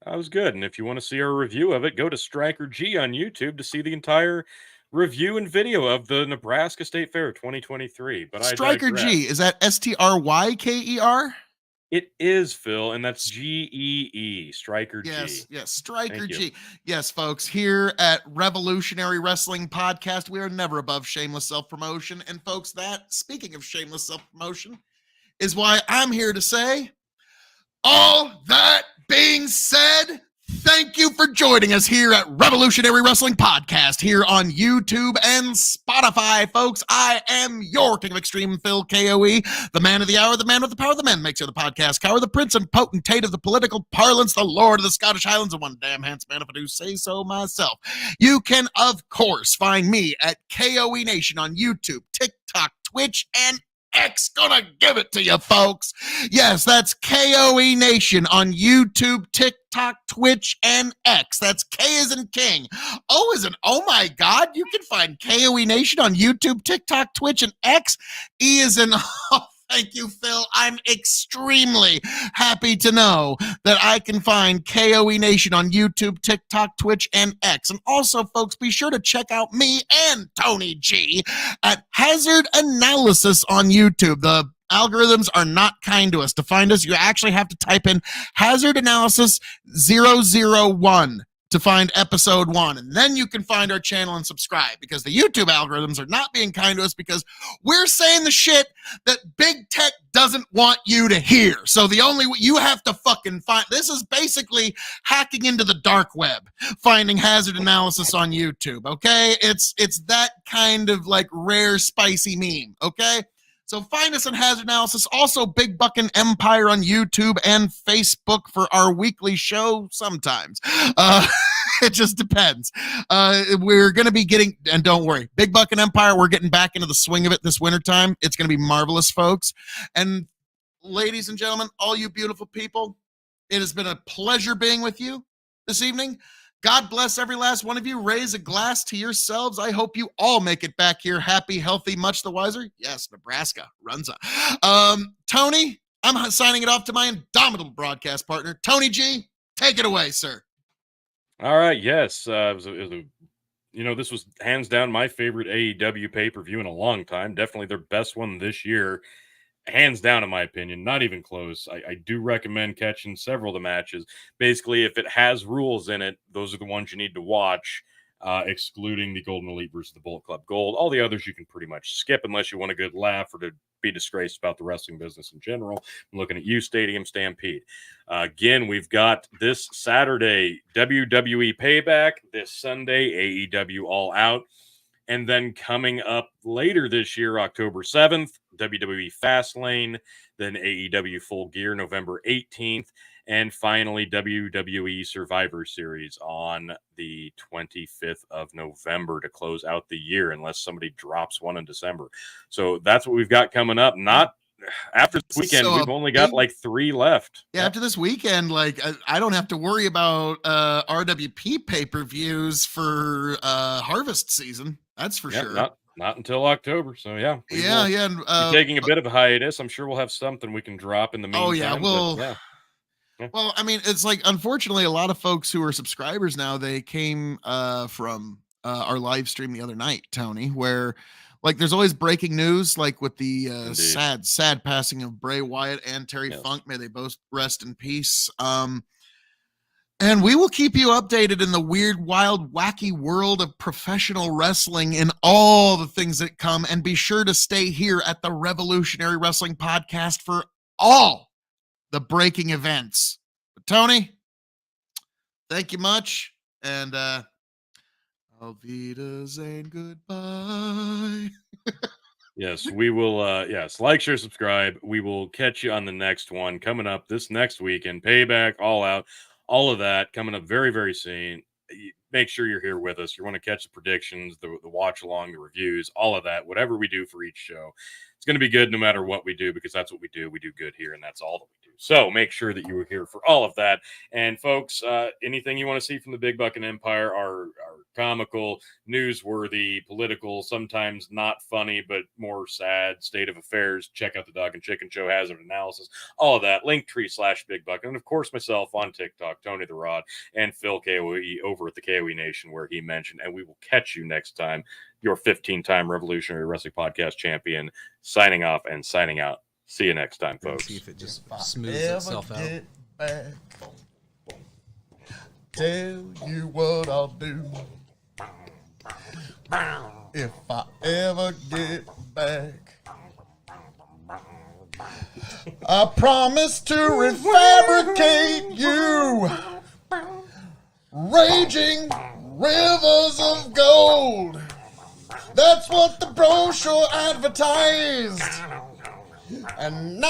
That was good. And if you want to see our review of it, go to Striker G on YouTube to see the entire review and video of the Nebraska State Fair 2023. But Striker G, is that STRYKER? It is, Phil, and that's GEE, Striker G. Yes, Striker G. Yes, folks, here at Revolutionary Wrestling Podcast, we are never above shameless self-promotion. And folks, speaking of shameless self-promotion, is why I'm here to say, all that being said, thank you for joining us here at Revolutionary Wrestling Podcast here on YouTube and Spotify, folks. I am your King of Extreme, Phil KOE, the man of the hour, the man with the power, the man makes of the podcast cower, the prince and potentate of the political parlance, the lord of the Scottish Highlands, and one damn handsome man if I do say so myself. You can, of course, find me at KOE Nation on YouTube, TikTok, Twitch, and X. Gonna give it to you, folks. Yes, that's KOE Nation on YouTube, TikTok, Twitch, and X. That's K as in King. O as in, oh my God, you can find KOE Nation on YouTube, TikTok, Twitch, and X. E as in, oh, Thank you, Phil. I'm extremely happy to know that I can find KOE Nation on YouTube, TikTok, Twitch, and X. And also, folks, be sure to check out me and Tony G at Hazard Analysis on YouTube. The algorithms are not kind to us. To find us, you actually have to type in Hazard Analysis 001 to find episode 1, and then you can find our channel and subscribe, because the YouTube algorithms are not being kind to us because we're saying the shit that big tech doesn't want you to hear. So the only way you have to fucking find, this is basically hacking into the dark web, finding Hazard Analysis on YouTube, okay? It's that kind of like rare spicy meme, okay? So find us on Hazard Analysis. Also, Big Buckin' Empire on YouTube and Facebook for our weekly show sometimes. It just depends. We're going to be getting, and don't worry, Big Buckin' Empire, we're getting back into the swing of it this wintertime. It's going to be marvelous, folks. And ladies and gentlemen, all you beautiful people, it has been a pleasure being with you this evening. God bless every last one of you. Raise a glass to yourselves. I hope you all make it back here happy, healthy, much the wiser. Yes, Nebraska, runza. Tony, I'm signing it off to my indomitable broadcast partner, Tony G. Take it away, sir. All right, yes. This was hands down my favorite AEW pay-per-view in a long time. Definitely their best one this year. Hands down, in my opinion, not even close. I do recommend catching several of the matches. Basically, if it has rules in it, those are the ones you need to watch, excluding the Golden Elite versus the Bullet Club Gold. All the others you can pretty much skip unless you want a good laugh or to be disgraced about the wrestling business in general. I'm looking at you, Stadium Stampede. Again, we've got this Saturday WWE Payback, this Sunday AEW All Out. And then coming up later this year, October 7th, WWE Fastlane, then AEW Full Gear, November 18th, and finally WWE Survivor Series on the 25th of November to close out the year, unless somebody drops one in December. So that's what we've got coming up. Not after this weekend, we've only got like 3 left. Yeah, after this weekend, like I don't have to worry about RWP pay-per-views for harvest season. That's for sure. Not until October. So yeah. And taking a bit of a hiatus. I'm sure we'll have something we can drop in the meantime. Oh yeah, Well, I mean, it's like, unfortunately, a lot of folks who are subscribers now, they came from our live stream the other night, Tony, where like there's always breaking news, like with the sad passing of Bray Wyatt and Terry Funk. May they both rest in peace. And we will keep you updated in the weird, wild, wacky world of professional wrestling and all the things that come. And be sure to stay here at the Revolutionary Wrestling Podcast for all the breaking events. But Tony, thank you much. And auf Wiedersehen, goodbye. Yes, we will. Like, share, subscribe. We will catch you on the next one coming up this next weekend. Payback, All Out. All of that coming up very, very soon. Make sure you're here with us. You want to catch the predictions, the watch along, the reviews, all of that, whatever we do for each show. It's going to be good no matter what we do, because that's what we do. We do good here, and that's all that we do. So make sure that you are here for all of that. And folks, anything you want to see from the Big Buckin' Empire are comical, newsworthy, political, sometimes not funny, but more sad state of affairs. Check out the Dog and Chicken Show, Hazard Analysis, all of that. Linktree/Big Buckin'. And of course, myself on TikTok, Tony the Rod, and Phil KOE over at the KOE Nation, where he mentioned. And we will catch you next time. Your 15-time Revolutionary Wrestling Podcast champion, signing off and signing out. See you next time, folks. See if it just smooths itself out. Back, tell you what I'll do if I ever get back. I promise to refabricate you, raging rivers of gold. That's what the brochure advertised. And now